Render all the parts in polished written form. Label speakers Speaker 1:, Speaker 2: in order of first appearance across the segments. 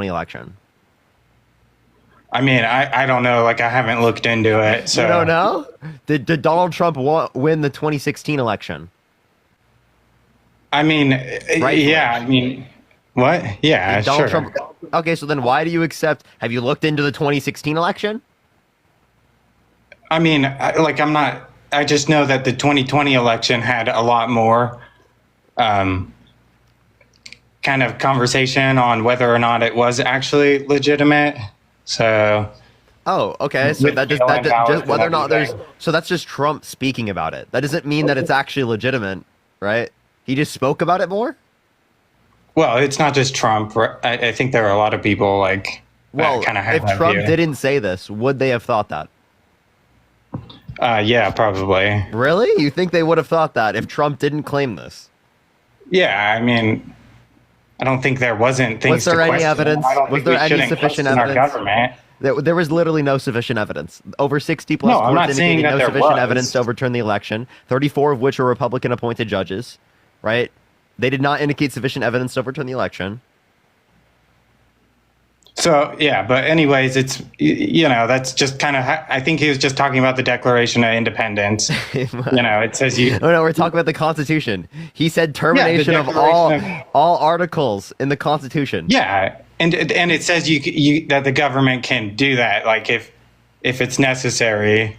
Speaker 1: election?
Speaker 2: I mean, I don't know. Like, I haven't looked into it. So
Speaker 1: You don't know? Did Donald Trump win the 2016 election?
Speaker 2: I mean,
Speaker 1: Right.
Speaker 2: yeah. I mean, what? Yeah,
Speaker 1: Did Donald
Speaker 2: sure.
Speaker 1: Trump? Okay, so then why do you accept? Have you looked into the 2016 election?
Speaker 2: I mean, I'm not. I just know that the 2020 election had a lot more kind of conversation on whether or not it was actually legitimate. So,
Speaker 1: Oh, okay. So
Speaker 2: with mail-in ballots
Speaker 1: just
Speaker 2: and
Speaker 1: whether or not there's
Speaker 2: everything.
Speaker 1: so that's just Trump speaking about it. That doesn't mean that it's actually legitimate, right? He just spoke about it more.
Speaker 2: Well, it's not just Trump. I think there are a lot of people like
Speaker 1: Well,
Speaker 2: kind of have
Speaker 1: if
Speaker 2: that
Speaker 1: Trump
Speaker 2: view.
Speaker 1: didn't say this, would they have thought that?
Speaker 2: Yeah, probably.
Speaker 1: Really? You think they would have thought that if Trump didn't claim this?
Speaker 2: Yeah, I mean, I don't think there wasn't things
Speaker 1: Was there
Speaker 2: to
Speaker 1: any
Speaker 2: question.
Speaker 1: evidence?
Speaker 2: I don't
Speaker 1: Was
Speaker 2: think
Speaker 1: there
Speaker 2: we
Speaker 1: any
Speaker 2: shouldn't
Speaker 1: sufficient
Speaker 2: question our
Speaker 1: evidence?
Speaker 2: government.
Speaker 1: There was literally no sufficient evidence. Over 60 plus
Speaker 2: No, I'm
Speaker 1: courts
Speaker 2: not saying
Speaker 1: indicated
Speaker 2: that
Speaker 1: no
Speaker 2: there
Speaker 1: sufficient
Speaker 2: was.
Speaker 1: evidence to overturn the election, 34 of which are Republican appointed judges, right? They did not indicate sufficient evidence to overturn the election.
Speaker 2: So yeah, but anyways, it's that's just kind of. I think he was just talking about the Declaration of Independence. It says you.
Speaker 1: Oh no, we're talking about the Constitution. He said termination of all articles in the Constitution.
Speaker 2: Yeah, and it says you that the government can do that, like if it's necessary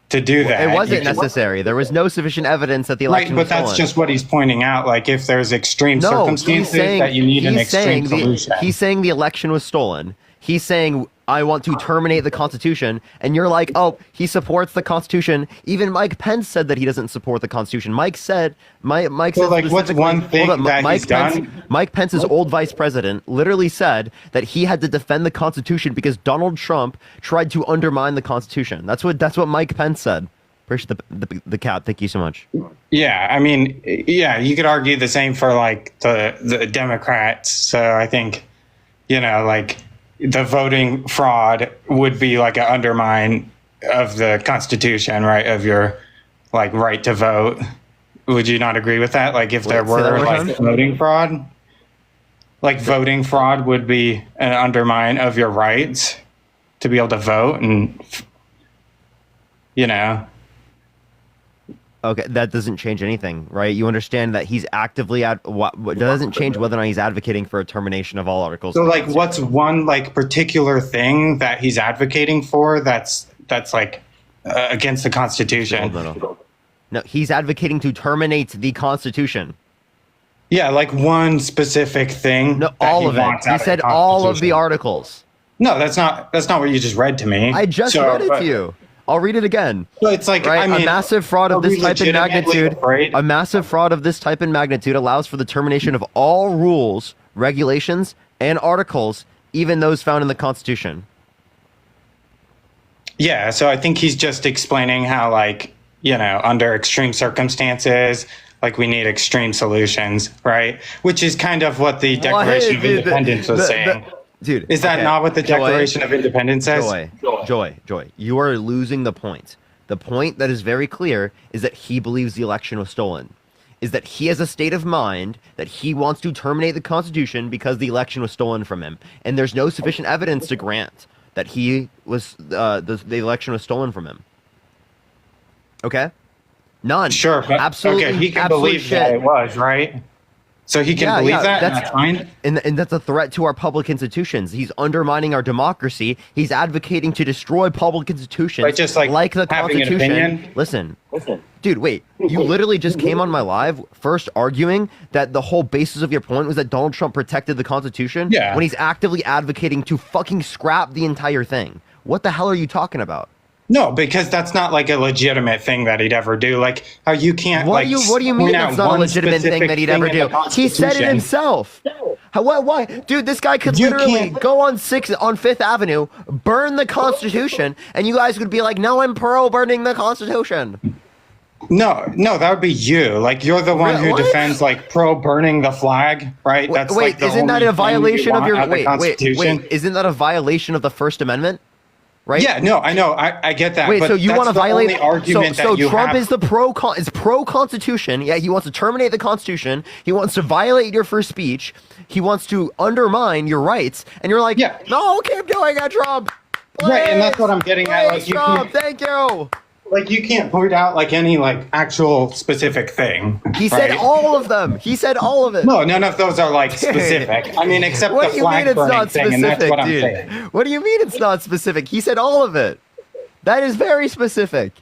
Speaker 2: to do that.
Speaker 1: It wasn't necessary. There was no sufficient evidence that the election
Speaker 2: Right,
Speaker 1: was
Speaker 2: but that's
Speaker 1: stolen.
Speaker 2: just what he's pointing out. Like if there's extreme
Speaker 1: No,
Speaker 2: circumstances that you need an extreme solution.
Speaker 1: He's saying the election was stolen. He's saying I want to terminate the Constitution, and you're like, oh, he supports the Constitution. Even Mike Pence said that he doesn't support the Constitution. Mike said, Mike
Speaker 2: So,
Speaker 1: said,
Speaker 2: like, what's
Speaker 1: specifically-
Speaker 2: one thing
Speaker 1: hold up,
Speaker 2: that
Speaker 1: Mike
Speaker 2: he's
Speaker 1: Pence,
Speaker 2: done?
Speaker 1: Mike Pence's old vice president literally said that he had to defend the Constitution because Donald Trump tried to undermine the Constitution. That's what Mike Pence said. Appreciate the cap. Thank you so much.
Speaker 2: Yeah, I mean, yeah, you could argue the same for like the Democrats. So I think, like the voting fraud would be like an undermine of the Constitution, right? Of your like right to vote. Would you not agree with that? Like if there
Speaker 1: Say that
Speaker 2: were
Speaker 1: one more
Speaker 2: like
Speaker 1: time?
Speaker 2: voting fraud, like voting fraud would be an undermine of your rights to be able to vote and,
Speaker 1: Okay, that doesn't change anything, right? You understand that he's actively what doesn't change whether or not he's advocating for a termination of all articles.
Speaker 2: So like what's one like particular thing that he's advocating for that's like against the Constitution?
Speaker 1: No, he's advocating to terminate the Constitution.
Speaker 2: Yeah, like one specific thing.
Speaker 1: No,
Speaker 2: that
Speaker 1: all of it.
Speaker 2: wants
Speaker 1: He
Speaker 2: out
Speaker 1: said
Speaker 2: the
Speaker 1: all of the
Speaker 2: Constitution.
Speaker 1: articles.
Speaker 2: No, that's not what you just read to me.
Speaker 1: I just read it to you. I'll read it again.
Speaker 2: So it's like,
Speaker 1: Right?
Speaker 2: I mean,
Speaker 1: a massive fraud
Speaker 2: are
Speaker 1: of this
Speaker 2: we
Speaker 1: type and
Speaker 2: legitimately
Speaker 1: magnitude.
Speaker 2: afraid?
Speaker 1: A massive fraud of this type and magnitude allows for the termination of all rules, regulations, and articles, even those found in the Constitution.
Speaker 2: Yeah, so I think he's just explaining how, like, under extreme circumstances, like we need extreme solutions, right? Which is kind of what the Declaration of Independence was saying.
Speaker 1: Dude,
Speaker 2: Is that
Speaker 1: okay.
Speaker 2: not what the Declaration of Independence says?
Speaker 1: Joy, you are losing the point. The point that is very clear is that he believes the election was stolen. Is that he has a state of mind that he wants to terminate the Constitution because the election was stolen from him. And there's no sufficient evidence to grant that the election was stolen from him. Okay? None.
Speaker 2: Sure, but
Speaker 1: absolutely,
Speaker 2: okay, he can
Speaker 1: absolute
Speaker 2: believe
Speaker 1: shit.
Speaker 2: that it was, right? So he can believe that, and that's fine?
Speaker 1: And that's a threat to our public institutions. He's undermining our democracy. He's advocating to destroy public institutions,
Speaker 2: Right, just like
Speaker 1: the
Speaker 2: having an
Speaker 1: Constitution.
Speaker 2: opinion?
Speaker 1: Listen, dude, wait. You literally just came on my live first arguing that the whole basis of your point was that Donald Trump protected the Constitution
Speaker 2: Yeah.
Speaker 1: when he's actively advocating to fucking scrap the entire thing. What the hell are you talking about?
Speaker 2: No, because that's not like a legitimate thing that he'd ever do. Like how you can't.
Speaker 1: What do you mean
Speaker 2: point
Speaker 1: that's
Speaker 2: out
Speaker 1: not a
Speaker 2: one
Speaker 1: legitimate thing
Speaker 2: specific
Speaker 1: that he'd
Speaker 2: thing
Speaker 1: ever
Speaker 2: in the
Speaker 1: do? He said it
Speaker 2: Constitution.
Speaker 1: himself. Why? Dude, this guy could
Speaker 2: You
Speaker 1: literally
Speaker 2: can't-
Speaker 1: go on Fifth Avenue, burn the Constitution, and you guys would be like, "No, I'm pro burning the Constitution."
Speaker 2: No, that would be you. Like you're the one who
Speaker 1: What?
Speaker 2: defends like pro burning the flag, right? That's
Speaker 1: Wait,
Speaker 2: like the
Speaker 1: isn't that
Speaker 2: only
Speaker 1: a
Speaker 2: thing you
Speaker 1: violation of
Speaker 2: want
Speaker 1: your
Speaker 2: out of the Constitution.
Speaker 1: Isn't that a violation of the First Amendment? right?
Speaker 2: Yeah, no, I know, I get that.
Speaker 1: Wait,
Speaker 2: but
Speaker 1: so you
Speaker 2: that's
Speaker 1: want to
Speaker 2: the
Speaker 1: violate?
Speaker 2: only argument
Speaker 1: So
Speaker 2: that you
Speaker 1: Trump
Speaker 2: have.
Speaker 1: is pro Constitution. Yeah, he wants to terminate the Constitution. He wants to violate your free speech. He wants to undermine your rights. And you're like,
Speaker 2: Yeah.
Speaker 1: no, keep doing it, Trump. Please,
Speaker 2: Right, and that's what I'm getting at.
Speaker 1: please, Trump, thank you.
Speaker 2: You can't point out like any like actual specific thing.
Speaker 1: He said
Speaker 2: right?
Speaker 1: all of them. He said all of it.
Speaker 2: No, none of those are like specific. I mean, except
Speaker 1: What
Speaker 2: the
Speaker 1: do you mean
Speaker 2: flag
Speaker 1: it's
Speaker 2: burning
Speaker 1: not
Speaker 2: thing, and that's
Speaker 1: specific,
Speaker 2: what I'm
Speaker 1: dude?
Speaker 2: saying.
Speaker 1: What do you mean it's not specific? He said all of it. That is very specific.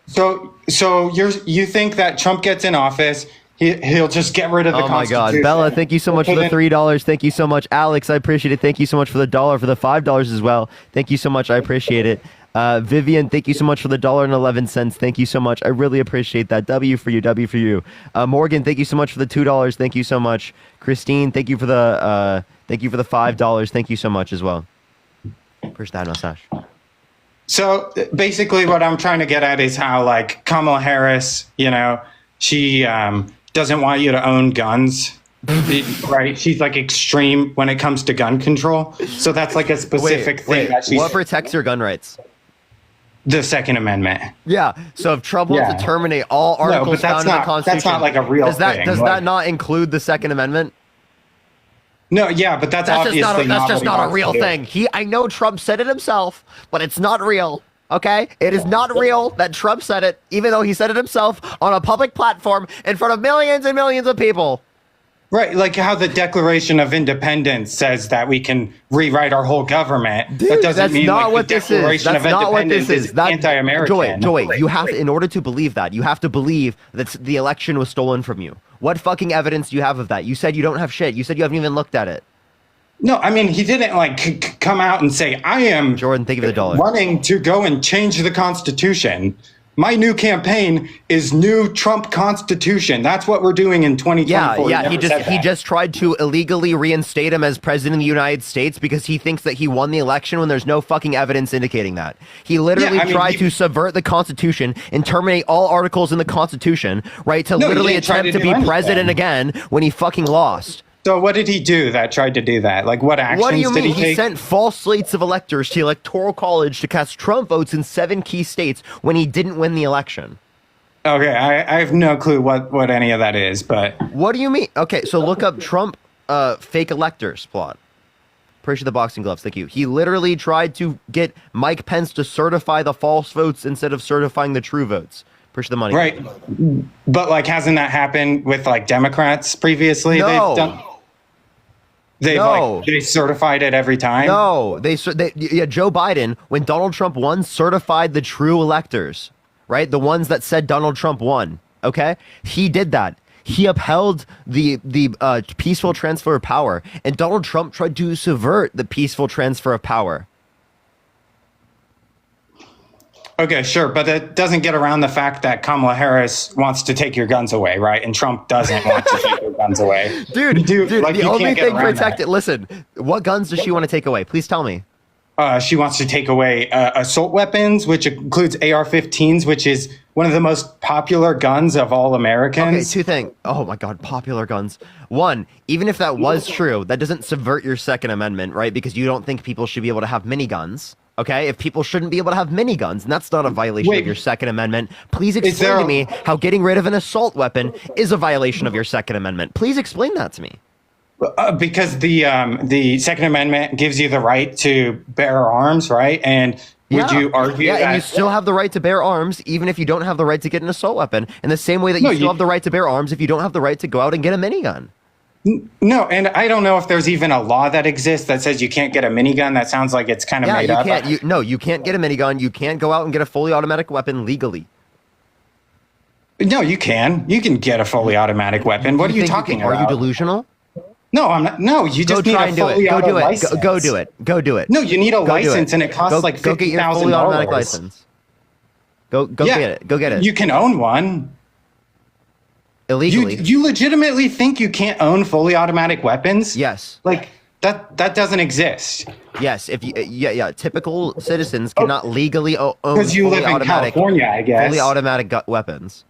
Speaker 2: So you think that Trump gets in office, he'll just get rid of the
Speaker 1: Oh my
Speaker 2: Constitution?
Speaker 1: God, Bella, thank you so much for the $3. Thank you so much, Alex. I appreciate it. Thank you so much for the $1 for the $5 as well. Thank you so much. I appreciate it. Vivian, thank you so much for the $1.11. Thank you so much. I really appreciate that. W for you. W for you. Morgan, thank you so much for the $2. Thank you so much. Christine, thank you for the $5. Thank you so much as well. Appreciate that, mustache.
Speaker 2: So basically, what I'm trying to get at is how like Kamala Harris, she doesn't want you to own guns. Right, she's like extreme when it comes to gun control. So that's like a specific thing that she's.
Speaker 1: What protects your gun rights?
Speaker 2: The Second Amendment.
Speaker 1: Yeah. So if Trump wants to terminate all articles found in the Constitution,
Speaker 2: that's not like a real thing.
Speaker 1: Does that not include the Second Amendment?
Speaker 2: No, yeah, but that's obviously
Speaker 1: that's just not a real thing. I know Trump said it himself, but it's not real. Okay? It is not real that Trump said it, even though he said it himself on a public platform in front of millions and millions of people.
Speaker 2: Right, like how the Declaration of Independence says that we can rewrite our whole government.
Speaker 1: Dude,
Speaker 2: that doesn't
Speaker 1: that's
Speaker 2: mean
Speaker 1: not
Speaker 2: like
Speaker 1: what
Speaker 2: the
Speaker 1: this is.
Speaker 2: Declaration
Speaker 1: That's
Speaker 2: of
Speaker 1: not what
Speaker 2: Independence
Speaker 1: this is.
Speaker 2: is anti-American.
Speaker 1: Joy, you have to, in order to believe that, you have to believe that the election was stolen from you. What fucking evidence do you have of that? You said you don't have shit. You said you haven't even looked at it.
Speaker 2: No, I mean, he didn't like come out and say, I am
Speaker 1: Jordan, thank you for the $1.
Speaker 2: Running to go and change the Constitution. My new campaign is new Trump Constitution. That's what we're doing in 2024.
Speaker 1: Yeah, he just tried to illegally reinstate him as president of the United States because he thinks that he won the election when there's no fucking evidence indicating that. He literally tried to subvert the Constitution and terminate all articles in the Constitution, right, to literally attempt to be president again when he fucking lost.
Speaker 2: So what did he do that tried to do that? Like what actions
Speaker 1: did he take? What do you mean? He sent false slates of electors to the Electoral College to cast Trump votes in 7 key states when he didn't win the election.
Speaker 2: Okay, I have no clue what any of that is, but...
Speaker 1: What do you mean? Okay, so look up Trump fake electors plot. Appreciate the boxing gloves, thank you. He literally tried to get Mike Pence to certify the false votes instead of certifying the true votes. Appreciate the money.
Speaker 2: Right, but like hasn't that happened with like Democrats previously?
Speaker 1: No.
Speaker 2: They certified it every time.
Speaker 1: No, Joe Biden, when Donald Trump won, certified the true electors, right? The ones that said Donald Trump won. Okay, he did that. He upheld the peaceful transfer of power, and Donald Trump tried to subvert the peaceful transfer of power.
Speaker 2: Okay, sure, but that doesn't get around the fact that Kamala Harris wants to take your guns away, right? And Trump doesn't want to take your guns away.
Speaker 1: Dude, the only thing protected. Listen, what guns does she want to take away? Please tell me.
Speaker 2: She wants to take away assault weapons, which includes AR-15s, which is one of the most popular guns of all Americans.
Speaker 1: Okay, 2 things. Oh my God, popular guns. 1, even if that was true, that doesn't subvert your Second Amendment, right? Because you don't think people should be able to have miniguns. Okay, if people shouldn't be able to have miniguns, and that's not a violation of your Second Amendment, please explain to me how getting rid of an assault weapon is a violation of your Second Amendment. Please explain that to me.
Speaker 2: Because the Second Amendment gives you the right to bear arms, right? And would you argue that...
Speaker 1: and you still have the right to bear arms, even if you don't have the right to get an assault weapon, in the same way that you still have the right to bear arms if you don't have the right to go out and get a minigun.
Speaker 2: No, and I don't know if there's even a law that exists that says you can't get a minigun. That sounds like it's kind of made up.
Speaker 1: You can't get a minigun. You can't go out and get a fully automatic weapon legally.
Speaker 2: No, you can. You can get a fully automatic weapon. What are you talking about?
Speaker 1: Are you delusional?
Speaker 2: No, I'm not. No, you just need a fully automatic license.
Speaker 1: Go do it. Go do it.
Speaker 2: No, you need a license, and it costs like $50,000.
Speaker 1: Go get your fully automatic license. Go get it. Go get it.
Speaker 2: You can own one.
Speaker 1: Illegally.
Speaker 2: You legitimately think you can't own fully automatic weapons?
Speaker 1: Yes.
Speaker 2: Like that doesn't exist.
Speaker 1: Yes. If you, typical citizens cannot legally own
Speaker 2: because you live in California, I guess.
Speaker 1: Fully automatic weapons.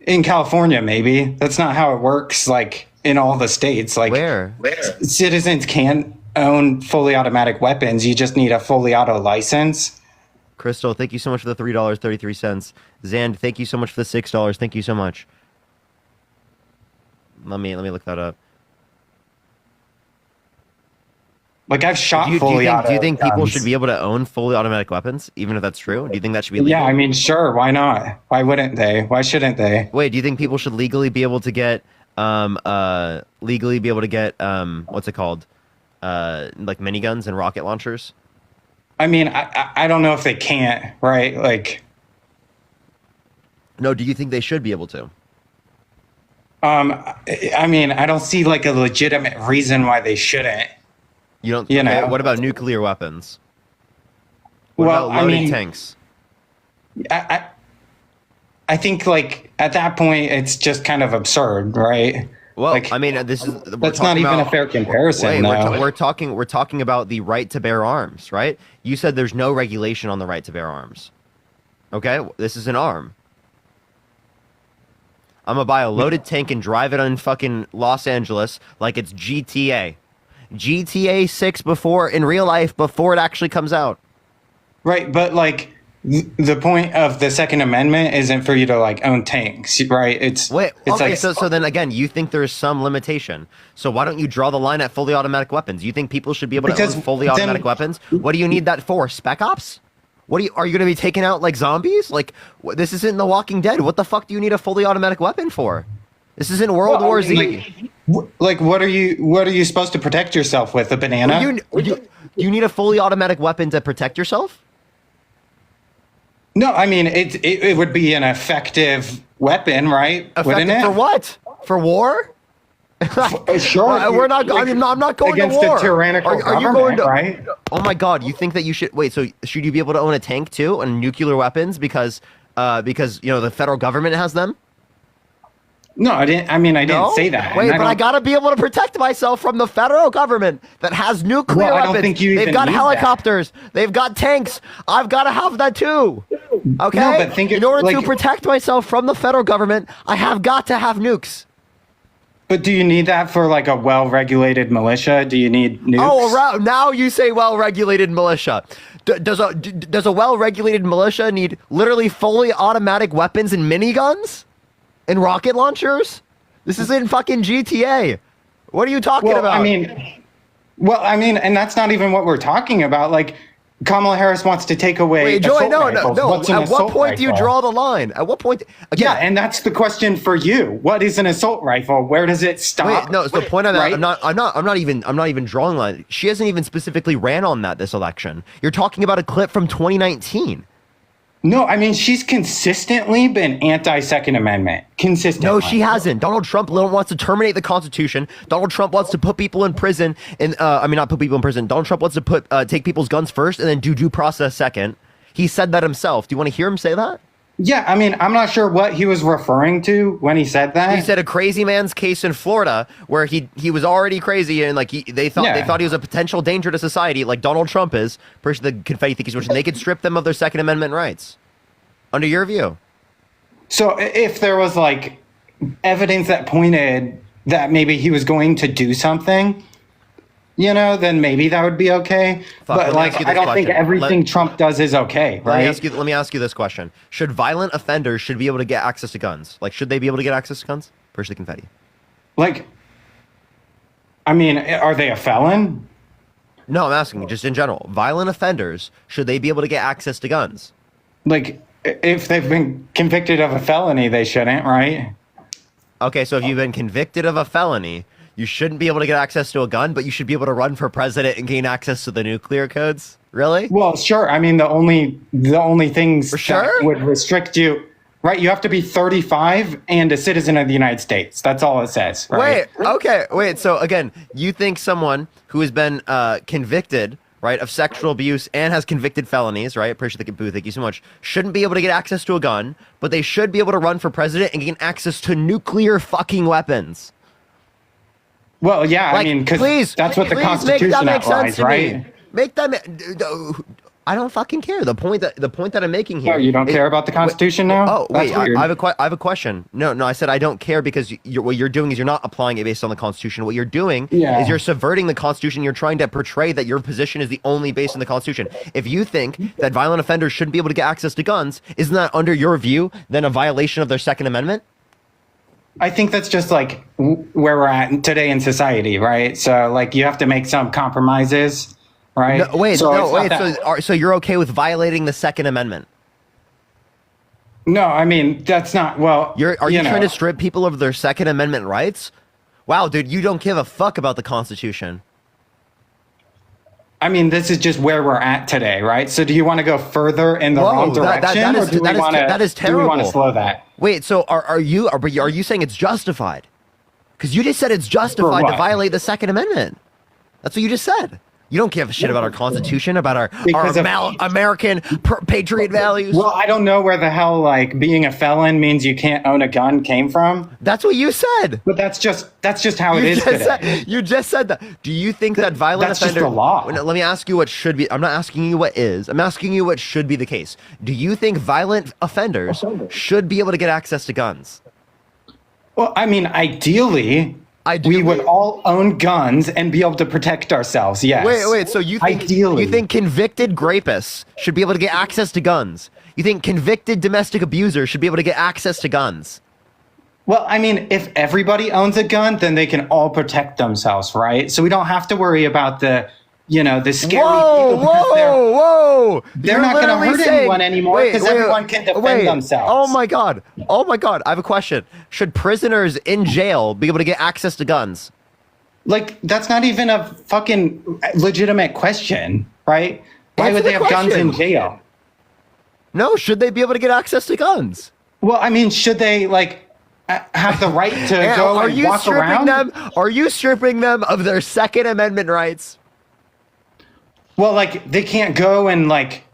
Speaker 2: In California, maybe that's not how it works. Like in all the states, like
Speaker 1: where
Speaker 2: citizens can own fully automatic weapons. You just need a fully auto license.
Speaker 1: Crystal, thank you so much for the $3.33. Zand, thank you so much for the $6. Thank you so much. Let me look that up.
Speaker 2: Like I've shot
Speaker 1: Do you
Speaker 2: fully
Speaker 1: think people
Speaker 2: guns.
Speaker 1: should be able to own fully automatic weapons, even if that's true? Do you think that should be legal?
Speaker 2: Yeah, I mean, sure. Why not? Why wouldn't they? Why shouldn't they?
Speaker 1: Wait, do you think people should legally be able to get what's it called? Like miniguns and rocket launchers?
Speaker 2: I mean, I don't know if they can't, right? Like,
Speaker 1: No, do you think they should be able to?
Speaker 2: I mean, I don't see like a legitimate reason why they shouldn't.
Speaker 1: You don't.
Speaker 2: You
Speaker 1: Okay,
Speaker 2: know.
Speaker 1: what about nuclear weapons? What
Speaker 2: Well,
Speaker 1: about loaded tanks?
Speaker 2: I think like at that point it's just kind of absurd, right?
Speaker 1: Well,
Speaker 2: like,
Speaker 1: I mean, this is
Speaker 2: that's not even a fair comparison.
Speaker 1: Wait,
Speaker 2: no.
Speaker 1: we're talking about the right to bear arms, right? You said there's no regulation on the right to bear arms. Okay, this is an arm. I'm gonna buy a loaded tank and drive it on fucking Los Angeles like it's GTA. GTA 6 before in real life before it actually comes out.
Speaker 2: Right, but like the point of the Second Amendment isn't for you to like own tanks, right? It's
Speaker 1: Wait,
Speaker 2: it's
Speaker 1: okay,
Speaker 2: like
Speaker 1: so then again, you think there's some limitation. So why don't you draw the line at fully automatic weapons? You think people should be able to
Speaker 2: Because
Speaker 1: own fully
Speaker 2: then-
Speaker 1: automatic weapons? What do you need that for? Spec Ops? Are you going to be taking out like zombies? Like this isn't The Walking Dead. What the fuck do you need a fully automatic weapon for? This isn't World War Z.
Speaker 2: like what are you supposed to protect yourself with? A banana?
Speaker 1: You need a fully automatic weapon to protect yourself?
Speaker 2: No, I mean it would be an effective weapon, right? Wouldn't
Speaker 1: Effective
Speaker 2: it?
Speaker 1: for what? For war?
Speaker 2: Sure.
Speaker 1: We're not.
Speaker 2: Like,
Speaker 1: I'm not going
Speaker 2: against
Speaker 1: to war.
Speaker 2: a tyrannical
Speaker 1: Are you
Speaker 2: government,
Speaker 1: going to?
Speaker 2: right?
Speaker 1: Oh my God! You think that you should wait? So should you be able to own a tank too and nuclear weapons because you know the federal government has them?
Speaker 2: No, I didn't. I mean, I didn't say that.
Speaker 1: Wait,
Speaker 2: And
Speaker 1: but I
Speaker 2: don't-
Speaker 1: gotta be able to protect myself from the federal government that has nuclear
Speaker 2: Well, I don't
Speaker 1: weapons.
Speaker 2: think you
Speaker 1: They've
Speaker 2: even
Speaker 1: got
Speaker 2: need that.
Speaker 1: helicopters. They've got tanks. I've got to have that too. Okay.
Speaker 2: No, but think
Speaker 1: in order to
Speaker 2: like-
Speaker 1: protect myself from the federal government, I have got to have nukes.
Speaker 2: But do you need that for like a well-regulated militia? Do you need nukes?
Speaker 1: Oh, now you say well-regulated militia. Does a well-regulated militia need literally fully automatic weapons and miniguns and rocket launchers? This is in fucking GTA. What are you talking
Speaker 2: well,
Speaker 1: about?
Speaker 2: I mean, and that's not even what we're talking about. Like, Kamala Harris wants to take away.
Speaker 1: Wait, Joey,
Speaker 2: assault
Speaker 1: no.
Speaker 2: rifles. What's an
Speaker 1: At what
Speaker 2: assault
Speaker 1: point do you
Speaker 2: rifle?
Speaker 1: draw the line? At what point? Again,
Speaker 2: Yeah, and that's the question for you. What is an assault rifle? Where does it stop?
Speaker 1: wait, no. So the point of that,
Speaker 2: right?
Speaker 1: I'm not even drawing a line. She hasn't even specifically ran on that this election. You're talking about a clip from 2019.
Speaker 2: No, I mean she's consistently been anti-Second Amendment. Consistently.
Speaker 1: No, she hasn't. Donald Trump wants to terminate the Constitution. Donald Trump wants to put people in prison. And not put people in prison. Donald Trump wants to take people's guns first and then do due process second. He said that himself. Do you want to hear him say that?
Speaker 2: Yeah, I mean, I'm not sure what he was referring to when he said that.
Speaker 1: He said a crazy man's case in Florida where he was already crazy and like they thought he was a potential danger to society like Donald Trump is. Person the confetti thinkies, which they could strip them of their Second Amendment rights. Under your view.
Speaker 2: So if there was like evidence that pointed that maybe he was going to do something, you know, then maybe that would be okay.
Speaker 1: Fuck, let
Speaker 2: But
Speaker 1: me
Speaker 2: like,
Speaker 1: ask you
Speaker 2: I
Speaker 1: this
Speaker 2: don't think
Speaker 1: question.
Speaker 2: everything Trump does is okay, right?
Speaker 1: Let me ask you this question. Should violent offenders should be able to get access to guns? Like, should they be able to get access to guns? Push the confetti.
Speaker 2: Like, I mean, are they a felon?
Speaker 1: No, I'm asking just in general. Violent offenders, should they be able to get access to guns?
Speaker 2: Like, if they've been convicted of a felony, they shouldn't, right?
Speaker 1: Okay, so if you've been convicted of a felony, you shouldn't be able to get access to a gun, but you should be able to run for president and gain access to the nuclear codes? Really?
Speaker 2: Well, sure. I mean, the only things
Speaker 1: sure?
Speaker 2: that would restrict you, right? You have to be 35 and a citizen of the United States. That's all it says. Right?
Speaker 1: Wait. So again, you think someone who has been convicted, right, of sexual abuse and has convicted felonies, right? Appreciate the boo, thank you so much. Shouldn't be able to get access to a gun, but they should be able to run for president and gain access to nuclear fucking weapons.
Speaker 2: Well, yeah.
Speaker 1: Like,
Speaker 2: I mean, because
Speaker 1: please,
Speaker 2: that's what the
Speaker 1: please
Speaker 2: Constitution
Speaker 1: make that make
Speaker 2: outlines,
Speaker 1: sense to
Speaker 2: right?
Speaker 1: me. Make that. I don't fucking care. The point that I'm making here.
Speaker 2: Oh, you don't care about the Constitution now?
Speaker 1: Oh wait,
Speaker 2: That's weird.
Speaker 1: I have a question. No, I said I don't care because what you're doing is you're not applying it based on the Constitution. What you're doing
Speaker 2: Yeah.
Speaker 1: is you're subverting the Constitution. You're trying to portray that your position is the only based on the Constitution. If you think that violent offenders shouldn't be able to get access to guns, isn't that under your view then a violation of their Second Amendment?
Speaker 2: I think that's just like where we're at today in society, right? So like you have to make some compromises, right?
Speaker 1: No, wait,
Speaker 2: So
Speaker 1: no,
Speaker 2: it's
Speaker 1: wait.
Speaker 2: not that-
Speaker 1: So you're okay with violating the Second Amendment?
Speaker 2: No, I mean that's not well.
Speaker 1: Are you
Speaker 2: know,
Speaker 1: trying to strip people of their Second Amendment rights? Wow, dude, you don't give a fuck about the Constitution.
Speaker 2: I mean, this is just where we're at today, right? So do you want to go further in the wrong direction, or do we want to?
Speaker 1: that is
Speaker 2: Do we want to
Speaker 1: terrible.
Speaker 2: slow that?
Speaker 1: Wait, so are you saying it's justified? Because you just said it's justified to
Speaker 2: what?
Speaker 1: violate the Second Amendment. That's what you just said. You don't give a shit about our Constitution, about our
Speaker 2: Because of-
Speaker 1: American patriot values.
Speaker 2: Well, I don't know where the hell like being a felon means you can't own a gun came from,
Speaker 1: That's what you said.
Speaker 2: but that's just how it
Speaker 1: You
Speaker 2: is
Speaker 1: just
Speaker 2: today.
Speaker 1: you just said that. Do you think that violent
Speaker 2: that's just
Speaker 1: offender?
Speaker 2: the law.
Speaker 1: Well, no, let me ask you what should be. I'm not asking you what is. I'm asking you what should be the case. Do you think violent offenders should be able to get access to guns?
Speaker 2: Well, I mean, ideally, we would all own guns and be able to protect ourselves. Yes.
Speaker 1: Wait. So you think
Speaker 2: Ideally.
Speaker 1: you think convicted rapists should be able to get access to guns? You think convicted domestic abusers should be able to get access to guns?
Speaker 2: Well, I mean, if everybody owns a gun, then they can all protect themselves, right? So we don't have to worry about the scary
Speaker 1: Whoa,
Speaker 2: people because
Speaker 1: whoa!
Speaker 2: they're
Speaker 1: You're
Speaker 2: not going to
Speaker 1: literally
Speaker 2: hurt
Speaker 1: saying-
Speaker 2: anyone anymore
Speaker 1: Wait,
Speaker 2: because
Speaker 1: wait,
Speaker 2: everyone can defend
Speaker 1: wait.
Speaker 2: themselves.
Speaker 1: Oh my god! I have a question. Should prisoners in jail be able to get access to guns?
Speaker 2: Like, that's not even a fucking legitimate question, right? Why
Speaker 1: Answer
Speaker 2: would they
Speaker 1: the
Speaker 2: have guns
Speaker 1: question.
Speaker 2: in jail?
Speaker 1: No, should they be able to get access to guns?
Speaker 2: Well, I mean, should they like have the right to go
Speaker 1: Are
Speaker 2: and
Speaker 1: you
Speaker 2: walk
Speaker 1: stripping
Speaker 2: around?
Speaker 1: them? Are you stripping them of their Second Amendment rights?
Speaker 2: Well, like they can't go and like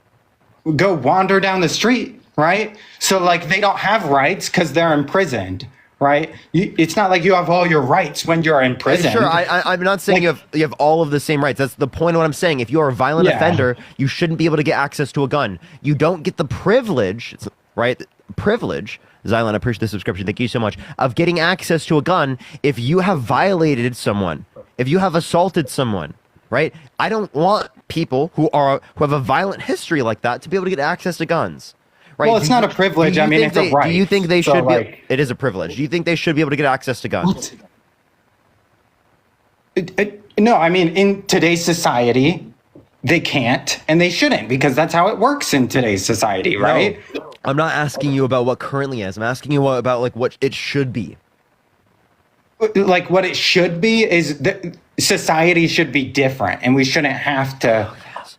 Speaker 2: go wander down the street, right? So like they don't have rights because they're imprisoned, right? It's not like you have all your rights when you're in prison.
Speaker 1: Sure, I'm not saying
Speaker 2: Like-
Speaker 1: you have all of the same rights. That's the point of what I'm saying. If you are a violent
Speaker 2: Yeah.
Speaker 1: offender, you shouldn't be able to get access to a gun. You don't get the privilege, right? Privilege, Xylan, I appreciate the subscription. Thank you so much. Of getting access to a gun if you have violated someone, if you have assaulted someone, right? I don't want people who have a violent history like that to be able to get access to guns. Right?
Speaker 2: Well, it's not a privilege. I mean, it's a right.
Speaker 1: Do you think they
Speaker 2: So,
Speaker 1: should be?
Speaker 2: like-
Speaker 1: It is a privilege. Do you think they should be able to get access to guns?
Speaker 2: No, I mean, in today's society, they can't and they shouldn't because that's how it works in today's society, right?
Speaker 1: No, I'm not asking you about what currently is. I'm asking you about like what it should be.
Speaker 2: Like what it should be is that society should be different and we shouldn't have to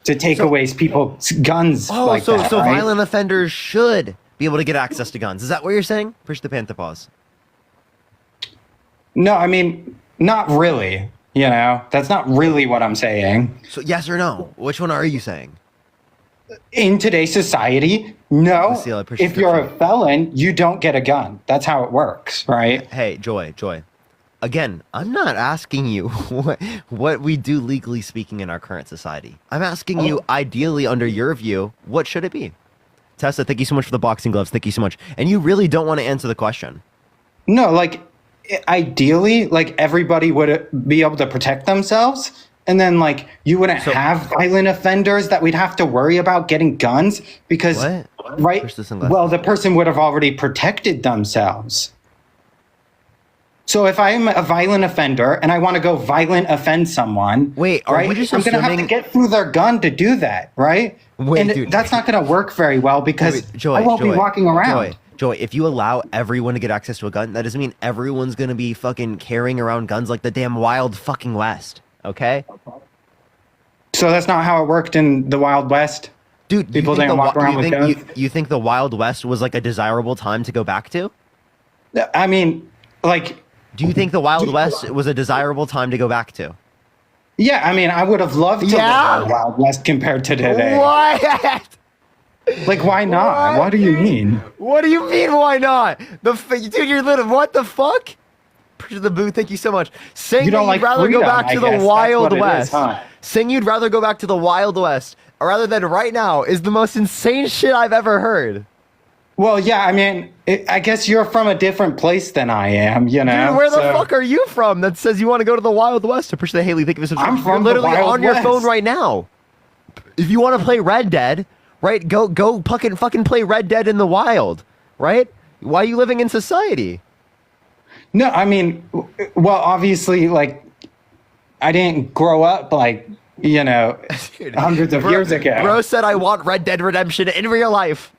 Speaker 2: take away people's guns like
Speaker 1: so
Speaker 2: that,
Speaker 1: so
Speaker 2: right?
Speaker 1: violent offenders should be able to get access to guns. Is that what you're saying? Push the panther pause.
Speaker 2: No, I mean, not really. You know, that's not really what I'm saying.
Speaker 1: So yes or no? Which one are you saying?
Speaker 2: In today's society, no.
Speaker 1: Let's see, I'll push
Speaker 2: If
Speaker 1: the
Speaker 2: you're a
Speaker 1: picture.
Speaker 2: felon, you don't get a gun. That's how it works, right?
Speaker 1: Hey, Joy. Again, I'm not asking you what we do legally speaking in our current society. I'm asking you, ideally, under your view, what should it be? Tessa, thank you so much for the boxing gloves. Thank you so much. And you really don't want to answer the question.
Speaker 2: No, like ideally, like everybody would be able to protect themselves. And then like you wouldn't have violent offenders that we'd have to worry about getting guns because
Speaker 1: What?
Speaker 2: right?
Speaker 1: Push the sunglasses.
Speaker 2: Well, the person would have already protected themselves. So if I'm a violent offender and I want to go violent offend someone,
Speaker 1: Wait, are
Speaker 2: right,
Speaker 1: we just
Speaker 2: I'm going to have to
Speaker 1: assuming-
Speaker 2: get through their gun to do that, right?
Speaker 1: Wait,
Speaker 2: and
Speaker 1: dude.
Speaker 2: that's not going to work very well because
Speaker 1: Wait, Joy,
Speaker 2: I won't be walking around.
Speaker 1: Joy, if you allow everyone to get access to a gun, that doesn't mean everyone's gonna be fucking carrying around guns like the damn wild fucking west. Okay?
Speaker 2: So that's not how it worked in the Wild West.
Speaker 1: Dude,
Speaker 2: People didn't walk around with guns?
Speaker 1: you think the Wild West was like a desirable time to go back to?
Speaker 2: I mean, like,
Speaker 1: Do you think the Wild West was a desirable time to go back to?
Speaker 2: yeah, I mean, I would have loved to
Speaker 1: Yeah?
Speaker 2: live in the Wild West compared to today.
Speaker 1: What?
Speaker 2: Like, why not? What do you mean?
Speaker 1: What do you mean? Why not? Dude, you're little. What the fuck? Appreciate the booth. Thank you so much. Saying
Speaker 2: You don't
Speaker 1: that you'd
Speaker 2: like
Speaker 1: rather go
Speaker 2: freedom,
Speaker 1: back
Speaker 2: I
Speaker 1: to
Speaker 2: guess.
Speaker 1: the
Speaker 2: That's
Speaker 1: Wild
Speaker 2: what it is,
Speaker 1: West.
Speaker 2: huh?
Speaker 1: Saying you'd rather go back to the Wild West rather than right now is the most insane shit I've ever heard.
Speaker 2: Well, yeah, I mean, I guess you're from a different place than I am, you know?
Speaker 1: Dude, where the fuck are you from that says you want to go to the Wild West? I appreciate Haley. Thank you for subscribing.
Speaker 2: I'm from
Speaker 1: You're literally
Speaker 2: the Wild
Speaker 1: on your
Speaker 2: West.
Speaker 1: phone right now. If you want to play Red Dead, right? Go fucking play Red Dead in the wild, right? Why are you living in society?
Speaker 2: No, I mean, well, obviously, like, I didn't grow up, like, you know, hundreds of years ago.
Speaker 1: Bro said I want Red Dead Redemption in real life.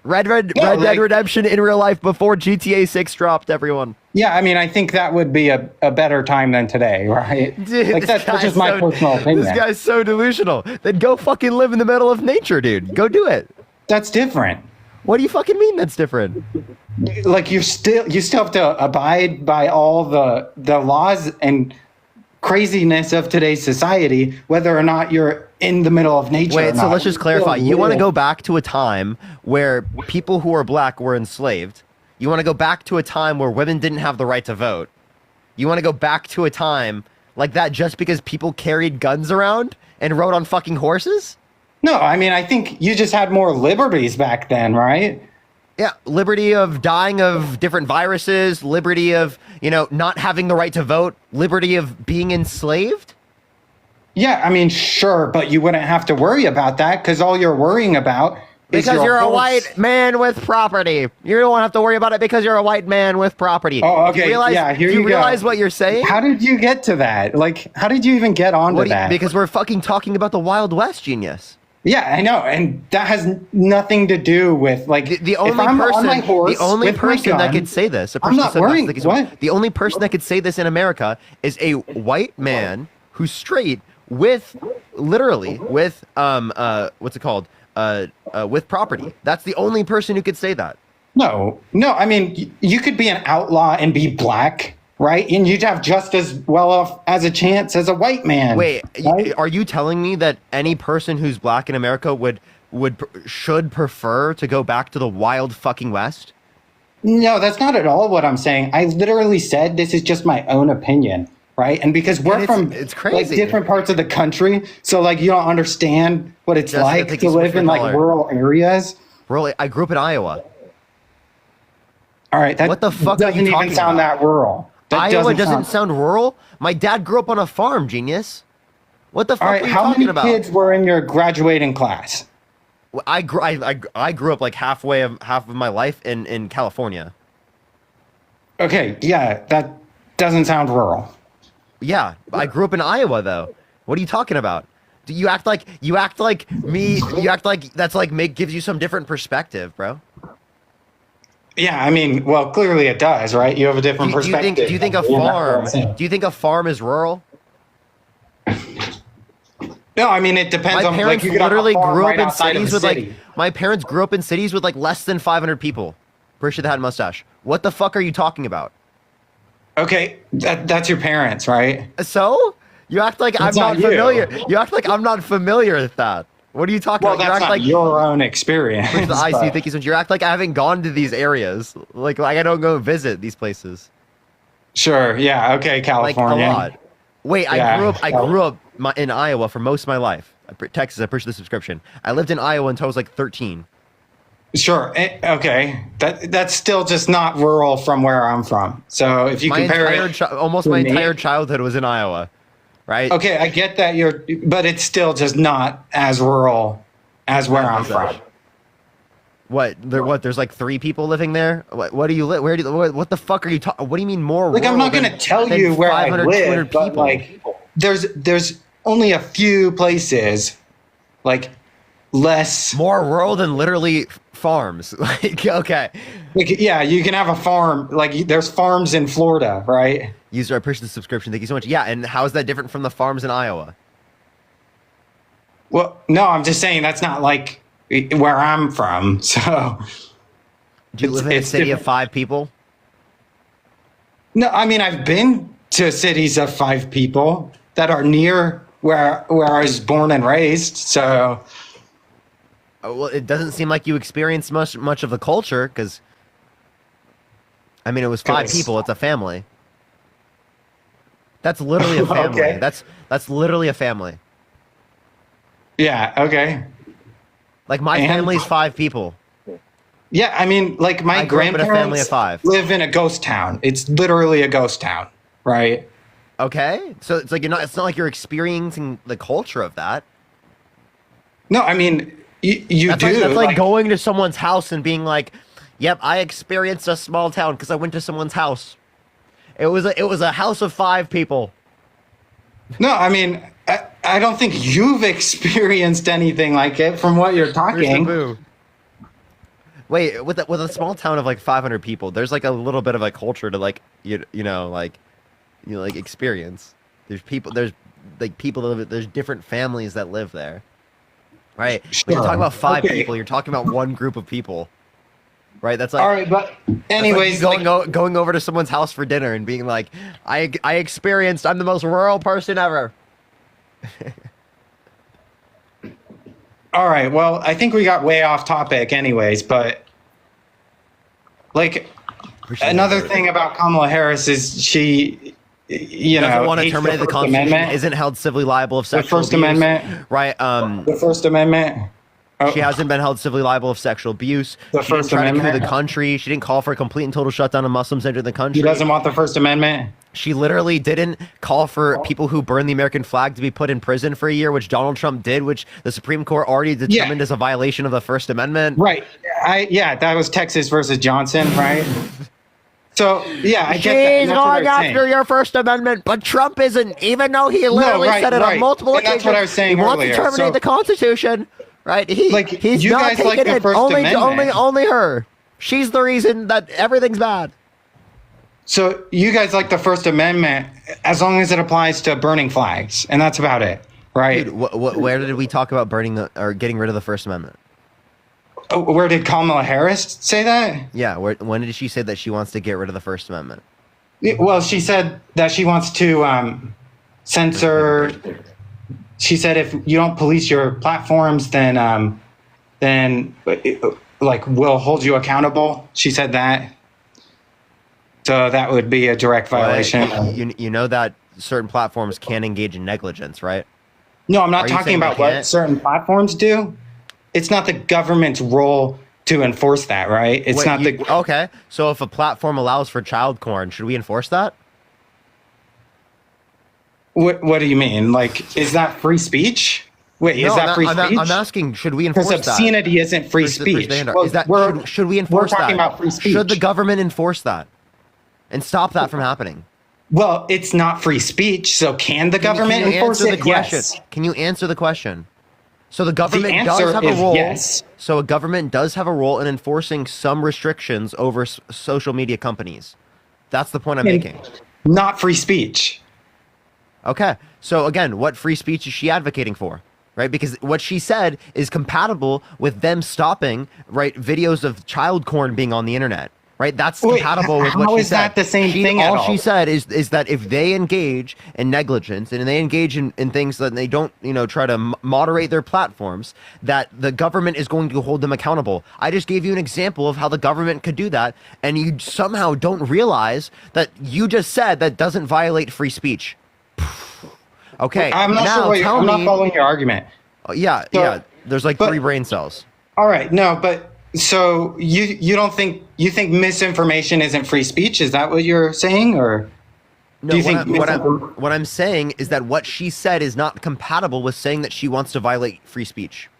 Speaker 1: Red Dead Redemption in real life before GTA 6 dropped, everyone.
Speaker 2: Yeah, I mean, I think that would be a better time than today, right?
Speaker 1: Dude,
Speaker 2: like, that's just my personal opinion.
Speaker 1: This guy's so delusional. Then go fucking live in the middle of nature, dude. Go do it.
Speaker 2: That's different.
Speaker 1: What do you fucking mean that's different?
Speaker 2: Like, you still have to abide by all the laws and craziness of today's society, whether or not you're in the middle of nature.
Speaker 1: Wait, so let's just clarify. You want to go back to a time where people who are black were enslaved. You want to go back to a time where women didn't have the right to vote. You want to go back to a time like that just because people carried guns around and rode on fucking horses?
Speaker 2: No, I mean, I think you just had more liberties back then, right?
Speaker 1: Yeah, liberty of dying of different viruses, liberty of, not having the right to vote, liberty of being enslaved?
Speaker 2: Yeah, I mean, sure, but you wouldn't have to worry about that because all you're worrying about is
Speaker 1: because you're a white man with property. You don't have to worry about it because you're a white man with property.
Speaker 2: Oh, okay.
Speaker 1: Do you realize what you're saying?
Speaker 2: How did you get to that? Like, how did you even get onto that?
Speaker 1: Because we're fucking talking about the Wild West, genius.
Speaker 2: Yeah, I know, and that has nothing to do with like
Speaker 1: the only person that could say this.
Speaker 2: I'm not worrying. What?
Speaker 1: The only person that could say this in America is a white man who's straight with what's it called? With property. That's the only person who could say that.
Speaker 2: No. I mean, you could be an outlaw and be black. Right, and you'd have just as well off as a chance as a white man.
Speaker 1: Wait,
Speaker 2: right?
Speaker 1: Are you telling me that any person who's black in America should prefer to go back to the wild fucking West?
Speaker 2: No, that's not at all what I'm saying. I literally said this is just my own opinion, right? And because we're from like different parts of the country, so like you don't understand what it's like to live in like rural areas.
Speaker 1: I grew up in Iowa.
Speaker 2: All right, that
Speaker 1: what the fuck
Speaker 2: doesn't
Speaker 1: are you
Speaker 2: even sound
Speaker 1: about?
Speaker 2: That rural.
Speaker 1: Iowa doesn't sound rural? My dad grew up on a farm, genius. What the fuck are you talking about?
Speaker 2: How many kids were in your graduating class?
Speaker 1: Well, I grew up like half of my life in California.
Speaker 2: Okay, yeah, that doesn't sound rural.
Speaker 1: Yeah, I grew up in Iowa though. What are you talking about? You act like that's like gives you some different perspective, bro.
Speaker 2: Yeah, I mean, well, clearly it does, right? You have a different perspective.
Speaker 1: Do you think a farm is rural?
Speaker 2: No, I mean it depends on.
Speaker 1: My parents literally grew up in cities with
Speaker 2: city.
Speaker 1: like. My parents grew up in cities with like less than 500 people. Pretty sure they had a mustache. What the fuck are you talking about?
Speaker 2: Okay, that's your parents, right?
Speaker 1: So you act like I'm not familiar. You act like I'm not familiar with that. What are you talking about?
Speaker 2: Well, that's not your own experience.
Speaker 1: The IC thinking so. You act like I haven't gone to these areas. Like I don't go visit these places.
Speaker 2: Sure. Yeah. Okay. California.
Speaker 1: Like a lot. Wait. Yeah. I grew up in Iowa for most of my life. Texas. I appreciate the subscription. I lived in Iowa until I was like 13.
Speaker 2: Sure. Okay. That's still just not rural from where I'm from. So if you compare
Speaker 1: almost my entire childhood was in Iowa. Right.
Speaker 2: Okay, I get that but it's still just not as rural as where I'm from.
Speaker 1: What? There's like 3 people living there. What do you live? What the fuck are you talking? What do you mean more?
Speaker 2: Like I'm not going to tell you where I live, but like there's only a few places, like
Speaker 1: more rural than literally farms. Like okay.
Speaker 2: Like yeah, you can have a farm. Like there's farms in Florida, right?
Speaker 1: User, I appreciate the subscription. Thank you so much. Yeah, and how is that different from the farms in Iowa?
Speaker 2: Well, no, I'm just saying that's not like where I'm from. So,
Speaker 1: do you live in a city of 5 people?
Speaker 2: No, I mean I've been to cities of 5 people that are near where I was born and raised. So,
Speaker 1: well, it doesn't seem like you experienced much of the culture because, I mean, it was 5 people. It's a family. That's literally a family.
Speaker 2: Okay.
Speaker 1: That's literally a family.
Speaker 2: Yeah. Okay.
Speaker 1: Like my
Speaker 2: And-
Speaker 1: family's 5 people.
Speaker 2: Yeah. I mean, like my
Speaker 1: I grew up in a
Speaker 2: grandparents
Speaker 1: family of 5.
Speaker 2: live in a ghost town. It's literally a ghost town, right?
Speaker 1: Okay, so it's like you're not. It's not like you're experiencing the culture of that.
Speaker 2: No, I mean, you
Speaker 1: That's
Speaker 2: do.
Speaker 1: like, that's like going to someone's house and being like, "Yep, I experienced a small town because I went to someone's house. It was a house of 5 people."
Speaker 2: No, I mean, I don't think you've experienced anything like it from what you're
Speaker 1: Here's the
Speaker 2: talking.
Speaker 1: boo. Wait, with a small town of like 500 people, there's like a little bit of a culture to like like experience. There's people. There's like people that live. There's different families that live there. Right. When you're talking about 5
Speaker 2: Okay.
Speaker 1: people, you're talking about one group of people. Right. That's like.
Speaker 2: All right, but anyways,
Speaker 1: That's like going over to someone's house for dinner and being like, I experienced. I'm the most rural person ever.
Speaker 2: all right. Well, I think we got way off topic, anyways. But like another thing about Kamala Harris is she,
Speaker 1: Doesn't want to
Speaker 2: hates
Speaker 1: terminate the
Speaker 2: First
Speaker 1: Constitution.
Speaker 2: Amendment.
Speaker 1: Isn't held civilly liable of
Speaker 2: The
Speaker 1: sexual
Speaker 2: First
Speaker 1: abuse.
Speaker 2: Amendment.
Speaker 1: Right.
Speaker 2: The First Amendment. Oh,
Speaker 1: She hasn't been held civilly liable of sexual abuse.
Speaker 2: The
Speaker 1: She didn't
Speaker 2: First
Speaker 1: try to coup
Speaker 2: Amendment.
Speaker 1: the country. She didn't call for a complete and total shutdown of Muslims entering the country.
Speaker 2: She doesn't want the First Amendment.
Speaker 1: She literally didn't call for people who burn the American flag to be put in prison for a year, which Donald Trump did, which the Supreme Court already determined is a violation of the First Amendment.
Speaker 2: Right. That was Texas versus Johnson, right? So yeah, I get that.
Speaker 1: She's
Speaker 2: That's what I
Speaker 1: going
Speaker 2: was saying.
Speaker 1: after your First Amendment, but Trump isn't, even though he literally
Speaker 2: right,
Speaker 1: said it
Speaker 2: right.
Speaker 1: on multiple
Speaker 2: And that's
Speaker 1: occasions.
Speaker 2: what I was saying
Speaker 1: he wants
Speaker 2: earlier,
Speaker 1: to terminate
Speaker 2: so-
Speaker 1: the Constitution, right? He's
Speaker 2: you
Speaker 1: not
Speaker 2: guys like
Speaker 1: taking
Speaker 2: the
Speaker 1: it.
Speaker 2: First Amendment.
Speaker 1: Only her. She's the reason that everything's bad.
Speaker 2: So you guys like the First Amendment as long as it applies to burning flags, and that's about it, right?
Speaker 1: Dude, where did we talk about burning or getting rid of the First Amendment?
Speaker 2: Oh, where did Kamala Harris say that?
Speaker 1: Yeah, when did she say that she wants to get rid of the First Amendment?
Speaker 2: Well, she said that she wants to censor. She said if you don't police your platforms, then like we'll hold you accountable. She said that. So that would be a direct violation.
Speaker 1: You know that certain platforms can engage in negligence, right?
Speaker 2: No, I'm
Speaker 1: Are
Speaker 2: not
Speaker 1: you
Speaker 2: talking
Speaker 1: saying
Speaker 2: about
Speaker 1: they
Speaker 2: what
Speaker 1: can't?
Speaker 2: certain platforms do. It's not the government's role to enforce that, right? It's
Speaker 1: Wait,
Speaker 2: not
Speaker 1: okay. So if a platform allows for child porn, should we enforce that?
Speaker 2: What do you mean? Like, is that free speech? Wait, is that free speech?
Speaker 1: I'm asking, should we enforce
Speaker 2: Because
Speaker 1: that?
Speaker 2: obscenity isn't free speech. Well,
Speaker 1: Is that should we enforce
Speaker 2: we're talking
Speaker 1: that?
Speaker 2: about free speech.
Speaker 1: Should the government enforce that and stop that from happening?
Speaker 2: Well, it's not free speech, so can the government
Speaker 1: Can you
Speaker 2: enforce
Speaker 1: answer
Speaker 2: it?
Speaker 1: the question?
Speaker 2: Yes.
Speaker 1: Can you answer the question? So the government
Speaker 2: answer
Speaker 1: does have a
Speaker 2: is
Speaker 1: role.
Speaker 2: yes.
Speaker 1: So a government does have a role in enforcing some restrictions over social media companies. That's the point I'm making.
Speaker 2: Not free speech.
Speaker 1: Okay. So again, what free speech is she advocating for? Right? Because what she said is compatible with them stopping, right, videos of child porn being on the internet. Right? That's
Speaker 2: Wait,
Speaker 1: compatible with
Speaker 2: how
Speaker 1: what she
Speaker 2: is
Speaker 1: said.
Speaker 2: that the same thing at
Speaker 1: All
Speaker 2: all?
Speaker 1: she said is that if they engage in negligence and they engage in things that they don't, try to moderate their platforms, that the government is going to hold them accountable. I just gave you an example of how the government could do that, and you somehow don't realize that you just said that doesn't violate free speech. Okay.
Speaker 2: I'm not
Speaker 1: now
Speaker 2: sure what
Speaker 1: tell
Speaker 2: I'm
Speaker 1: me,
Speaker 2: not following your argument.
Speaker 1: Yeah,
Speaker 2: So-
Speaker 1: yeah. There's like
Speaker 2: but-
Speaker 1: 3 brain cells.
Speaker 2: All right, no, but so you don't think misinformation isn't free speech? Is that what you're saying, or
Speaker 1: No,
Speaker 2: do you think
Speaker 1: what I'm saying is that what she said is not compatible with saying that she wants to violate free speech.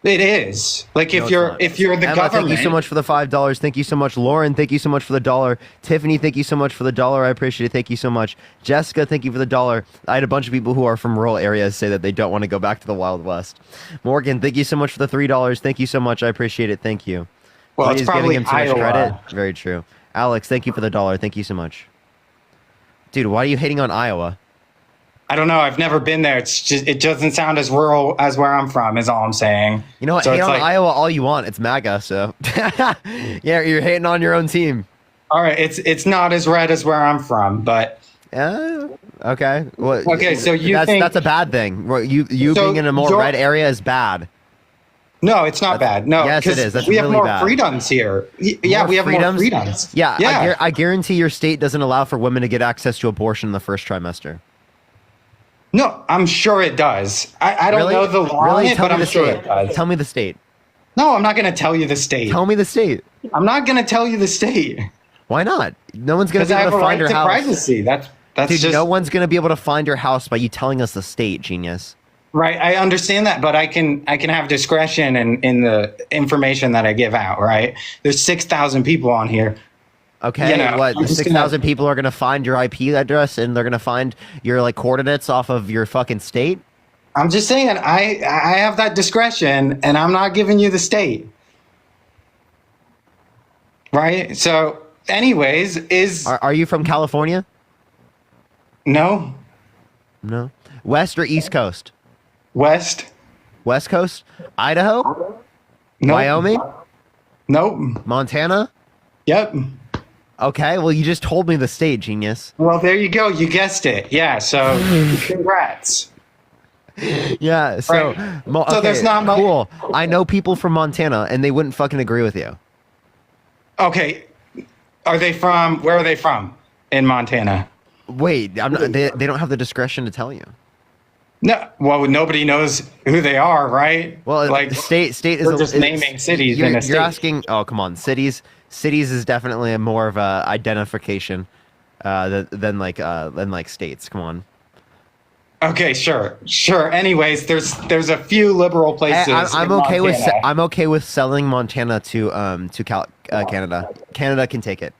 Speaker 2: it is? Like
Speaker 1: No,
Speaker 2: if
Speaker 1: it's
Speaker 2: you're
Speaker 1: not.
Speaker 2: if you're the
Speaker 1: Emma,
Speaker 2: government.
Speaker 1: thank you so much for the $5. Thank you so much, Lauren. Thank you so much for the $1. Tiffany, thank you so much for the $1. I appreciate it. Thank you so much. Jessica, thank you for the $1. I had a bunch of people who are from rural areas say that they don't want to go back to the Wild West. Morgan, thank you so much for the $3. Thank you so much. I appreciate it. Thank you.
Speaker 2: Well, it's
Speaker 1: He's
Speaker 2: probably
Speaker 1: giving him too
Speaker 2: Iowa.
Speaker 1: much credit. Very true. Alex, thank you for the $1. Thank you so much. Dude, why are you hating on Iowa?
Speaker 2: I don't know. I've never been there. It doesn't sound as rural as where I'm from. Is all I'm saying.
Speaker 1: You know what?
Speaker 2: So
Speaker 1: Hate
Speaker 2: it's
Speaker 1: on
Speaker 2: like-
Speaker 1: Iowa all you want. It's MAGA, so yeah, you're hating on your own team.
Speaker 2: All right, it's not as red as where I'm from, but
Speaker 1: Okay. Well,
Speaker 2: Okay, so you
Speaker 1: that's
Speaker 2: think-
Speaker 1: that's a bad thing. Well, you
Speaker 2: So
Speaker 1: being in a more
Speaker 2: you're-
Speaker 1: red area is bad.
Speaker 2: no, it's not bad. No,
Speaker 1: Yes, it
Speaker 2: 'cause
Speaker 1: is. That's
Speaker 2: we have
Speaker 1: really
Speaker 2: more
Speaker 1: bad.
Speaker 2: freedoms here. Yeah,
Speaker 1: More
Speaker 2: we have more
Speaker 1: freedoms?
Speaker 2: freedoms.
Speaker 1: Yeah,
Speaker 2: yeah.
Speaker 1: I guarantee your state doesn't allow for women to get access to abortion in the first trimester.
Speaker 2: No, I'm sure it does. I don't
Speaker 1: Really?
Speaker 2: know the law on
Speaker 1: Really?
Speaker 2: it,
Speaker 1: Tell
Speaker 2: but
Speaker 1: me
Speaker 2: I'm
Speaker 1: the
Speaker 2: sure
Speaker 1: state.
Speaker 2: it does.
Speaker 1: Tell me the state.
Speaker 2: No, I'm not going to tell you the state.
Speaker 1: Tell me the state.
Speaker 2: I'm not going to tell you the state.
Speaker 1: Why not? No one's gonna
Speaker 2: Because
Speaker 1: be
Speaker 2: I
Speaker 1: able
Speaker 2: have
Speaker 1: to
Speaker 2: a
Speaker 1: find
Speaker 2: right
Speaker 1: your
Speaker 2: to
Speaker 1: house.
Speaker 2: privacy. That's
Speaker 1: Dude,
Speaker 2: just
Speaker 1: no one's gonna be able to find your house by you telling us the state, genius.
Speaker 2: right. I understand that, but I can have discretion in the information that I give out. Right? There's 6,000 people on here.
Speaker 1: Okay,
Speaker 2: You know,
Speaker 1: what?
Speaker 2: I'm
Speaker 1: The
Speaker 2: just
Speaker 1: 6,000 people are gonna find your IP address and they're gonna find your like coordinates off of your fucking state.
Speaker 2: I'm just saying I have that discretion, and I'm not giving you the state. Right? So, anyways,
Speaker 1: Are you from California?
Speaker 2: no
Speaker 1: No. West or East Coast?
Speaker 2: West?
Speaker 1: West Coast? Idaho?
Speaker 2: Nope.
Speaker 1: Wyoming?
Speaker 2: Nope.
Speaker 1: Montana?
Speaker 2: Yep.
Speaker 1: Okay, well you just told me the state, genius.
Speaker 2: Well, there you go. You guessed it. Yeah. So, congrats.
Speaker 1: Yeah, so
Speaker 2: Right.
Speaker 1: okay,
Speaker 2: So there's not much-
Speaker 1: cool. I know people from Montana and they wouldn't fucking agree with you.
Speaker 2: Okay. Where are they from in Montana?
Speaker 1: Wait, I'm not, they don't have the discretion to tell you.
Speaker 2: No. Well, nobody knows who they are, right?
Speaker 1: Well,
Speaker 2: like
Speaker 1: the state is
Speaker 2: we're just naming cities in a state.
Speaker 1: You're asking. Oh, come on, cities is definitely a more of a identification than like states. Come on.
Speaker 2: Okay, sure. Anyways, there's a few liberal places.
Speaker 1: I'm
Speaker 2: in
Speaker 1: okay with
Speaker 2: Montana.
Speaker 1: I'm okay with selling Montana to Canada. Canada can take it.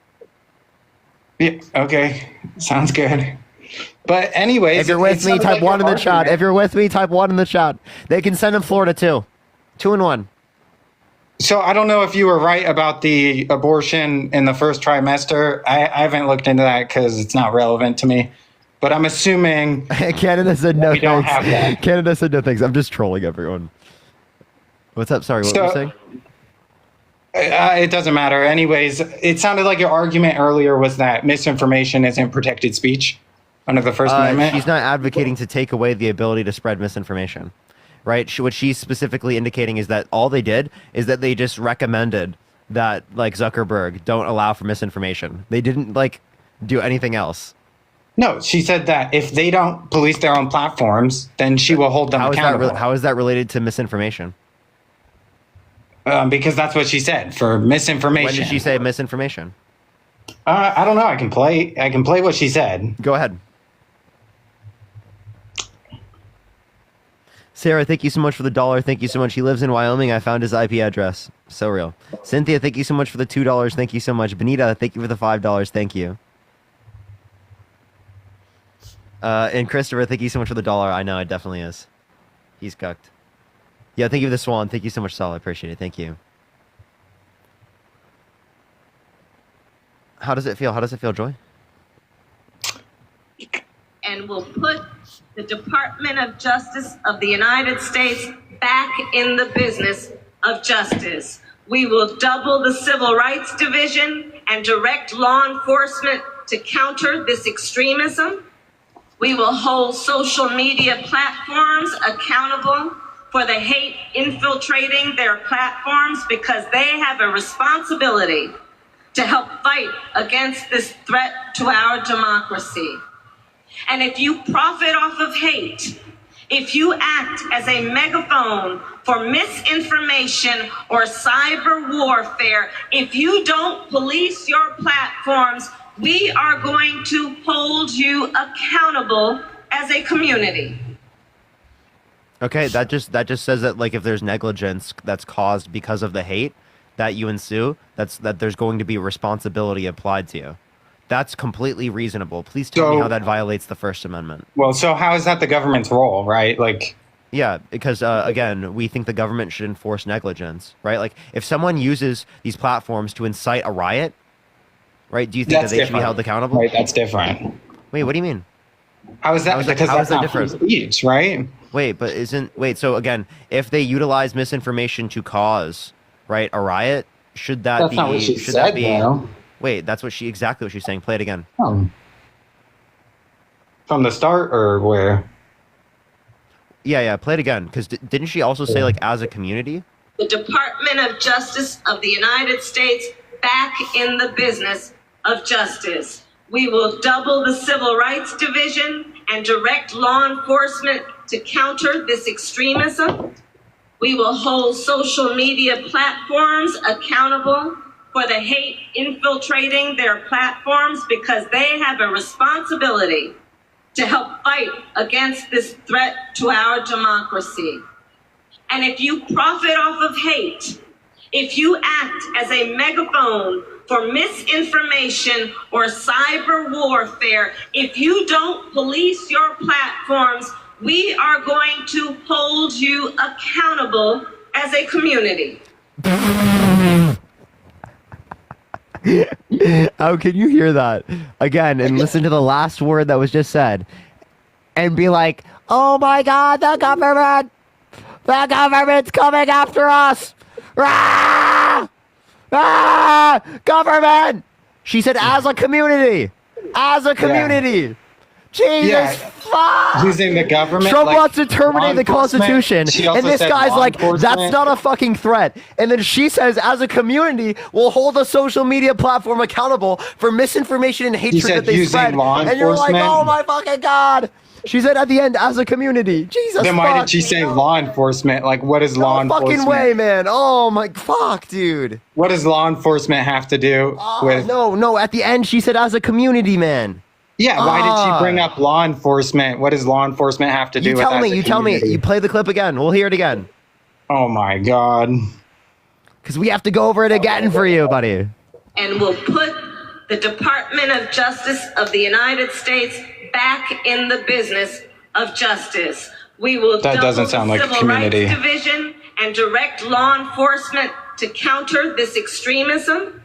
Speaker 2: Yeah, okay, sounds good. But anyways,
Speaker 1: If you're with me, type 1 in the chat. If you're with me, type 1 in the chat. They can send in Florida too. 2 and 1.
Speaker 2: So I don't know if you were right about the abortion in the first trimester. I haven't looked into that because it's not relevant to me. But I'm assuming
Speaker 1: Canada said no
Speaker 2: we don't
Speaker 1: thanks.
Speaker 2: have that.
Speaker 1: Canada said no thanks. I'm just trolling everyone. What's up? Sorry, what were you saying?
Speaker 2: It doesn't matter. Anyways, it sounded like your argument earlier was that misinformation isn't protected speech under the First Amendment.
Speaker 1: She's not advocating to take away the ability to spread misinformation, right? What she's specifically indicating is that all they did is that they just recommended that, like Zuckerberg, don't allow for misinformation. They didn't like do anything else.
Speaker 2: No, she said that if they don't police their own platforms, then she will hold them accountable.
Speaker 1: How is that related to misinformation?
Speaker 2: Because that's what she said for misinformation.
Speaker 1: When did she say misinformation?
Speaker 2: I don't know. I can play what she said.
Speaker 1: Go ahead. Sarah, thank you so much for the $1. Thank you so much. He lives in Wyoming. I found his IP address. So real. Cynthia, thank you so much for the $2. Thank you so much. Benita, thank you for the $5. Thank you. And Christopher, thank you so much for the $1. I know it definitely is. He's cucked. Yeah, thank you for the Swan. Thank you so much, Saul. I appreciate it. Thank you. How does it feel? How does it feel, Joy?
Speaker 3: And will put the Department of Justice of the United States back in the business of justice. We will double the Civil Rights Division and direct law enforcement to counter this extremism. We will hold social media platforms accountable for the hate infiltrating their platforms because they have a responsibility to help fight against this threat to our democracy. And if you profit off of hate, if you act as a megaphone for misinformation or cyber warfare, if you don't police your platforms, we are going to hold you accountable as a community.
Speaker 1: Okay, that just says that like if there's negligence that's caused because of the hate that you ensue, that there's going to be responsibility applied to you. That's completely reasonable. Please tell me how that violates the First Amendment.
Speaker 2: Well, so how is that the government's role, right? Like,
Speaker 1: yeah, because again, we think the government should enforce negligence, right? Like if someone uses these platforms to incite a riot, right? Do you think that they should be held accountable?
Speaker 2: Right, that's different.
Speaker 1: Wait, what do you mean?
Speaker 2: How is that? Because
Speaker 1: how is
Speaker 2: that's
Speaker 1: that
Speaker 2: not
Speaker 1: different?
Speaker 2: free speech, right?
Speaker 1: Wait, so again, if they utilize misinformation to cause, right, a riot, should that
Speaker 2: That's
Speaker 1: be
Speaker 2: not what she
Speaker 1: should
Speaker 2: said,
Speaker 1: that be
Speaker 2: though.
Speaker 1: Wait, that's exactly what she's saying. Play it again.
Speaker 2: From the start or where?
Speaker 1: Yeah, play it again. Because didn't she also say like as a community?
Speaker 3: The Department of Justice of the United States back in the business of justice. We will double the Civil Rights Division and direct law enforcement to counter this extremism. We will hold social media platforms accountable for the hate infiltrating their platforms because they have a responsibility to help fight against this threat to our democracy. And if you profit off of hate, if you act as a megaphone for misinformation or cyber warfare, if you don't police your platforms, we are going to hold you accountable as a community.
Speaker 1: How can you hear that again and listen to the last word that was just said and be like, oh my God, the government's coming after us. Rah! Ah! Government! She said, as a community. Yeah. Jesus, fuck!
Speaker 2: Using the government.
Speaker 1: Trump wants to terminate the Constitution, and this guy's like, that's not a fucking threat. And then she says, as a community, we'll hold a social media platform accountable for misinformation and hatred that they spread. And you're like, oh my fucking God! She said at the end, as a community. Jesus,
Speaker 2: then why did she say law enforcement? Like, what is law enforcement?
Speaker 1: Fucking way, man. Oh my fuck, dude.
Speaker 2: What does law enforcement have to do with?
Speaker 1: No. At the end, she said as a community, man.
Speaker 2: Yeah, why did she bring up law enforcement? What does law enforcement have to do with that?
Speaker 1: You tell me. You play the clip again. We'll hear it again.
Speaker 2: Oh my God.
Speaker 1: Because we have to go over it again for you, buddy.
Speaker 3: And we'll put the Department of Justice of the United States back in the business of justice. We will
Speaker 2: that doesn't sound like a community.
Speaker 3: Rights Division and direct law enforcement to counter this extremism.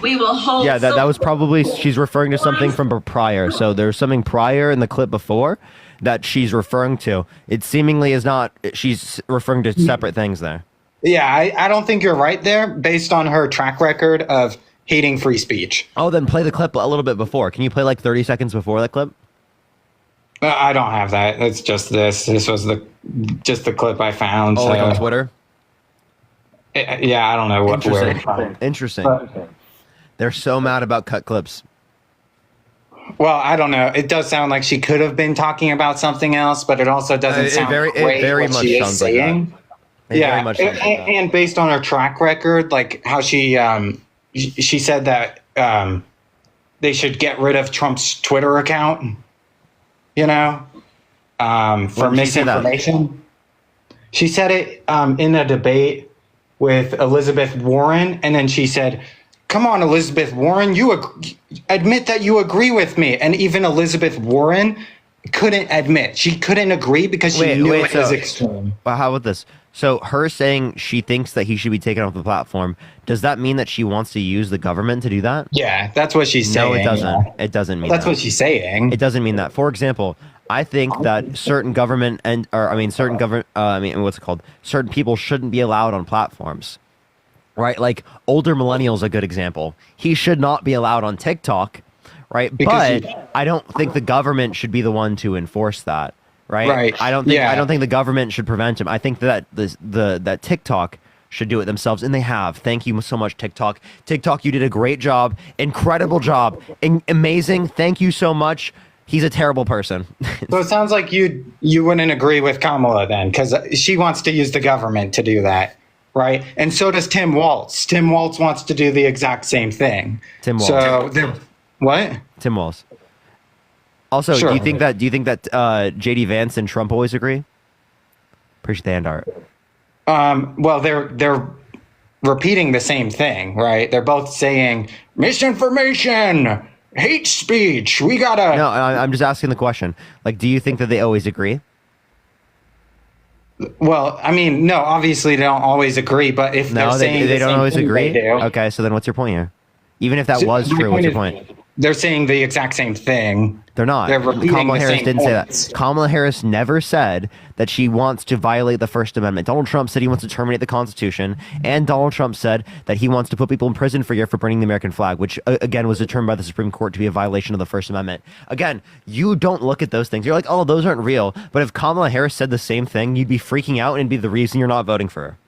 Speaker 3: We will hold.
Speaker 1: Yeah, that was probably, she's referring to something from prior. So there's something prior in the clip before that she's referring to. It seemingly is not, she's referring to separate things there.
Speaker 2: Yeah, I don't think you're right there based on her track record of hating free speech.
Speaker 1: Oh, then play the clip a little bit before. Can you play like 30 seconds before that clip?
Speaker 2: I don't have that. It's just this. This was just the clip I found.
Speaker 1: Oh, so. Like on Twitter?
Speaker 2: Yeah, I don't know what.
Speaker 1: Interesting. They're so mad about cut clips.
Speaker 2: Well, I don't know. It does sound like she could have been talking about something else, but it also doesn't sound very much she is saying. Like yeah, and based on her track record, like how she said that they should get rid of Trump's Twitter account. You know, for misinformation. She said it in a debate with Elizabeth Warren, and then she said, "Come on, Elizabeth Warren, you admit that you agree with me." And even Elizabeth Warren couldn't admit. She couldn't agree because she knew it was extreme.
Speaker 1: Well, how about this? So her saying she thinks that he should be taken off the platform, does that mean that she wants to use the government to do that?
Speaker 2: Yeah, that's what she's saying.
Speaker 1: No, it doesn't. Yeah. It doesn't mean
Speaker 2: that's what she's saying.
Speaker 1: It doesn't mean that. For example, I think that certain government certain people shouldn't be allowed on platforms. Right? Like older millennials, a good example. He should not be allowed on TikTok, right? But I don't think the government should be the one to enforce that. Right. I don't think the government should prevent him. I think that that TikTok should do it themselves, and they have. Thank you so much, TikTok. TikTok, you did a great job, incredible job, amazing. Thank you so much. He's a terrible person.
Speaker 2: So it sounds like you wouldn't agree with Kamala then, because she wants to use the government to do that, right? And so does Tim Walz. Tim Walz wants to do the exact same thing.
Speaker 1: Tim Walz.
Speaker 2: So what?
Speaker 1: Tim Walz. Also, sure. Do you think that JD Vance and Trump always agree? Appreciate the hand art.
Speaker 2: Well, they're repeating the same thing, right? They're both saying misinformation, hate speech. We gotta.
Speaker 1: No, I'm just asking the question. Like, do you think that they always agree?
Speaker 2: Well, I mean, no. Obviously, they don't always agree. But if they're saying
Speaker 1: they don't always agree,
Speaker 2: they do.
Speaker 1: Okay. So then, what's your point here? Even if that was true, what's your point?
Speaker 2: They're saying the exact same thing.
Speaker 1: They're not.
Speaker 2: They're repeating
Speaker 1: Kamala Harris didn't say that.
Speaker 2: points.
Speaker 1: Kamala Harris never said that she wants to violate the First Amendment. Donald Trump said he wants to terminate the Constitution, and Donald Trump said that he wants to put people in prison for a year for burning the American flag, which, again, was determined by the Supreme Court to be a violation of the First Amendment. Again, you don't look at those things. You're like, oh, those aren't real. But if Kamala Harris said the same thing, you'd be freaking out and it'd be the reason you're not voting for her.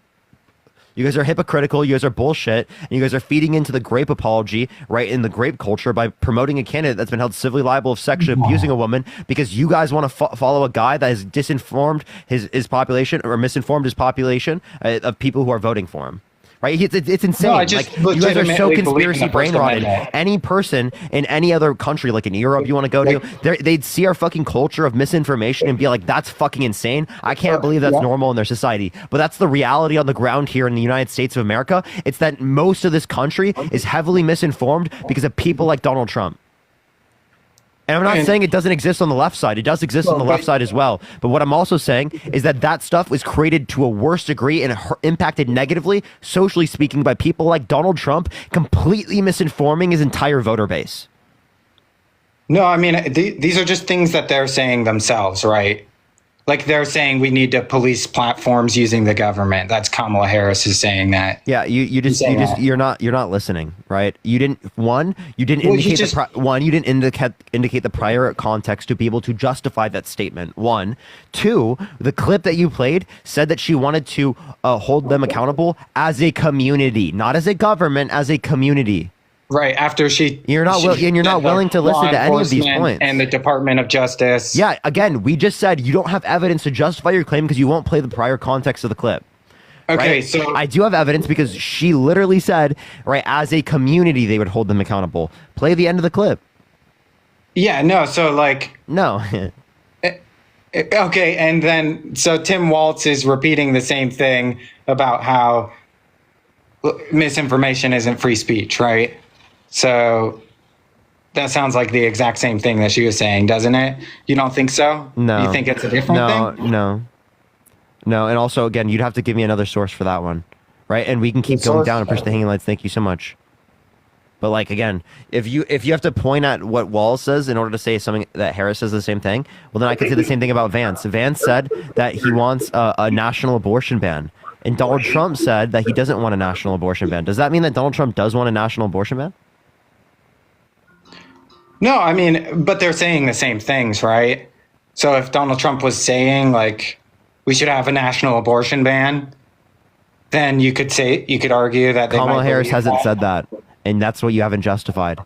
Speaker 1: You guys are hypocritical. You guys are bullshit. And you guys are feeding into the grape apology, right, in the grape culture by promoting a candidate that's been held civilly liable of sexually abusing a woman because you guys want to follow a guy that has disinformed his population or misinformed his population of people who are voting for him. Right? It's insane.
Speaker 2: No, I just
Speaker 1: you guys are so
Speaker 2: legitimately believe in
Speaker 1: conspiracy
Speaker 2: the First
Speaker 1: brain-rotted.
Speaker 2: Amendment.
Speaker 1: Any person in any other country, like in Europe, you want to go to, they'd see our fucking culture of misinformation and be like, that's fucking insane. I can't believe that's normal in their society. But that's the reality on the ground here in the United States of America. It's that most of this country is heavily misinformed because of people like Donald Trump. And I'm not saying it doesn't exist on the left side. It does exist on the left side as well. But what I'm also saying is that that stuff was created to a worse degree and impacted negatively, socially speaking, by people like Donald Trump completely misinforming his entire voter base.
Speaker 2: No, I mean, these are just things that they're saying themselves, right? Like they're saying we need to police platforms using the government. That's Kamala Harris is saying that.
Speaker 1: Yeah, you're not listening, right? You didn't indicate the prior context to be able to justify that statement. One, two, the clip that you played said that she wanted to hold them accountable as a community, not as a government, as a community.
Speaker 2: Right after
Speaker 1: you're not willing to listen to any of these points.
Speaker 2: And the Department of Justice.
Speaker 1: Yeah, again, we just said you don't have evidence to justify your claim because you won't play the prior context of the clip.
Speaker 2: Okay,
Speaker 1: right?
Speaker 2: so
Speaker 1: I do have evidence because she literally said, right, as a community they would hold them accountable. Play the end of the clip.
Speaker 2: Yeah, no, so like
Speaker 1: no.
Speaker 2: Okay, and then so Tim Walz is repeating the same thing about how misinformation isn't free speech, right? So that sounds like the exact same thing that she was saying, doesn't it? You don't think so?
Speaker 1: No.
Speaker 2: You think it's a different thing?
Speaker 1: No. And also, again, you'd have to give me another source for that one, right? And we can keep going down and push the hanging lights. Thank you so much. But like, again, if you have to point at what Walz says in order to say something that Harris says the same thing, well, then I could say the same thing about Vance. Vance said that he wants a national abortion ban. And Donald Trump said that he doesn't want a national abortion ban. Does that mean that Donald Trump does want a national abortion ban?
Speaker 2: No, I mean, but they're saying the same things, right? So if Donald Trump was saying like we should have a national abortion ban, then you could argue that
Speaker 1: Kamala Harris hasn't said that, and that's what you haven't justified.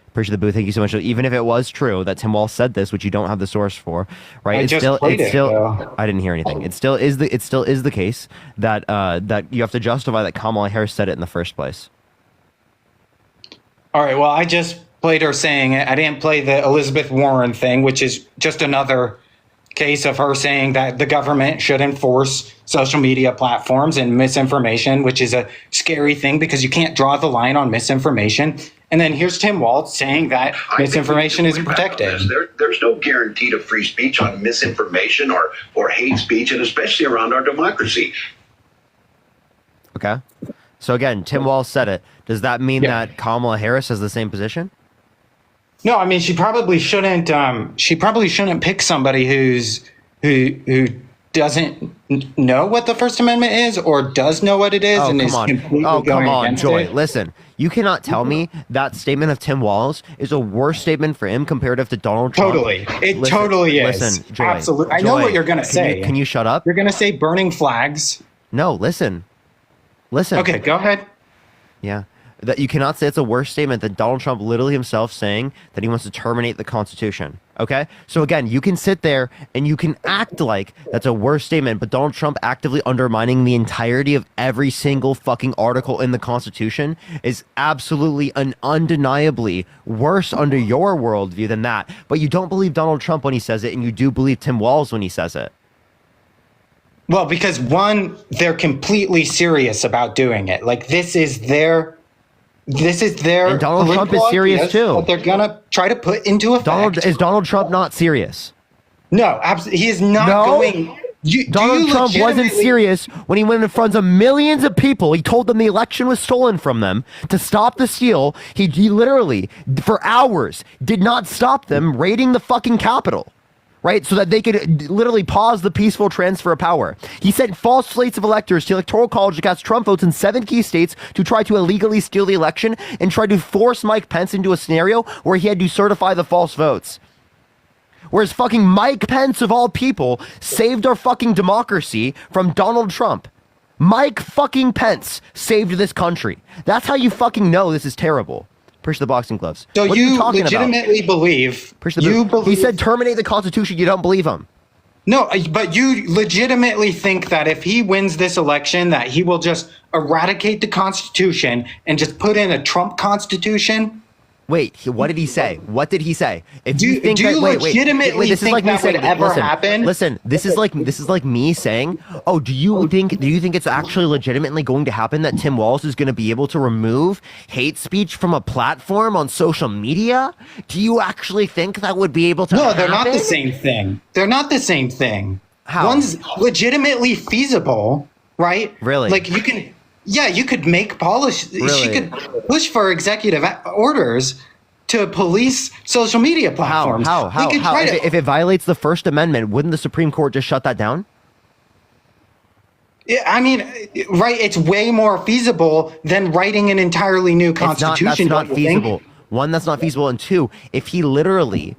Speaker 1: Appreciate the booth. Thank you so much. Even if it was true that Tim Walz said this, which you don't have the source for, right? It's still I didn't hear anything. It still is the case that that you have to justify that Kamala Harris said it in the first place.
Speaker 2: All right. Well, I just played her saying it. I didn't play the Elizabeth Warren thing, which is just another case of her saying that the government should enforce social media platforms and misinformation, which is a scary thing because you can't draw the line on misinformation. And then here's Tim Walz saying that misinformation isn't protected.
Speaker 4: There's no guarantee to free speech on misinformation or hate speech, and especially around our democracy.
Speaker 1: Okay. So again, Tim Walz said it. Does that mean that Kamala Harris has the same position?
Speaker 2: No, I mean she probably shouldn't. She probably shouldn't pick somebody who doesn't know what the First Amendment is or does know what it is and is completely going against
Speaker 1: Joy.
Speaker 2: it.
Speaker 1: Listen, you cannot tell me that statement of Tim Walz is a worse statement for him comparative to Donald Trump.
Speaker 2: Totally, totally is.
Speaker 1: Listen, Joy,
Speaker 2: absolutely. I know what you're going to say.
Speaker 1: Can you shut up?
Speaker 2: You're going to say burning flags.
Speaker 1: No, listen.
Speaker 2: Okay, go ahead.
Speaker 1: Yeah. That you cannot say it's a worse statement than Donald Trump literally himself saying that he wants to terminate the Constitution. Okay? So again, you can sit there and you can act like that's a worse statement, but Donald Trump actively undermining the entirety of every single fucking article in the Constitution is absolutely and undeniably worse under your worldview than that. But you don't believe Donald Trump when he says it, and you do believe Tim Walz when he says it.
Speaker 2: Well, because one, they're completely serious about doing it. Like this is their
Speaker 1: and Donald Trump is serious too.
Speaker 2: What they're gonna try to put into effect.
Speaker 1: Is Donald Trump not serious?
Speaker 2: No, absolutely, he is not going.
Speaker 1: Donald Trump wasn't serious when he went in front of millions of people. He told them the election was stolen from them to stop the steal. He literally, for hours, did not stop them raiding the fucking Capitol. Right, so that they could literally pause the peaceful transfer of power. He sent false slates of electors to Electoral College to cast Trump votes in 7 key states to try to illegally steal the election and tried to force Mike Pence into a scenario where he had to certify the false votes. Whereas fucking Mike Pence, of all people, saved our fucking democracy from Donald Trump. Mike fucking Pence saved this country. That's how you fucking know this is terrible. Push the boxing gloves.
Speaker 2: So
Speaker 1: what are you talking
Speaker 2: legitimately
Speaker 1: about?
Speaker 2: believe
Speaker 1: Push the
Speaker 2: you
Speaker 1: believe. He said terminate the Constitution. You don't believe him.
Speaker 2: No, but you legitimately think that if he wins this election, that he will just eradicate the Constitution and just put in a Trump Constitution?
Speaker 1: Wait, what did he say? What did he say? If
Speaker 2: Do you legitimately
Speaker 1: this is
Speaker 2: think
Speaker 1: like me
Speaker 2: that
Speaker 1: saying,
Speaker 2: would ever
Speaker 1: listen,
Speaker 2: happen?
Speaker 1: Listen, this is like me saying, oh, do you think it's actually legitimately going to happen that Tim Walz is going to be able to remove hate speech from a platform on social media? Do you actually think that would be able to
Speaker 2: No, they're not the
Speaker 1: happen?
Speaker 2: same thing. They're not the same thing.
Speaker 1: How?
Speaker 2: One's legitimately feasible, right?
Speaker 1: Really?
Speaker 2: Like you can, yeah, you could make policy.
Speaker 1: Really?
Speaker 2: She could push for executive orders to police social media platforms.
Speaker 1: How?
Speaker 2: We could try to,
Speaker 1: If it violates the First Amendment, wouldn't the Supreme Court just shut that down?
Speaker 2: I mean, right? It's way more feasible than writing an entirely new constitution.
Speaker 1: That's not
Speaker 2: don't you think?
Speaker 1: feasible. One, that's not feasible, and two, if he literally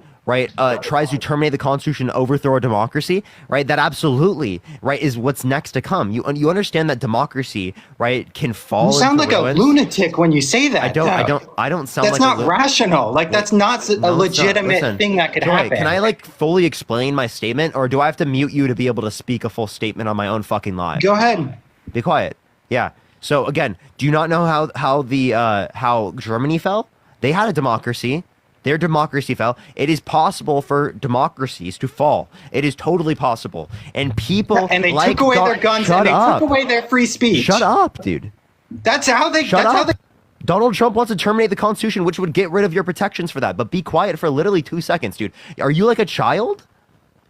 Speaker 1: tries to terminate the Constitution and overthrow a democracy, right? That absolutely, right, is what's next to come. You understand that democracy, right, can fall.
Speaker 2: You sound
Speaker 1: into
Speaker 2: like
Speaker 1: ruins.
Speaker 2: a lunatic when you say that.
Speaker 1: I don't sound
Speaker 2: That's
Speaker 1: like
Speaker 2: not rational. Like that's not a
Speaker 1: No, it's not.
Speaker 2: legitimate
Speaker 1: Listen,
Speaker 2: thing that could
Speaker 1: Joy,
Speaker 2: happen.
Speaker 1: Can I like fully explain my statement, or do I have to mute you to be able to speak a full statement on my own fucking live?
Speaker 2: Go ahead.
Speaker 1: Be quiet. Yeah. So again, do you not know how Germany fell? They had a democracy. Their democracy fell. It is possible for democracies to fall. It is totally possible. And people
Speaker 2: And they
Speaker 1: like
Speaker 2: took away their guns and they took away their free speech.
Speaker 1: Shut up, dude.
Speaker 2: That's how they.
Speaker 1: Shut
Speaker 2: that's
Speaker 1: up.
Speaker 2: how they.
Speaker 1: Donald Trump wants to terminate the Constitution, which would get rid of your protections for that. But be quiet for literally 2 seconds, dude. Are you like a child?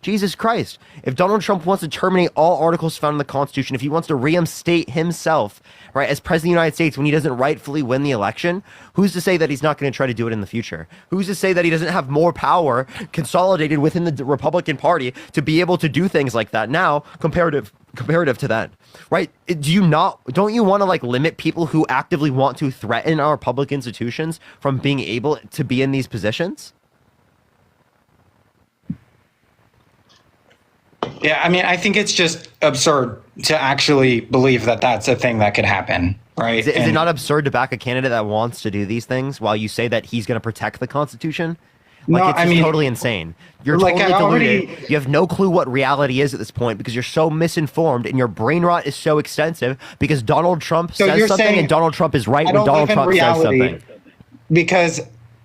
Speaker 1: Jesus Christ. If Donald Trump wants to terminate all articles found in the Constitution, if he wants to reinstate himself, right, as president of the United States when he doesn't rightfully win the election, who's to say that he's not going to try to do it in the future? Who's to say that he doesn't have more power consolidated within the Republican Party to be able to do things like that now comparative to that, right? Don't you want to like limit people who actively want to threaten our public institutions from being able to be in these positions?
Speaker 2: Yeah, I mean, I think it's just absurd to actually believe that that's a thing that could happen, right?
Speaker 1: Is it not absurd to back a candidate that wants to do these things while you say that he's going to protect the Constitution? Like,
Speaker 2: No,
Speaker 1: it's
Speaker 2: I
Speaker 1: just
Speaker 2: mean,
Speaker 1: totally insane. You're
Speaker 2: like,
Speaker 1: totally
Speaker 2: I
Speaker 1: deluded.
Speaker 2: already-
Speaker 1: You have no clue what reality is at this point because you're so misinformed and your brain rot is so extensive because Donald Trump
Speaker 2: So
Speaker 1: says
Speaker 2: you're
Speaker 1: something
Speaker 2: saying,
Speaker 1: and Donald Trump is right
Speaker 2: I
Speaker 1: when
Speaker 2: don't
Speaker 1: Donald
Speaker 2: live in
Speaker 1: Trump says
Speaker 2: reality
Speaker 1: something.
Speaker 2: because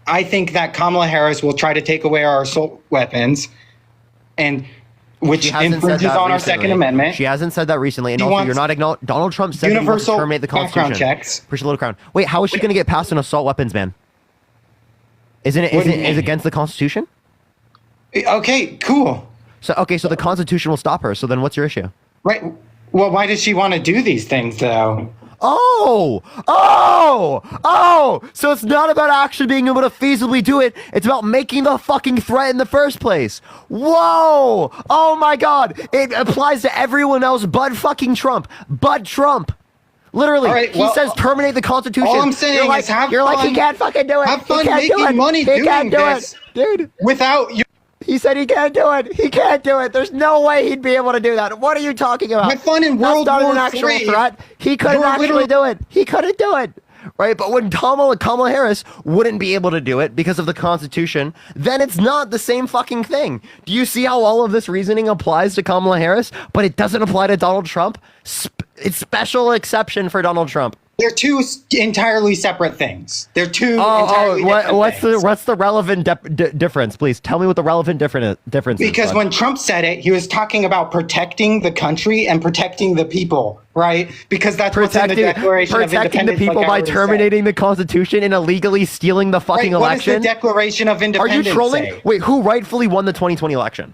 Speaker 2: I think that Kamala Harris will try to take away our assault weapons, and which
Speaker 1: She hasn't said
Speaker 2: infringes
Speaker 1: that
Speaker 2: on our
Speaker 1: recently.
Speaker 2: Second Amendment.
Speaker 1: She hasn't said that recently, and
Speaker 2: She
Speaker 1: also
Speaker 2: wants
Speaker 1: you're not acknowledging. Donald Trump said he wants to
Speaker 2: universal
Speaker 1: terminate the Constitution.
Speaker 2: background checks.
Speaker 1: Push a little crown. Wait, how is she going to get past an assault weapons ban? Isn't it?
Speaker 2: What do you
Speaker 1: Is
Speaker 2: mean?
Speaker 1: against the Constitution?
Speaker 2: Okay, cool.
Speaker 1: So the Constitution will stop her. So then, what's your issue?
Speaker 2: Right. Well, why does she want to do these things, though?
Speaker 1: Oh! So it's not about actually being able to feasibly do it. It's about making the fucking threat in the first place. Whoa! Oh my God! It applies to everyone else but fucking Trump. But Trump. Literally,
Speaker 2: All right,
Speaker 1: he
Speaker 2: well,
Speaker 1: says terminate the Constitution.
Speaker 2: all I'm saying
Speaker 1: you're like,
Speaker 2: is have
Speaker 1: you're like,
Speaker 2: fun-
Speaker 1: he can't fucking do it.
Speaker 2: have fun
Speaker 1: he can't do
Speaker 2: making
Speaker 1: it.
Speaker 2: money
Speaker 1: he
Speaker 2: doing
Speaker 1: can't do
Speaker 2: this.
Speaker 1: it. Dude.
Speaker 2: Without you,
Speaker 1: He said he can't do it. He can't do it. There's no way he'd be able to do that. What are you talking about?
Speaker 2: have fun in
Speaker 1: That's
Speaker 2: World
Speaker 1: not
Speaker 2: War
Speaker 1: an actual
Speaker 2: III.
Speaker 1: threat. He couldn't
Speaker 2: You're
Speaker 1: actually
Speaker 2: literally-
Speaker 1: do it. He couldn't do it. Right? But when Kamala Harris wouldn't be able to do it because of the Constitution, then it's not the same fucking thing. Do you see how all of this reasoning applies to Kamala Harris, but it doesn't apply to Donald Trump? It's special exception for Donald Trump.
Speaker 2: they're two entirely separate things. They're two entirely different
Speaker 1: what's
Speaker 2: things.
Speaker 1: the relevant difference? Please tell me what the relevant difference is.
Speaker 2: Because
Speaker 1: bud.
Speaker 2: when Trump said it, he was talking about protecting the country and protecting the people, right? Because that's what's in the Declaration of
Speaker 1: protecting the
Speaker 2: Independence.
Speaker 1: people
Speaker 2: like I
Speaker 1: by
Speaker 2: already
Speaker 1: terminating the Constitution and illegally stealing the
Speaker 2: said.
Speaker 1: fucking
Speaker 2: Right, what does the
Speaker 1: election.
Speaker 2: Declaration of
Speaker 1: Are
Speaker 2: Independence
Speaker 1: you trolling?
Speaker 2: say?
Speaker 1: Wait, who rightfully won the 2020 election?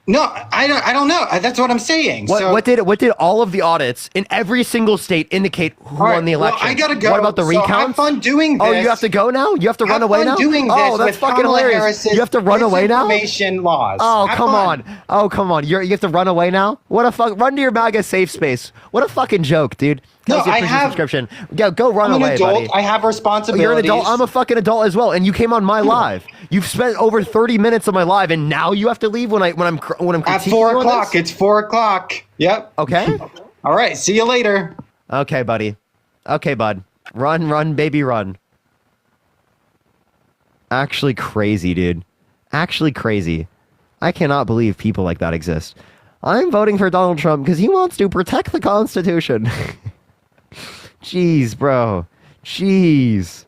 Speaker 2: No, I don't know. That's what I'm saying. So,
Speaker 1: What did all of the audits in every single state indicate who
Speaker 2: All right,
Speaker 1: won the
Speaker 2: well,
Speaker 1: election?
Speaker 2: I gotta go.
Speaker 1: What about the
Speaker 2: So
Speaker 1: recounts?
Speaker 2: have fun doing
Speaker 1: Oh,
Speaker 2: this.
Speaker 1: you have to go now? You have to run
Speaker 2: Have
Speaker 1: away
Speaker 2: fun
Speaker 1: now?
Speaker 2: doing
Speaker 1: Oh,
Speaker 2: this
Speaker 1: that's
Speaker 2: with
Speaker 1: fucking
Speaker 2: Kamala
Speaker 1: hilarious.
Speaker 2: Harris's
Speaker 1: You have to run away now?
Speaker 2: misinformation laws.
Speaker 1: Oh,
Speaker 2: Have
Speaker 1: come
Speaker 2: fun.
Speaker 1: on. Oh, come on. You have to run away now? What a fuck. Run to your MAGA safe space. What a fucking joke, dude.
Speaker 2: No,
Speaker 1: Kelsey,
Speaker 2: I
Speaker 1: appreciate the
Speaker 2: have-
Speaker 1: subscription. Go run
Speaker 2: I'm an
Speaker 1: away,
Speaker 2: adult.
Speaker 1: buddy.
Speaker 2: I have responsibilities.
Speaker 1: You're an adult. I'm a fucking adult as well, and you came on my live. You've spent over 30 minutes of my live, and now you have to leave when I'm
Speaker 2: At
Speaker 1: critiquing
Speaker 2: 4
Speaker 1: you on
Speaker 2: o'clock.
Speaker 1: this?
Speaker 2: It's 4 o'clock. Yep.
Speaker 1: Okay.
Speaker 2: All right. See you later.
Speaker 1: Okay, buddy. Okay, bud. Run, baby, run. Actually crazy, dude. Actually crazy. I cannot believe people like that exist. I'm voting for Donald Trump because he wants to protect the Constitution. Jeez, bro. Jeez.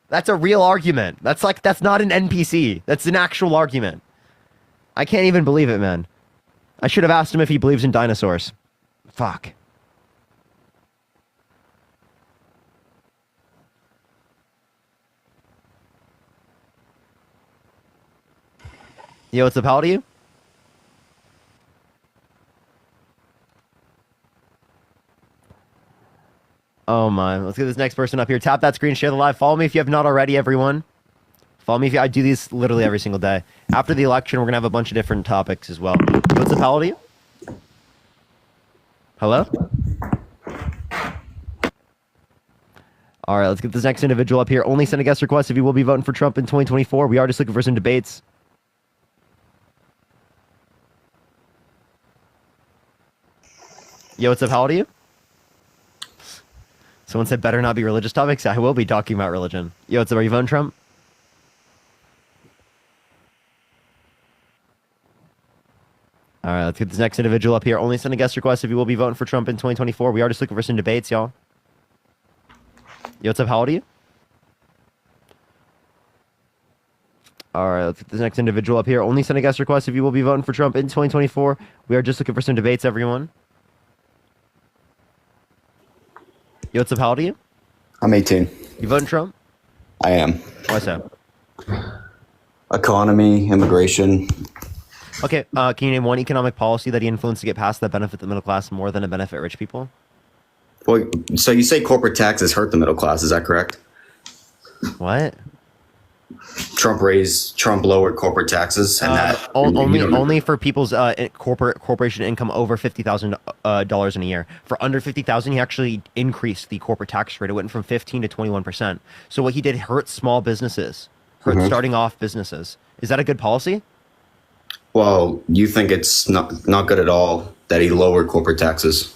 Speaker 1: That's a real argument. That's not an NPC. That's an actual argument. I can't even believe it, man. I should have asked him if he believes in dinosaurs. Fuck. Yo, what's up, how old are you? Oh my, let's get this next person up here. Tap that screen, share the live. Follow me if you have not already, everyone. Follow me if you, I do these literally every single day. After the election, we're gonna have a bunch of different topics as well. Yo, what's up, how old are you? Hello? All right, let's get this next individual up here. Only send a guest request if you will be voting for Trump in 2024. We are just looking for some debates. Yo, what's up? How old are you? Someone said better not be religious topics. I will be talking about religion. Yo, what's up? Are you voting Trump? All right, let's get this next individual up here. Only send a guest request if you will be voting for Trump in 2024. We are just looking for some debates, y'all. Yo, what's up? How old are you? All right, let's get this next individual up here. Only send a guest request if you will be voting for Trump in 2024. We are just looking for some debates, everyone. Yo, what's up? How old are you?
Speaker 5: I'm 18.
Speaker 1: You voting Trump?
Speaker 5: I am.
Speaker 1: Why so?
Speaker 5: Economy, immigration.
Speaker 1: Okay, can you name one economic policy that he influenced to get passed that benefit the middle class more than to benefit rich people?
Speaker 5: Well, so you say corporate taxes hurt the middle class, is that correct?
Speaker 1: What?
Speaker 5: Trump lowered corporate taxes, and that
Speaker 1: only for people's corporation income over $50,000 in a year. For under 50,000, he actually increased the corporate tax rate. It went from 15 to 21%. So what he did hurt small businesses, hurt starting off businesses. Is that a good policy?
Speaker 5: Well, you think it's not good at all that he lowered corporate taxes?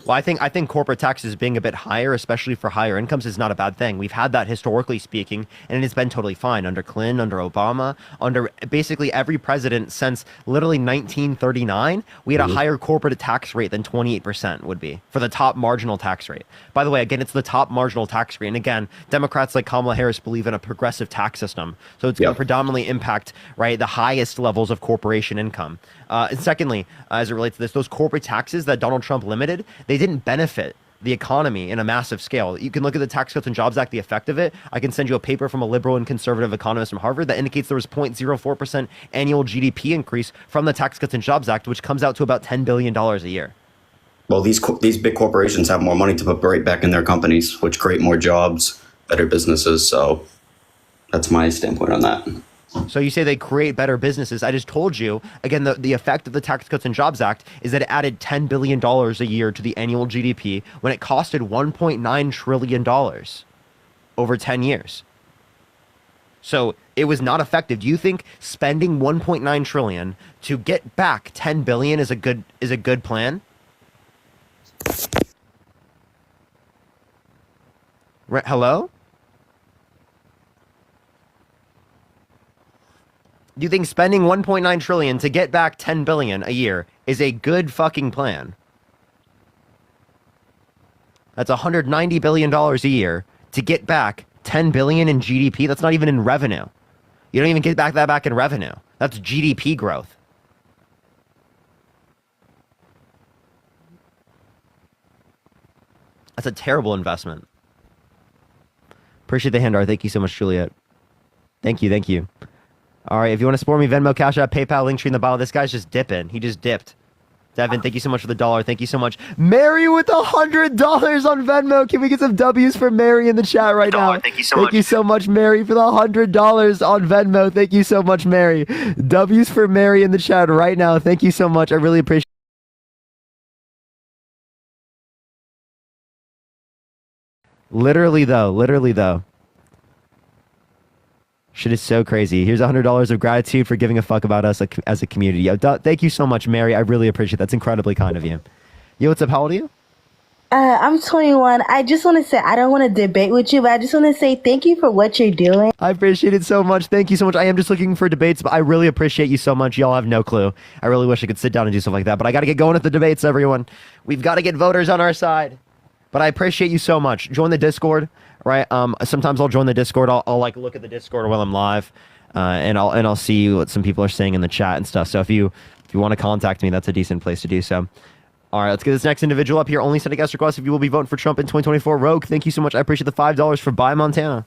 Speaker 1: Well, I think corporate taxes being a bit higher, especially for higher incomes, is not a bad thing. We've had that historically speaking, and it's been totally fine under Clinton, under Obama, under basically every president since literally 1939. We had a higher corporate tax rate than 28% would be for the top marginal tax rate. By the way, again, it's the top marginal tax rate. And again, Democrats like Kamala Harris believe in a progressive tax system. So it's going to predominantly impact, right, the highest levels of corporation income. And secondly, as it relates to this, those corporate taxes that Donald Trump limited, they didn't benefit the economy in a massive scale. You can look at the Tax Cuts and Jobs Act, the effect of it. I can send you a paper from a liberal and conservative economist from Harvard that indicates there was 0.04% annual GDP increase from the Tax Cuts and Jobs Act, which comes out to about $10 billion a year.
Speaker 5: Well, these big corporations have more money to put right back in their companies, which create more jobs, better businesses. So that's my standpoint on that.
Speaker 1: So you say they create better businesses. I just told you, again, the effect of the Tax Cuts and Jobs Act is that it added $10 billion a year to the annual GDP when it costed $1.9 trillion over 10 years. So it was not effective. Do you think spending $1.9 trillion to get back $10 billion is a good plan? Hello? Do you think spending $1.9 trillion to get back $10 billion a year is a good fucking plan? That's $190 billion a year to get back $10 billion in GDP. That's not even in revenue. You don't even get that back in revenue. That's GDP growth. That's a terrible investment. Appreciate the hand art. Thank you so much, Juliet. Thank you, thank you. All right, if you want to support me, Venmo, Cash App, PayPal, link tree in the bio. This guy's just dipping. He just dipped. Devin, thank you so much for the $1. Thank you so much. Mary with $100 on Venmo. Can we get some W's for Mary in the chat right now?
Speaker 6: Thank you so much.
Speaker 1: Thank you so much, Mary, for the $100 on Venmo. Thank you so much, Mary. W's for Mary in the chat right now. Thank you so much. I really appreciate it. Literally, though. Shit is so crazy. Here's $100 of gratitude for giving a fuck about us as a community. Thank you so much, Mary. I really appreciate it. That's incredibly kind of you. Yo, what's up? How old are you?
Speaker 6: I'm 21. I just want to say, I don't want to debate with you, but I just want to say thank you for what you're doing.
Speaker 1: I appreciate it so much. Thank you so much. I am just looking for debates, but I really appreciate you so much. Y'all have no clue. I really wish I could sit down and do stuff like that, but I got to get going at the debates, everyone. We've got to get voters on our side. But I appreciate you so much. Join the Discord, right? Sometimes I'll join the Discord. I'll like look at the Discord while I'm live, and I'll see what some people are saying in the chat and stuff. So if you want to contact me, that's a decent place to do so. All right, let's get this next individual up here. Only send a guest request if you will be voting for Trump in 2024. Rogue, thank you so much. I appreciate the $5 for Buy Montana.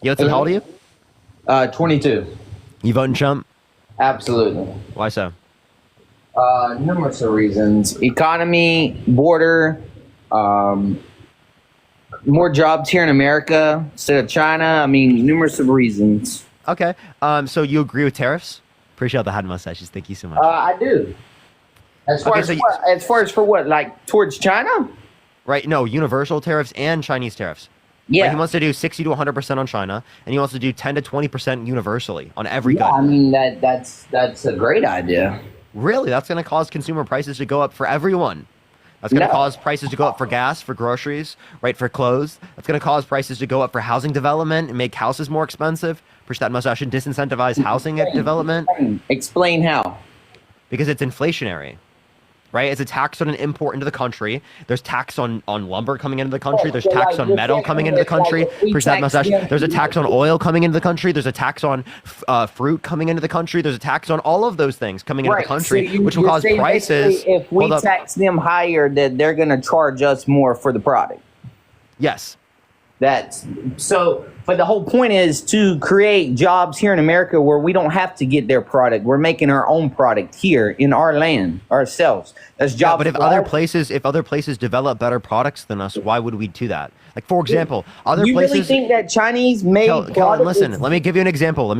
Speaker 1: Yo, what's up? How old are you?
Speaker 7: 22.
Speaker 1: You voting Trump?
Speaker 7: Absolutely.
Speaker 1: Why so?
Speaker 7: Numerous of reasons. Economy, border, more jobs here in America instead of China. I mean, numerous of reasons.
Speaker 1: Okay. So you agree with tariffs? Appreciate the hat mustaches. Thank you so much.
Speaker 7: I do. As far as for what? Like towards China?
Speaker 1: Right. No, universal tariffs and Chinese tariffs.
Speaker 7: Yeah.
Speaker 1: Right, he wants to do 60 to 100% on China, and he wants to do 10 to 20% universally on every good.
Speaker 7: I mean that's a great idea.
Speaker 1: Really? That's going to cause consumer prices to go up for everyone. That's going to cause prices to go up for gas, for groceries, right, for clothes. That's going to cause prices to go up for housing development and make houses more expensive. Push that mustache and disincentivize housing development.
Speaker 7: Explain how.
Speaker 1: Because it's inflationary. Right? It's a tax on an import into the country. There's tax on lumber coming into the country. There's tax on metal coming into the country. Push that mustache. There's a tax on oil coming into the country. There's a tax on fruit coming into the country. There's a tax on all of those things coming into the country, which will cause prices.
Speaker 7: If we tax them higher, that they're going to charge us more for the product.
Speaker 1: Yes.
Speaker 7: That's so. But the whole point is to create jobs here in America where we don't have to get their product. We're making our own product here in our land ourselves. That's jobs.
Speaker 1: Yeah, but if other places develop better products than us, why would we do that? Like for example, other places.
Speaker 7: You really think that Chinese made?
Speaker 1: Kellen, listen. Let me give you an example.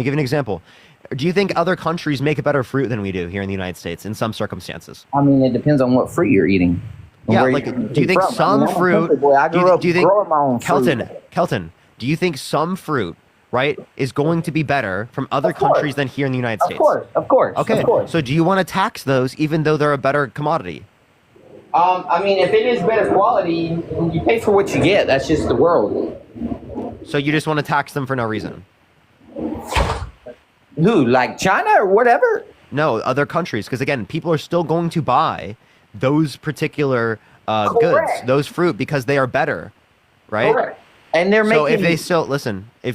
Speaker 1: Do you think other countries make a better fruit than we do here in the United States in some circumstances?
Speaker 7: I mean, it depends on what fruit you're eating.
Speaker 1: Yeah, like do you think some fruit? Do you think Kelton? Do you think some fruit, right, is going to be better from other countries than here in the United States?
Speaker 7: Of course.
Speaker 1: Okay, so do you want to tax those even though they're a better commodity?
Speaker 7: I mean, if it is better quality, you pay for what you get. That's just the world.
Speaker 1: So you just want to tax them for no reason?
Speaker 7: Who, like China or whatever?
Speaker 1: No, other countries. Because again, people are still going to buy those particular goods, those fruit, because they are better, right?
Speaker 7: Correct. And they're making.
Speaker 1: So if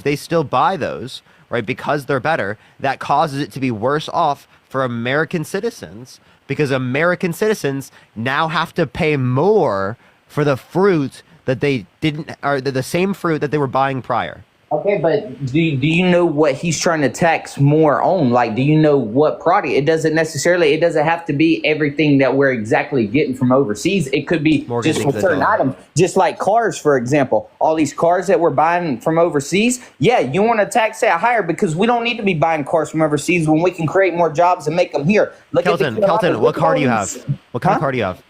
Speaker 1: they still buy those, right, because they're better, that causes it to be worse off for American citizens, because American citizens now have to pay more for the fruit that they didn't, or the same fruit that they were buying prior.
Speaker 7: Okay, but do you know what he's trying to tax more on? Like, do you know what product? It doesn't have to be everything that we're exactly getting from overseas. It could be just from certain items, just like cars, for example. All these cars that we're buying from overseas, yeah, you want to tax that higher because we don't need to be buying cars from overseas when we can create more jobs and make them here.
Speaker 1: Kelton, what car do you have? What kind of car do you have?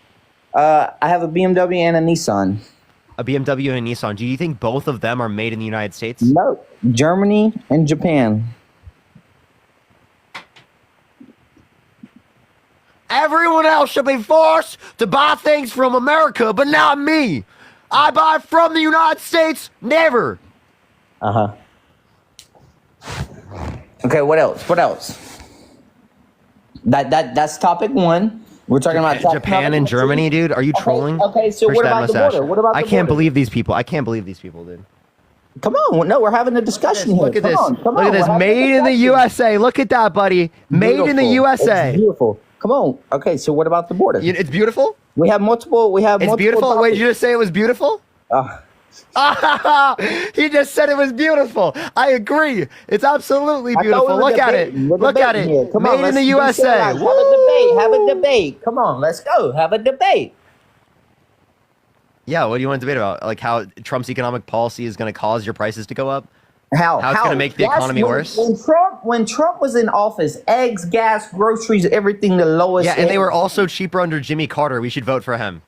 Speaker 7: I have a BMW and a Nissan.
Speaker 1: A BMW and a Nissan. Do you think both of them are made in the United States?
Speaker 7: No, Germany and Japan.
Speaker 1: Everyone else should be forced to buy things from America, but not me. I buy from the United States, never.
Speaker 7: Uh-huh. Okay, what else? That's topic one. We're talking about
Speaker 1: Japan and Germany, dude. Are you trolling?
Speaker 7: Okay, so what about the border?
Speaker 1: I can't believe these people. Dude.
Speaker 7: Come on, no, we're having a discussion here.
Speaker 1: Look at this. Look at this. Made in the USA. Look at that, buddy. Made in the USA.
Speaker 7: It's beautiful. Come on. Okay, so what about the border?
Speaker 1: It's beautiful?
Speaker 7: We have multiple.
Speaker 1: It's beautiful. Wait, did you just say it was beautiful? He just said it was beautiful. I agree. It's absolutely beautiful. Look at it. Look at it. Made in the USA.
Speaker 7: Have a debate. Come on, let's go. Have a debate.
Speaker 1: Yeah, what do you want to debate about? Like how Trump's economic policy is going to cause your prices to go up?
Speaker 7: How
Speaker 1: it's going to make the economy worse?
Speaker 7: When Trump was in office, eggs, gas, groceries, everything the lowest.
Speaker 1: Yeah, and they were also cheaper under Jimmy Carter. We should vote for him.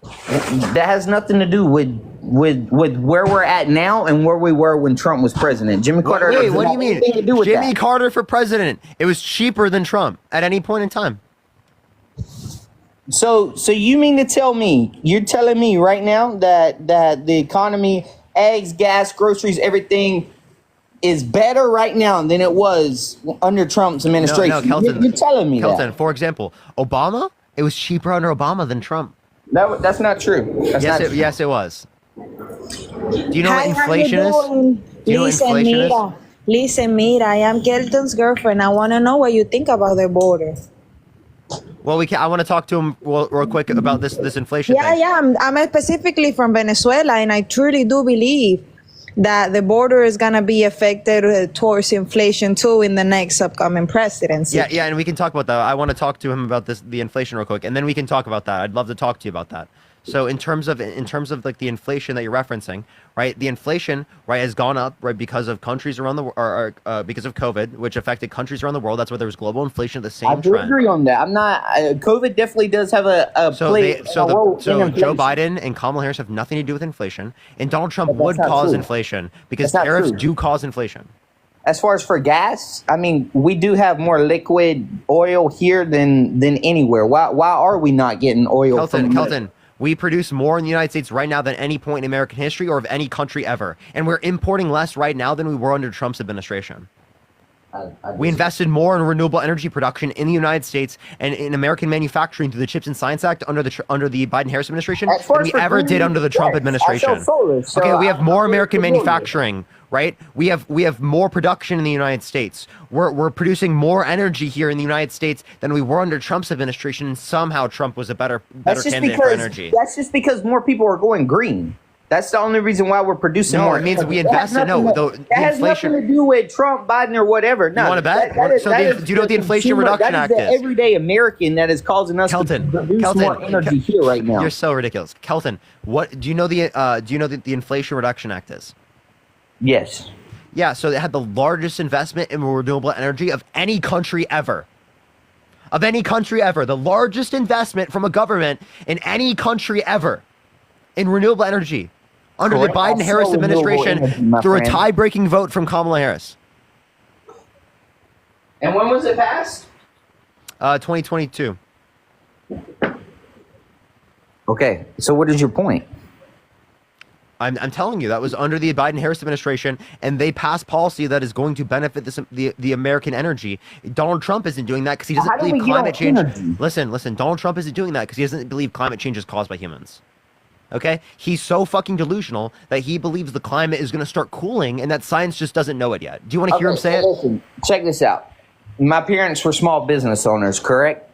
Speaker 7: That has nothing to do with where we're at now and where we were when Trump was president. Jimmy Carter.
Speaker 1: Wait, what do you mean? Jimmy Carter for president. It was cheaper than Trump at any point in time.
Speaker 7: So you mean to tell me, you're telling me right now that the economy, eggs, gas, groceries, everything is better right now than it was under Trump's administration?
Speaker 1: No, Kelton.
Speaker 7: You're telling me
Speaker 1: Kelton,
Speaker 7: that.
Speaker 1: for example, Obama, it was cheaper under Obama than Trump.
Speaker 7: That's not true.
Speaker 1: Yes, it was. Do you know what inflation is? Do you know what inflation is?
Speaker 8: Listen, Mira, I am Kelton's girlfriend. I want to know what you think about the border.
Speaker 1: Well, I want to talk to him real quick about this inflation thing.
Speaker 8: Yeah. I'm specifically from Venezuela, and I truly do believe that the border is going to be affected towards inflation too in the next upcoming presidency.
Speaker 1: Yeah, and we can talk about that. I want to talk to him about the inflation real quick, and then we can talk about that. I'd love to talk to you about that. So in terms of like the inflation that you're referencing, right? The inflation, right, has gone up, right, because of countries around the because of COVID, which affected countries around the world. That's why there was global inflation at the same
Speaker 7: I do
Speaker 1: trend.
Speaker 7: agree on that. I'm not. COVID definitely does have a play.
Speaker 1: So Joe Biden and Kamala Harris have nothing to do with inflation, and Donald Trump would cause inflation because tariffs do cause inflation.
Speaker 7: As far as for gas, I mean, we do have more liquid oil here than anywhere. Why are we not getting oil?
Speaker 1: Kelton, we produce more in the United States right now than any point in American history or of any country ever. And we're importing less right now than we were under Trump's administration. We invested more in renewable energy production in the United States and in American manufacturing through the Chips and Science Act under the Biden-Harris administration than we ever did under the Trump administration. Okay, we have more American manufacturing, right? We have more production in the United States. We're producing more energy here in the United States than we were under Trump's administration, and somehow Trump was a better candidate for energy.
Speaker 7: That's just because more people are going green. That's the only reason why we're producing more.
Speaker 1: No, it means we invested.
Speaker 7: That has nothing to do with Trump, Biden, or whatever. No,
Speaker 1: you want to bet? Do you know what the Inflation Reduction Act is?
Speaker 7: That is the everyday American that is causing us to produce more energy here right now.
Speaker 1: You're so ridiculous, Kelton. What do you know the Inflation Reduction Act is?
Speaker 7: Yes.
Speaker 1: Yeah, so it had the largest investment in renewable energy of any country ever. Of any country ever. The largest investment from a government in any country ever in renewable energy under the Biden-Harris administration through a tie-breaking vote from Kamala Harris.
Speaker 7: And when was it passed?
Speaker 1: 2022. Okay,
Speaker 7: so what is your point?
Speaker 1: I'm telling you, that was under the Biden-Harris administration, and they passed policy that is going to benefit the American energy. Donald Trump isn't doing that because he doesn't believe climate change. Listen, Donald Trump isn't doing that because he doesn't believe climate change is caused by humans. Okay? He's so fucking delusional that he believes the climate is going to start cooling and that science just doesn't know it yet. Do you want to hear him say it?
Speaker 7: Listen, check this out. My parents were small business owners, correct?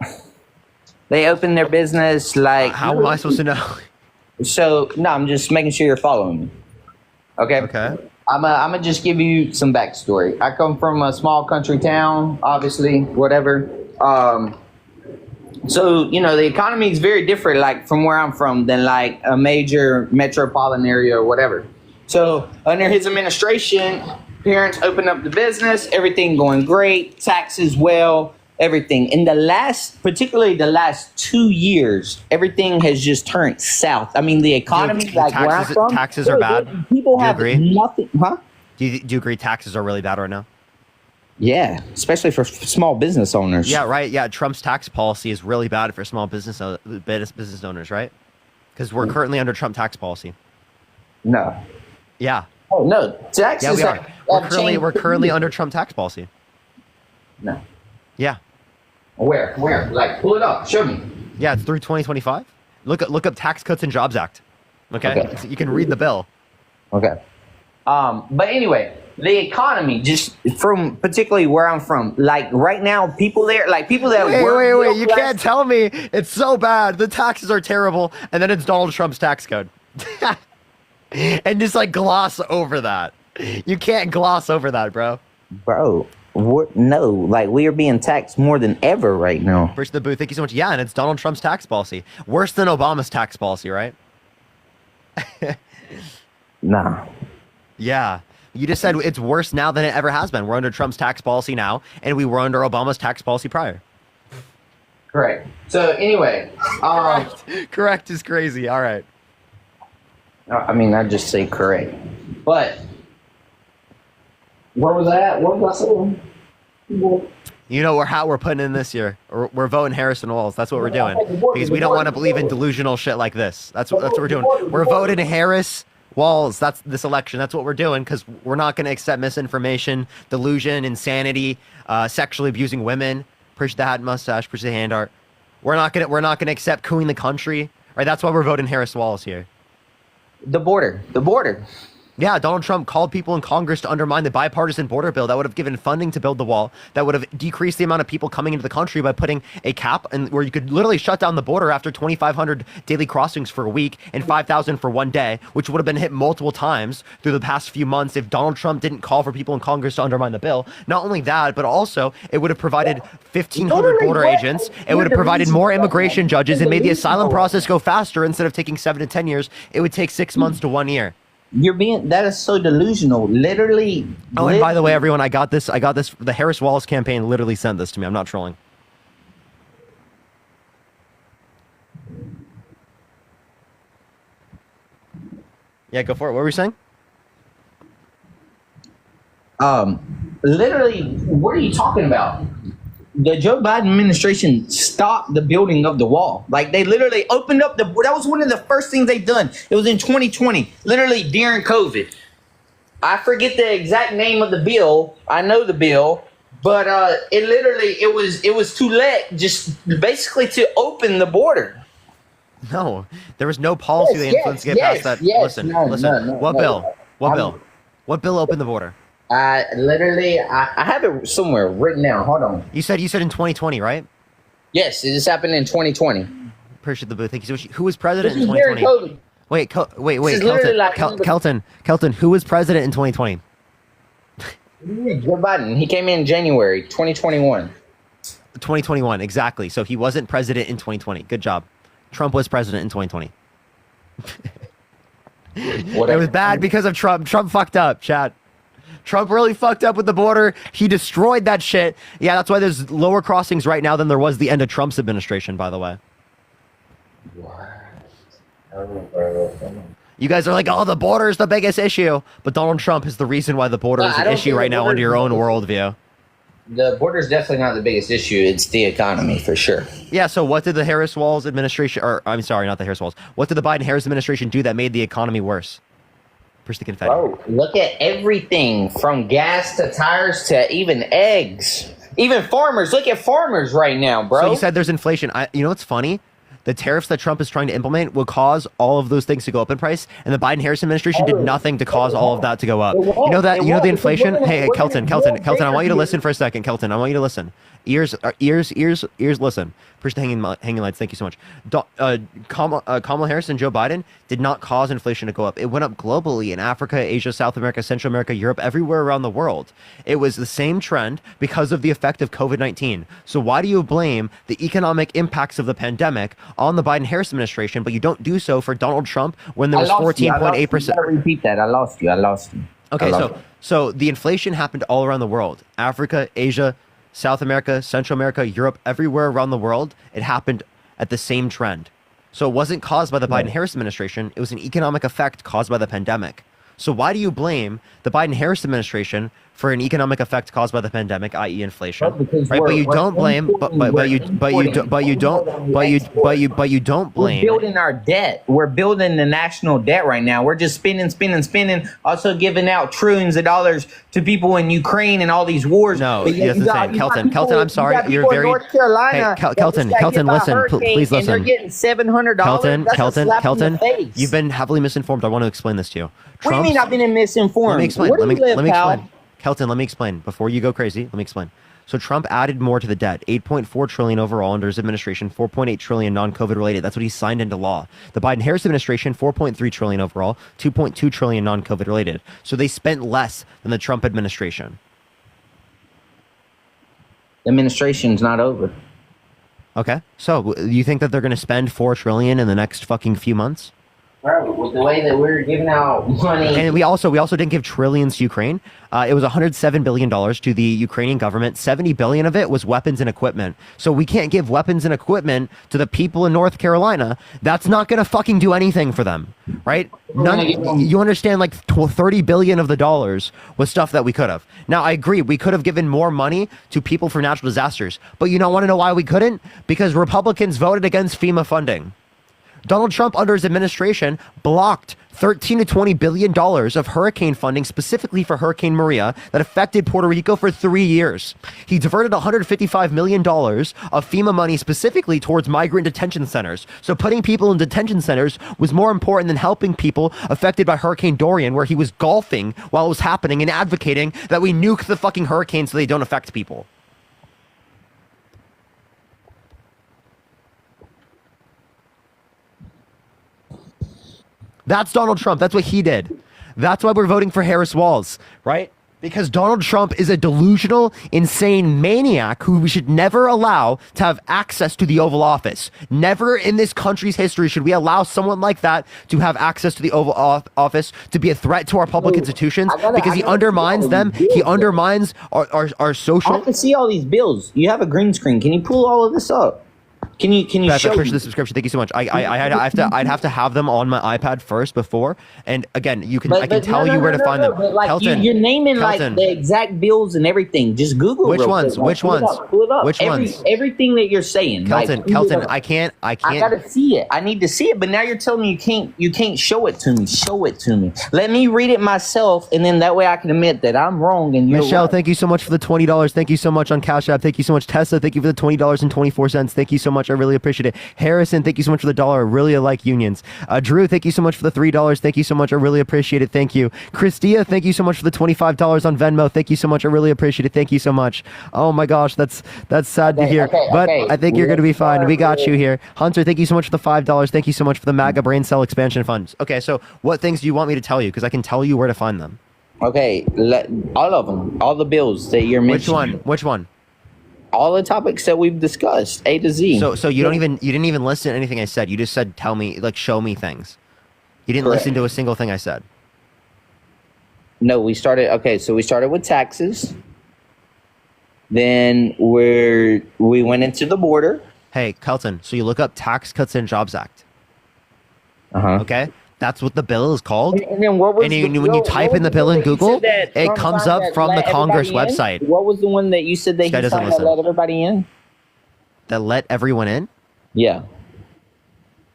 Speaker 7: They opened their business like...
Speaker 1: How am I supposed to know?
Speaker 7: So, no, I'm just making sure you're following me. Okay?
Speaker 1: Okay.
Speaker 7: I'm gonna just give you some backstory. I come from a small country town, obviously, whatever. So, you know, the economy is very different, like, from where I'm from than, like, a major metropolitan area or whatever. So, under his administration, parents opened up the business, everything going great, taxes well, everything. In particularly the last 2 years, everything has just turned south. I mean, the economy, like where I'm from,
Speaker 1: taxes are bad.
Speaker 7: People have nothing, huh?
Speaker 1: Do you agree taxes are really bad right now?
Speaker 7: Yeah, especially for small business owners.
Speaker 1: Yeah, right. Yeah, Trump's tax policy is really bad for small business owners, right? Because we're currently under Trump tax policy.
Speaker 7: No.
Speaker 1: Yeah.
Speaker 7: Oh no, taxes.
Speaker 1: Yeah, we are. We're currently under Trump tax policy.
Speaker 7: No.
Speaker 1: Yeah.
Speaker 7: Where? Like, pull it up. Show me.
Speaker 1: Yeah, it's through 2025. Look up Tax Cuts and Jobs Act. Okay. You can read the bill.
Speaker 7: Okay. But anyway, the economy, just from particularly where I'm from, like right now, people there, like people that
Speaker 1: wait, you can't tell me it's so bad. The taxes are terrible, and then it's Donald Trump's tax code. And just like gloss over that. You can't gloss over that, bro.
Speaker 7: Bro, no, like we are being taxed more than ever right now.
Speaker 1: First the booth, thank you so much. Yeah, and it's Donald Trump's tax policy. Worse than Obama's tax policy, right?
Speaker 7: Nah.
Speaker 1: Yeah. You just said it's worse now than it ever has been. We're under Trump's tax policy now, and we were under Obama's tax policy prior.
Speaker 7: Correct. So anyway,
Speaker 1: correct is crazy. All right.
Speaker 7: I mean, I just say correct, but where was I at? What was I saying?
Speaker 1: You know how we're putting in this year. We're voting Harrison Walls. That's what we're doing because we don't want to believe in delusional shit like this. That's what we're doing. We're voting Harris Walls. That's this election. That's what we're doing because we're not going to accept misinformation, delusion, insanity, sexually abusing women. Push the hat mustache. Push the hand art. We're not gonna accept cooing the country. Right. That's why we're voting Harris Walls here.
Speaker 7: The border.
Speaker 1: Yeah, Donald Trump called people in Congress to undermine the bipartisan border bill that would have given funding to build the wall, that would have decreased the amount of people coming into the country by putting a cap and where you could literally shut down the border after 2,500 daily crossings for a week and 5,000 for one day, which would have been hit multiple times through the past few months if Donald Trump didn't call for people in Congress to undermine the bill. Not only that, but also it would have provided 1,500 border agents. It would have provided more immigration judges and made the asylum process go faster. Instead of taking 7 to 10 years, it would take 6 months to 1 year.
Speaker 7: That is so delusional. Literally.
Speaker 1: Oh, and by the way, everyone, I got this. The Harris Wallace campaign literally sent this to me. I'm not trolling. Yeah, go for it. What were you saying?
Speaker 7: Literally, what are you talking about? The Joe Biden administration stopped the building of the wall. Like, they literally opened up that was one of the first things they done. It was in 2020, literally during COVID. I forget the exact name of the bill. I know the bill, but it was too late, just basically to open the border.
Speaker 1: No, there was no policy that influenced to get past that. Listen. What bill? What bill opened the border?
Speaker 7: I have it somewhere written down. Hold on.
Speaker 1: You said in 2020, right?
Speaker 7: Yes, it just happened in 2020.
Speaker 1: Appreciate the booth. Thank you so much. Who was president in 2020? Wait, Kelton, who was president in 2020?
Speaker 7: Joe Biden. He came in January 2021.
Speaker 1: 2021, exactly. So he wasn't president in 2020. Good job. Trump was president in 2020. It was bad because of Trump. Trump fucked up, chat. Trump really fucked up with the border. He destroyed that shit. Yeah, that's why there's lower crossings right now than there was the end of Trump's administration, by the way. You guys are like, oh, the border is the biggest issue. But Donald Trump is the reason why the border is an issue right now under your own worldview.
Speaker 7: The border is definitely not the biggest issue. It's the economy, for sure.
Speaker 1: Yeah, so what did the Harris-Walls administration, or I'm sorry, not the Harris-Walls. What did the Biden-Harris administration do that made the economy worse? Push the confetti.
Speaker 7: Bro, look at everything from gas to tires to even eggs. Even farmers. Look at farmers right now, bro.
Speaker 1: So you said there's inflation. You know what's funny? The tariffs that Trump is trying to implement will cause all of those things to go up in price, and the Biden-Harris administration did nothing to cause all of that to go up. You know that? You know the inflation? Hey, Kelton, I want you to listen for a second. Kelton, I want you to listen. Ears, listen. Appreciate the hanging lights. Thank you so much. Kamala Harris and Joe Biden did not cause inflation to go up. It went up globally in Africa, Asia, South America, Central America, Europe, everywhere around the world. It was the same trend because of the effect of COVID-19. So why do you blame the economic impacts of the pandemic on the Biden-Harris administration, but you don't do so for Donald Trump when there was 14.8%?
Speaker 7: Repeat that. I lost you.
Speaker 1: Okay, so the inflation happened all around the world. Africa, Asia, South America, Central America, Europe, everywhere around the world, it happened at the same trend. So it wasn't caused by the Biden-Harris administration. It was an economic effect caused by the pandemic. So why do you blame the Biden-Harris administration for an economic effect caused by the pandemic, i.e., inflation? Right, but you don't blame. But you don't blame.
Speaker 7: We're building our debt. We're building the national debt right now. We're just spending. Also giving out trillions of dollars to people in Ukraine and all these wars.
Speaker 1: No, that's the same. Kelton, I'm sorry. You're very.
Speaker 7: North Carolina.
Speaker 1: Hey, Kelton, listen. Please listen.
Speaker 7: And they're getting $700.
Speaker 1: Kelton, you've been heavily misinformed. I want to explain this to you.
Speaker 7: What do you mean I've been misinformed?
Speaker 1: Let me explain. Let me explain. Kelton, let me explain. Before you go crazy, let me explain. So Trump added more to the debt, 8.4 trillion overall under his administration, 4.8 trillion non-COVID related. That's what he signed into law. The Biden-Harris administration, 4.3 trillion overall, 2.2 trillion non-COVID related. So they spent less than the Trump administration.
Speaker 7: The administration's not over.
Speaker 1: Okay. So you think that they're going to spend 4 trillion in the next fucking few months?
Speaker 7: Bro, with the way that we're giving out money,
Speaker 1: and we also didn't give trillions to Ukraine. It was $107 billion to the Ukrainian government. 70 billion of it was weapons and equipment. So we can't give weapons and equipment to the people in North Carolina. That's not gonna fucking do anything for them, right? You understand? Like 30 billion of the dollars was stuff that we could have. Now I agree, we could have given more money to people for natural disasters, but you don't want to know why we couldn't? Because Republicans voted against FEMA funding. Donald Trump, under his administration, blocked $13 to $20 billion of hurricane funding, specifically for Hurricane Maria, that affected Puerto Rico for 3 years. He diverted $155 million of FEMA money specifically towards migrant detention centers. So putting people in detention centers was more important than helping people affected by Hurricane Dorian, where he was golfing while it was happening and advocating that we nuke the fucking hurricanes so they don't affect people. That's Donald Trump. That's what he did. That's why we're voting for Harris Walls, right? Because Donald Trump is a delusional, insane maniac who we should never allow to have access to the Oval Office. Never in this country's history should we allow someone like that to have access to the Oval Office, to be a threat to our public institutions, because he undermines them. He undermines our social.
Speaker 7: I have to see all these bills. You have a green screen. Can you pull all of this up? Can you
Speaker 1: Beth,
Speaker 7: show
Speaker 1: I appreciate
Speaker 7: me?
Speaker 1: the subscription. Thank you so much. I'd have to have them on my iPad first before. And again, I can tell you where to find them.
Speaker 7: But like
Speaker 1: Kelton,
Speaker 7: you're naming
Speaker 1: Kelton.
Speaker 7: like the exact bills and everything. Just Google
Speaker 1: Which
Speaker 7: real
Speaker 1: ones?
Speaker 7: quick. Like,
Speaker 1: Which
Speaker 7: pull it
Speaker 1: ones?
Speaker 7: up, pull it up.
Speaker 1: Which ones?
Speaker 7: Everything that you're saying.
Speaker 1: Kelton,
Speaker 7: like, pull it up.
Speaker 1: I can't.
Speaker 7: I gotta see it. I need to see it. But now you're telling me you can't show it to me. Show it to me. Let me read it myself, and then that way I can admit that I'm wrong and you're
Speaker 1: Michelle,
Speaker 7: right.
Speaker 1: thank you so much for the $20. Thank you so much on Cash App. Thank you so much, Tessa. Thank you for the $20.24. Thank you so much. I really appreciate it. Harrison, thank you so much for the $1. I really like unions. Drew, thank you so much for the $3. Thank you so much. I really appreciate it. Thank you. Christia, thank you so much for the $25 on Venmo. Thank you so much. I really appreciate it. Thank you so much. Oh my gosh, that's sad to hear. But I think you're going to be fine. We got you here. Hunter, thank you so much for the $5. Thank you so much for the MAGA brain cell expansion funds. Okay, so what things do you want me to tell you? Because I can tell you where to find them.
Speaker 7: Okay, all of them, all the bills that you're mentioning.
Speaker 1: Which one?
Speaker 7: All the topics that we've discussed, A to Z.
Speaker 1: So you didn't even listen to anything I said. You just said, tell me, like, show me things. You didn't listen to a single thing I said.
Speaker 7: No, we started with taxes. Then we went into the border.
Speaker 1: Hey, Kelton, so you look up Tax Cuts and Jobs Act. Okay? That's what the bill is called.
Speaker 7: And then what was
Speaker 1: when you type in the bill in Google, it comes up from the Congress website.
Speaker 7: What was the one that you said that he signed that let everybody in?
Speaker 1: That let everyone in?
Speaker 7: Yeah.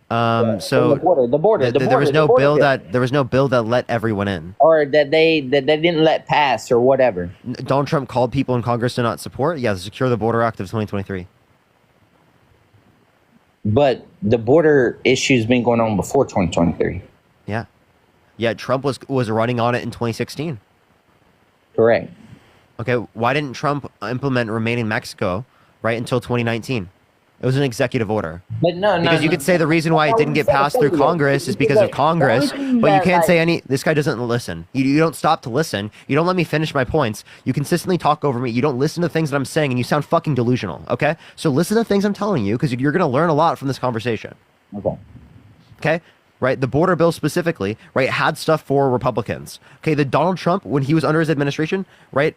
Speaker 1: So
Speaker 7: the border.
Speaker 1: There was no bill that let everyone in,
Speaker 7: or that they didn't let pass, or whatever.
Speaker 1: Donald Trump called people in Congress to not support. Yeah, the Secure the Border Act of 2023.
Speaker 7: But the border issue's been going on before 2023.
Speaker 1: Yeah, Trump was running on it in 2016.
Speaker 7: Correct.
Speaker 1: Okay, why didn't Trump implement Remain in Mexico right until 2019? It was an executive order.
Speaker 7: But
Speaker 1: because you could say the reason why it didn't get passed through Congress is because of Congress, but you can't say any. This guy doesn't listen. You don't stop to listen. You don't let me finish my points. You consistently talk over me. You don't listen to things that I'm saying, and you sound fucking delusional. Okay, so listen to things I'm telling you, because you're gonna learn a lot from this conversation. Okay. Right, the border bill specifically, right, had stuff for Republicans. Okay, the Donald Trump, when he was under his administration, right,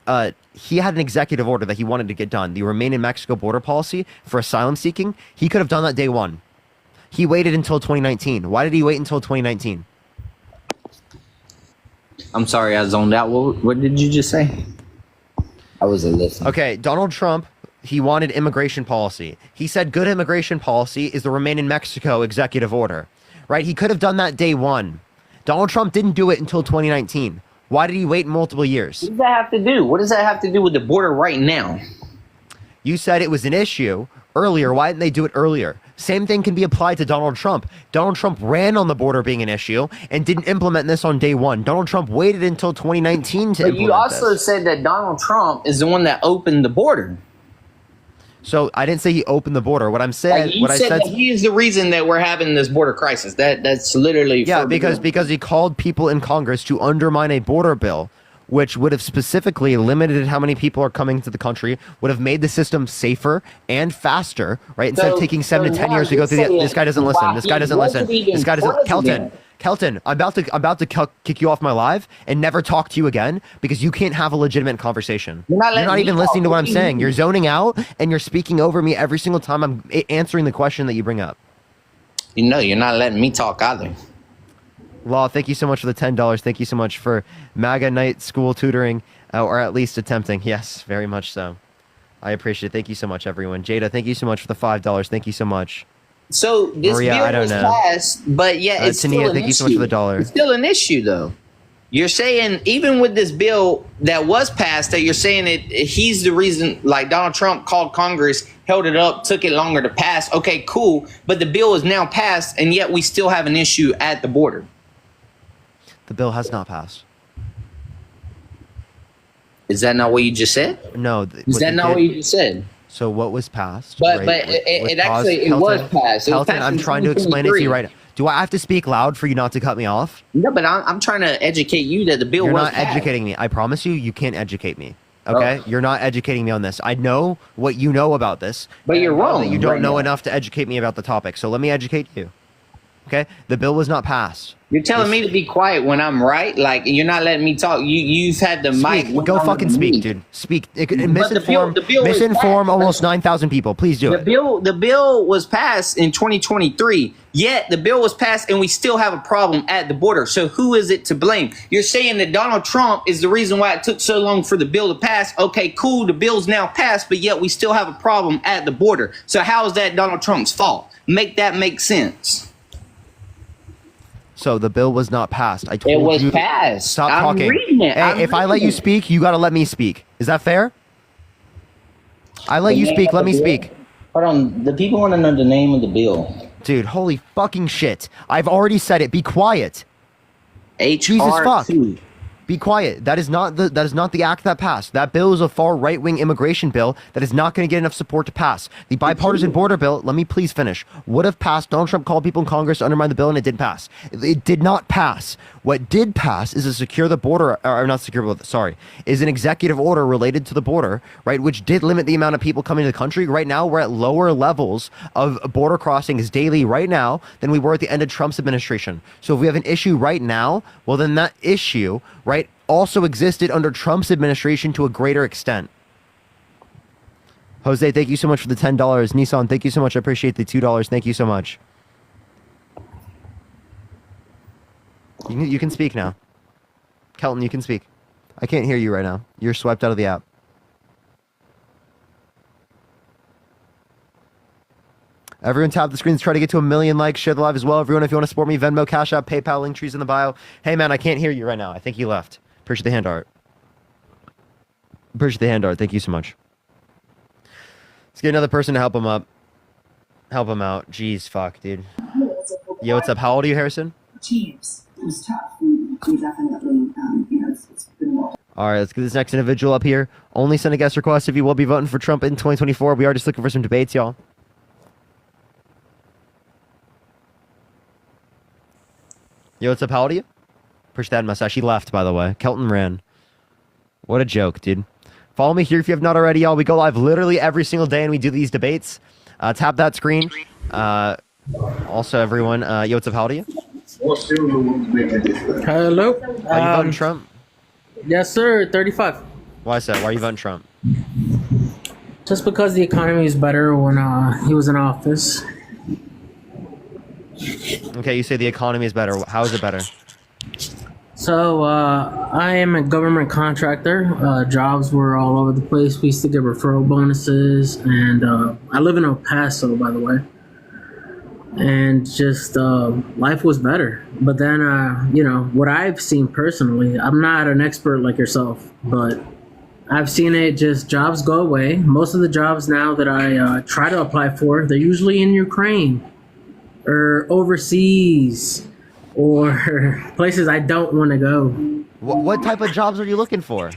Speaker 1: he had an executive order that he wanted to get done. The Remain in Mexico border policy for asylum seeking. He could have done that day one. He waited until 2019. Why did he wait until 2019?
Speaker 7: I'm sorry, I zoned out. What did you just say? I wasn't listening.
Speaker 1: Okay, Donald Trump, he wanted immigration policy. He said good immigration policy is the Remain in Mexico executive order. Right? He could have done that day one. Donald Trump didn't do it until 2019. Why did he wait multiple years?
Speaker 7: What does that have to do? What does that have to do with the border right now?
Speaker 1: You said it was an issue earlier. Why didn't they do it earlier? Same thing can be applied to Donald Trump. Donald Trump ran on the border being an issue and didn't implement this on day one. Donald Trump waited until 2019 to implement this.
Speaker 7: But you also said that Donald Trump is the one that opened the border.
Speaker 1: So I didn't say he opened the border. What I'm saying,
Speaker 7: I said that he is the reason that we're having this border crisis. That's literally
Speaker 1: because he called people in Congress to undermine a border bill, which would have specifically limited how many people are coming to the country, would have made the system safer and faster, right? Instead of taking 7 to 10 years to go through this guy doesn't listen. This guy doesn't listen. This guy doesn't. Kelton, I'm about to kick you off my live and never talk to you again because you can't have a legitimate conversation. You're not even listening to what I'm saying. You're zoning out and you're speaking over me every single time I'm answering the question that you bring up.
Speaker 7: You know, you're not letting me talk either.
Speaker 1: Law, thank you so much for the $10. Thank you so much for MAGA night school tutoring, or at least attempting. Yes, very much so. I appreciate it. Thank you so much, everyone. Jada, thank you so much for the $5. Thank you so much.
Speaker 7: So this
Speaker 1: Maria,
Speaker 7: bill was passed, but yeah, it's
Speaker 1: Tania,
Speaker 7: still an
Speaker 1: thank
Speaker 7: issue.
Speaker 1: you so much for the $1.
Speaker 7: It's still an issue, though. You're saying even with this bill that was passed, that you're saying he's the reason. Like Donald Trump called Congress, held it up, took it longer to pass. Okay, cool, but the bill is now passed, and yet we still have an issue at the border.
Speaker 1: The bill has not passed.
Speaker 7: Is that not what you just said?
Speaker 1: No.
Speaker 7: Is that not what you just said?
Speaker 1: So what was passed?
Speaker 7: But it actually was passed.
Speaker 1: Kelton, I'm trying to explain it to you right now. Do I have to speak loud for you not to cut me off?
Speaker 7: No, but I'm trying to educate you that the bill was passed.
Speaker 1: You're not educating me. I promise you can't educate me. Okay? You're not educating me on this. I know what you know about this.
Speaker 7: But you're wrong.
Speaker 1: You don't know enough to educate me about the topic. So let me educate you. Okay? The bill was not passed.
Speaker 7: You're telling me to be quiet when I'm right? Like, you're not letting me talk. You've had the mic.
Speaker 1: Go fucking speak, dude. Speak. Misinform almost 9,000 people. Please do it.
Speaker 7: The bill was passed in 2023, yet the bill was passed and we still have a problem at the border. So who is it to blame? You're saying that Donald Trump is the reason why it took so long for the bill to pass. Okay, cool. The bill's now passed, but yet we still have a problem at the border. So how is that Donald Trump's fault? Make that make sense.
Speaker 1: So the bill was not passed. I told you.
Speaker 7: It was passed.
Speaker 1: Stop
Speaker 7: I'm
Speaker 1: talking.
Speaker 7: reading it.
Speaker 1: Hey, if I let you speak, you got to let me speak. Is that fair? I let you speak. Let me speak.
Speaker 7: Hold on. The people want to know the name of the bill.
Speaker 1: Dude, holy fucking shit. I've already said it. Be quiet.
Speaker 7: Jesus
Speaker 1: fuck. Be quiet. That is not the act that passed. That bill is a far right-wing immigration bill that is not going to get enough support to pass. The bipartisan border bill, let me please finish, would have passed. Donald Trump called people in Congress to undermine the bill, and it did pass. It did not pass. What did pass is a secure the border, or not secure, sorry, is an executive order related to the border, right, which did limit the amount of people coming to the country. Right now, we're at lower levels of border crossings daily right now than we were at the end of Trump's administration. So if we have an issue right now, well, then that issue, right, also existed under Trump's administration to a greater extent. Jose, thank you so much for the $10. Nissan, thank you so much. I appreciate the $2. Thank you so much. You can speak now. Kelton, you can speak. I can't hear you right now. You're swiped out of the app. Everyone tap the screens. Try to get to 1 million likes. Share the live as well. Everyone, if you want to support me, Venmo, Cash App, PayPal, link trees in the bio. Hey, man, I can't hear you right now. I think you left. Appreciate the hand art. Appreciate the hand art. Thank you so much. Let's get another person to help him up. Help him out. Jeez, fuck, dude. Yo, what's up? How old are you, Harrison?
Speaker 9: Teams. It was tough. We definitely, it's been a while.
Speaker 1: All right, let's get this next individual up here. Only send a guest request if you will be voting for Trump in 2024. We are just looking for some debates, y'all. Yo, what's up? How old are you? Push that mustache. He left, by the way. Kelton ran. What a joke, dude. Follow me here if you have not already, y'all. We go live literally every single day and we do these debates. Tap that screen. Also, everyone, yo, what's up? How old are you?
Speaker 10: Hello.
Speaker 1: Are you voting Trump?
Speaker 10: Yes, sir. 35.
Speaker 1: Why is that? Why are you voting Trump?
Speaker 10: Just because the economy is better when he was in office.
Speaker 1: Okay, you say the economy is better. How is it better?
Speaker 10: So, I am a government contractor. Jobs were all over the place. We used to get referral bonuses. And I live in El Paso, by the way. And just life was better. But then, what I've seen personally, I'm not an expert like yourself, but I've seen it just jobs go away. Most of the jobs now that I try to apply for, they're usually in Ukraine or overseas or places I don't want to go.
Speaker 1: What type of jobs are you looking for?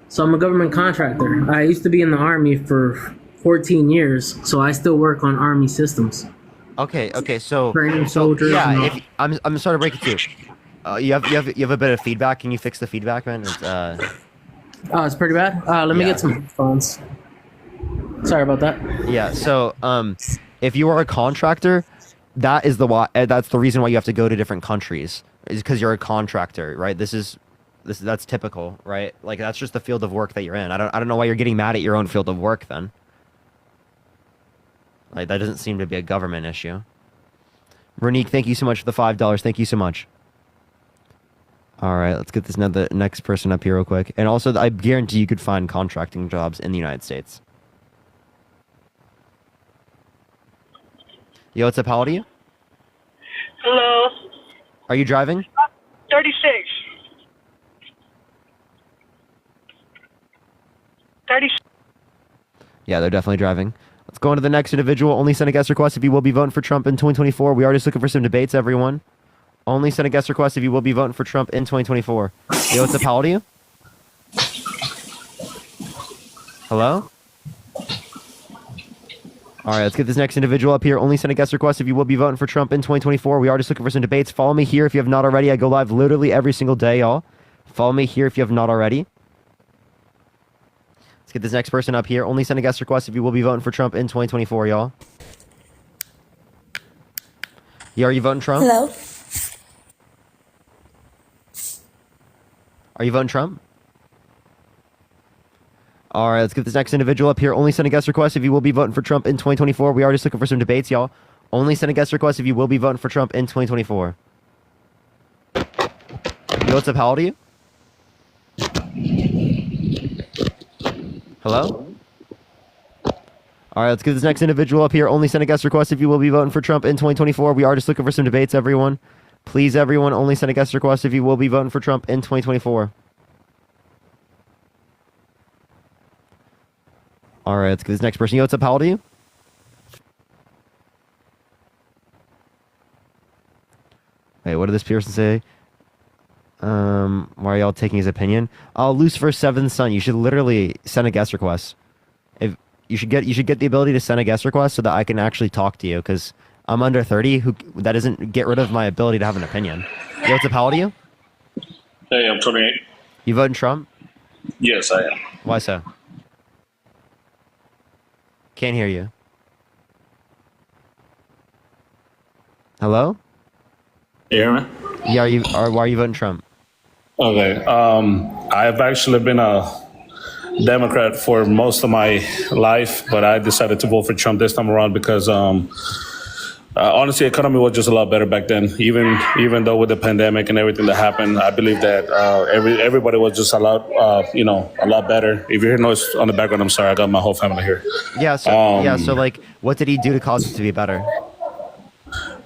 Speaker 10: So I'm a government contractor. I used to be in the Army for 14 years, so I still work on Army systems.
Speaker 1: Okay, so
Speaker 10: training soldiers.
Speaker 1: Yeah, I'm sorry to break it to you. You have a bit of feedback. Can you fix the feedback, man?
Speaker 10: It's pretty bad. Let me get some phones. Sorry about that.
Speaker 1: Yeah. So if you are a contractor, that is the why. That's the reason why you have to go to different countries, is because you're a contractor, right? That's typical, right? Like that's just the field of work that you're in. I don't know why you're getting mad at your own field of work then. Like that doesn't seem to be a government issue. Ronique, thank you so much for the $5. Thank you so much. All right, let's get the next person up here real quick. And also, I guarantee you could find contracting jobs in the United States. Yo, what's up? How old are you?
Speaker 11: Hello.
Speaker 1: Are you driving?
Speaker 11: 36. 36.
Speaker 1: Yeah, they're definitely driving. Let's go on to the next individual. Only send a guest request if you will be voting for Trump in 2024. We are just looking for some debates, everyone. Only send a guest request if you will be voting for Trump in 2024. Yo, what's up? How old are you? Hello? All right, let's get this next individual up here. Only send a guest request if you will be voting for Trump in 2024. We are just looking for some debates. Follow me here if you have not already. I go live literally every single day, y'all. Follow me here if you have not already. Let's get this next person up here. Only send a guest request if you will be voting for Trump in 2024, y'all. Yeah, are you voting Trump?
Speaker 12: Hello.
Speaker 1: Are you voting Trump? All right, let's get this next individual up here. Only send a guest request if you will be voting for Trump in 2024. We are just looking for some debates, y'all. Only send a guest request if you will be voting for Trump in 2024. Yo, what's up? How old are you? Hello? All right, let's get this next individual up here. Only send a guest request if you will be voting for Trump in 2024. We are just looking for some debates, everyone. Please, everyone, only send a guest request if you will be voting for Trump in 2024. All right, let's get this next person. Yo, what's up? How old are you? Wait, what did this person say? Why are y'all taking his opinion? Oh, Lucifer's seventh son. You should literally send a guest request. If you should get the ability to send a guest request so that I can actually talk to you, because I'm under 30. That doesn't get rid of my ability to have an opinion. Yo, what's up? How old are you?
Speaker 13: Hey, I'm 28.
Speaker 1: You voting Trump?
Speaker 13: Yes, I am.
Speaker 1: Why so? Can't hear you. Hello?
Speaker 13: You hear me?
Speaker 1: Yeah, why are you voting Trump?
Speaker 13: Okay. I've actually been a Democrat for most of my life, but I decided to vote for Trump this time around because honestly, the economy was just a lot better back then. Even though with the pandemic and everything that happened, I believe that everybody was just a lot better. If you hear noise on the background, I'm sorry. I got my whole family here.
Speaker 1: Yeah. So like, what did he do to cause it to be better?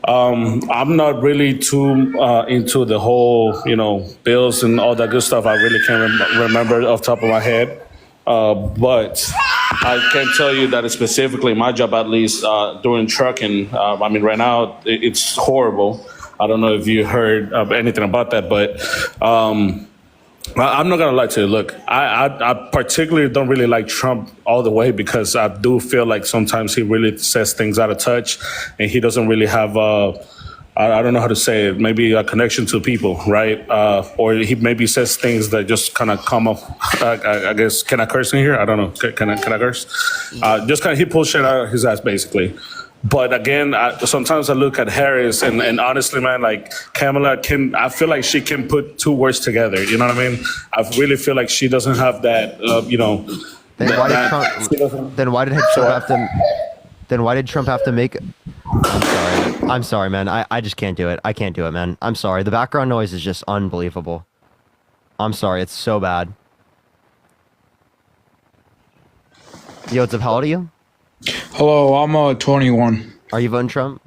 Speaker 13: I'm not really too into the whole, bills and all that good stuff. I really can't remember off the top of my head. But I can tell you that specifically my job, at least doing trucking, right now it's horrible. I don't know if you heard of anything about that, but I'm not gonna lie to you. Look, I particularly don't really like Trump all the way because I do feel like sometimes he really says things out of touch, and he doesn't really have I don't know how to say it, maybe a connection to people, right? Or he maybe says things that just kind of come up. I guess, can I curse in here? I don't know. Can I curse? Just kind of he pulls shit out of his ass, basically. But again, sometimes I look at Harris and honestly, man, like Kamala I feel like she can put two words together. You know what I mean? I really feel like she doesn't have that,
Speaker 1: Then why did Trump have to make? I'm sorry, man. I just can't do it. I can't do it, man. I'm sorry. The background noise is just unbelievable. I'm sorry. It's so bad. Yo, what's up? How old are you?
Speaker 14: Hello, I'm 21.
Speaker 1: Are you voting Trump?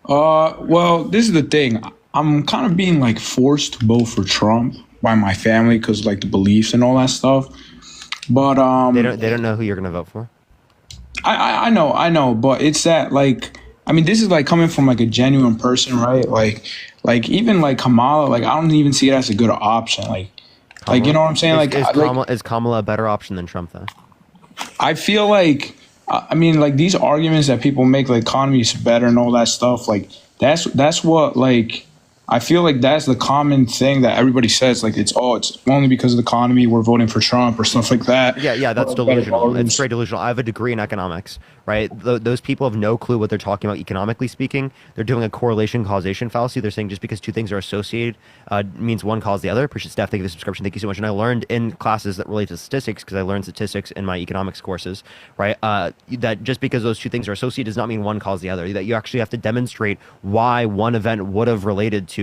Speaker 14: Well, this is the thing. I'm kind of being like forced to vote for Trump by my family because like the beliefs and all that stuff. But
Speaker 1: they don't know who you're gonna vote for.
Speaker 14: I know, but it's that like this is like coming from like a genuine person, right? Like even like Kamala, like I don't even see it as a good option. Like you know what I'm saying?
Speaker 1: Is Kamala a better option than Trump though?
Speaker 14: I feel like like these arguments that people make, like economy is better and all that stuff, like that's what like I feel like that's the common thing that everybody says. Like it's only because of the economy we're voting for Trump or stuff like that.
Speaker 1: Yeah, that's delusional. It's very delusional. I have a degree in economics, right? Those people have no clue what they're talking about economically speaking. They're doing a correlation causation fallacy. They're saying just because two things are associated means one caused the other. Appreciate Steph. Thank you for the subscription. Thank you so much. And I learned in classes that relate to statistics, because I learned statistics in my economics courses, right? That just because those two things are associated does not mean one caused the other. That you actually have to demonstrate why one event would have related to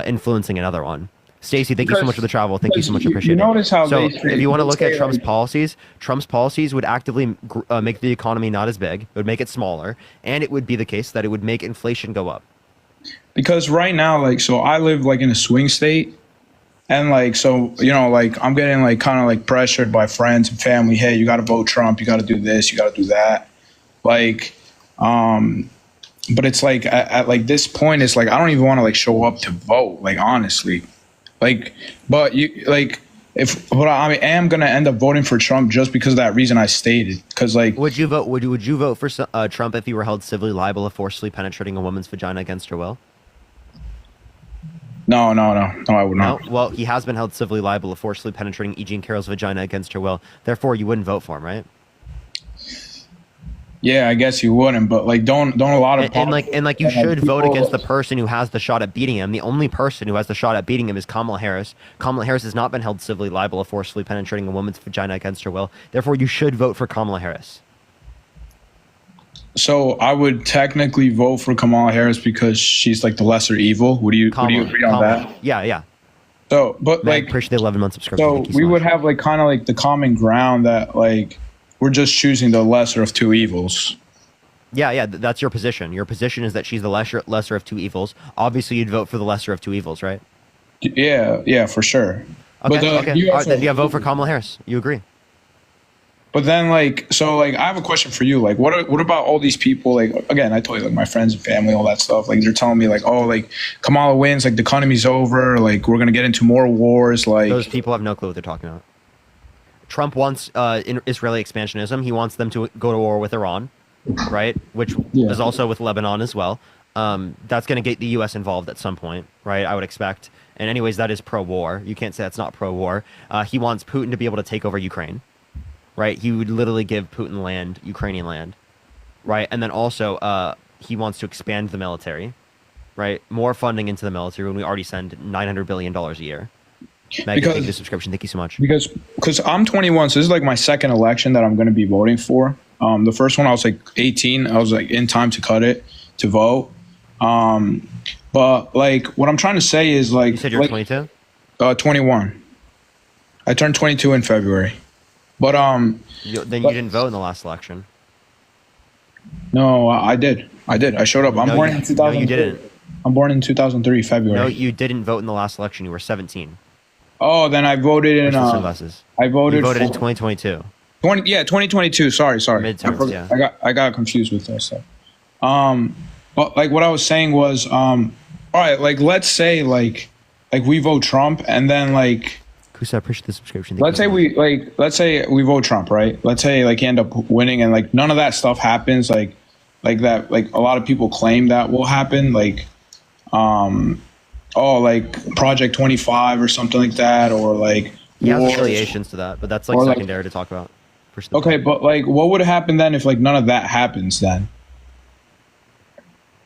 Speaker 1: influencing another one. Stacy, thank you so much for the travel. Thank you so much. Appreciate it.
Speaker 14: Notice how
Speaker 1: so
Speaker 14: they
Speaker 1: if you want to look at
Speaker 14: say,
Speaker 1: Trump's policies would actively make the economy not as big. It would make it smaller, and it would be the case that it would make inflation go up.
Speaker 14: Because right now, like, so I live like in a swing state, and like, so, you know, like I'm getting like kind of like pressured by friends and family. Hey, you got to vote Trump. You got to do this. You got to do that. Like, but it's like at like this point, it's like I don't even want to like show up to vote. Like honestly, like, but you like but I am gonna end up voting for Trump just because of that reason I stated. Because like,
Speaker 1: would you vote for Trump if he were held civilly liable of forcibly penetrating a woman's vagina against her will?
Speaker 14: No, I would not.
Speaker 1: No? Well, he has been held civilly liable of forcibly penetrating E. Jean Carroll's vagina against her will. Therefore, you wouldn't vote for him, right?
Speaker 14: Yeah, I guess you wouldn't, but like, don't a lot of
Speaker 1: and you should vote against the person who has the shot at beating him. The only person who has the shot at beating him is Kamala Harris. Kamala Harris has not been held civilly liable of forcefully penetrating a woman's vagina against her will. Therefore, you should vote for Kamala Harris.
Speaker 14: So I would technically vote for Kamala Harris because she's like the lesser evil. Would you agree on that?
Speaker 1: Yeah.
Speaker 14: So, but
Speaker 1: Man,
Speaker 14: like,
Speaker 1: appreciate the 11-month subscription.
Speaker 14: So we would have like kind of like the common ground that like we're just choosing the lesser of two evils.
Speaker 1: Yeah, that's your position. Your position is that she's the lesser of two evils. Obviously, you'd vote for the lesser of two evils, right?
Speaker 14: Yeah, for sure.
Speaker 1: Okay. Then you vote for Kamala Harris. You agree?
Speaker 14: But then, like, so, like, I have a question for you. Like, what about all these people? Like, again, I told you, like, my friends and family, all that stuff. Like, they're telling me, like, oh, like, Kamala wins, like, the economy's over, like, we're gonna get into more wars. Like,
Speaker 1: those people have no clue what they're talking about. Trump wants Israeli expansionism. He wants them to go to war with Iran, right? Which is also with Lebanon as well. That's going to get the U.S. involved at some point, right? I would expect. And anyways, that is pro-war. You can't say that's not pro-war. He wants Putin to be able to take over Ukraine, right? He would literally give Putin land, Ukrainian land, right? And then also he wants to expand the military, right? More funding into the military when we already send $900 billion a year. Megan, thank you for the subscription. Thank you so much.
Speaker 14: Because I'm 21, so this is like my second election that I'm going to be voting for. The first one I was like 18. I was like in time to cut it to vote. But like what I'm trying to say is like,
Speaker 1: you said you're 22?
Speaker 14: 21. I turned 22 in February. But
Speaker 1: you didn't vote in the last election.
Speaker 14: No, I did. I showed up. I'm born in 2003.
Speaker 1: No, you didn't.
Speaker 14: I'm born in 2003 February.
Speaker 1: No, you didn't vote in the last election. You were 17.
Speaker 14: Oh, then I voted in. You voted
Speaker 1: in 2022.
Speaker 14: 2022. Sorry.
Speaker 1: Midterms, yeah.
Speaker 14: I got confused with that stuff. But like what I was saying was, all right, like let's say like we vote Trump, and then like.
Speaker 1: Kusa, I appreciate the subscription.
Speaker 14: Let's say we vote Trump, right? Let's say like he end up winning, and like none of that stuff happens, like that, like a lot of people claim that will happen, like. Like Project 25 or something like that, or like
Speaker 1: there's affiliations to that, but that's like secondary to talk about.
Speaker 14: Okay, but like what would happen then if like none of that happens then?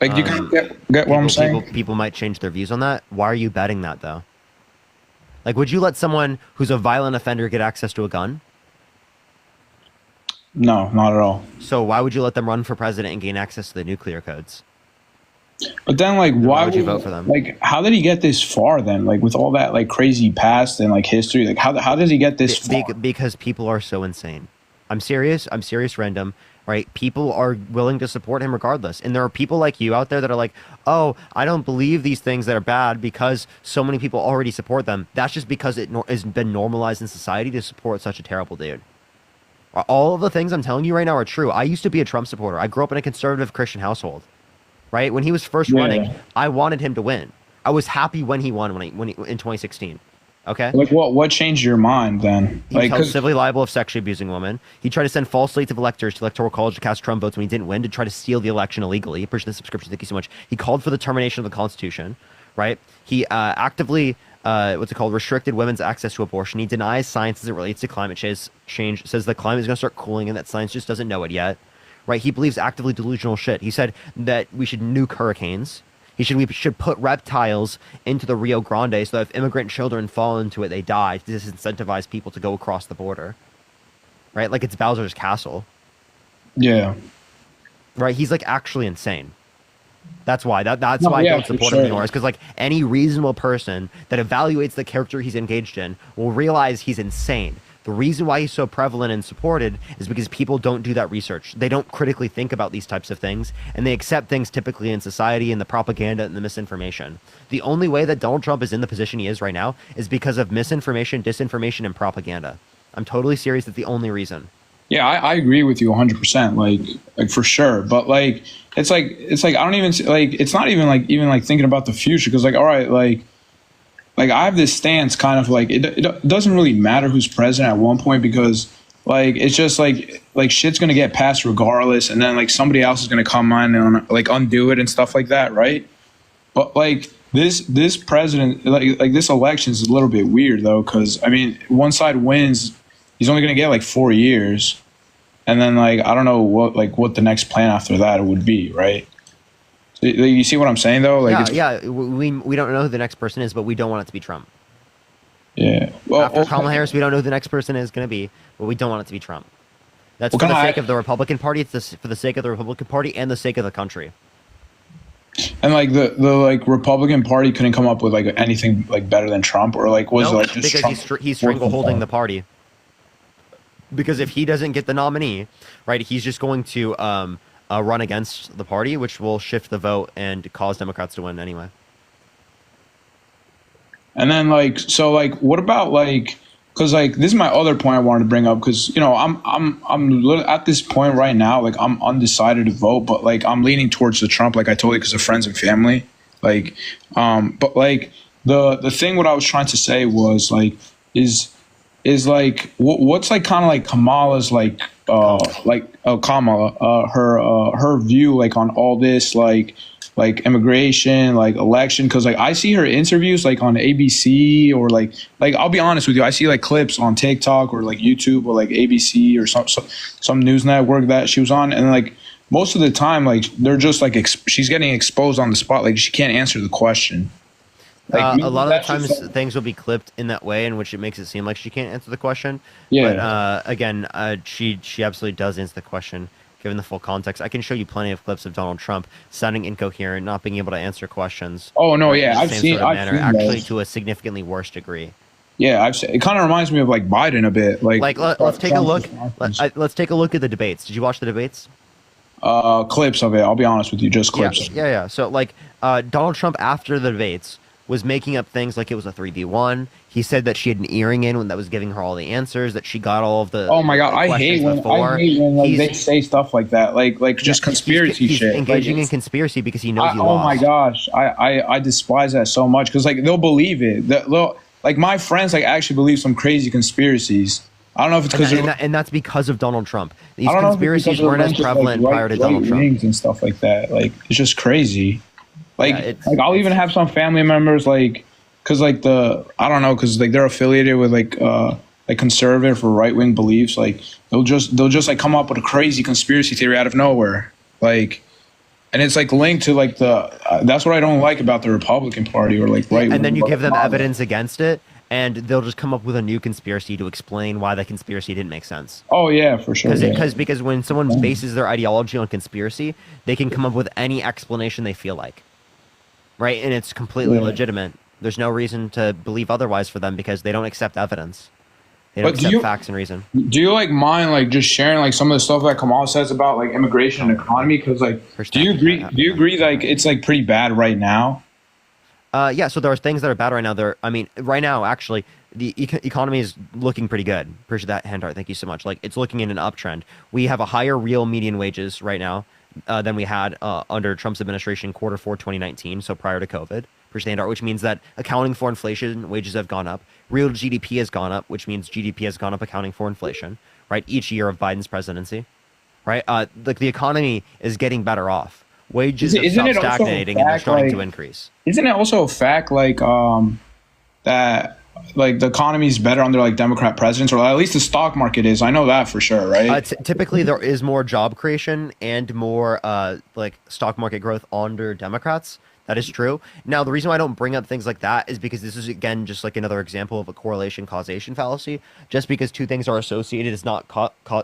Speaker 14: Like you can get what I'm saying?
Speaker 1: People might change their views on that. Why are you betting that though? Like, would you let someone who's a violent offender get access to a gun?
Speaker 14: No, not at all.
Speaker 1: So why would you let them run for president and gain access to the nuclear codes?
Speaker 14: But then, like, why
Speaker 1: would you vote for them? Like,
Speaker 14: how did he get this far then? Like, with all that, like, crazy past and, like, history, like, how does he get this far?
Speaker 1: Because people are so insane. I'm serious, random, right? People are willing to support him regardless. And there are people like you out there that are like, oh, I don't believe these things that are bad because so many people already support them. That's just because it has been normalized in society to support such a terrible dude. All of the things I'm telling you right now are true. I used to be a Trump supporter. I grew up in a conservative Christian household. Right? When he was first running, I wanted him to win. I was happy when he won when he in 2016. Okay?
Speaker 14: Like what changed your mind then?
Speaker 1: He was held civilly liable of sexually abusing women. He tried to send false slates of electors to electoral college to cast Trump votes when he didn't win to try to steal the election illegally. Appreciate the subscription. Thank you so much. He called for the termination of the Constitution. right? He actively, restricted women's access to abortion. He denies science as it relates to climate change, says the climate is going to start cooling and that science just doesn't know it yet, right? He believes actively delusional shit. He said that we should nuke hurricanes. We should put reptiles into the Rio Grande so that if immigrant children fall into it, they die to disincentivize people to go across the border, right? Like it's Bowser's castle.
Speaker 14: Yeah.
Speaker 1: Right? He's like actually insane. That's why. That's why I don't support him anymore. It's because like any reasonable person that evaluates the character he's engaged in will realize he's insane. The reason why he's so prevalent and supported is because people don't do that research. They don't critically think about these types of things, and they accept things typically in society and the propaganda and the misinformation. The only way that Donald Trump is in the position he is right now is because of misinformation, disinformation, and propaganda. I'm totally serious. That's the only reason.
Speaker 14: Yeah, I agree with you 100%, like for sure. But like, it's like I don't even like. It's not even like thinking about the future because like, all right, like I have this stance kind of like it doesn't really matter who's president at one point because like it's just like shit's gonna get passed regardless, and then like somebody else is gonna come on and like undo it and stuff like that, right? But like this president, like this election is a little bit weird though, because I mean, one side wins, he's only gonna get like 4 years, and then like I don't know what the next plan after that would be, right? You see what I'm saying though? Like
Speaker 1: we don't know who the next person is, but we don't want it to be Trump.
Speaker 14: Yeah. Well,
Speaker 1: after Kamala Harris, we don't know who the next person is going to be, but we don't want it to be Trump. That's for the sake of the Republican Party. It's for the sake of the Republican Party and the sake of the country.
Speaker 14: And like the like Republican Party couldn't come up with like anything like better than Trump, or like was like just
Speaker 1: because
Speaker 14: Trump
Speaker 1: he's strangleholding the party. Because if he doesn't get the nominee, right, he's just going to run against the party, which will shift the vote and cause Democrats to win anyway.
Speaker 14: And then like, so like, what about like, because like this is my other point I wanted to bring up, because you know I'm at this point right now, like I'm undecided to vote, but like I'm leaning towards the Trump, like I told you, because of friends and family, like but like the thing what I was trying to say was like is like what's like kind of like Kamala's Kamala her view like on all this like immigration, like election, because like I see her interviews like on ABC or like I'll be honest with you, I see like clips on TikTok or like YouTube or like ABC or some news network that she was on, and like most of the time like they're just like she's getting exposed on the spot, like she can't answer the question.
Speaker 1: Like a lot of the times things will be clipped in that way in which it makes it seem like she can't answer the question.
Speaker 14: Yeah.
Speaker 1: But again, she absolutely does answer the question given the full context. I can show you plenty of clips of Donald Trump sounding incoherent, not being able to answer questions.
Speaker 14: Oh no, yeah, I've seen
Speaker 1: actually to a significantly worse degree.
Speaker 14: Yeah, it kind of reminds me of like Biden a bit. Like
Speaker 1: let's take a look. Let's take a look at the debates. Did you watch the debates?
Speaker 14: Clips of it. I'll be honest with you, just clips.
Speaker 1: Yeah. So like Donald Trump after the debates was making up things like it was a 3v1. He said that she had an earring in when that was giving her all the answers, that she got all of the.
Speaker 14: Oh my god, I hate when like, they say stuff like that, like just conspiracy
Speaker 1: he's
Speaker 14: shit.
Speaker 1: Engaging in conspiracy because he knows he lost.
Speaker 14: Oh my gosh, I despise that so much because like they'll believe it. Like my friends like actually believe some crazy conspiracies. I don't know if it's because
Speaker 1: and that's because of Donald Trump. These conspiracies weren't as prevalent prior to Donald Trump
Speaker 14: and stuff like that. Like it's just crazy. Like I'll even have some family members like, cause like I don't know, cause like they're affiliated with like conservative or right wing beliefs. Like they'll just like come up with a crazy conspiracy theory out of nowhere. Like, and it's like linked to like that's what I don't like about the Republican Party or like right.
Speaker 1: And then you give them evidence against it, and they'll just come up with a new conspiracy to explain why the conspiracy didn't make sense.
Speaker 14: Oh yeah, for sure.
Speaker 1: Because when someone bases their ideology on conspiracy, they can come up with any explanation they feel like. Right, and it's completely legitimate. There's no reason to believe otherwise for them because they don't accept evidence. They don't accept facts and reason.
Speaker 14: Do you like mind like just sharing like some of the stuff that Kamal says about like immigration and economy? Because like, do you agree like it's like pretty bad right now?
Speaker 1: Yeah. So there are things that are bad right now. Right now actually the economy is looking pretty good. Appreciate that, Handart. Thank you so much. Like it's looking in an uptrend. We have a higher real median wages right now than we had under Trump's administration Q4 2019, so prior to COVID, which means that accounting for inflation, wages have gone up. Real GDP has gone up, which means GDP has gone up accounting for inflation, right? Each year of Biden's presidency, right? Like the economy is getting better off. Wages have
Speaker 14: Isn't
Speaker 1: stopped
Speaker 14: it also a
Speaker 1: stagnating and they're
Speaker 14: fact,
Speaker 1: starting
Speaker 14: like,
Speaker 1: to increase.
Speaker 14: Isn't it also a fact that like the economy is better under like Democrat presidents, or at least the stock market is? I know that for sure, right?
Speaker 1: Typically, there is more job creation and more like stock market growth under Democrats. That is true. Now, the reason why I don't bring up things like that is because this is, again, just like another example of a correlation causation fallacy. Just because two things are associated does not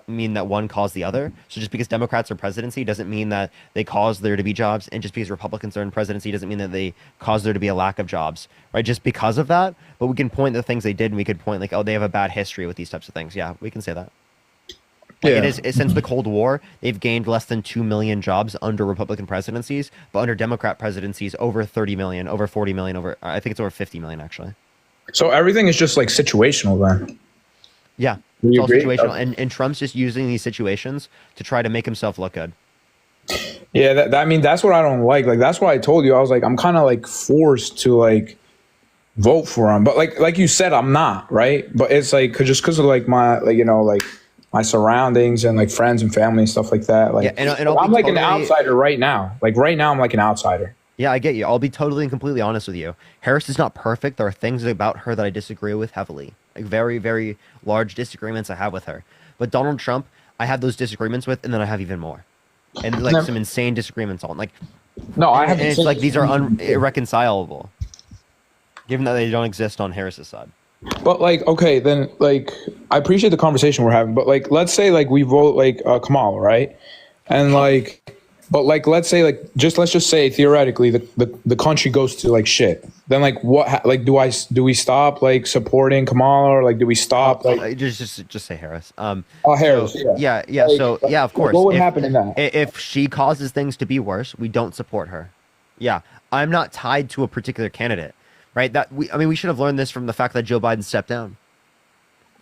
Speaker 1: mean that one caused the other. So just because Democrats are presidency doesn't mean that they cause there to be jobs. And just because Republicans are in presidency doesn't mean that they cause there to be a lack of jobs, right? Just because of that. But we can point to the things they did, and we could point like, oh, they have a bad history with these types of things. Yeah, we can say that. Like since the Cold War, they've gained less than 2 million jobs under Republican presidencies, but under Democrat presidencies, over 30 million, over 40 million, I think it's over 50 million actually.
Speaker 14: So everything is just like situational then.
Speaker 1: Yeah, it's all situational, and Trump's just using these situations to try to make himself look good.
Speaker 14: Yeah, I mean, that's what I don't like. Like, that's why I told you, I was like, I'm kind of like forced to like vote for him, but like you said, I'm not, right? But it's like just because of like my my surroundings and like friends and family and stuff like that. Like,
Speaker 1: and
Speaker 14: I'm like an outsider right now. Like right now, I'm like an outsider.
Speaker 1: Yeah, I get you. I'll be totally and completely honest with you. Harris is not perfect. There are things about her that I disagree with heavily. Like very, very large disagreements I have with her. But Donald Trump, I have those disagreements with, and then I have even more. And like some insane disagreements on. Like,
Speaker 14: no, I have.
Speaker 1: And it's like these are irreconcilable, given that they don't exist on Harris's side.
Speaker 14: But like, okay, then like, I appreciate the conversation we're having, but like, let's say like we vote like Kamala, right? And like, but like, let's say like, let's just say theoretically the country goes to like shit. Then like, what? Like, do we stop like supporting Kamala, or like do we stop like
Speaker 1: just say Harris?
Speaker 14: Harris.
Speaker 1: So, yeah. Like, so yeah, of course.
Speaker 14: What would happen in that?
Speaker 1: If she causes things to be worse, we don't support her. Yeah, I'm not tied to a particular candidate. Right, we should have learned this from the fact that Joe Biden stepped down.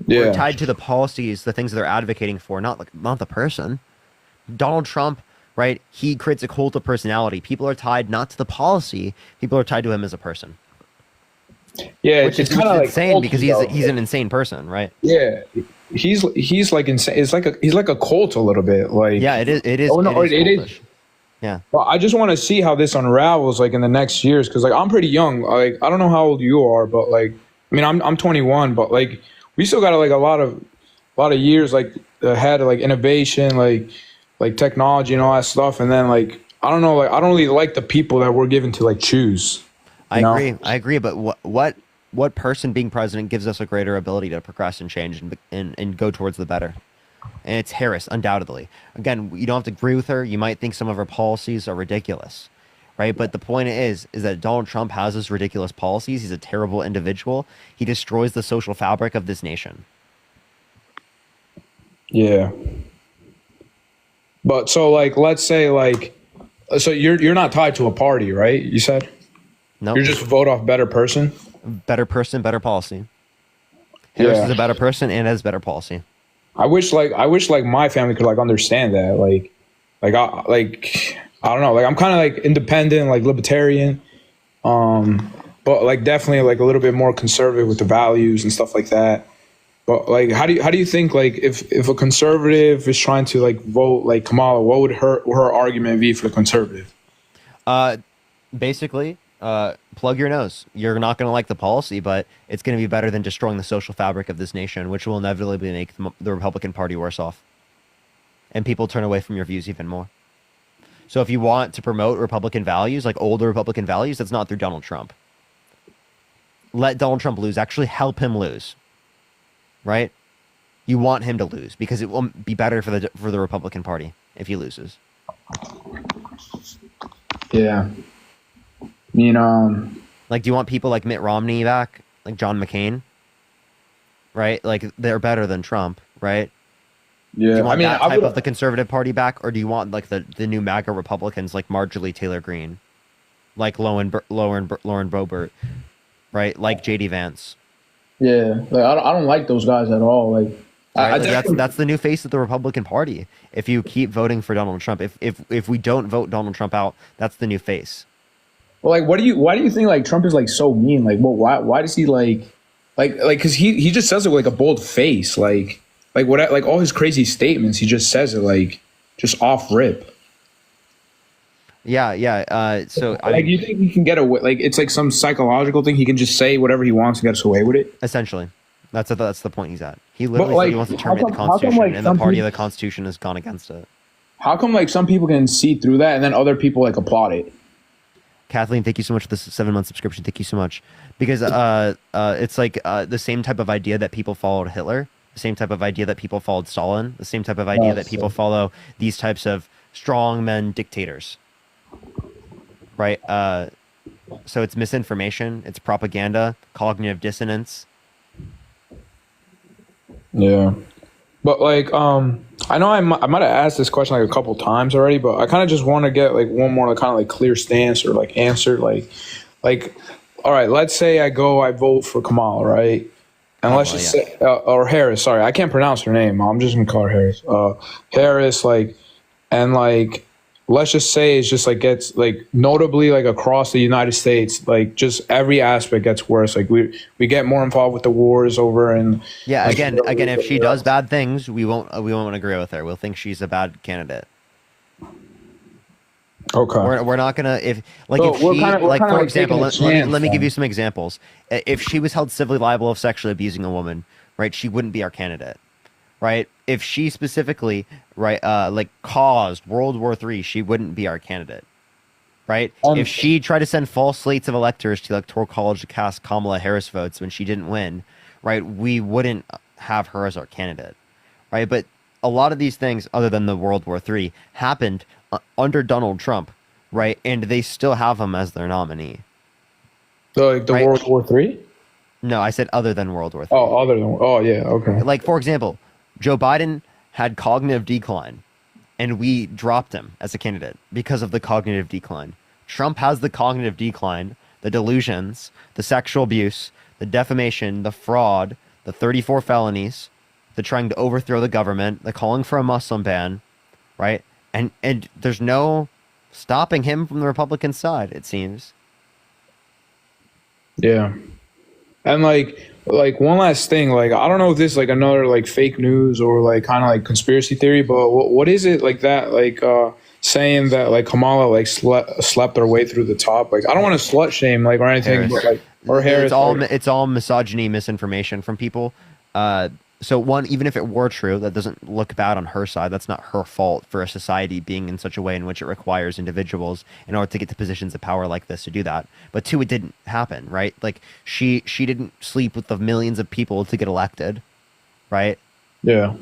Speaker 1: Yeah, we're tied to the policies, the things that they're advocating for, not the person. Donald Trump, right? He creates a cult of personality. People are tied not to the policy. People are tied to him as a person.
Speaker 14: Yeah,
Speaker 1: which is kind of like insane because he's an insane person, right?
Speaker 14: Yeah, he's like insane. It's like he's like a cult a little bit. Like
Speaker 1: yeah, it is.
Speaker 14: Oh no, it is.
Speaker 1: Yeah.
Speaker 14: Well, I just want to see how this unravels like in the next years, because like I'm pretty young. Like I don't know how old you are, but like I mean I'm 21, but like we still got like a lot of years like ahead of like innovation, like technology and all that stuff. And then like I don't know, like I don't really like the people that we're given to like choose.
Speaker 1: I agree. But what person being president gives us a greater ability to progress and change and go towards the better? And it's Harris, undoubtedly. Again, you don't have to agree with her. You might think some of her policies are ridiculous, right? But the point is that Donald Trump has those ridiculous policies. He's a terrible individual. He destroys the social fabric of this nation.
Speaker 14: Yeah. But so like, let's say like, so you're not tied to a party, right? You said?
Speaker 1: No.
Speaker 14: You're just vote off better person?
Speaker 1: Better person, better policy. Harris is a better person and has better policy.
Speaker 14: I wish my family could like understand that. I don't know. Like I'm kind of like independent, like libertarian, but like definitely like a little bit more conservative with the values and stuff like that. But like, how do you think like if a conservative is trying to like vote like Kamala, what would her argument be for the conservative?
Speaker 1: Basically, plug your nose. You're not going to like the policy, but it's going to be better than destroying the social fabric of this nation, which will inevitably make the Republican Party worse off. And people turn away from your views even more. So if you want to promote Republican values, like older Republican values, that's not through Donald Trump. Let Donald Trump lose. Actually help him lose. Right? You want him to lose because it will be better for the Republican Party if he loses.
Speaker 14: Yeah. You know,
Speaker 1: like, do you want people like Mitt Romney back, like John McCain? Right, like they're better than Trump, right?
Speaker 14: Yeah,
Speaker 1: do you want that type of the conservative party back, or do you want like the new MAGA Republicans like Marjorie Taylor Greene, like Lauren Boebert, right? Like JD Vance.
Speaker 12: Yeah, like I don't like those guys at all. Like,
Speaker 1: that's the new face of the Republican Party. If you keep voting for Donald Trump, if we don't vote Donald Trump out, that's the new face.
Speaker 12: Well, like, why do you think like Trump is like so mean? Like, well, why does he like
Speaker 14: because he just says it with like a bold face, like what, like all his crazy statements, he just says it like just off rip.
Speaker 1: Yeah. So I
Speaker 14: Like,
Speaker 1: mean,
Speaker 14: you think he can get away? Like, it's like some psychological thing. He can just say whatever he wants and get away with it.
Speaker 1: essentially, that's the point he's at. He
Speaker 14: But
Speaker 1: literally said
Speaker 14: like,
Speaker 1: he wants to
Speaker 14: how
Speaker 1: terminate the
Speaker 14: come? How come
Speaker 1: Constitution,
Speaker 14: like
Speaker 1: and the
Speaker 14: some
Speaker 1: party of
Speaker 14: people?
Speaker 1: the Constitution has gone against it.
Speaker 14: How come like some people can see through that and then other people like applaud it?
Speaker 1: Kathleen, thank you so much for this 7-month subscription. Thank you so much. Because it's like the same type of idea that people followed Hitler, the same type of idea that people followed Stalin, the same type of idea that people follow these types of strongmen dictators. Right? So it's misinformation, it's propaganda, cognitive dissonance.
Speaker 14: Yeah. But like, I know I might have asked this question like a couple times already, but I kind of just want to get like one more like, kind of like clear stance or like answer. Like, all right, let's say I vote for Kamala, right? And let's just say, or Harris. Sorry, I can't pronounce her name. I'm just gonna call her Harris. Harris, like, and like, let's just say it's just like gets like notably like across the United States, like just every aspect gets worse. Like we get more involved with the wars over and
Speaker 1: Yeah,
Speaker 14: like,
Speaker 1: again, if she does bad things, we won't agree with her. We'll think she's a bad candidate.
Speaker 14: Okay.
Speaker 1: We're not gonna if like
Speaker 14: So
Speaker 1: if she like for example, let me give you
Speaker 14: then.
Speaker 1: some examples. If she was held civilly liable of sexually abusing a woman, right, she wouldn't be our candidate. Right? If she specifically, right, like caused World War III, she wouldn't be our candidate. Right? If she tried to send false slates of electors to the Electoral College to cast Kamala Harris votes when she didn't win, right, we wouldn't have her as our candidate. Right? But a lot of these things, other than the World War III, happened under Donald Trump, right? And they still have him as their nominee.
Speaker 14: So like the
Speaker 1: right?
Speaker 14: World War III?
Speaker 1: No, I said other than World War III.
Speaker 14: Oh, other than yeah, okay.
Speaker 1: Like for example, Joe Biden had cognitive decline, and we dropped him as a candidate because of the cognitive decline. Trump has the cognitive decline, the delusions, the sexual abuse, the defamation, the fraud, the 34 felonies, the trying to overthrow the government, the calling for a Muslim ban, right? And there's no stopping him from the Republican side, it seems.
Speaker 14: Yeah. And like one last thing, like I don't know if this is like another like fake news or like kind of like conspiracy theory, but what is it like that like saying that like Kamala like slept her way through the top? Like I don't want to slut shame like or anything,
Speaker 1: Harris.
Speaker 14: but like or Harris.
Speaker 1: It's all misogyny, misinformation from people. So one, even if it were true, that doesn't look bad on her side. That's not her fault for a society being in such a way in which it requires individuals in order to get to positions of power like this to do that. But two, it didn't happen, right? Like she didn't sleep with the millions of people to get elected, right?
Speaker 14: Yeah.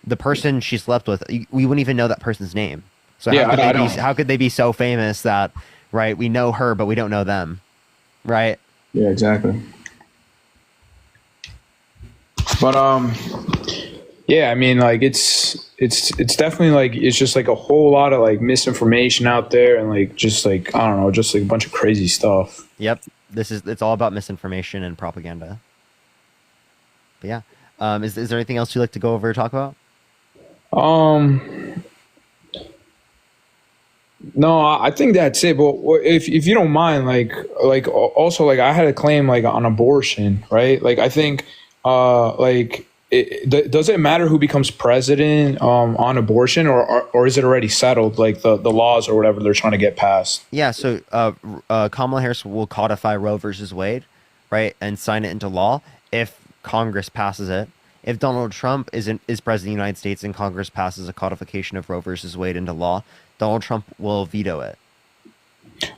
Speaker 1: The person she slept with, we wouldn't even know that person's name. So
Speaker 14: Yeah,
Speaker 1: how could they be so famous that, right? We know her, but we don't know them, right?
Speaker 14: Yeah, exactly. But yeah, I mean, like it's definitely like it's just like a whole lot of like misinformation out there and like just like I don't know, just like a bunch of crazy stuff.
Speaker 1: Yep, it's all about misinformation and propaganda. But yeah, is there anything else you'd like to go over or talk about?
Speaker 14: No, I think that's it. But if you don't mind, like also like I had a claim like on abortion, right? Like I think does it matter who becomes president on abortion or is it already settled like the laws or whatever they're trying to get passed?
Speaker 1: Yeah, so Kamala Harris will codify Roe versus Wade, right, and sign it into law if Congress passes it. If Donald Trump is president of the United States and Congress passes a codification of Roe versus Wade into law, Donald Trump will veto it.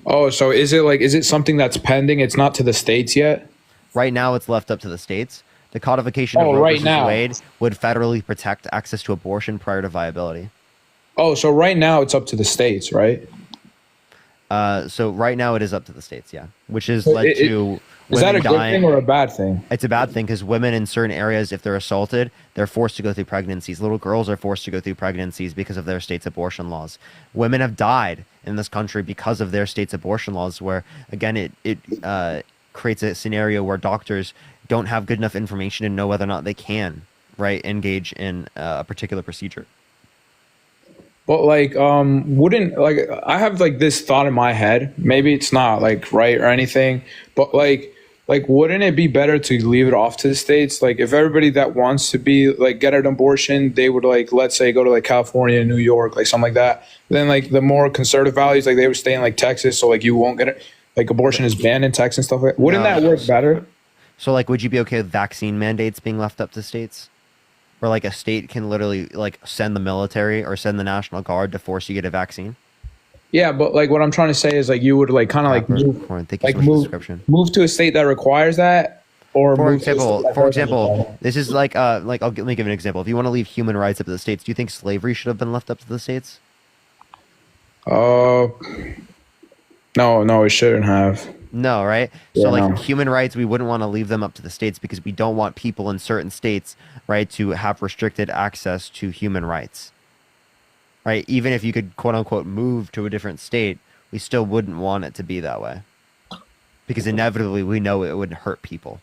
Speaker 14: Oh, so is it something that's pending? It's not to the states yet?
Speaker 1: Right now, it's left up to the states. The codification of Roe versus Wade would federally protect access to abortion prior to viability.
Speaker 14: Oh, so right now it's up to the states, right?
Speaker 1: So right now it is up to the states, yeah, which has led to
Speaker 14: is that a
Speaker 1: dying.
Speaker 14: good thing or a bad thing?
Speaker 1: It's a bad thing because women in certain areas, if they're assaulted, they're forced to go through pregnancies. Little girls are forced to go through pregnancies because of their state's abortion laws. Women have died in this country because of their state's abortion laws, where again it creates a scenario where doctors don't have good enough information to know whether or not they can engage in a particular procedure.
Speaker 14: But like wouldn't like I have like this thought in my head, maybe it's not like right or anything, but like like, wouldn't it be better to leave it off to the states? Like, if everybody that wants to be like get an abortion, they would like, let's say, go to like California, New York, like something like that. Then like the more conservative values, like they would stay in like Texas, so like you won't get it. Like abortion is banned in Texas and stuff like that. Wouldn't that work better?
Speaker 1: So like, would you be okay with vaccine mandates being left up to states? Where like a state can literally like send the military or send the National Guard to force you to get a vaccine?
Speaker 14: Yeah, but like what I'm trying to say is like you would like kind of like move to a state that requires that, or
Speaker 1: for example, this is like let me give an example. If you want to leave human rights up to the states, do you think slavery should have been left up to the states?
Speaker 14: No, it shouldn't have.
Speaker 1: No, right?
Speaker 14: Yeah,
Speaker 1: so like
Speaker 14: no.
Speaker 1: human rights, we wouldn't want to leave them up to the states because we don't want people in certain states, right, to have restricted access to human rights. Right? Even if you could quote unquote move to a different state, we still wouldn't want it to be that way. Because inevitably we know it would hurt people.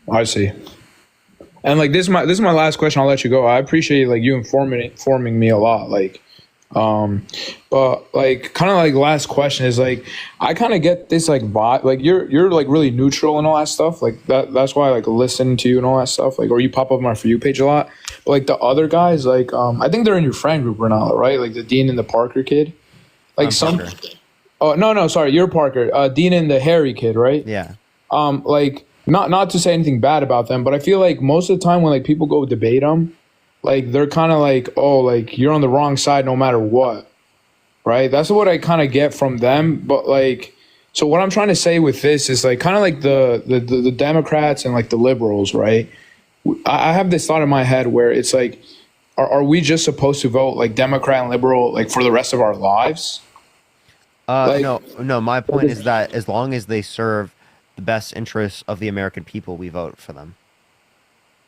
Speaker 14: I see. And like this is my last question. I'll let you go. I appreciate like you informing me a lot. Like, but like kind of like last question is like I kind of get this like vibe. Like you're like really neutral and all that stuff. Like that's why I like listen to you and all that stuff. Like or you pop up on my For You page a lot. But like the other guys, like I think they're in your friend group, Renala, right? Like the Dean and the Parker kid. Like
Speaker 1: Parker.
Speaker 14: Oh no, sorry, you're Parker. Dean and the Harry kid, right?
Speaker 1: Yeah.
Speaker 14: Like not to say anything bad about them, but I feel like most of the time when like people go debate them, like they're kind of like, oh, like you're on the wrong side no matter what, right? That's what I kind of get from them. But like, so what I'm trying to say with this is like kind of like the Democrats and like the liberals, right? I have this thought in my head where it's like, are we just supposed to vote like Democrat and liberal like for the rest of our lives?
Speaker 1: No. My point is that as long as they serve the best interests of the American people, we vote for them.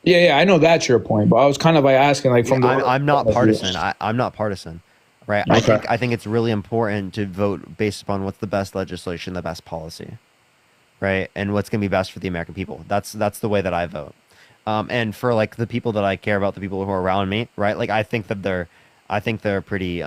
Speaker 14: Yeah, I know that's your point, but I was kind of like asking like from
Speaker 1: I'm not partisan. I'm not partisan, right?
Speaker 14: Okay.
Speaker 1: I think it's really important to vote based upon what's the best legislation, the best policy, right, and what's going to be best for the American people. That's the way that I vote. And for like the people that I care about, the people who are around me, right? Like I think they're pretty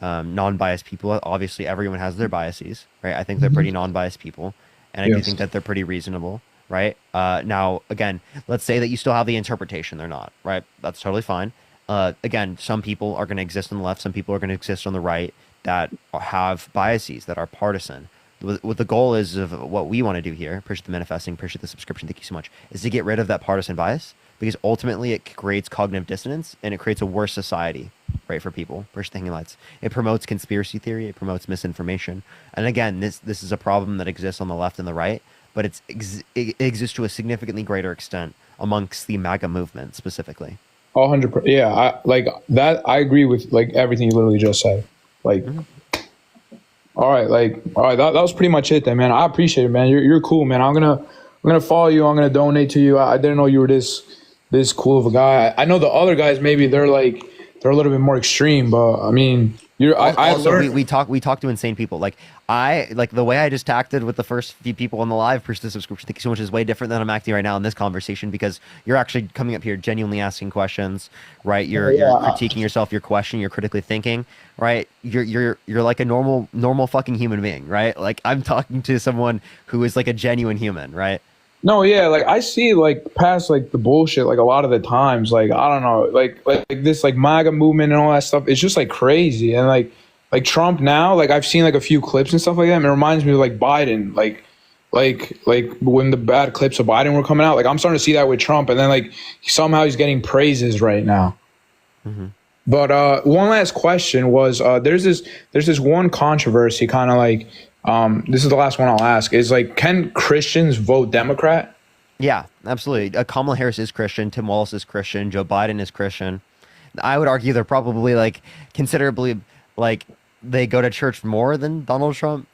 Speaker 1: non-biased people. Obviously, everyone has their biases, right? I think they're pretty non-biased people, and I do think that they're pretty reasonable. Right. Now, again, let's say that you still have the interpretation they're not, right? That's totally fine. Again, some people are going to exist on the left. Some people are going to exist on the right that have biases, that are partisan. What the goal is of what we want to do here, appreciate the manifesting, appreciate the subscription, thank you so much, is to get rid of that partisan bias, because ultimately it creates cognitive dissonance and it creates a worse society, right, for people. Appreciate the hanging lights. It promotes conspiracy theory. It promotes misinformation. And again, this is a problem that exists on the left and the right, but it exists to a significantly greater extent amongst the MAGA movement specifically.
Speaker 14: 100%. Yeah, I like that. I agree with like everything you literally just said. Like, all right, that was pretty much it then, man. I appreciate it, man. You're cool, man. I'm gonna follow you. I'm gonna donate to you. I didn't know you were this cool of a guy. I know the other guys maybe they're a little bit more extreme, but I mean. We talk to insane people. Like the way I just acted with the first few people on the live person subscription, thank you so much, is way different than I'm acting right now in this conversation, because you're actually coming up here genuinely asking questions, right? You're critiquing yourself, you're questioning, you're critically thinking, right? You're like a normal fucking human being, right? Like I'm talking to someone who is like a genuine human, right? No, yeah, like I see like past like the bullshit like a lot of the times, like I don't know, like this like MAGA movement and all that stuff. It's just like crazy, and like Trump now, like I've seen like a few clips and stuff like that, and it reminds me of like Biden, like when the bad clips of Biden were coming out. Like I'm starting to see that with Trump, and then like somehow he's getting praises right now. Mm-hmm. But one last question was there's this one controversy kind of like. This is the last one I'll ask, is like, can Christians vote Democrat?
Speaker 1: Yeah, absolutely. Kamala Harris is Christian. Tim Walz is Christian. Joe Biden is Christian. I would argue they're probably like considerably like they go to church more than Donald Trump.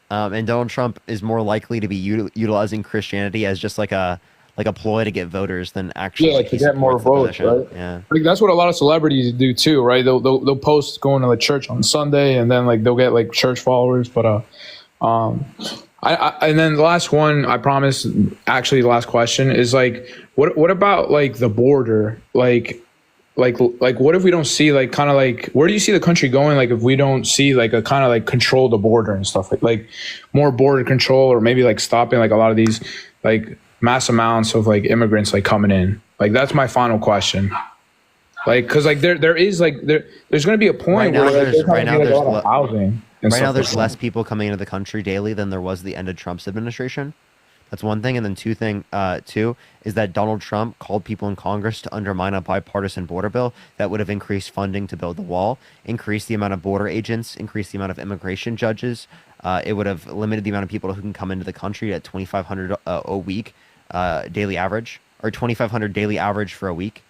Speaker 1: And Donald Trump is more likely to be utilizing Christianity as just like a ploy to get voters than actually
Speaker 14: to get more votes, right?
Speaker 1: Yeah,
Speaker 14: like that's what a lot of celebrities do too, right? They'll post going to the church on Sunday, and then like they'll get like church followers, but and then the last one, I promise, actually the last question is like, what about like the border? Like, like what if we don't see like kind of like where do you see the country going like if we don't see like a kind of like control the border and stuff like more border control or maybe like stopping like a lot of these like mass amounts of like immigrants like coming in? Like that's my final question. Like because like there is like there's going to be a point where there's a lot of housing.
Speaker 1: Right now, there's less people coming into the country daily than there was the end of Trump's administration. That's one thing. And then two is that Donald Trump called people in Congress to undermine a bipartisan border bill that would have increased funding to build the wall, increased the amount of border agents, increased the amount of immigration judges. It would have limited the amount of people who can come into the country at 2,500 a week daily average, or 2,500 daily average for a week.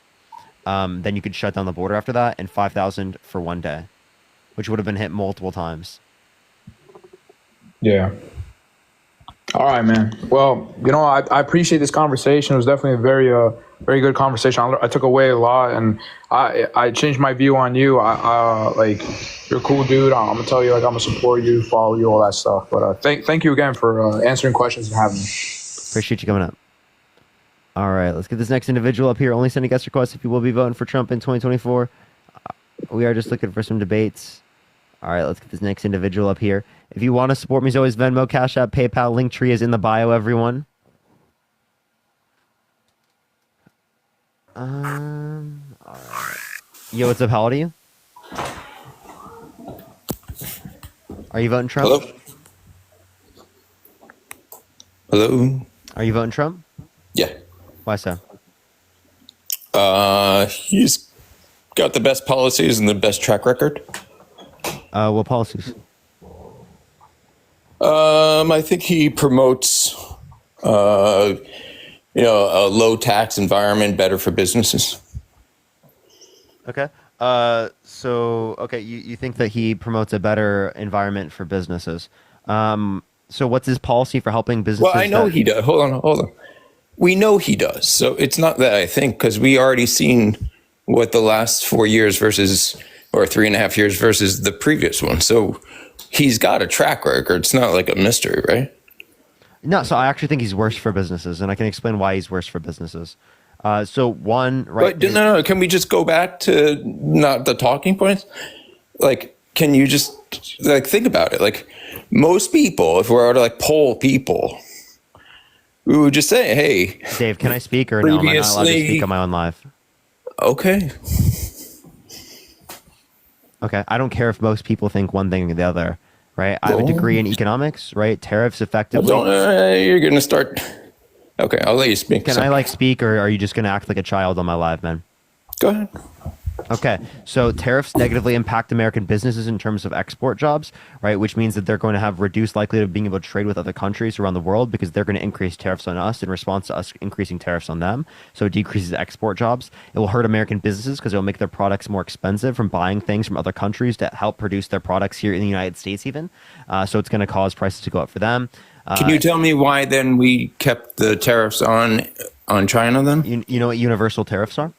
Speaker 1: Then you could shut down the border after that, and 5,000 for one day, which would have been hit multiple times.
Speaker 14: Yeah. All right, man. Well, you know, I appreciate this conversation. It was definitely a very good conversation. I took away a lot, and I changed my view on you. Like, you're a cool dude. I'm gonna tell you, like, I'm gonna support you, follow you, all that stuff. But thank you again for answering questions and having me.
Speaker 1: Appreciate you coming up. All right, let's get this next individual up here. Only sending guest requests if you will be voting for Trump in 2024. We are just looking for some debates. All right, let's get this next individual up here. If you want to support me, as always, Venmo, Cash App, PayPal, Linktree is in the bio, everyone. All right. Yo, what's up? How old are you? Are you voting Trump?
Speaker 15: Hello?
Speaker 1: Are you voting Trump?
Speaker 15: Yeah.
Speaker 1: Why so?
Speaker 15: He's got the best policies and the best track record.
Speaker 1: What policies?
Speaker 15: I think he promotes, a low tax environment, better for businesses.
Speaker 1: Okay. You think that he promotes a better environment for businesses. So what's his policy for helping businesses?
Speaker 15: Well, I know he does. Hold on. We know he does. So it's not that I think, because we already seen what the last 4 years versus, or 3.5 years versus the previous one. So he's got a track record. It's not like a mystery, right?
Speaker 1: No, so I actually think he's worse for businesses, and I can explain why he's worse for businesses. But
Speaker 15: no. Can we just go back to not the talking points? Like, can you just like think about it? Like, most people, if we were to like poll people, we would just say, "Hey,
Speaker 1: Dave, can I speak or no? Am I not allowed to speak on my own live?"
Speaker 15: Okay.
Speaker 1: Okay, I don't care if most people think one thing or the other, right? I have a degree in economics, right? Tariffs effectively.
Speaker 15: You're going to start. Okay, I'll let you speak.
Speaker 1: Can I speak, or are you just going to act like a child on my live, man?
Speaker 15: Go ahead.
Speaker 1: Okay, so tariffs negatively impact American businesses in terms of export jobs, right? Which means that they're going to have reduced likelihood of being able to trade with other countries around the world because they're going to increase tariffs on us in response to us increasing tariffs on them. So it decreases export jobs. It will hurt American businesses because it will make their products more expensive from buying things from other countries to help produce their products here in the United States even. So it's going to cause prices to go up for them.
Speaker 15: Can you tell me why then we kept the tariffs on China then?
Speaker 1: You know what universal tariffs are?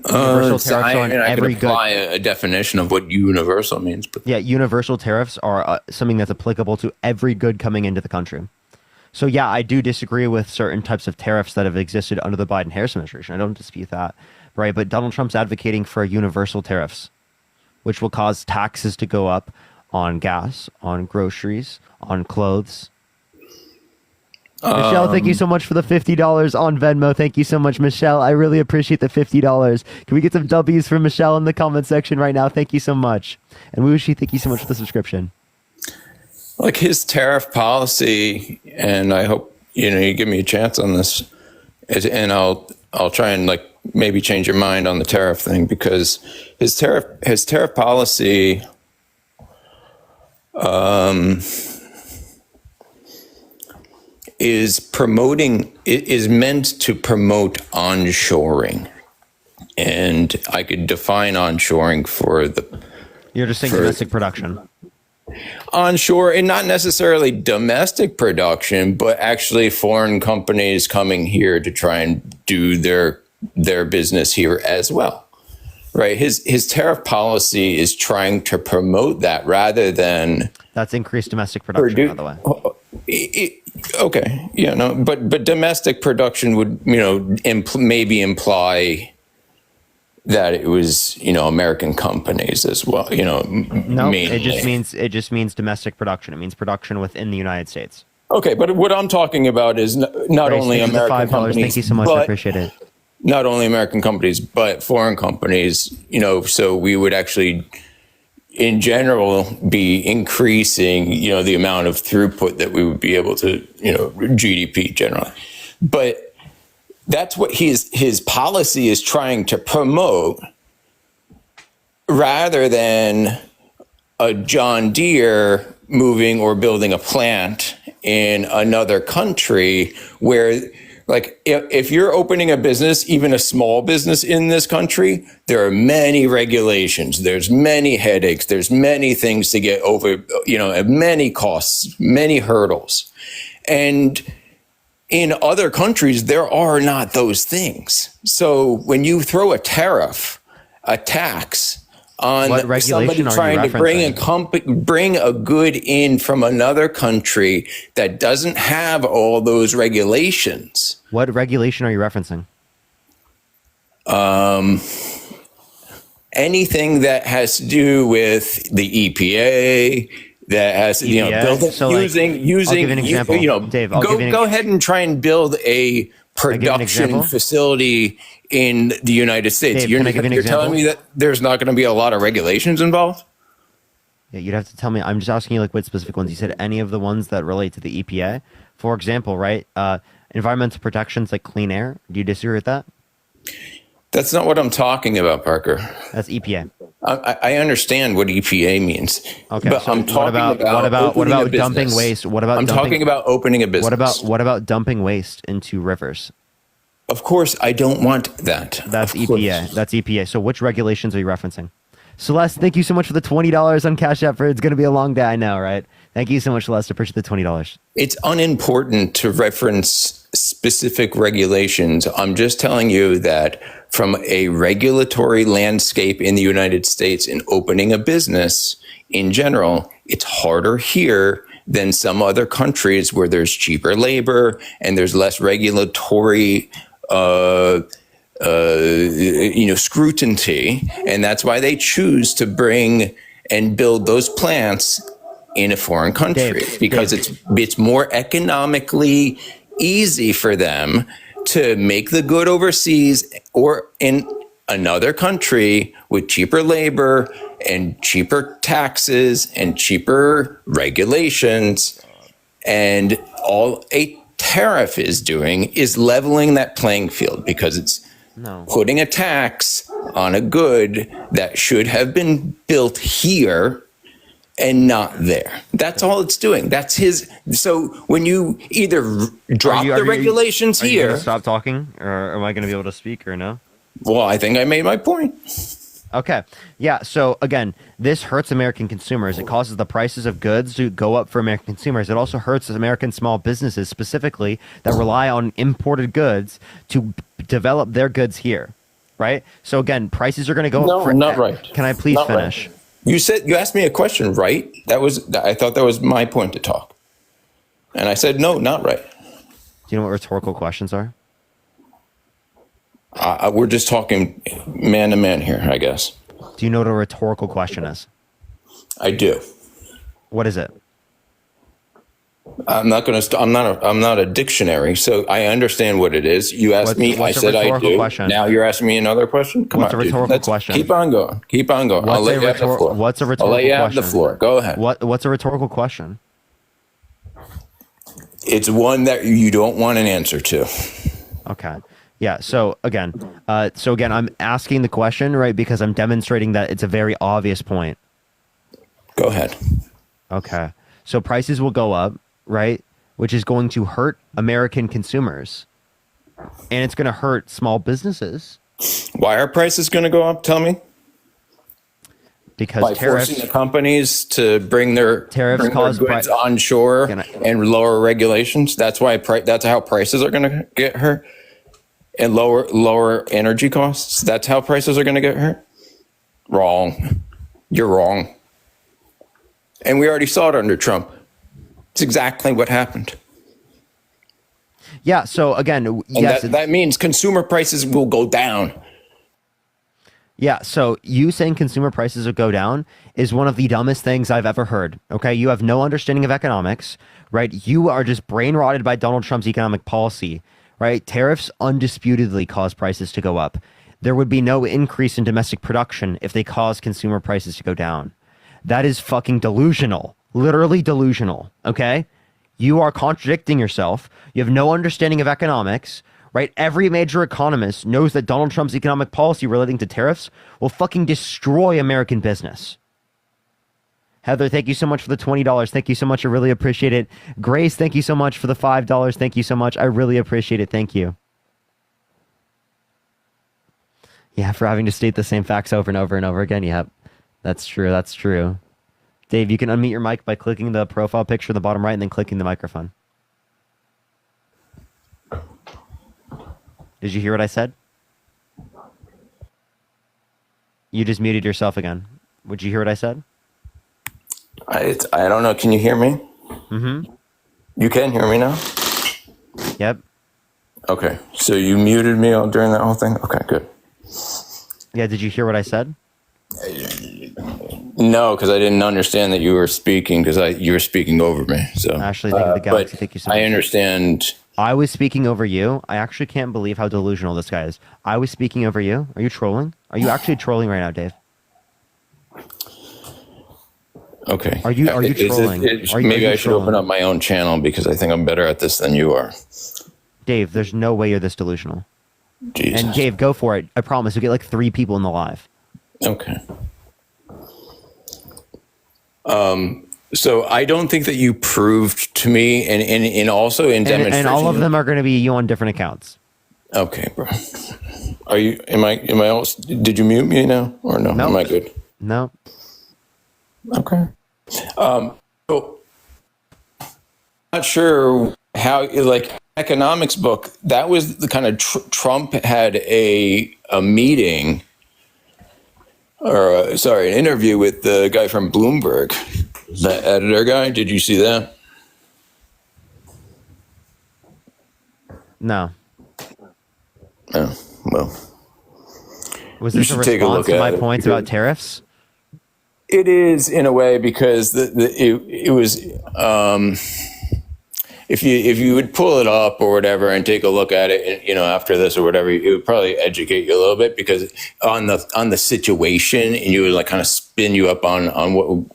Speaker 15: I could apply a definition of what universal means. But
Speaker 1: yeah, universal tariffs are something that's applicable to every good coming into the country. So yeah, I do disagree with certain types of tariffs that have existed under the Biden-Harris administration. I don't dispute that, right? But Donald Trump's advocating for universal tariffs, which will cause taxes to go up on gas, on groceries, on clothes. Michelle, thank you so much for the $50 on Venmo. Thank you so much, Michelle. I really appreciate the $50. Can we get some W's for Michelle in the comment section right now? Thank you so much. And Wushi, thank you so much for the subscription.
Speaker 15: Like his tariff policy, and I hope you give me a chance on this, and I'll try and like maybe change your mind on the tariff thing, because his tariff policy is meant to promote onshoring, and I could define onshoring for the.
Speaker 1: You're just saying domestic production.
Speaker 15: Onshore, and not necessarily domestic production, but actually foreign companies coming here to try and do their business here as well. Right. His tariff policy is trying to promote that rather than.
Speaker 1: That's increased domestic production, by the way.
Speaker 15: Okay, yeah, no, but domestic production would, maybe imply that it was, American companies as well,
Speaker 1: No,
Speaker 15: mainly.
Speaker 1: it just means domestic production. It means production within the United States.
Speaker 15: Okay, but what I'm talking about is not
Speaker 1: Grace,
Speaker 15: only
Speaker 1: thank you for the
Speaker 15: American
Speaker 1: $5.
Speaker 15: companies,
Speaker 1: Thank you so much. I
Speaker 15: but
Speaker 1: appreciate it.
Speaker 15: not only American companies, but foreign companies, so we would actually, in general, be increasing, the amount of throughput that we would be able to, GDP generally. But that's what his policy is trying to promote, rather than a John Deere moving or building a plant in another country where, like, if you're opening a business, even a small business in this country, there are many regulations, there's many headaches, there's many things to get over, many costs, many hurdles. And in other countries, there are not those things. So when you throw a tariff, a tax on somebody trying to bring a good in from another country that doesn't have all those regulations.
Speaker 1: What regulation are you referencing?
Speaker 15: Anything that has to do with the EPA, that has to, build
Speaker 1: So,
Speaker 15: using,
Speaker 1: I'll give you an example. Dave,
Speaker 15: go ahead and try and build a production facility in the United States.
Speaker 1: Dave,
Speaker 15: you're telling me that there's not going to be a lot of regulations involved?
Speaker 1: Yeah, you'd have to tell me. I'm just asking you like what specific ones. You said any of the ones that relate to the EPA. For example, right? Environmental protections like clean air. Do you disagree with that?
Speaker 15: That's not what I'm talking about, Parker.
Speaker 1: That's EPA.
Speaker 15: I understand what EPA means.
Speaker 1: Okay,
Speaker 15: but
Speaker 1: so
Speaker 15: I'm talking
Speaker 1: what about dumping waste?
Speaker 15: I'm talking about opening a business.
Speaker 1: What about dumping waste into rivers?
Speaker 15: Of course, I don't want that.
Speaker 1: That's EPA. That's EPA. So which regulations are you referencing? Celeste, thank you so much for the $20 on Cash App. It's going to be a long day, I know, right? Thank you so much, Celeste. I appreciate the $20.
Speaker 15: It's unimportant to reference specific regulations. I'm just telling you that from a regulatory landscape in the United States in opening a business in general, it's harder here than some other countries where there's cheaper labor and there's less regulatory scrutiny. And that's why they choose to bring and build those plants in a foreign country, because it's more economically easy for them to make the good overseas or in another country with cheaper labor and cheaper taxes and cheaper regulations. And all a tariff is doing is leveling that playing field, because it's putting a tax on a good that should have been built here and not there. That's all it's doing. That's his. So when you either drop the regulations here.
Speaker 1: Are you going to stop talking, or am I going to be able to speak, or no?
Speaker 15: Well, I think I made my point.
Speaker 1: Okay. Yeah. So again, this hurts American consumers. It causes the prices of goods to go up for American consumers. It also hurts American small businesses specifically that rely on imported goods to develop their goods here. Right. So again, prices are going to go up.
Speaker 15: No, not right.
Speaker 1: Can I please finish?
Speaker 15: Right. You asked me a question, right? I thought that was my point to talk. And I said, no, not right.
Speaker 1: Do you know what rhetorical questions are?
Speaker 15: We're just talking man to man here, I guess.
Speaker 1: Do you know what a rhetorical question is?
Speaker 15: I do.
Speaker 1: What is it?
Speaker 15: I'm not a dictionary, so I understand what it is. You asked me, I said I do.
Speaker 1: Question?
Speaker 15: Now you're asking me another question? Come
Speaker 1: What's
Speaker 15: on,
Speaker 1: a rhetorical question?
Speaker 15: Keep on going. I'll let you have the floor.
Speaker 1: What's a rhetorical question?
Speaker 15: I'll let you have the floor. Go ahead.
Speaker 1: What's a rhetorical question?
Speaker 15: It's one that you don't want an answer to.
Speaker 1: Okay. Yeah. So again, I'm asking the question, right, because I'm demonstrating that it's a very obvious point.
Speaker 15: Go ahead.
Speaker 1: Okay. So prices will go up, right, which is going to hurt American consumers, and it's going to hurt small businesses.
Speaker 15: Why are prices going to go up? Tell me.
Speaker 1: Because
Speaker 15: by
Speaker 1: tariffs,
Speaker 15: forcing the companies to bring their goods onshore and lower regulations. That's why. That's how prices are going to get hurt, and lower energy costs. That's how prices are going to get hurt. Wrong. You're wrong. And we already saw it under Trump. It's exactly what happened.
Speaker 1: Yeah. So again,
Speaker 15: And
Speaker 1: yes,
Speaker 15: that means consumer prices will go down.
Speaker 1: yeah. So you saying consumer prices will go down is one of the dumbest things I've ever heard. Okay. You have no understanding of economics, right? You are just brain rotted by Donald Trump's economic policy, right? Tariffs undisputedly cause prices to go up. There would be no increase in domestic production if they caused consumer prices to go down. That is fucking delusional. Literally delusional. Okay. You are contradicting yourself. You have no understanding of economics. Right? Every major economist knows that Donald Trump's economic policy relating to tariffs will fucking destroy American business. Heather, thank you so much for the $20. Thank you so much. I really appreciate it. Grace, thank you so much for the $5. Thank you so much. I really appreciate it. Thank you. Yeah, for having to state the same facts over and over and over again. Yep. That's true. That's true. Dave, you can unmute your mic by clicking the profile picture in the bottom right and then clicking the microphone. Did you hear what I said? You just muted yourself again. Would you hear what I said?
Speaker 15: I don't know. Can you hear me?
Speaker 1: Mm-hmm.
Speaker 15: You can hear me now?
Speaker 1: Yep.
Speaker 15: Okay. So you muted me during that whole thing? Okay, good.
Speaker 1: Yeah, did you hear what I said?
Speaker 15: No, because I didn't understand that you were speaking because you were speaking over me. So
Speaker 1: Ashley, thank you, the Galaxy. Thank you so much.
Speaker 15: I understand.
Speaker 1: I was speaking over you. I actually can't believe how delusional this guy is. I was speaking over you. Are you trolling? Are you actually trolling right now, Dave?
Speaker 15: Okay.
Speaker 1: Are you trolling?
Speaker 15: Maybe I should open up my own channel because I think I'm better at this than you are.
Speaker 1: Dave, there's no way you're this delusional.
Speaker 15: Jesus.
Speaker 1: And Dave, go for it. I promise. You'll get like 3 people in the live.
Speaker 15: Okay. So I don't think that you proved to me, and also in demonstration,
Speaker 1: and all of them are going to be you on different accounts.
Speaker 15: Okay, bro. Are you? Am I? Did you mute me now or no?
Speaker 1: Nope.
Speaker 15: Am I good?
Speaker 1: No.
Speaker 15: Okay. So not sure how like economics book. That was the kind of Trump had a meeting. Or an interview with the guy from Bloomberg, the editor guy. Did you see that?
Speaker 1: No.
Speaker 15: Oh, well.
Speaker 1: Was this a response to my points about tariffs?
Speaker 15: It is in a way because it was if you would pull it up or whatever and take a look at it, after this or whatever, it would probably educate you a little bit because on the situation, and you would like kind of spin you up on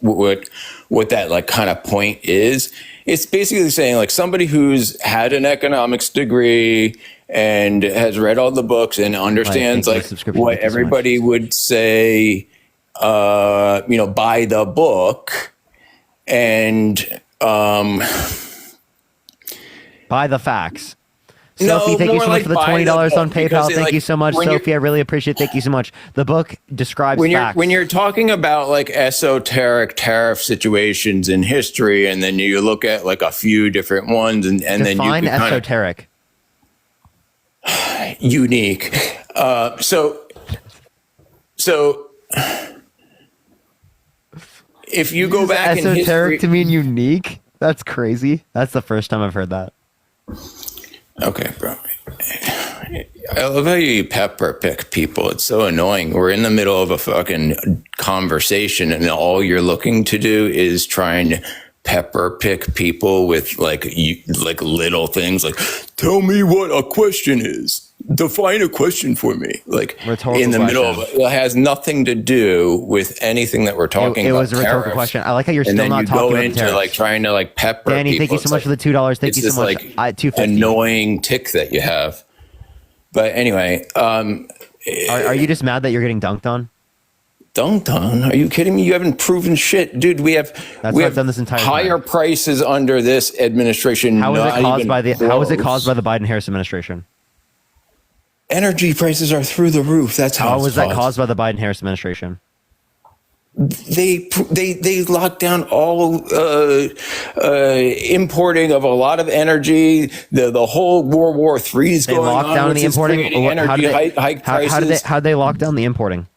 Speaker 15: what that like kind of point is. It's basically saying like somebody who's had an economics degree and has read all the books and understands like what everybody would say, by the book and
Speaker 1: By the facts. Sophie, thank you so much for the $20 on PayPal. Thank you so much, Sophie. I really appreciate it. Thank you so much. The book describes facts.
Speaker 15: When you're talking about like esoteric tariff situations in history, and then you look at like a few different ones, and then you
Speaker 1: define esoteric.
Speaker 15: Unique. So if you go back in history,
Speaker 1: esoteric to mean unique. That's crazy. That's the first time I've heard that.
Speaker 15: Okay, bro. I love how you pepper pick people. It's so annoying. We're in the middle of a fucking conversation, and all you're looking to do is trying to pepper pick people with like little things like, tell me what a question is. Define a question for me. Like
Speaker 1: rhetorical
Speaker 15: in the middle of it has nothing to do with anything that we're talking about.
Speaker 1: It was a rhetorical question. I like how you're still not talking about
Speaker 15: into
Speaker 1: tariffs.
Speaker 15: like trying to like pepper
Speaker 1: Danny,
Speaker 15: people.
Speaker 1: thank you so much for the $2. Thank you so much.
Speaker 15: Like
Speaker 1: $2.50.
Speaker 15: annoying tick that you have. But anyway,
Speaker 1: are you just mad that you're getting dunked on?
Speaker 15: Dunked on? Are you kidding me? You haven't proven shit, dude. We have
Speaker 1: done this entire
Speaker 15: higher prices under this administration.
Speaker 1: How is it caused by the Biden-Harris administration?
Speaker 15: Energy prices are through the roof. That's how
Speaker 1: was that caused by the Biden-Harris administration?
Speaker 15: They locked down all importing of a lot of energy. The whole World War III is going on.
Speaker 1: They locked down the importing. How did they lock down the importing?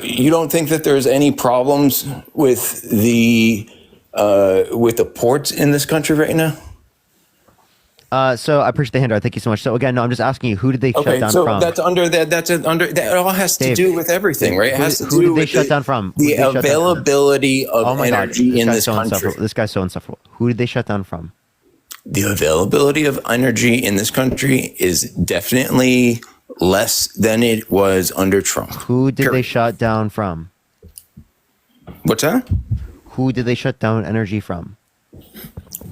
Speaker 15: You don't think that there's any problems with the with the ports in this country right now?
Speaker 1: So I appreciate the handout. Thank you so much. So again, no, I'm just asking you, who did they shut down
Speaker 15: so
Speaker 1: from?
Speaker 15: that's under that. That all has to
Speaker 1: Dave,
Speaker 15: do with everything, right? It has to
Speaker 1: who
Speaker 15: do
Speaker 1: did they
Speaker 15: with
Speaker 1: shut down from?
Speaker 15: the availability of
Speaker 1: Oh my God,
Speaker 15: energy in this
Speaker 1: so
Speaker 15: country.
Speaker 1: insufferable. This guy's so insufferable. Who did they shut down from?
Speaker 15: The availability of energy in this country is definitely less than it was under Trump.
Speaker 1: Who did they shut down from?
Speaker 15: What's that?
Speaker 1: Who did they shut down energy from?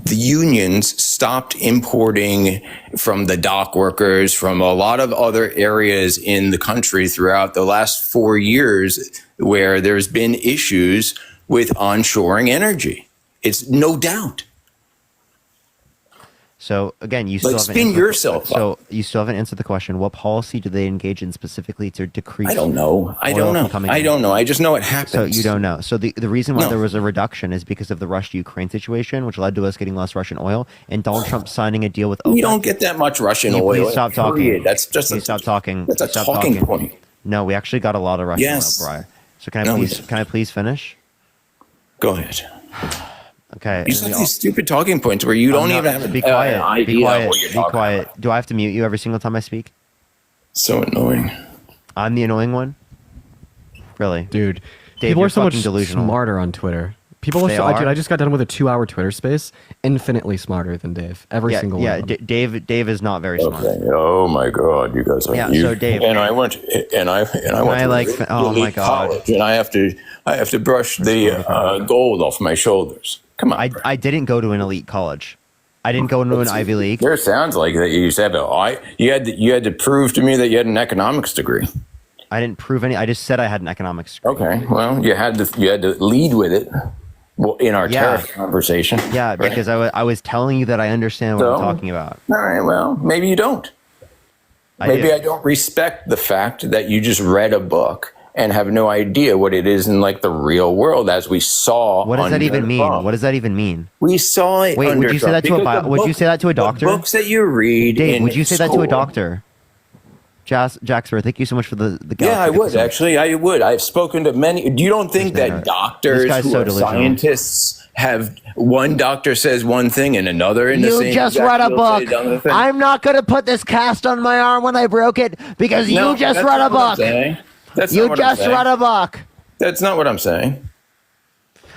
Speaker 15: The unions stopped importing from the dock workers, from a lot of other areas in the country throughout the last 4 years where there's been issues with onshoring energy. It's no doubt.
Speaker 1: So again, you still haven't
Speaker 15: spin yourself
Speaker 1: So you still haven't answered the question. What policy do they engage in specifically to decrease?
Speaker 15: I don't know. I don't know. I just know it happens.
Speaker 1: So you don't know. So the reason why there was a reduction is because of the Russia-Ukraine situation, which led to us getting less Russian oil, and Donald Trump signing a deal with OPEC.
Speaker 15: We don't get that much Russian
Speaker 1: Can you
Speaker 15: oil.
Speaker 1: please stop talking.
Speaker 15: That's just
Speaker 1: stop talking.
Speaker 15: That's a
Speaker 1: Stop
Speaker 15: talking
Speaker 1: talking.
Speaker 15: point.
Speaker 1: No, we actually got a lot of Russian oil, Brian. So can I please finish?
Speaker 15: Go ahead.
Speaker 1: Okay.
Speaker 15: You just have these stupid talking points where you don't even have
Speaker 1: an idea
Speaker 15: be quiet,
Speaker 1: what you're talking about. Do I have to mute you every single time I speak?
Speaker 15: So annoying.
Speaker 1: I'm the annoying one? Really?
Speaker 16: Dude,
Speaker 1: Dave,
Speaker 16: people
Speaker 1: you're
Speaker 16: are so much
Speaker 1: fucking delusional.
Speaker 16: smarter on Twitter. People are
Speaker 1: They
Speaker 16: so.
Speaker 1: are?
Speaker 16: Dude, I just got done with a 2-hour Twitter space. Infinitely smarter than Dave. Every single one. Of them.
Speaker 1: Dave is not very smart.
Speaker 15: Oh my God, you guys are.
Speaker 1: So Dave.
Speaker 15: And I went to
Speaker 1: oh my God.
Speaker 15: college, and I have to brush the gold off my shoulders. Come on.
Speaker 1: I didn't go to an elite college. I didn't go into an Ivy League.
Speaker 15: There sounds like that you said you had to prove to me that you had an economics degree.
Speaker 1: I didn't prove any. I just said I had an economics degree.
Speaker 15: Okay, well, you had to lead with it. Well, in our tariff conversation.
Speaker 1: Yeah, because I was telling you that I understand what I'm talking about.
Speaker 15: All right, well, maybe you don't. Maybe I don't respect the fact that you just read a book and have no idea what it is in like the real world, as we saw.
Speaker 1: What does that even mean? What does that even mean?
Speaker 15: We saw it.
Speaker 1: Wait, would you say that to a would you say that to a doctor?
Speaker 15: The books that you read,
Speaker 1: Dave, would you say that to a doctor? Jaxper, thank you so much for the
Speaker 15: Yeah, I would actually. I would. I've spoken to many. You don't think that doctors who are scientists have one doctor says one thing and another in the same?
Speaker 1: You just read a book. I'm not going to put this cast on my arm when I broke it because you just read a book. You just read a book.
Speaker 15: That's not what I'm saying.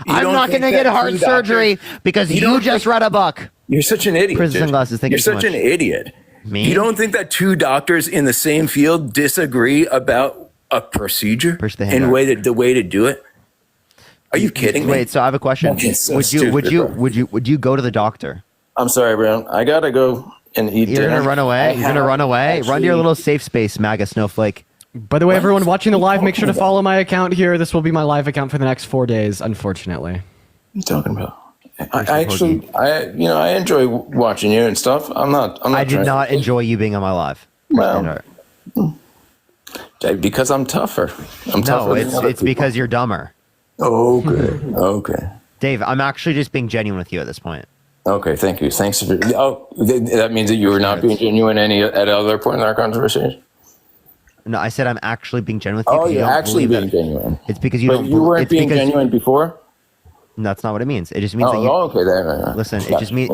Speaker 1: I'm not going to get heart surgery because you just read a book.
Speaker 15: You're such an idiot.
Speaker 1: Prison sunglasses. Thank you so much.
Speaker 15: You're such an idiot.
Speaker 1: Me?
Speaker 15: You don't think that two doctors in the same field disagree about a procedure and the way to do it? Are you kidding me?
Speaker 1: Wait, so I have a question. Would you go to the doctor?
Speaker 15: I'm sorry, Brown. I gotta go and eat dinner.
Speaker 1: You're gonna run away? You're gonna run away? Run to your little safe space, MAGA snowflake.
Speaker 16: By the way, everyone watching the live, make sure to follow my account here. This will be my live account for the next 4 days, unfortunately.
Speaker 15: What are you talking about? I enjoy watching you and stuff. I
Speaker 1: did not enjoy you being on my live.
Speaker 15: Well, because I'm tougher.
Speaker 1: No, it's because you're dumber.
Speaker 15: Okay.
Speaker 1: Dave, I'm actually just being genuine with you at this point.
Speaker 15: Okay, thank you. Thanks for. That means that you were not being genuine at other point in our conversation.
Speaker 1: No, I said I'm actually being genuine with you.
Speaker 15: Oh, you're actually being genuine.
Speaker 1: It's because you
Speaker 15: but
Speaker 1: don't.
Speaker 15: You weren't being genuine before.
Speaker 1: No, that's not what it means. It just means that you.
Speaker 15: Oh, okay. Then,
Speaker 1: listen, it just means.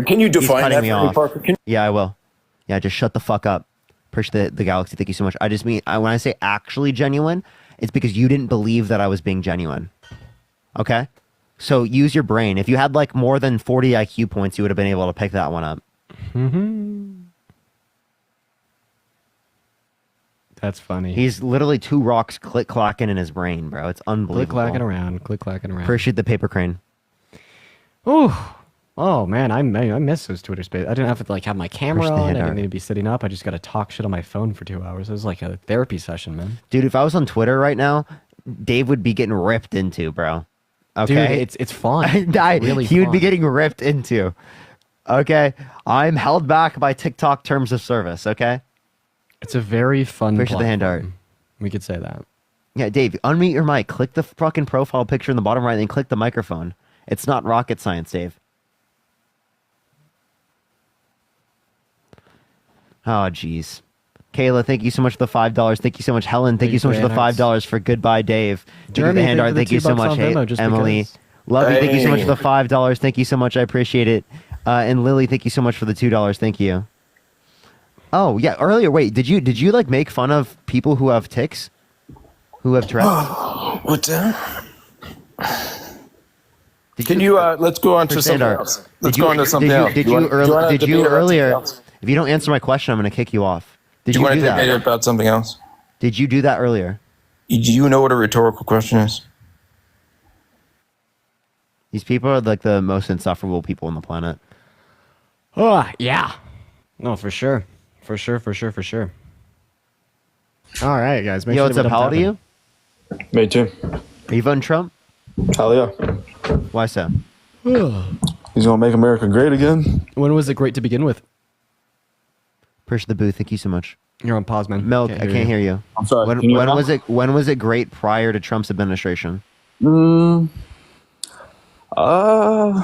Speaker 1: Can
Speaker 15: you define that for me, Parker?
Speaker 1: Yeah, I will. Yeah, just shut the fuck up. Appreciate the galaxy. Thank you so much. I just mean when I say actually genuine, it's because you didn't believe that I was being genuine. Okay, so use your brain. If you had like more than 40 IQ points, you would have been able to pick that one up.
Speaker 16: That's funny.
Speaker 1: He's literally 2 rocks click-clacking in his brain, bro. It's unbelievable.
Speaker 16: Click-clacking around. Click-clacking around.
Speaker 1: Appreciate the paper crane.
Speaker 16: Oh, man. I miss those Twitter space. I didn't have to like have my camera on. I didn't need to be sitting up. I just got to talk shit on my phone for 2 hours. It was like a therapy session, man.
Speaker 1: Dude, if I was on Twitter right now, Dave would be getting ripped into, bro. Okay?
Speaker 16: Dude, it's fun.
Speaker 1: He would be getting ripped into. Okay? I'm held back by TikTok terms of service, okay?
Speaker 16: It's a very fun
Speaker 1: Appreciate the hand art.
Speaker 16: We could say that.
Speaker 1: Yeah, Dave, unmute your mic. Click the fucking profile picture in the bottom right and click the microphone. It's not rocket science, Dave. Oh, jeez. Kayla, thank you so much for the $5. Thank you so much, Helen. Thank you so much for the $5 for goodbye, Dave. Jeremy, the hand art. Thank you so much, Emily. Lovey, thank you so much
Speaker 15: Hey.
Speaker 1: for the $5. Thank you so much. I appreciate it. And Lily, thank you so much for the $2. Thank you. Oh yeah, earlier. Wait, did you like make fun of people who have tics, who have Tourette's?
Speaker 15: What the? Can you let's go on to something else. Let's go on to something else.
Speaker 1: Did you earlier? If you don't answer my question, I'm going to kick you off. Did
Speaker 15: Do you
Speaker 1: you
Speaker 15: want
Speaker 1: do
Speaker 15: to debate
Speaker 1: that?
Speaker 15: about something else?
Speaker 1: Did you do that earlier?
Speaker 15: Do you know what a rhetorical question is?
Speaker 1: These people are like the most insufferable people on the planet.
Speaker 16: Oh, yeah. No, for sure. For sure. All right, guys.
Speaker 1: Yo, what's up? How old are you?
Speaker 12: Me too.
Speaker 1: Are you voting Trump?
Speaker 12: Hell yeah.
Speaker 1: Why so?
Speaker 12: He's gonna make America great again.
Speaker 16: When was it great to begin with?
Speaker 1: Push the booth. Thank you so much.
Speaker 16: You're on pause, man.
Speaker 1: Milk, I can't hear you.
Speaker 12: I'm sorry.
Speaker 1: When
Speaker 12: Can you hear
Speaker 1: was
Speaker 12: now?
Speaker 1: it? When was it great prior to Trump's administration?
Speaker 12: Let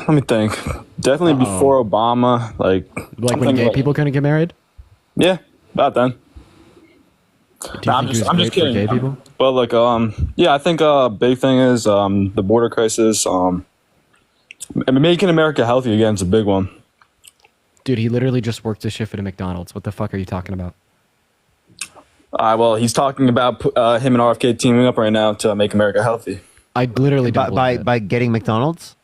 Speaker 12: me think. Definitely before Obama. Like
Speaker 16: when gay people couldn't get married?
Speaker 12: Yeah, about then.
Speaker 16: Do you think he was great for gay people?
Speaker 12: But like, yeah, I think a big thing is the border crisis. Making America healthy again is a big one.
Speaker 16: Dude, he literally just worked his shift at a McDonald's. What the fuck are you talking about?
Speaker 12: Well, he's talking about him and RFK teaming up right now to make America healthy.
Speaker 16: I literally don't
Speaker 1: by getting McDonald's.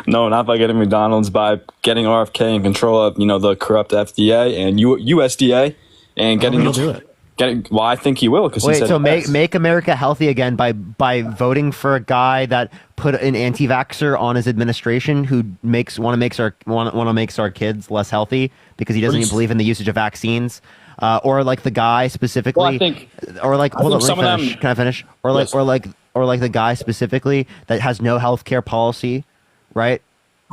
Speaker 12: No, not by getting McDonald's. By getting RFK in control of the corrupt FDA and USDA and getting
Speaker 16: he'll do it.
Speaker 12: Well, I think he will because he
Speaker 1: Wait,
Speaker 12: said
Speaker 1: so
Speaker 12: yes.
Speaker 1: make America healthy again by voting for a guy that put an anti-vaxxer on his administration who want to make our kids less healthy because he doesn't even believe in the usage of vaccines, or like the guy specifically,
Speaker 12: Well, I think,
Speaker 1: or like hold on, let me finish.
Speaker 12: them,
Speaker 1: Can I finish? Or like
Speaker 12: yes.
Speaker 1: or like the guy specifically that has no healthcare policy, right?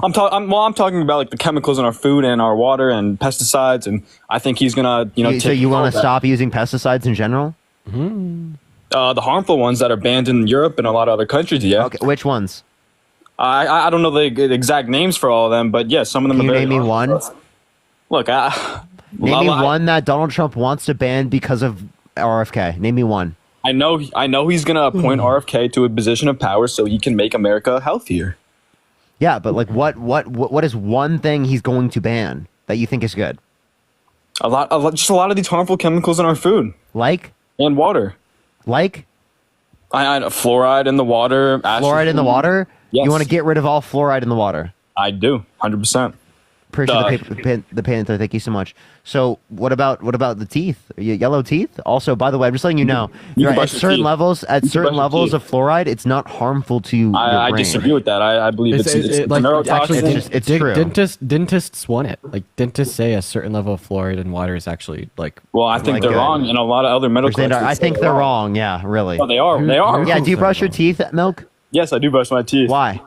Speaker 12: I'm talking about like the chemicals in our food and our water and pesticides, and I think he's gonna
Speaker 1: So you want to stop using pesticides in general?
Speaker 12: The harmful ones that are banned in Europe and a lot of other countries. Yeah.
Speaker 1: Okay, which ones?
Speaker 12: I don't know the exact names for all of them, but yeah, some of them.
Speaker 1: Can
Speaker 12: are
Speaker 1: you
Speaker 12: very
Speaker 1: name me one?
Speaker 12: Look,
Speaker 1: name me one that Donald Trump wants to ban because of RFK. Name me one.
Speaker 12: I know he's gonna appoint RFK to a position of power so he can make America healthier.
Speaker 1: Yeah, but like what is one thing he's going to ban that you think is good?
Speaker 12: Just a lot of these harmful chemicals in our food,
Speaker 1: like
Speaker 12: and water,
Speaker 1: like
Speaker 12: I fluoride in the water.
Speaker 1: Fluoride in the water.
Speaker 12: Yes.
Speaker 1: You want to get rid of all fluoride in the water?
Speaker 12: I do, 100%.
Speaker 1: Appreciate the Panther. Thank you so much. So what about the teeth? Yellow teeth? Also, by the way, I'm just letting you know, at certain levels of fluoride, it's not harmful to your brain.
Speaker 12: I disagree with that. I believe it's
Speaker 16: like,
Speaker 12: neurotoxin.
Speaker 16: actually,
Speaker 1: it's true.
Speaker 16: Dentists want it. Like dentists say a certain level of fluoride in water is actually like.
Speaker 12: Well, I think
Speaker 1: like
Speaker 12: they're wrong, and a lot of other medical.
Speaker 1: I think they're wrong. Yeah, really.
Speaker 12: Oh, they are. They are.
Speaker 1: Yeah. Do you brush your teeth, Milk?
Speaker 12: Yes, I do brush my teeth.
Speaker 1: Why?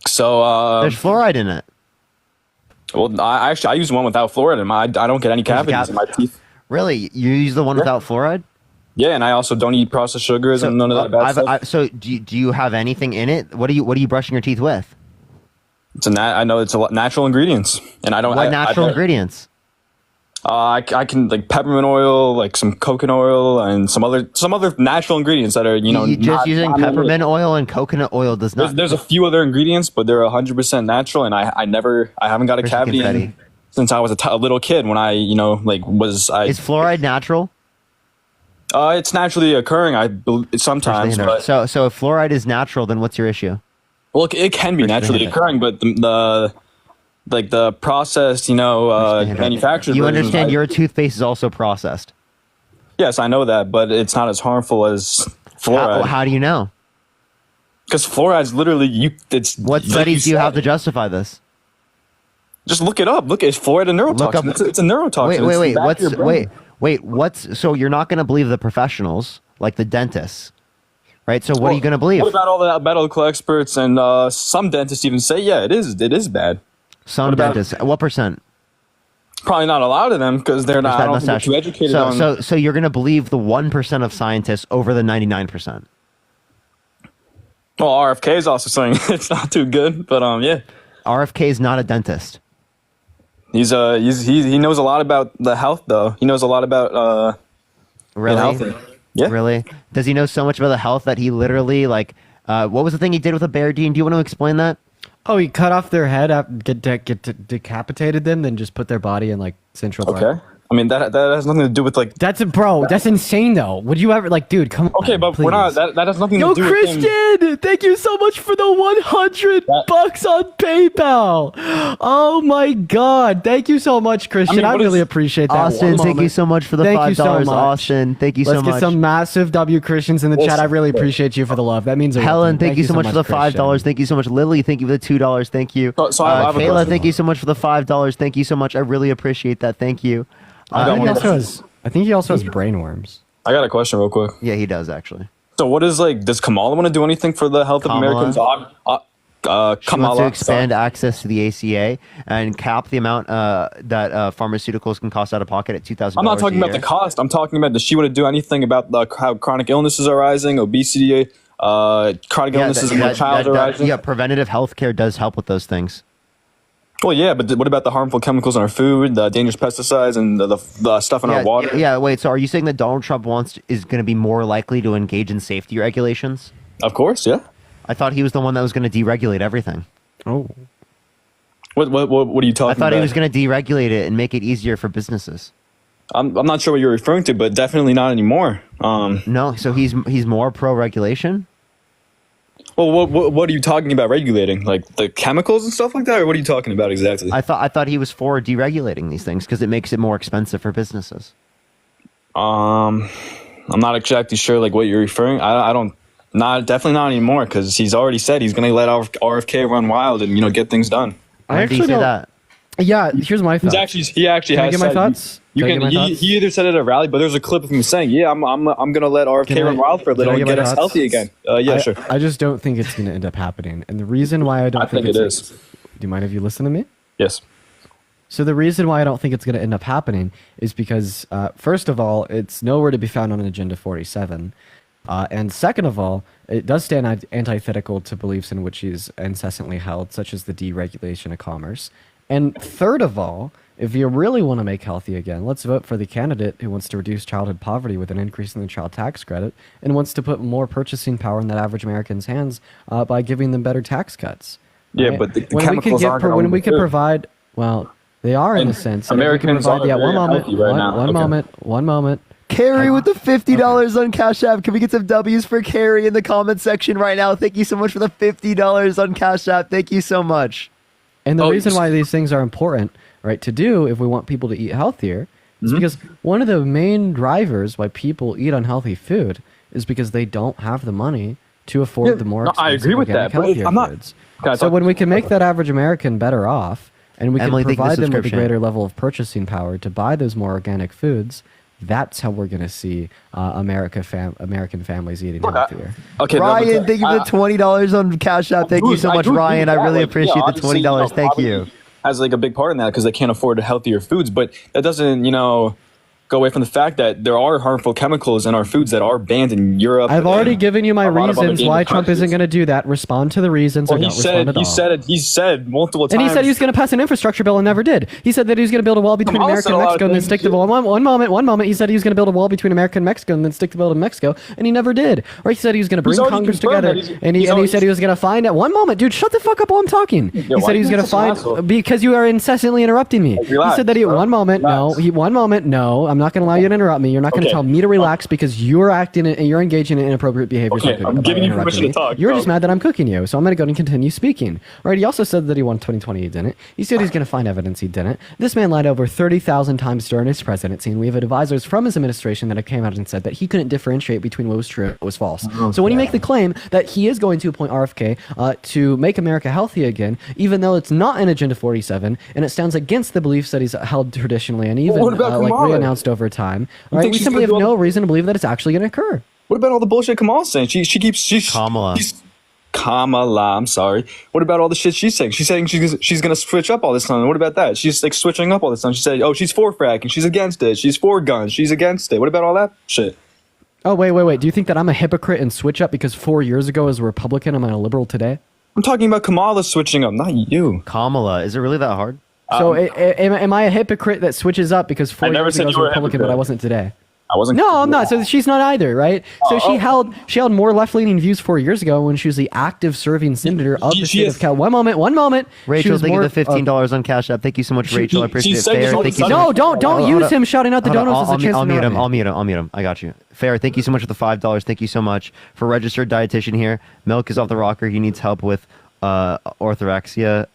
Speaker 12: So
Speaker 1: there's fluoride in it.
Speaker 12: Well, I use one without fluoride in my. I don't get any cavities in my teeth.
Speaker 1: Really? You use the one without fluoride?
Speaker 12: Yeah, and I also don't eat processed sugars and none of that bad stuff.
Speaker 1: So do you have anything in it? What are you brushing your teeth with?
Speaker 12: I know it's natural ingredients, and I don't.
Speaker 1: What natural ingredients?
Speaker 12: I can like peppermint oil, like some coconut oil, and some other natural ingredients that are
Speaker 1: using peppermint oil and coconut oil does not.
Speaker 12: There's a few other ingredients, but they're 100% natural, and I haven't got a cavity since I was a little kid when I Is
Speaker 1: fluoride natural?
Speaker 12: It's naturally occurring. I believe sometimes. But,
Speaker 1: so if fluoride is natural, then what's your issue?
Speaker 12: Well, it can be naturally occurring, but the processed, manufactured.
Speaker 1: You understand your toothpaste is also processed.
Speaker 12: Yes, I know that, but it's not as harmful as fluoride.
Speaker 1: How do you know?
Speaker 12: Because fluoride's literally
Speaker 1: What studies do you have to justify this?
Speaker 12: Just look it up. Look, it's fluoride a neurotoxin. It's a neurotoxin.
Speaker 1: Wait. So you're not going to believe the professionals, like the dentists, right? So what are you going to believe?
Speaker 12: What about all the medical experts and some dentists even say, yeah, it is bad.
Speaker 1: Some dentists. What percent?
Speaker 12: Probably not a lot of them because they're not. I don't think they're too educated on.
Speaker 1: So you're going to believe the 1% of scientists over the 99%.
Speaker 12: Well, RFK is also saying it's not too good, but yeah.
Speaker 1: RFK is not a dentist.
Speaker 12: He knows a lot about the health though. He knows a lot about
Speaker 1: really
Speaker 12: health. Yeah.
Speaker 1: Really? Does he know so much about the health that he literally like? What was the thing he did with a bear, Dean? Do you want to explain that?
Speaker 16: Oh, he cut off their head, decapitated them, then just put their body in like Central Park.
Speaker 12: Okay. I mean, that has nothing to do with like.
Speaker 16: That's that's insane though. Would you ever like, dude? Come on.
Speaker 12: Okay, but
Speaker 16: please.
Speaker 12: we're not. That has nothing
Speaker 16: Yo,
Speaker 12: to do with him.
Speaker 16: Christian, thank you so much for the $100 on PayPal. Oh my God, thank you so much, Christian. I really appreciate that.
Speaker 1: Austin, thank you so much for the $5. Austin, thank you so much.
Speaker 16: Let's get some massive W Christians in the chat. I really appreciate you for the love. That means a lot.
Speaker 1: Helen, thank you so much for the $5. Thank you so much. Lily, thank you for the $2. Thank you. Kayla, thank you so much for the $5. Thank you so much. I really appreciate that. Thank you.
Speaker 16: I think he also has brain worms.
Speaker 12: I got a question real quick.
Speaker 1: Yeah, he does actually.
Speaker 12: So what is like? Does Kamala want to do anything for the health of Americans?
Speaker 1: She wants to expand access to the ACA and cap the amount that pharmaceuticals can cost out of pocket at $2,000.
Speaker 12: I'm not talking about the cost. I'm talking about does she want to do anything about how chronic illnesses are rising, obesity, chronic illnesses in child are rising?
Speaker 1: Yeah, preventative health care does help with those things.
Speaker 12: Well, yeah, but what about the harmful chemicals in our food, the dangerous pesticides, and the stuff in our water?
Speaker 1: Yeah, wait, so are you saying that Donald Trump is going to be more likely to engage in safety regulations?
Speaker 12: Of course, yeah.
Speaker 1: I thought he was the one that was going to deregulate everything.
Speaker 16: Oh.
Speaker 12: What are you talking about?
Speaker 1: I thought he was going to deregulate it and make it easier for businesses.
Speaker 12: I'm not sure what you're referring to, but definitely not anymore.
Speaker 1: No, so he's more pro-regulation?
Speaker 12: Well, what are you talking about regulating? Like the chemicals and stuff like that, or what are you talking about exactly?
Speaker 1: I thought he was for deregulating these things because it makes it more expensive for businesses.
Speaker 12: I'm not exactly sure like what you're referring. I don't. Definitely not anymore because he's already said he's going to let RFK run wild and get things done.
Speaker 16: I actually say that. Yeah, here's my thoughts.
Speaker 12: He actually
Speaker 16: Can
Speaker 12: has
Speaker 16: I get my thoughts?
Speaker 12: He either said it at a rally, but there's a clip of him saying, "Yeah, I'm gonna let RFK run wild for a little and get us healthy again." Yeah, sure.
Speaker 16: I just don't think it's gonna end up happening, and the reason why I don't think
Speaker 12: it is.
Speaker 16: Do you mind if you listen to me?
Speaker 12: Yes.
Speaker 16: So the reason why I don't think it's gonna end up happening is because, first of all, it's nowhere to be found on Agenda 47, and second of all, it does stand antithetical to beliefs in which he's incessantly held, such as the deregulation of commerce. And third of all, if you really want to make healthy again, let's vote for the candidate who wants to reduce childhood poverty with an increase in the child tax credit and wants to put more purchasing power in that average American's hands by giving them better tax cuts.
Speaker 12: Yeah, right? But the chemicals aren't
Speaker 16: when we could provide, well, they are in a sense.
Speaker 12: Americans are
Speaker 16: one moment.
Speaker 1: Carrie with the $50 on Cash App. Can we get some W's for Carrie in the comment section right now? Thank you so much for the $50 on Cash App. Thank you so much.
Speaker 16: And the reason why these things are important, right, to do if we want people to eat healthier is because one of the main drivers why people eat unhealthy food is because they don't have the money to afford the more expensive organic, healthier foods. So when we can make that average American better off and we can provide them with a greater level of purchasing power to buy those more organic foods, that's how we're going to see American families eating healthier.
Speaker 1: Okay, Ryan, thank you for the $20 on Cash App. Thank you so much, Ryan. I really appreciate the $20. Thank you.
Speaker 12: Has like a big part in that because they can't afford healthier foods, but that doesn't, go away from the fact that there are harmful chemicals in our foods that are banned in Europe.
Speaker 16: I've already given you my reasons why Trump isn't going to do that. Respond to the reasons or don't respond at all.
Speaker 12: He said multiple times.
Speaker 16: And he said he was going to pass an infrastructure bill and never did. He said that he was going to build a wall between America and Mexico and then stick the wall. One moment. He said he was going to build a wall between America and Mexico and then stick the wall to Mexico, and he never did. Or he said he was going to bring Congress together, and he said he was going to find out. One moment, dude, shut the fuck up while I'm talking. He said he was going to find, because you are incessantly interrupting me. He said that one moment, no, I'm not going to allow you to interrupt me. You're not going to tell me to relax because you're acting and you're engaging in inappropriate behavior.
Speaker 12: Okay, I'm giving you permission to talk.
Speaker 16: You're just mad that I'm cooking you, so I'm going to go and continue speaking. Right? He also said that he won 2020. He didn't. He said he's going to find evidence. He didn't. This man lied over 30,000 times during his presidency, and we have advisors from his administration that have came out and said that he couldn't differentiate between what was true and what was false. So when you make the claim that he is going to appoint RFK to make America healthy again, even though it's not in Agenda 47 and it stands against the beliefs that he's held traditionally and even re-announced over time, right? We simply have no reason to believe that it's actually going to occur.
Speaker 12: What about all the bullshit Kamala's saying? Kamala, I'm sorry. What about all the shit she's saying? She's saying she's going to switch up all this time. What about that? She's like switching up all this time. She said, she's for fracking. She's against it. She's for guns. She's against it. What about all that shit?
Speaker 16: Oh, wait. Do you think that I'm a hypocrite and switch up because 4 years ago as a Republican, I'm a liberal today?
Speaker 12: I'm talking about Kamala switching up, not you.
Speaker 1: Kamala, is it really that hard?
Speaker 16: So am I a hypocrite that switches up because 4 years ago I was a Republican, but I wasn't today?
Speaker 12: I wasn't.
Speaker 16: No, I'm not. So she's not either, right? So she held more left-leaning views 4 years ago when she was the active serving senator of the state of California. One moment.
Speaker 1: Rachel, thank you the $15 on Cash App. Thank you so much, Rachel. I appreciate it. Fair, thank you so
Speaker 16: no,
Speaker 1: much.
Speaker 16: don't use him shouting out the donuts as a chance
Speaker 1: I'll
Speaker 16: to
Speaker 1: mute him. I'll mute him. I got you. Fair, thank you so much for the $5. Thank you so much for registered dietitian here. Milk is off the rocker. He needs help with orthorexia.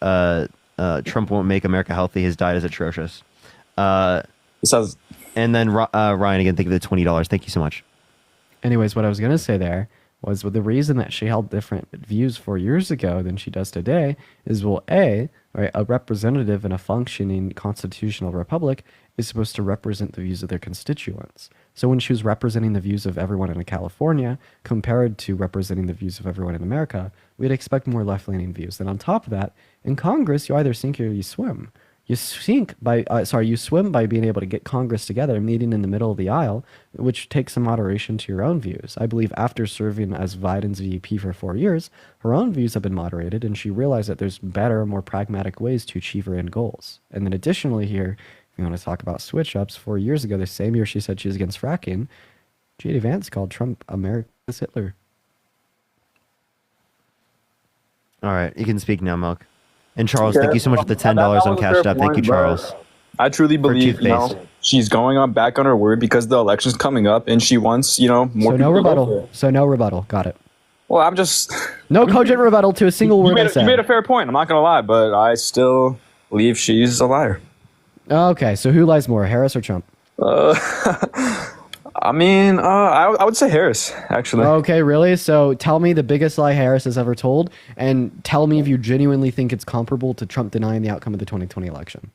Speaker 1: Trump won't make America healthy. His diet is atrocious. And then Ryan again, thank you for the $20. Thank you so much.
Speaker 16: Anyways, what I was going to say there was the reason that she held different views 4 years ago than she does today is, well, a representative in a functioning constitutional republic is supposed to represent the views of their constituents. So when she was representing the views of everyone in California compared to representing the views of everyone in America, we'd expect more left-leaning views. And on top of that, in Congress, you either sink or you swim. You swim by being able to get Congress together, meeting in the middle of the aisle, which takes some moderation to your own views. I believe after serving as Biden's VP for 4 years, her own views have been moderated, and she realized that there's better, more pragmatic ways to achieve her end goals. And then additionally here, if you want to talk about switch-ups, 4 years ago, the same year she said she was against fracking, J.D. Vance called Trump America's Hitler.
Speaker 1: All right, you can speak now, Milk. And Charles, thank you so much for the $10 on Cash App. Thank you, Charles.
Speaker 12: I truly believe she's going back on her word because the election's coming up and she wants, more
Speaker 16: So no rebuttal. Got it.
Speaker 12: Well, I'm just...
Speaker 16: No cogent rebuttal to a single word I said.
Speaker 12: You made a fair point. I'm not going to lie, but I still believe she's a liar.
Speaker 16: Okay, so who lies more, Harris or Trump?
Speaker 12: I would say Harris, actually.
Speaker 16: Okay, really? So tell me the biggest lie Harris has ever told, and tell me if you genuinely think it's comparable to Trump denying the outcome of the 2020 election.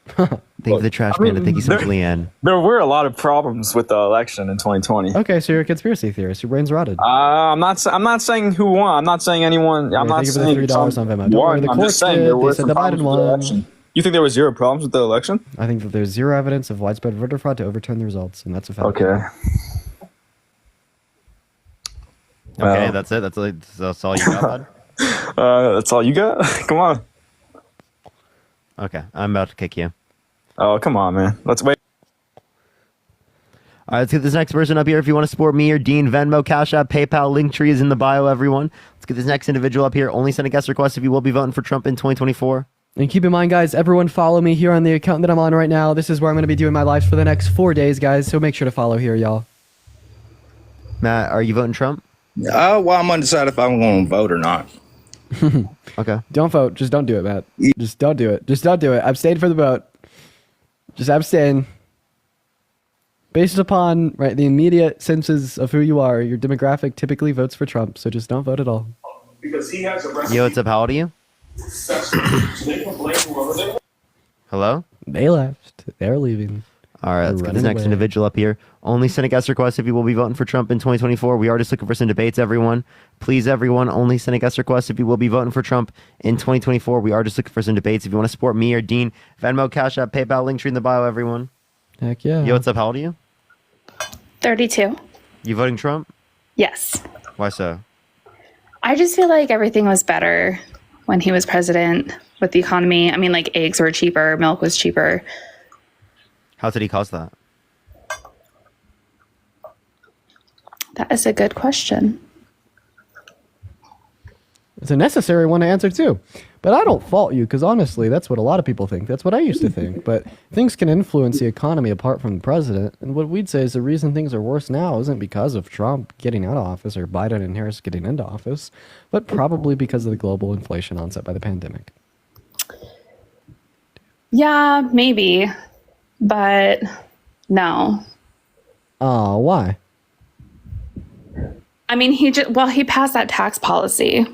Speaker 1: Thank you for the trash man, and thank you so much, Leanne.
Speaker 12: There were a lot of problems with the election in 2020.
Speaker 16: Okay, so you're a conspiracy theorist. Your brain's rotted.
Speaker 12: I'm not saying who won. I'm not saying anyone. I'm not saying
Speaker 16: $3 on Venmo.
Speaker 12: I'm just saying there were some problems with the election. You think there were zero problems with the election?
Speaker 16: I think that there's zero evidence of widespread voter fraud to overturn the results, and that's a fact.
Speaker 12: Okay.
Speaker 1: Okay, that's it. That's all you got, bud?
Speaker 12: That's all you got? Come on.
Speaker 1: Okay, I'm about to kick you.
Speaker 12: Oh, come on, man. Let's wait.
Speaker 1: All right, let's get this next person up here. If you want to support me or Dean, Venmo, Cash App, PayPal, Linktree is in the bio, everyone. Let's get this next individual up here. Only send a guest request if you will be voting for Trump in 2024.
Speaker 16: And keep in mind, guys, everyone follow me here on the account that I'm on right now. This is where I'm going to be doing my lives for the next 4 days, guys. So make sure to follow here, y'all.
Speaker 1: Matt, are you voting Trump?
Speaker 17: Well, I'm undecided if I'm going to vote or not.
Speaker 1: Okay.
Speaker 16: Don't vote. Just don't do it, Matt. Just don't do it. Just don't do it. Abstain for the vote. Just abstain. Based upon the immediate senses of who you are, your demographic typically votes for Trump. So just don't vote at all.
Speaker 17: Because he has a
Speaker 1: Yo, what's up? How old are you? Hello?
Speaker 16: They left. They're leaving.
Speaker 1: All right, let's get this next individual up here. Only send a guest request if you will be voting for Trump in 2024. We are just looking for some debates, everyone. Please, everyone, only send a guest request if you will be voting for Trump in 2024. We are just looking for some debates. If you want to support me or Dean, Venmo, Cash App, PayPal, Linktree in the bio, everyone.
Speaker 16: Heck yeah.
Speaker 1: Yo, what's up? How old are you?
Speaker 18: 32.
Speaker 1: You voting Trump?
Speaker 18: Yes.
Speaker 1: Why so?
Speaker 18: I just feel like everything was better when he was president with the economy. I mean, like eggs were cheaper, milk was cheaper.
Speaker 1: How did he cause that?
Speaker 18: That is a good question.
Speaker 16: It's a necessary one to answer too. But I don't fault you because honestly, that's what a lot of people think. That's what I used to think. But things can influence the economy apart from the president. And what we'd say is the reason things are worse now isn't because of Trump getting out of office or Biden and Harris getting into office, but probably because of the global inflation onset by the pandemic.
Speaker 18: Yeah, maybe. But no.
Speaker 16: Oh, why?
Speaker 18: I mean, he passed that tax policy.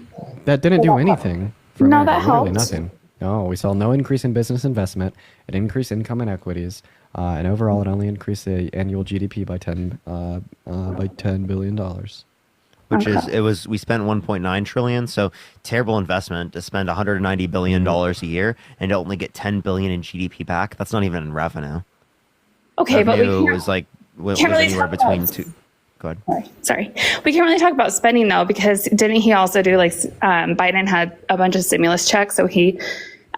Speaker 16: That didn't do anything. For
Speaker 18: No,
Speaker 16: America.
Speaker 18: that
Speaker 16: Literally
Speaker 18: helped.
Speaker 16: nothing. No, we saw no increase in business investment. It increased income and equities, and overall, it only increased the annual GDP by $10 billion.
Speaker 1: Which we spent 1.9 trillion, so terrible investment to spend 190 billion dollars a year and to only get 10 billion in GDP back. That's not even in revenue.
Speaker 18: Okay, but
Speaker 1: revenue was anywhere between two. Go ahead.
Speaker 18: Sorry. We can't really talk about spending though, because didn't he also do Biden had a bunch of stimulus checks, so he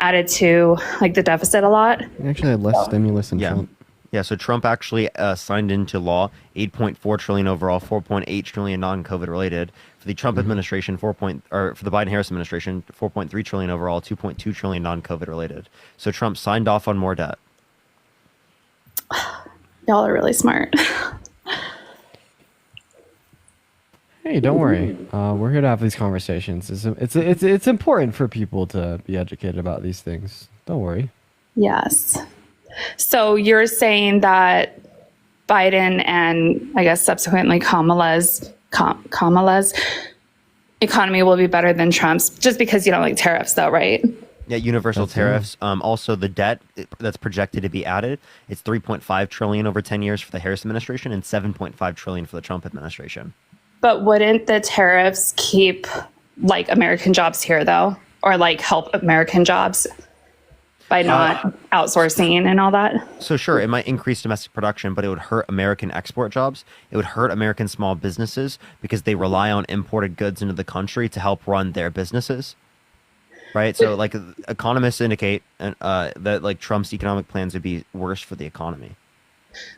Speaker 18: added to the deficit a lot.
Speaker 16: He actually had less stimulus than Trump.
Speaker 1: Yeah, so Trump actually signed into law 8.4 trillion overall, 4.8 trillion non-COVID related. For the Trump administration, for the Biden-Harris administration, 4.3 trillion overall, 2.2 trillion non-COVID related. So Trump signed off on more debt.
Speaker 18: Y'all are really smart.
Speaker 16: Hey, don't worry. We're here to have these conversations. It's important for people to be educated about these things. Don't worry.
Speaker 18: Yes. So you're saying that Biden and I guess subsequently Kamala's economy will be better than Trump's just because you don't like tariffs though, right?
Speaker 1: Yeah, universal tariffs. Also, the debt that's projected to be added, it's 3.5 trillion over 10 years for the Harris administration and 7.5 trillion for the Trump administration.
Speaker 18: But wouldn't the tariffs keep like American jobs here though, or like help American jobs by not outsourcing and all that?
Speaker 1: So sure, it might increase domestic production, but it would hurt American export jobs. It would hurt American small businesses because they rely on imported goods into the country to help run their businesses. Right? So like economists indicate that like Trump's economic plans would be worse for the economy.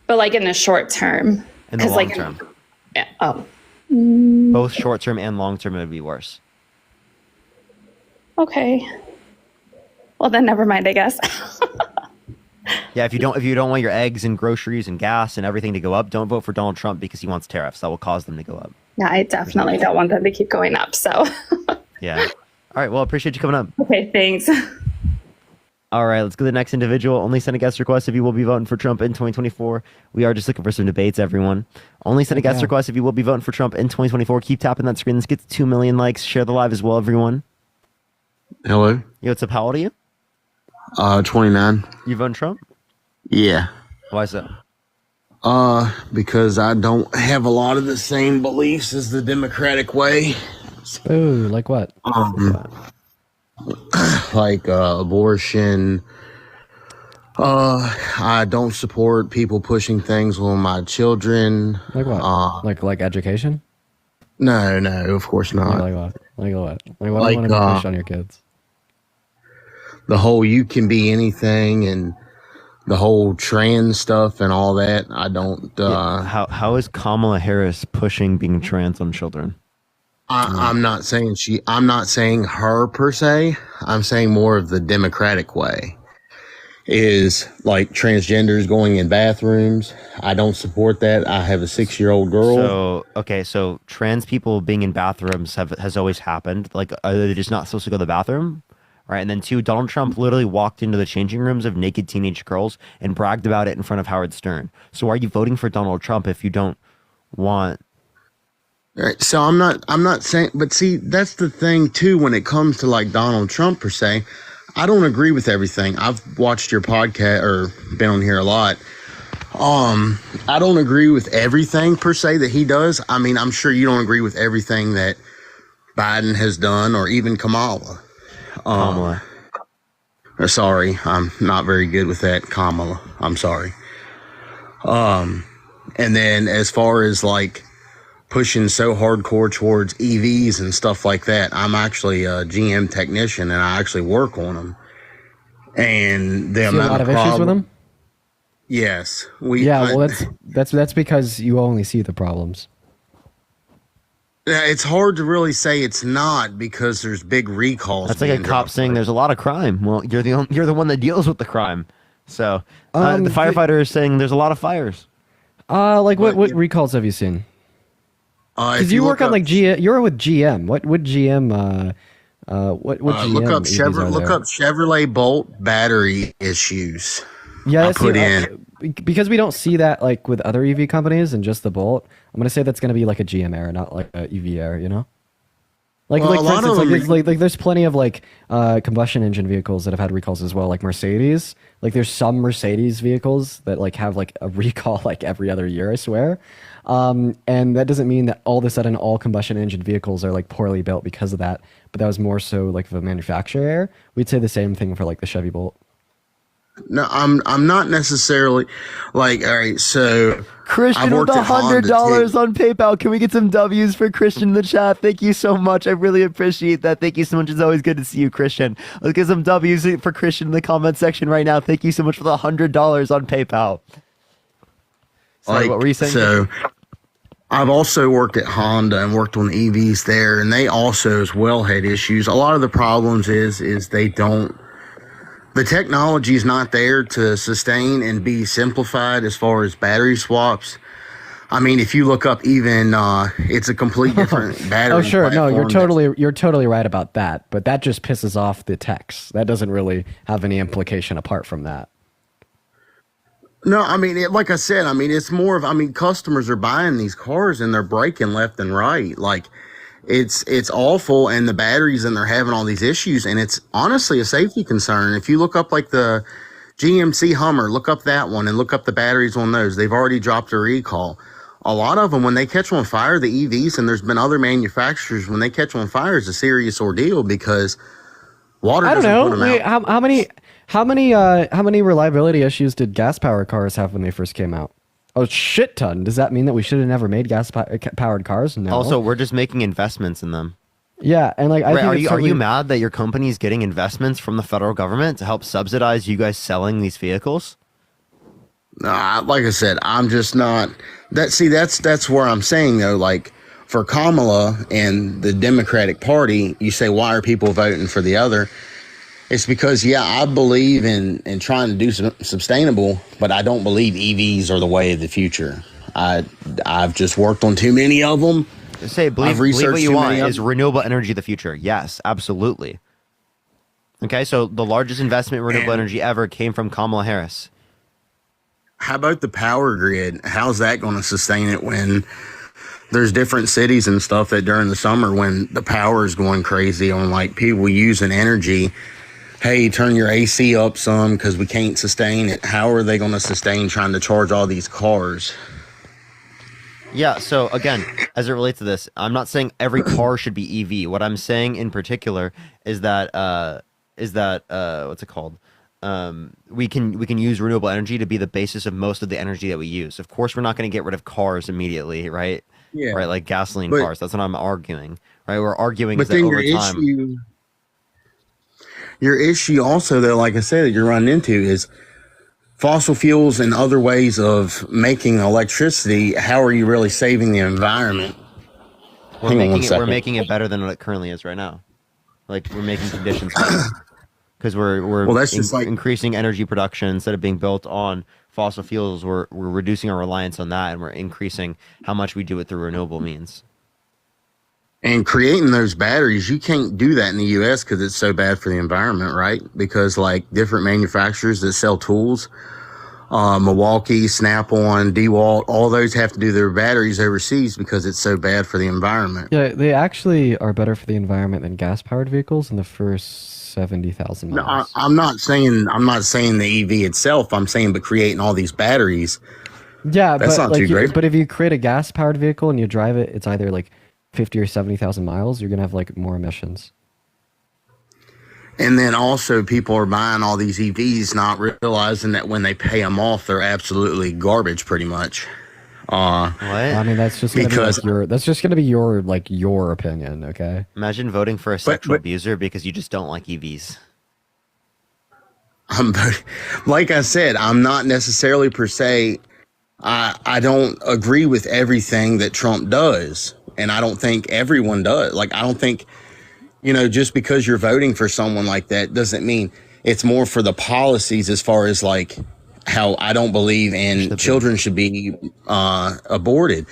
Speaker 18: But like in the short term.
Speaker 1: In the long term.
Speaker 18: Oh.
Speaker 1: Both short term and long term it would be worse.
Speaker 18: Okay. Well then never mind, I guess.
Speaker 1: Yeah, if you don't want your eggs and groceries and gas and everything to go up, don't vote for Donald Trump because he wants tariffs. That will cause them to go up.
Speaker 18: Yeah, I definitely don't want them to keep going up. So
Speaker 1: yeah. All right, well, appreciate you coming up.
Speaker 18: Okay, thanks.
Speaker 1: All right, let's go to the next individual. Only send a guest request if you will be voting for Trump in 2024. We are just looking for some debates, everyone. Only send a guest request if you will be voting for Trump in 2024. Keep tapping that screen. Let's get to 2 million likes. Share the live as well, everyone.
Speaker 19: Hello.
Speaker 1: Yo, what's up? How old are you?
Speaker 19: 29.
Speaker 1: You voting Trump?
Speaker 19: Yeah.
Speaker 1: Why so?
Speaker 19: Because I don't have a lot of the same beliefs as the Democratic way.
Speaker 16: Ooh, like what?
Speaker 19: Like abortion. I don't support people pushing things on my children.
Speaker 16: Like what? Like education?
Speaker 19: No, of course not.
Speaker 16: Like what? Like what? Like what do you want to be pushed on your kids?
Speaker 19: The whole you can be anything and the whole trans stuff and all that. I don't.
Speaker 1: How is Kamala Harris pushing being trans on children?
Speaker 19: I'm not saying her per se. I'm saying more of the Democratic way is like transgenders going in bathrooms. I don't support that. I have a 6-year-old girl.
Speaker 1: So trans people being in bathrooms has always happened. Like, are they just not supposed to go to the bathroom? Right. And then 2, Donald Trump literally walked into the changing rooms of naked teenage girls and bragged about it in front of Howard Stern. So why are you voting for Donald Trump if you don't want?
Speaker 19: All right, so I'm not saying, but see, that's the thing too, when it comes to like Donald Trump per se, I don't agree with everything. I've watched your podcast or been on here a lot. I don't agree with everything per se that he does. I mean, I'm sure you don't agree with everything that Biden has done or even Kamala. Sorry, I'm not very good with that. Kamala. I'm sorry. And then as far as like pushing so hardcore towards EVs and stuff like that, I'm actually a GM technician and I actually work on them. And the amount
Speaker 16: a lot of issues with them.
Speaker 19: Yes,
Speaker 16: that's because you only see the problems.
Speaker 19: It's hard to really say it's not because there's big recalls.
Speaker 1: That's like a cop saying there's a lot of crime. Well, you're the one that deals with the crime. So the firefighter is saying there's a lot of fires.
Speaker 16: What recalls have you seen? Because you work on like you're with GM. What GM? What GM?
Speaker 19: Look up Chevrolet Bolt battery issues.
Speaker 16: Yeah, because we don't see that like with other EV companies and just the Bolt. I'm gonna say that's gonna be like a GM error, not like a EV error. You know, like for instance, like there's plenty of like combustion engine vehicles that have had recalls as well, like Mercedes. Like there's some Mercedes vehicles that like have like a recall like every other year, I swear. And that doesn't mean that all of a sudden all combustion engine vehicles are like poorly built because of that. But that was more so like of a manufacturer error. We'd say the same thing for like the Chevy Bolt.
Speaker 19: No, I'm not necessarily like, all right, so
Speaker 1: Christian with $100 on PayPal. Can we get some W's for Christian in the chat? Thank you so much. I really appreciate that. Thank you so much. It's always good to see you, Christian. Let's get some W's for Christian in the comment section right now. Thank you so much for the $100 on PayPal. Sorry, what were you saying?
Speaker 19: So I've also worked at Honda and worked on EVs there, and they also as well had issues. A lot of the problems is they don't, the technology is not there to sustain and be simplified as far as battery swaps. I mean, if you look up even, it's a complete different battery.
Speaker 16: Oh, sure. No, you're
Speaker 19: platform
Speaker 16: you're totally right about that. But that just pisses off the techs. That doesn't really have any implication apart from that.
Speaker 19: No, I mean, like I said, I mean, it's more of, I mean, customers are buying these cars and they're braking left and right. Like, it's awful, and the batteries, and they're having all these issues, and it's honestly a safety concern. If you look up like the GMC Hummer, look up that one and look up the batteries on those. They've already dropped a recall. A lot of them, when they catch on fire, the EVs, and there's been other manufacturers, when they catch on fire, it's a serious ordeal because water
Speaker 16: I don't
Speaker 19: doesn't
Speaker 16: know.
Speaker 19: put them
Speaker 16: Wait,
Speaker 19: out.
Speaker 16: how many reliability issues did gas powered cars have when they first came out? A shit ton. Does that mean that we should have never made gas powered cars? No.
Speaker 1: Also, we're just making investments in them.
Speaker 16: Yeah, and like I
Speaker 1: Right,
Speaker 16: think
Speaker 1: are you mad that your company is getting investments from the federal government to help subsidize you guys selling these vehicles?
Speaker 19: Like I said, I'm just not that. See, that's where I'm saying though. Like for Kamala and the Democratic Party, you say, why are people voting for the other? It's because, yeah, I believe in trying to do some sustainable, but I don't believe EVs are the way of the future. I've just worked on too many of them.
Speaker 1: Believe what you want. Is renewable energy the future? Yes, absolutely. Okay, so the largest investment in renewable energy ever came from Kamala Harris.
Speaker 19: How about the power grid? How's that going to sustain it when there's different cities and stuff that during the summer when the power is going crazy on like people using energy, hey, turn your AC up some because we can't sustain it. How are they going to sustain trying to charge all these cars?
Speaker 1: Yeah, so again, as it relates to this, I'm not saying every car should be EV. What I'm saying in particular is that what's it called? We can use renewable energy to be the basis of most of the energy that we use. Of course, we're not going to get rid of cars immediately, right?
Speaker 19: Yeah.
Speaker 1: Right, like gasoline
Speaker 19: But-
Speaker 1: cars. That's what I'm arguing. Right, we're arguing
Speaker 19: But
Speaker 1: is that
Speaker 19: then
Speaker 1: over time.
Speaker 19: Your issue also, though, like I said, that you're running into is fossil fuels and other ways of making electricity. How are you really saving the environment? Hang on one
Speaker 1: We're
Speaker 19: second.
Speaker 1: making it better than what it currently is right now. Like we're making conditions better because we're
Speaker 19: Well, that's just like-
Speaker 1: increasing energy production instead of being built on fossil fuels. We're reducing our reliance on that, and we're increasing how much we do it through renewable means.
Speaker 19: And creating those batteries, you can't do that in the U.S. because it's so bad for the environment, right? Because like different manufacturers that sell tools, Milwaukee, Snap-on, DeWalt, all those have to do their batteries overseas because it's so bad for the environment.
Speaker 16: Yeah, they actually are better for the environment than gas powered vehicles in the first 70,000
Speaker 19: No,
Speaker 16: miles.
Speaker 19: I'm not saying the EV itself. I'm saying, but creating all these batteries.
Speaker 16: Yeah,
Speaker 19: That's
Speaker 16: but
Speaker 19: not
Speaker 16: like
Speaker 19: too great.
Speaker 16: but if you create a gas powered vehicle and you drive it, it's either like 50 or 70,000 miles, you're gonna have like more emissions.
Speaker 19: And then also people are buying all these EVs, not realizing that when they pay them off, they're absolutely garbage, pretty much.
Speaker 1: What?
Speaker 16: I mean, that's just gonna
Speaker 19: Because-
Speaker 16: be your opinion, okay?
Speaker 1: Imagine voting for a sexual abuser because you just don't like EVs.
Speaker 19: Like I said, I'm not necessarily per se. I don't agree with everything that Trump does, and I don't think everyone does. Like I don't think, just because you're voting for someone like that doesn't mean it's more for the policies as far as like how I don't believe in children should be aborted.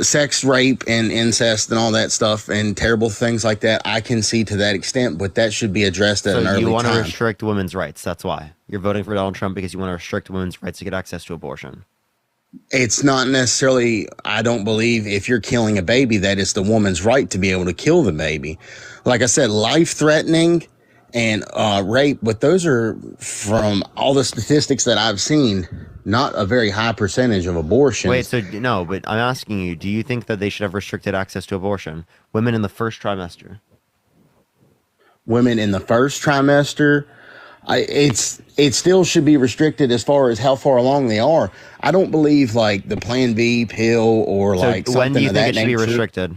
Speaker 19: Sex, rape, and incest and all that stuff and terrible things like that, I can see to that extent, but that should be addressed at an
Speaker 1: So
Speaker 19: early
Speaker 1: you want to
Speaker 19: time.
Speaker 1: restrict women's rights. That's why. You're voting for Donald Trump because you want to restrict women's rights to get access to abortion.
Speaker 19: It's not necessarily, I don't believe if you're killing a baby that it's the woman's right to be able to kill the baby. Like I said, life-threatening and rape, but those are, from all the statistics that I've seen, not a very high percentage of abortions.
Speaker 1: Wait, so no, but I'm asking you, do you think that they should have restricted access to abortion? Women in the first trimester.
Speaker 19: Women in the first trimester, it still should be restricted as far as how far along they are. I don't believe like the Plan B pill or
Speaker 1: So
Speaker 19: like something
Speaker 1: when do you
Speaker 19: of
Speaker 1: think
Speaker 19: that
Speaker 1: it should be
Speaker 19: nature.
Speaker 1: restricted?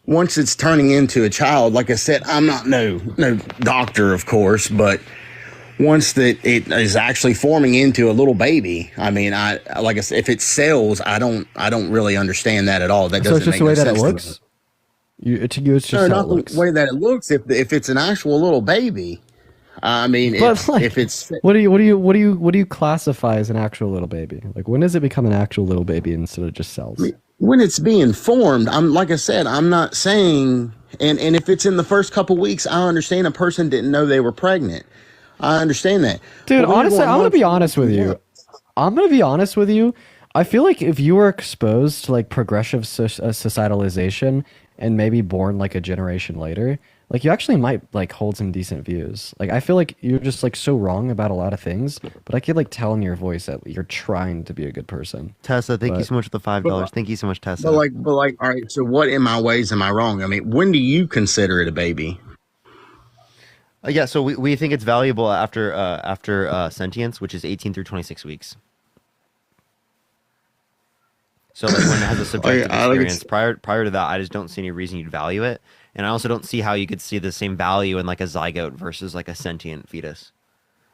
Speaker 19: Once it's turning into a child, like I said, I'm not no doctor, of course, but once that it is actually forming into a little baby. I mean, like I said, if it sells, I don't really understand that at all. That
Speaker 16: So
Speaker 19: doesn't
Speaker 16: it's just
Speaker 19: make
Speaker 16: the
Speaker 19: no
Speaker 16: way that it
Speaker 19: sense to me.
Speaker 16: looks. To you, it's just
Speaker 19: No,
Speaker 16: how
Speaker 19: not
Speaker 16: it
Speaker 19: the
Speaker 16: looks.
Speaker 19: way that it looks. If it's an actual little baby, I mean,
Speaker 16: But like,
Speaker 19: if it's
Speaker 16: what do you classify as an actual little baby? Like, when does it become an actual little baby instead of just cells?
Speaker 19: when it's being formed, like I said, I'm not saying, and if it's in the first couple weeks, I understand a person didn't know they were pregnant. I understand that.
Speaker 16: Dude,
Speaker 19: But we're
Speaker 16: honestly,
Speaker 19: going
Speaker 16: I'm gonna
Speaker 19: much
Speaker 16: be honest with you. I'm gonna be honest with you. I feel like if you were exposed to like progressive societalization and maybe born like a generation later, like you actually might like hold some decent views. Like I feel like you're just like so wrong about a lot of things, but I could like tell in your voice that you're trying to be a good person.
Speaker 1: Tessa, thank you
Speaker 16: But-
Speaker 1: so much for the $5. Thank you so much, Tessa.
Speaker 19: But like, all right. So, what in my ways am I wrong? I mean, when do you consider it a baby?
Speaker 1: Yeah, so we think it's valuable after sentience, which is 18 through 26 weeks. So like when it has a subjective experience, prior to that, I just don't see any reason you'd value it, and I also don't see how you could see the same value in like a zygote versus like a sentient fetus,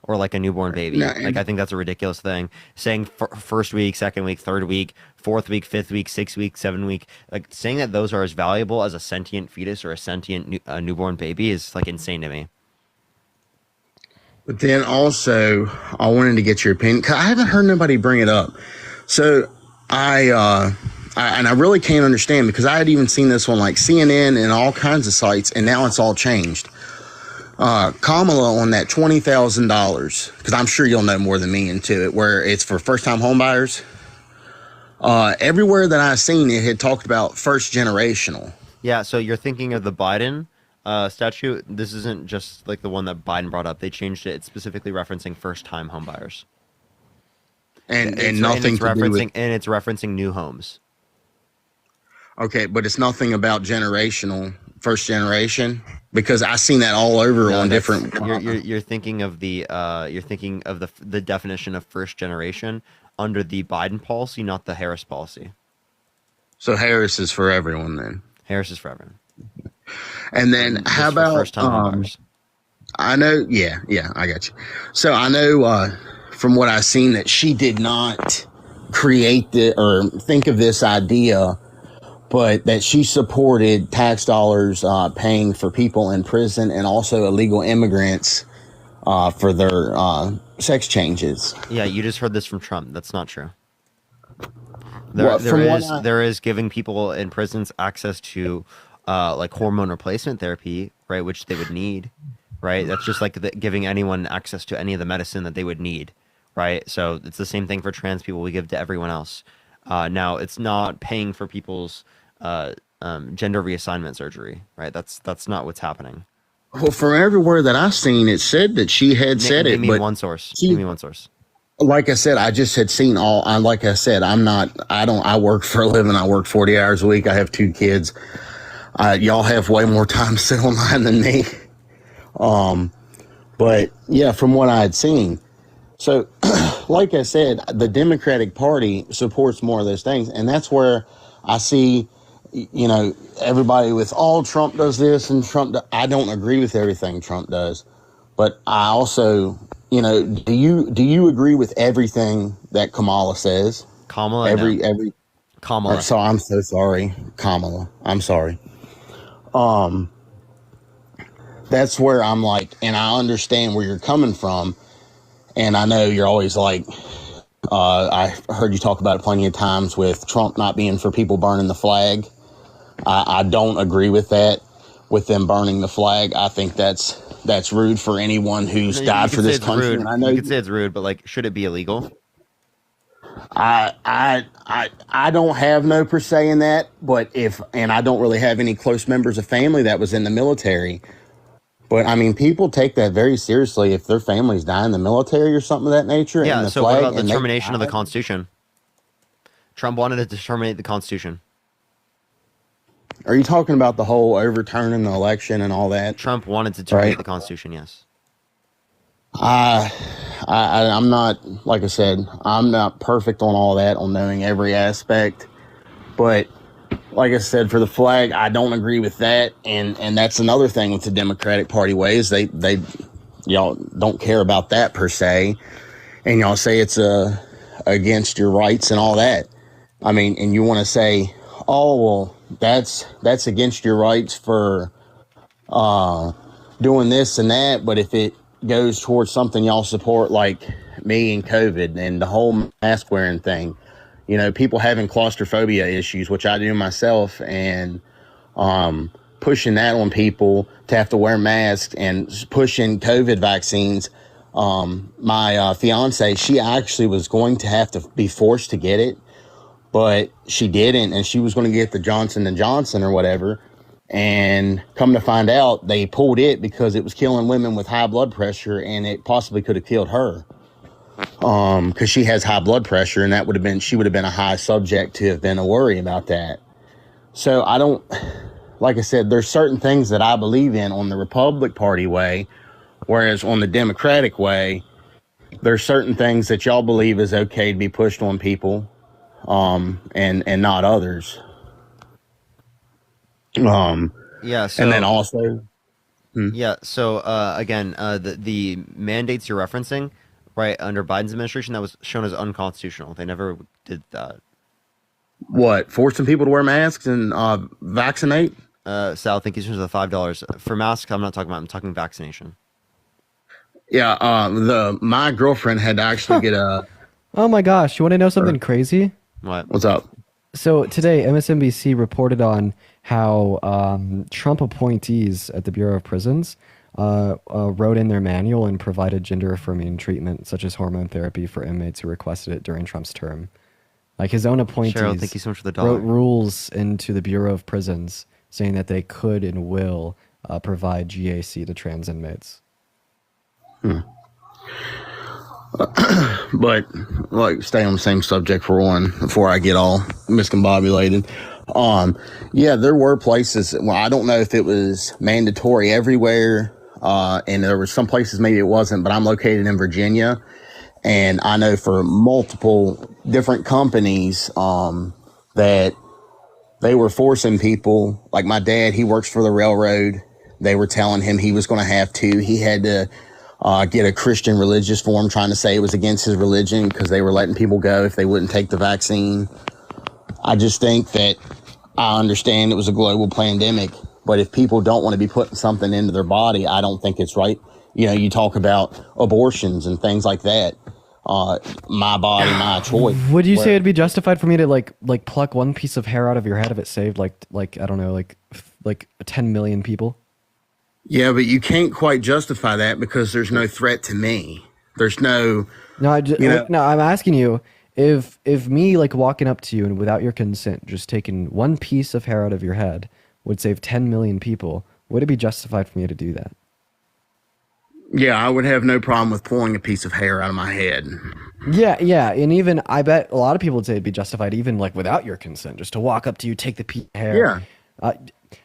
Speaker 1: or like a newborn baby.
Speaker 19: No,
Speaker 1: Like I think that's a ridiculous thing. Saying first week, second week, third week, fourth week, fifth week, sixth week, seventh week, like saying that those are as valuable as a sentient fetus or a sentient newborn baby is like insane to me.
Speaker 19: But then also, I wanted to get your opinion, 'cause I haven't heard nobody bring it up. So I really can't understand, because I had even seen this on like CNN and all kinds of sites, and now it's all changed. Kamala on that $20,000, because I'm sure you'll know more than me into it, where it's for first-time homebuyers. Everywhere that I've seen it had talked about first generational.
Speaker 1: Yeah, so you're thinking of the Biden statute. This isn't just like the one that Biden brought up. They changed it. It's specifically referencing first-time homebuyers.
Speaker 19: And nothing to do with,
Speaker 1: and it's referencing new homes.
Speaker 19: okay, but it's nothing about generational, first generation, because I've seen that all over on different.
Speaker 1: You're thinking of the the definition of first generation under the Biden policy, not the Harris policy.
Speaker 19: So Harris is for everyone then.
Speaker 1: Harris is for everyone.
Speaker 19: And then how about
Speaker 1: first-time homebuyers?
Speaker 19: I know, yeah, I got you. So I know from what I've seen that she did not create or think of this idea, but that she supported tax dollars paying for people in prison and also illegal immigrants for their sex changes.
Speaker 1: Yeah, you just heard this from Trump. That's not true. There is giving people in prisons access to like hormone replacement therapy, right, which they would need, right? That's just like giving anyone access to any of the medicine that they would need, right? So it's the same thing for trans people. We give to everyone else. Now it's not paying for people's gender reassignment surgery, right? That's not what's happening.
Speaker 19: Well, from everywhere that I've seen, it said that she had said it.
Speaker 1: Give me
Speaker 19: But
Speaker 1: one source. Give me one source.
Speaker 19: Like I said, I just had seen like I said, I work for a living. I work 40 hours a week. I have 2 kids. Y'all have way more time to sit online than me. But yeah, from what I had seen. So, like I said, the Democratic Party supports more of those things. And that's where I see, everybody with, Trump does this and I don't agree with everything Trump does. But I also, do you agree with everything that Kamala says?
Speaker 1: Kamala? Kamala.
Speaker 19: So I'm so sorry. Kamala. I'm sorry. That's where I'm like, and I understand where you're coming from. And I know you're always like, I heard you talk about it plenty of times with Trump not being for people burning the flag. I don't agree with that, with them burning the flag. I think that's rude for anyone who's died for this country. And I know
Speaker 1: you could say it's rude, but like, should it be illegal?
Speaker 19: I don't have no per se in that, but and I don't really have any close members of family that was in the military. But I mean, people take that very seriously if their families die in the military or something of that nature.
Speaker 1: Yeah.
Speaker 19: And the
Speaker 1: So
Speaker 19: flag,
Speaker 1: what about the termination of the Constitution? Trump wanted to terminate the Constitution.
Speaker 19: Are you talking about the whole overturning the election and all that?
Speaker 1: Trump wanted to terminate the Constitution. Yes.
Speaker 19: I'm not, like I said, I'm not perfect on all that, on knowing every aspect. But like I said, for the flag, I don't agree with that. And that's another thing with the Democratic Party ways. They y'all don't care about that per se, and y'all say it's against your rights and all that. I mean, and you want to say, oh well, that's against your rights for doing this and that, but if it goes towards something y'all support, like me and COVID and the whole mask wearing thing, you know, people having claustrophobia issues, which I do myself, and pushing that on people to have to wear masks and pushing COVID vaccines. My fiance, she actually was going to have to be forced to get it, but she didn't, and she was going to get the Johnson & Johnson or whatever. And come to find out, they pulled it because it was killing women with high blood pressure, and it possibly could have killed her. Because she has high blood pressure, and she would have been a high subject to have been a worry about that. So I don't, like I said, there's certain things that I believe in on the Republic Party way, whereas on the Democratic way, there's certain things that y'all believe is okay to be pushed on people, and not others.
Speaker 1: Yeah. So,
Speaker 19: and then also,
Speaker 1: yeah. So again, the mandates you're referencing, right, under Biden's administration, that was shown as unconstitutional. They never did that.
Speaker 19: What, forcing people to wear masks and vaccinate?
Speaker 1: Sal, thank you so much for the $5 for masks. I'm not talking about. I'm talking vaccination.
Speaker 19: Yeah. My girlfriend had to actually get a.
Speaker 16: Oh my gosh! You want to know something crazy?
Speaker 1: What?
Speaker 19: What's up?
Speaker 16: So today, MSNBC reported on how Trump appointees at the Bureau of Prisons wrote in their manual and provided gender-affirming treatment, such as hormone therapy, for inmates who requested it during Trump's term. Like his own appointees
Speaker 1: Cheryl, thank you so much for the dollar.
Speaker 16: wrote rules into the Bureau of Prisons saying that they could and will provide GAC to trans inmates.
Speaker 19: But like, stay on the same subject for one before I get all miscombobulated. Yeah, there were places. Well, I don't know if it was mandatory everywhere, and there were some places maybe it wasn't. But I'm located in Virginia, and I know for multiple different companies that they were forcing people. Like my dad, he works for the railroad. They were telling him he was going to have to. He had to get a Christian religious form trying to say it was against his religion because they were letting people go if they wouldn't take the vaccine. I just think that I understand it was a global pandemic, but if people don't want to be putting something into their body, I don't think it's right. You know, you talk about abortions and things like that. My body, my choice.
Speaker 16: Would you say it'd be justified for me to like pluck one piece of hair out of your head if it saved like I don't know, like 10 million people?
Speaker 19: Yeah, but you can't quite justify that because there's no threat to me. There's no.
Speaker 16: No, I'm asking you if me like walking up to you and without your consent, just taking one piece of hair out of your head would save 10 million people. Would it be justified for me to do that?
Speaker 19: Yeah, I would have no problem with pulling a piece of hair out of my head.
Speaker 16: Yeah, and even I bet a lot of people would say it'd be justified even like without your consent, just to walk up to you, take the piece of hair.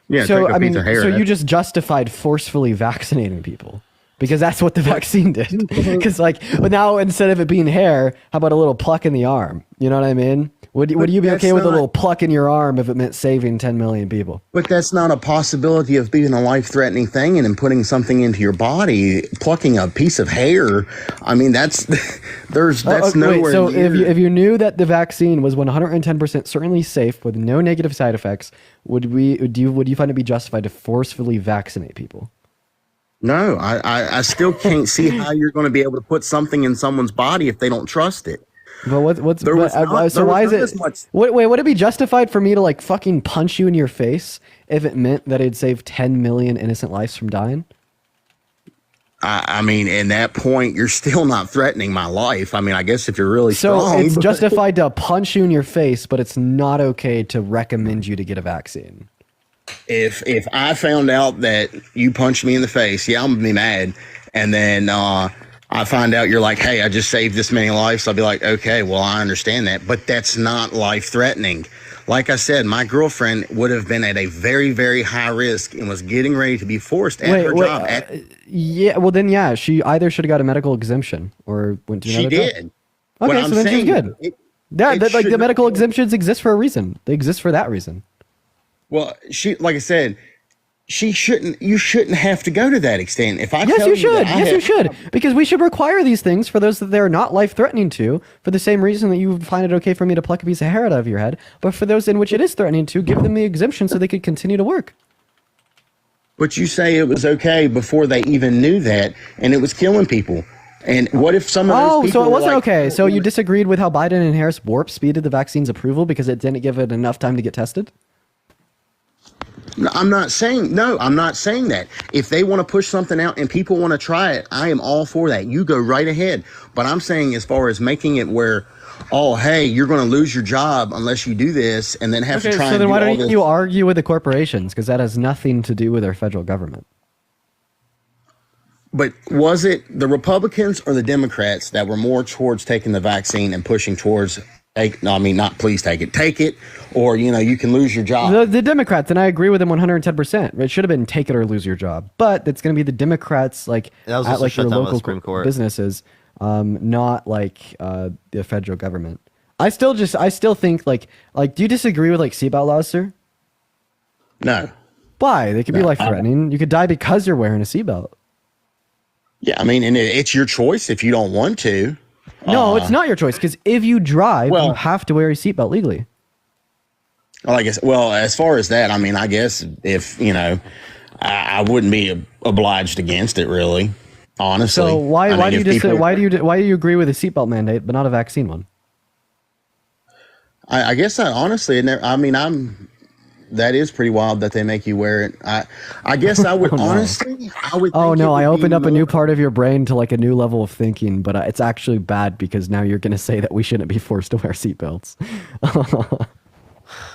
Speaker 19: Yeah.
Speaker 16: So
Speaker 19: take a piece of hair.
Speaker 16: so you just justified forcefully vaccinating people because that's what the vaccine did. Because like, but now instead of it being hair, how about a little pluck in the arm? You know what I mean? Would you be okay with a little pluck in your arm if it meant saving 10 million people?
Speaker 19: But that's not a possibility of being a life-threatening thing and then putting something into your body. Plucking a piece of hair, I mean, that's nowhere
Speaker 16: so
Speaker 19: near.
Speaker 16: if you knew that the vaccine was 110% certainly safe with no negative side effects, would you find it be justified to forcefully vaccinate people?
Speaker 19: No, I still can't see how you're going to be able to put something in someone's body if they don't trust it.
Speaker 16: But would it be justified for me to like fucking punch you in your face if it meant that it'd save 10 million innocent lives from dying?
Speaker 19: I mean, in that point, you're still not threatening my life. I mean, I guess if you're really strong.
Speaker 16: So it's justified to punch you in your face, but it's not okay to recommend you to get a vaccine.
Speaker 19: If I found out that you punched me in the face, yeah, I'm gonna be mad. And then I find out you're like, hey, I just saved this many lives. So I'll be like, okay, well, I understand that, but that's not life threatening. Like I said, my girlfriend would have been at a very, very high risk and was getting ready to be forced at her job.
Speaker 16: She either should have got a medical exemption or went to another job.
Speaker 19: She did.
Speaker 16: Okay, so then she's good. The medical exemptions exist for a reason. They exist for that reason.
Speaker 19: Well, like I said, you shouldn't have to go to that extent. If I
Speaker 16: Yes,
Speaker 19: tell
Speaker 16: you should.
Speaker 19: that
Speaker 16: Yes, you should. Because we should require these things for those that they're not life-threatening to, for the same reason that you find it okay for me to pluck a piece of hair out of your head. But for those in which it is threatening to, give them the exemption so they could continue to work.
Speaker 19: But you say it was okay before they even knew that, and it was killing people. And what if some of those people
Speaker 16: so it
Speaker 19: were
Speaker 16: wasn't
Speaker 19: like,
Speaker 16: okay. So you disagreed with how Biden and Harris warp speeded the vaccine's approval because it didn't give it enough time to get tested?
Speaker 19: No, I'm not saying that. If they want to push something out and people want to try it, I am all for that. You go right ahead. But I'm saying as far as making it where, oh, hey, you're going to lose your job unless you do this, and then have to try and do all this.
Speaker 16: So then why don't you argue with the corporations? Because that has nothing to do with our federal government.
Speaker 19: But was it the Republicans or the Democrats that were more towards taking the vaccine and pushing towards, not please take it, or, you can lose your job?
Speaker 16: The Democrats, and I agree with them 110%. It should have been take it or lose your job. But it's going to be the Democrats, at your local businesses, not the federal government. I still think, do you disagree with, seatbelt laws, sir?
Speaker 19: No.
Speaker 16: Why? They could be life-threatening. You could die because you're wearing a seatbelt.
Speaker 19: Yeah, and it's your choice if you don't want to.
Speaker 16: No, it's not your choice, because if you drive, you have to wear a seatbelt legally.
Speaker 19: Well, I guess. Well, as far as that, I guess if I wouldn't be obliged against it, really. Honestly.
Speaker 16: So why do you agree with a seatbelt mandate but not a vaccine one?
Speaker 19: I guess that is pretty wild that they make you wear it. I guess I would honestly.
Speaker 16: I opened up a new part of your brain to a new level of thinking, but it's actually bad because now you're going to say that we shouldn't be forced to wear seatbelts.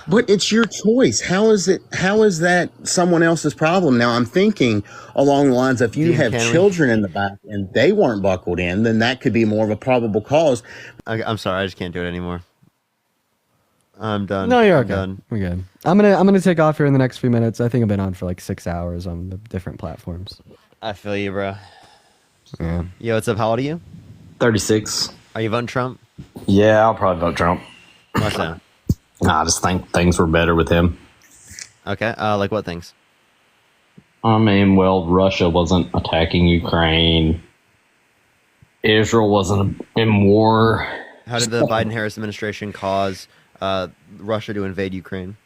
Speaker 19: But it's your choice. How is that someone else's problem? Now I'm thinking along the lines of if you have children in the back and they weren't buckled in, then that could be more of a probable cause.
Speaker 1: I'm sorry, I just can't do it anymore. I'm done.
Speaker 16: No, you're okay.
Speaker 1: Done.
Speaker 16: We're good. I'm gonna take off here in the next few minutes. I think I've been on for 6 hours on the different platforms.
Speaker 1: I feel you, bro.
Speaker 16: Yeah.
Speaker 1: Yo, what's up? How old are you?
Speaker 20: 36.
Speaker 1: Are you voting Trump?
Speaker 20: Yeah, I'll probably vote Trump.
Speaker 1: What's that?
Speaker 20: I just think things were better with him.
Speaker 1: Okay. Like what things?
Speaker 20: Russia wasn't attacking Ukraine. Israel wasn't in war.
Speaker 1: How did the Biden-Harris administration cause Russia to invade Ukraine?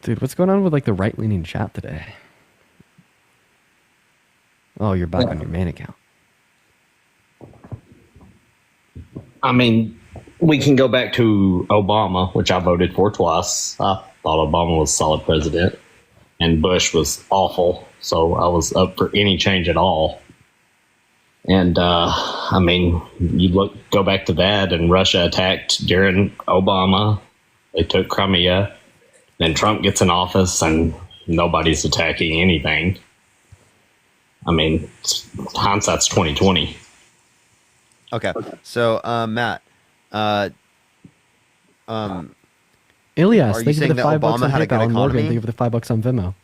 Speaker 16: Dude, what's going on with the right-leaning chat today? Oh, you're back on your main account.
Speaker 20: We can go back to Obama, which I voted for twice. I thought Obama was a solid president, and Bush was awful. So I was up for any change at all. And go back to that, and Russia attacked during Obama. They took Crimea. Then Trump gets in office, and nobody's attacking anything. Hindsight's 2020.
Speaker 1: Okay, so Matt,
Speaker 16: Ilias,
Speaker 1: are you
Speaker 16: thank you for
Speaker 1: saying
Speaker 16: the
Speaker 1: that
Speaker 16: $5
Speaker 1: Obama
Speaker 16: on
Speaker 1: had a good
Speaker 16: PayPal, and Morgan,
Speaker 1: economy?
Speaker 16: thank you for the $5 on Venmo.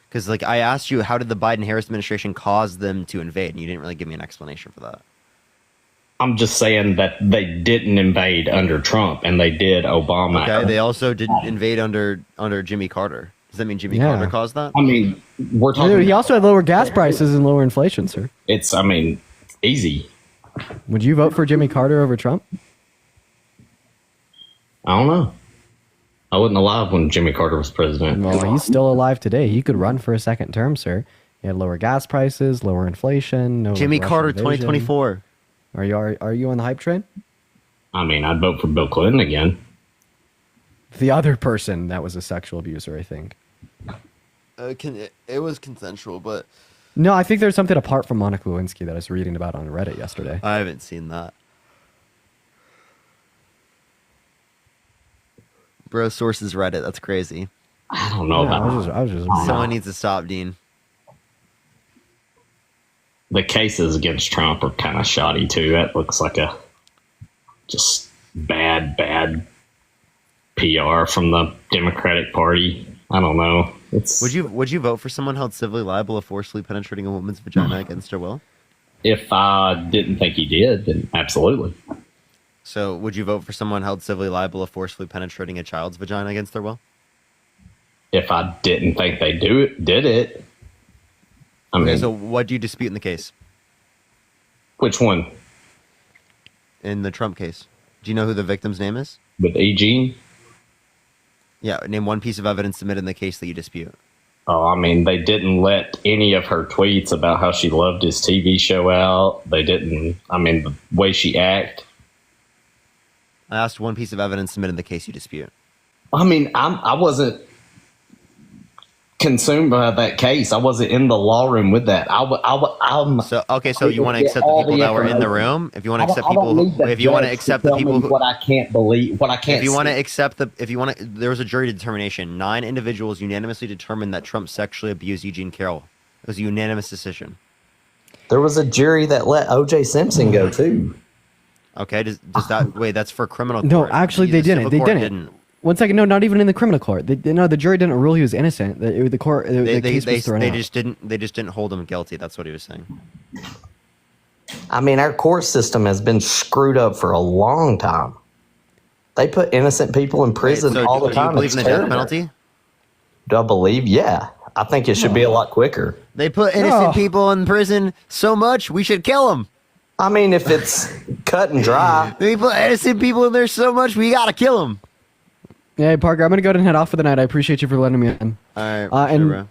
Speaker 1: Because I asked you, how did the Biden-Harris administration cause them to invade, and you didn't really give me an explanation for that.
Speaker 20: I'm just saying that they didn't invade under Trump, and they did Obama.
Speaker 1: Okay, they also didn't invade under Jimmy Carter. Does that mean Jimmy Carter caused that?
Speaker 20: We're talking.
Speaker 16: Dude, he also had lower gas prices and lower inflation, sir.
Speaker 20: It's easy.
Speaker 16: Would you vote for Jimmy Carter over Trump?
Speaker 20: I don't know. I wasn't alive when Jimmy Carter was president.
Speaker 16: Well, he's still alive today. He could run for a second term, sir. He had lower gas prices, lower inflation. No
Speaker 1: Jimmy
Speaker 16: Russian
Speaker 1: Carter,
Speaker 16: invasion.
Speaker 1: 2024.
Speaker 16: Are you on the hype train?
Speaker 20: I'd vote for Bill Clinton again.
Speaker 16: The other person that was a sexual abuser, I think.
Speaker 1: It was consensual, but
Speaker 16: no, I think there's something apart from Monica Lewinsky that I was reading about on Reddit yesterday.
Speaker 1: I haven't seen that. Bro, sources Reddit. That's crazy.
Speaker 20: I don't know about
Speaker 16: I was just
Speaker 1: someone needs to stop, Dean.
Speaker 20: The cases against Trump are kind of shoddy too. That looks like a just bad PR from the Democratic Party. I don't know.
Speaker 1: Would you vote for someone held civilly liable of forcibly penetrating a woman's vagina against her will?
Speaker 20: If I didn't think he did, then absolutely.
Speaker 1: So would you vote for someone held civilly liable of forcefully penetrating a child's vagina against their will?
Speaker 20: if I didn't think they did it. I mean,
Speaker 1: Okay, so what do you dispute in the case?
Speaker 20: Which one?
Speaker 1: In the Trump case. Do you know who the victim's name is?
Speaker 20: With Eugene?
Speaker 1: Yeah, name one piece of evidence submitted in the case that you dispute.
Speaker 20: Oh, I mean, they didn't let any of her tweets about how she loved his TV show out. They didn't, I mean, the way she act.
Speaker 1: I asked one piece of evidence submitted in the case you dispute.
Speaker 20: I mean, I wasn't consumed by that case. I wasn't in the law room with that.
Speaker 1: So you want to accept the people that were in the room? If you want to accept the people who,
Speaker 20: what I can't believe, what I can't.
Speaker 1: If you want to accept there was a jury determination. 9 individuals unanimously determined that Trump sexually abused Eugene Carroll. It was a unanimous decision.
Speaker 20: There was a jury that let O.J. Simpson go too.
Speaker 1: Okay, does that wait? That's for criminal court.
Speaker 16: No, actually, they didn't. They didn't. One second, no, not even in the criminal court. The jury didn't rule he was innocent. The court, the case was thrown out.
Speaker 1: They just didn't hold him guilty. That's what he was saying.
Speaker 20: I mean, our court system has been screwed up for a long time. They put innocent people in prison all the time.
Speaker 1: Do you believe in the death penalty?
Speaker 20: Do I believe? Yeah, I think it should be a lot quicker.
Speaker 1: They put innocent people in prison so much, we should kill them.
Speaker 20: I mean, if it's cut and dry.
Speaker 1: They put innocent people in there so much, we gotta kill them.
Speaker 16: Yeah, Parker, I'm going to go ahead and head off for the night. I appreciate you for letting me in.
Speaker 1: All right.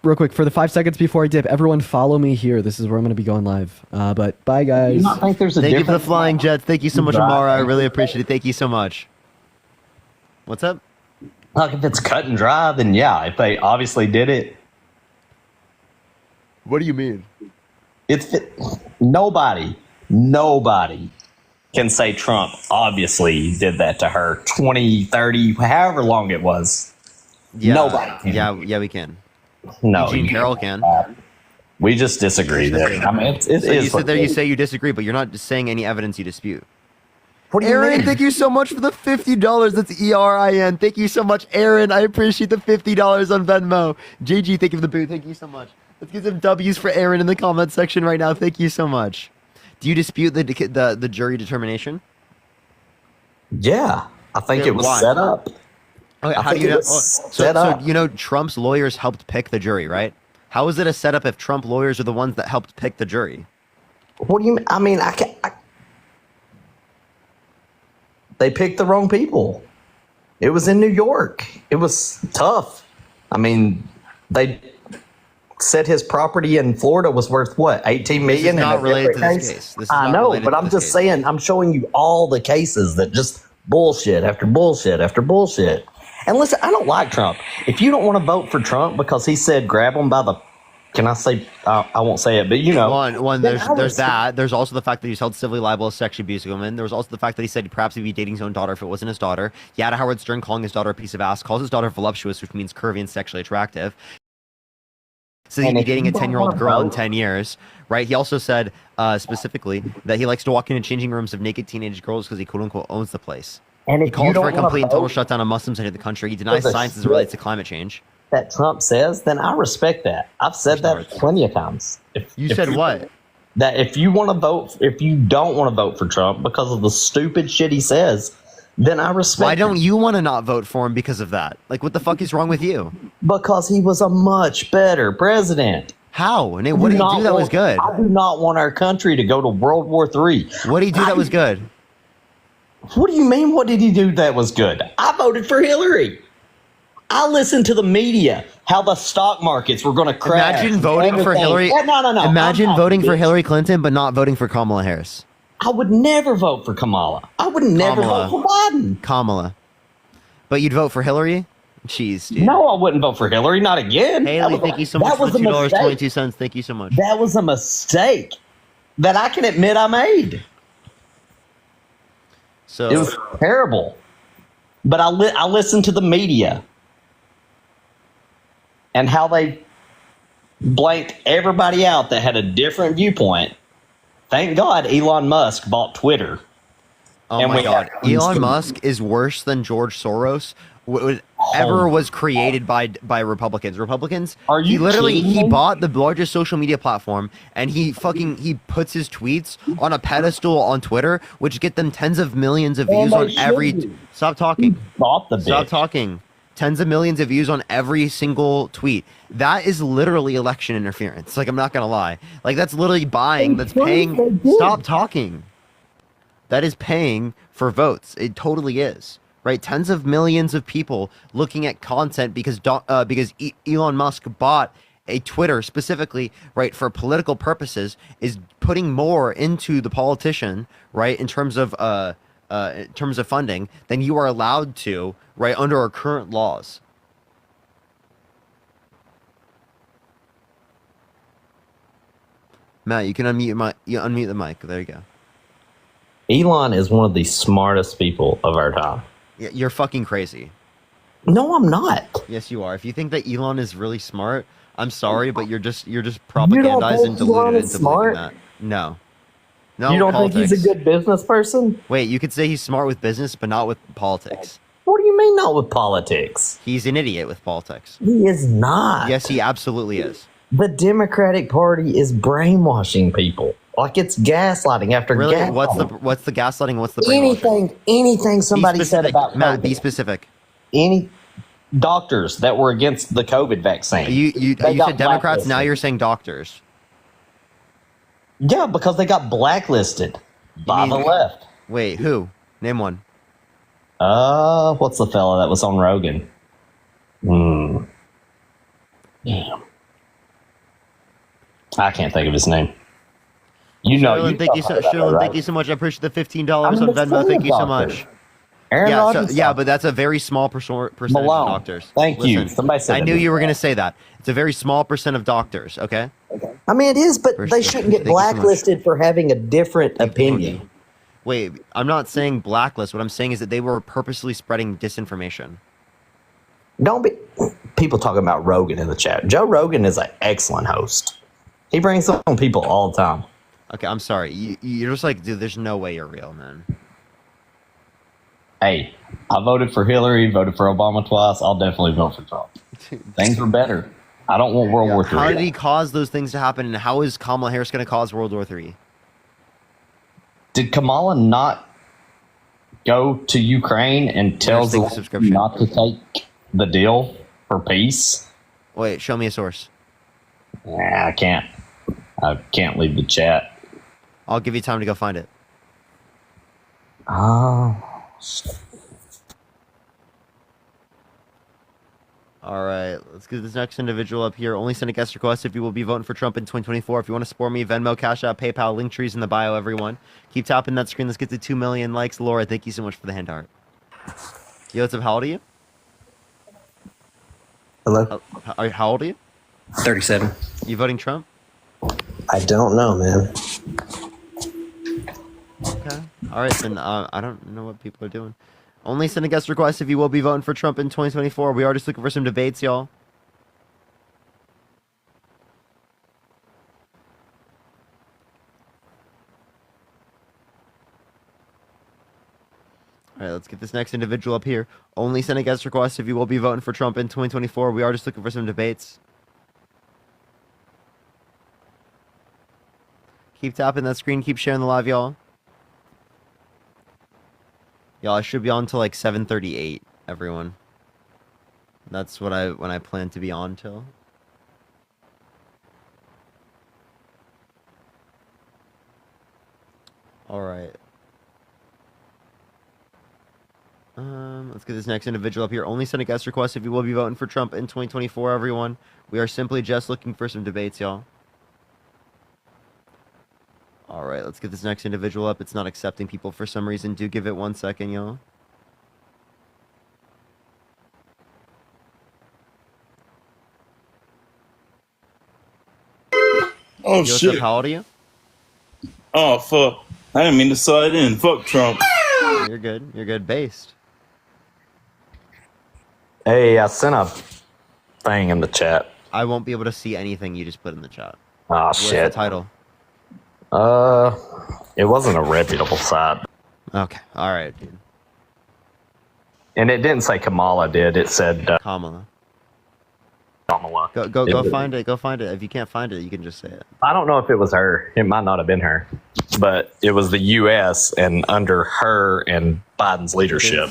Speaker 16: Real quick, for the 5 seconds before I dip, everyone follow me here. This is where I'm going to be going live. But bye, guys.
Speaker 1: Thank you for the flying jets. Thank you so much, Amara. I really appreciate it. Thank you so much. What's up?
Speaker 20: Like, if it's cut and dry, then yeah, if they obviously did it.
Speaker 1: What do you mean?
Speaker 20: Nobody can say Trump obviously did that to her 20, 30, however long it was.
Speaker 1: Yeah,
Speaker 20: nobody can.
Speaker 1: Yeah, we can.
Speaker 20: No,
Speaker 1: Eugene Carroll can.
Speaker 20: We just disagree there. I mean, it
Speaker 1: you sit there, you say you disagree, but you're not saying any evidence you dispute.
Speaker 20: What do you
Speaker 1: Aaron,
Speaker 20: mean?
Speaker 1: thank you so much for the $50. That's ERIN. Thank you so much, Aaron. I appreciate the $50 on Venmo. JG, thank you for the boot. Thank you so much. Let's get some W's for Aaron in the comment section right now. Thank you so much. Do you dispute the jury determination?
Speaker 20: Yeah, I think it was set up.
Speaker 1: Okay, how do you know? So you know Trump's lawyers helped pick the jury, right? How is it a setup if Trump lawyers are the ones that helped pick the jury?
Speaker 20: What do you mean? I mean, they picked the wrong people. It was in New York. It was tough. I mean, they said his property in Florida was worth what, 18 million?
Speaker 1: This is not related to this case. This is
Speaker 20: I
Speaker 1: not
Speaker 20: know,
Speaker 1: related
Speaker 20: but
Speaker 1: to
Speaker 20: I'm
Speaker 1: this
Speaker 20: just
Speaker 1: case.
Speaker 20: saying, I'm showing you all the cases that just bullshit after bullshit after bullshit. And listen, I don't like Trump. If you don't want to vote for Trump because he said grab him by the, can I say, I won't say it, but you know.
Speaker 1: One, there's that. There's also the fact that he's held civilly liable as sexually abused women. There was also the fact that he said perhaps he'd be dating his own daughter if it wasn't his daughter. He had Howard Stern calling his daughter a piece of ass, calls his daughter voluptuous, which means curvy and sexually attractive. Says he'd be dating a 10-year-old girl in 10 years, right? He also said specifically that he likes to walk into changing rooms of naked teenage girls because he quote-unquote owns the place.
Speaker 20: And
Speaker 1: he
Speaker 20: if
Speaker 1: called
Speaker 20: you
Speaker 1: for a
Speaker 20: don't
Speaker 1: complete and total
Speaker 20: vote
Speaker 1: shutdown of Muslims into the country. He denies
Speaker 20: for the
Speaker 1: science as it relates to climate change.
Speaker 20: That Trump says, then I respect that. I've said that plenty of times.
Speaker 1: You said what?
Speaker 20: That if you want to vote, if you don't want to vote for Trump because of the stupid shit he says, then I respect.
Speaker 1: Why don't you want to not vote for him because of that? Like, what the fuck is wrong with you?
Speaker 20: Because he was a much better president.
Speaker 1: How? And what did he do that was good?
Speaker 20: I do not want our country to go to World War III.
Speaker 1: What did he do that was good?
Speaker 20: What do you mean, what did he do that was good? I voted for Hillary. I listened to the media, how the stock markets were going to crash.
Speaker 1: Imagine voting for Hillary.
Speaker 20: No.
Speaker 1: Imagine voting for Hillary Clinton, but not voting for Kamala Harris.
Speaker 20: I would never vote for Kamala. I would never vote for Biden.
Speaker 1: Kamala. But you'd vote for Hillary? Jeez, dude.
Speaker 20: No, I wouldn't vote for Hillary. Not again.
Speaker 1: Haley, thank you so much for the $2.22. Thank you so much.
Speaker 20: That was a mistake that I can admit I made.
Speaker 1: So
Speaker 20: it was terrible. But I listened to the media and how they blanked everybody out that had a different viewpoint. Thank God Elon Musk bought Twitter.
Speaker 1: Oh my God. Elon Musk is worse than George Soros. Whatever was created by Republicans. He bought the largest social media platform and he puts his tweets on a pedestal on Twitter, which get them tens of millions of views on every. Stop talking.
Speaker 20: Bought the bitch.
Speaker 1: Stop talking. tens of millions of views on every single tweet. That is literally election interference. Like, I'm not gonna lie. Like, that's literally buying. That's paying. Stop talking. That is paying for votes. It totally is. Right? Tens of millions of people looking at content because Elon Musk bought a Twitter specifically, right, for political purposes, is putting more into the politician, right, in terms of funding than you are allowed to, right, under our current laws. Matt, you can unmute the mic. There you go.
Speaker 20: Elon is one of the smartest people of our time.
Speaker 1: Yeah, you're fucking crazy.
Speaker 20: No, I'm not.
Speaker 1: Yes, you are. If you think that Elon is really smart, I'm sorry, but you're just propagandized and deluded into believing that. No. No,
Speaker 20: you don't
Speaker 1: politics.
Speaker 20: think he's a good business person?
Speaker 1: Wait, you could say he's smart with business, but not with politics.
Speaker 20: What do you mean not with politics?
Speaker 1: He's an idiot with politics.
Speaker 20: He is not.
Speaker 1: Yes, he absolutely is.
Speaker 20: The Democratic Party is brainwashing people. Like, it's gaslighting after
Speaker 1: really?
Speaker 20: gaslighting.
Speaker 1: What's the gaslighting? What's the brainwashing?
Speaker 20: Anything somebody said about
Speaker 1: Matt,
Speaker 20: COVID.
Speaker 1: be specific.
Speaker 20: Any doctors that were against the COVID vaccine.
Speaker 1: You said Democrats, now you're saying doctors.
Speaker 20: Yeah, because they got blacklisted by the left.
Speaker 1: Wait, who? Name one.
Speaker 20: What's the fella that was on Rogan? Damn. I can't think of his name. You know,
Speaker 1: Sherlyn, thank you so much. I appreciate the $15 on Venmo. Thank you so much. But that's a very small percentage of doctors.
Speaker 20: Thank you. Somebody said
Speaker 1: I knew you were going to say that. It's a very small percent of doctors, okay?
Speaker 20: I mean, it is, but they shouldn't get blacklisted for having a different opinion.
Speaker 1: Wait, I'm not saying blacklist. What I'm saying is that they were purposely spreading disinformation.
Speaker 20: Don't be people talking about Rogan in the chat. Joe Rogan is an excellent host. He brings on people all the time.
Speaker 1: Okay, I'm sorry. You're just like, dude, there's no way you're real, man.
Speaker 20: Hey, I voted for Hillary, voted for Obama twice. I'll definitely vote for Trump. Things are better. I don't want World War III.
Speaker 1: How did he cause those things to happen, and how is Kamala Harris going to cause World War III?
Speaker 20: Did Kamala not go to Ukraine and tell them not to take the deal for peace?
Speaker 1: Wait, show me a source.
Speaker 20: Nah, I can't leave the chat.
Speaker 1: I'll give you time to go find it.
Speaker 20: Oh.
Speaker 1: All right, let's get this next individual up here. Only send a guest request if you will be voting for Trump in 2024. If you want to support me, Venmo, Cash App, PayPal, link trees in the bio, everyone. Keep tapping that screen. Let's get to 2 million likes. Laura, thank you so much for the hand art. Yo, what's up? How old are you?
Speaker 21: Hello?
Speaker 1: How old are you?
Speaker 21: 37.
Speaker 1: You voting Trump?
Speaker 21: I don't know, man.
Speaker 1: Okay. All right, then I don't know what people are doing. Only send a guest request if you will be voting for Trump in 2024. We are just looking for some debates, y'all. All right, let's get this next individual up here. Only send a guest request if you will be voting for Trump in 2024. We are just looking for some debates. Keep tapping that screen. Keep sharing the live, y'all. Y'all, I should be on till like 7:38, everyone. That's when I plan to be on till. All right. Let's get this next individual up here. Only send a guest request if you will be voting for Trump in 2024, everyone. We are simply just looking for some debates, y'all. All right, let's get this next individual up. It's not accepting people for some reason. Do give it 1 second, y'all.
Speaker 22: Oh,
Speaker 1: Yo,
Speaker 22: shit.
Speaker 1: Up, how old are you?
Speaker 22: Oh, fuck. I didn't mean to slide in. Fuck Trump.
Speaker 1: You're good. You're good. Based.
Speaker 20: Hey, I sent a thing in the chat.
Speaker 1: I won't be able to see anything you just put in the chat.
Speaker 20: Oh,
Speaker 1: What's
Speaker 20: shit.
Speaker 1: the title?
Speaker 20: It wasn't a reputable site.
Speaker 1: Okay. All right, dude.
Speaker 20: And it didn't say Kamala did. It said
Speaker 1: Kamala.
Speaker 20: Kamala.
Speaker 1: Go find it. Go find it. If you can't find it, you can just say it.
Speaker 20: I don't know if it was her. It might not have been her. but it was the U.S. and under her and Biden's leadership.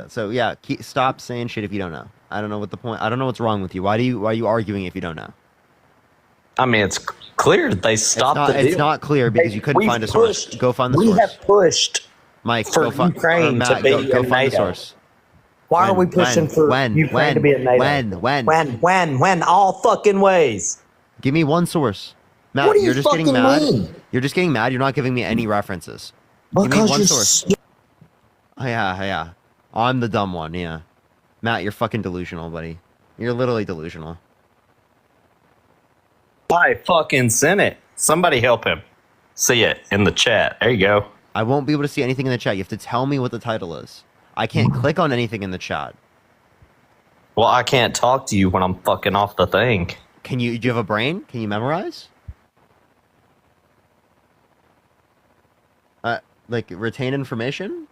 Speaker 1: So yeah, stop saying shit if you don't know. I don't know what the point. I don't know what's wrong with you. Why are you arguing if you don't know?
Speaker 20: I mean, it's clear they stopped the deal.
Speaker 1: It's not clear because you couldn't find a source. Go find the source.
Speaker 20: We have pushed,
Speaker 1: Mike,
Speaker 20: for Ukraine to be
Speaker 1: go
Speaker 20: in
Speaker 1: find the
Speaker 20: NATO.
Speaker 1: source.
Speaker 20: Why are we pushing for Ukraine to be in NATO? When? All fucking ways.
Speaker 1: Give me one source. Matt,
Speaker 20: What do you
Speaker 1: you're just getting
Speaker 20: fucking
Speaker 1: mad.
Speaker 20: mean?
Speaker 1: You're just getting mad. You're not giving me any references. Give me one source. Yeah. I'm the dumb one, yeah. Matt, you're fucking delusional, buddy. You're literally delusional.
Speaker 20: I fucking sent it. Somebody help him. See it in the chat. There you go.
Speaker 1: I won't be able to see anything in the chat. You have to tell me what the title is. I can't click on anything in the chat.
Speaker 20: Well, I can't talk to you when I'm fucking off the thing.
Speaker 1: Do you have a brain? Can you memorize? Like retain information?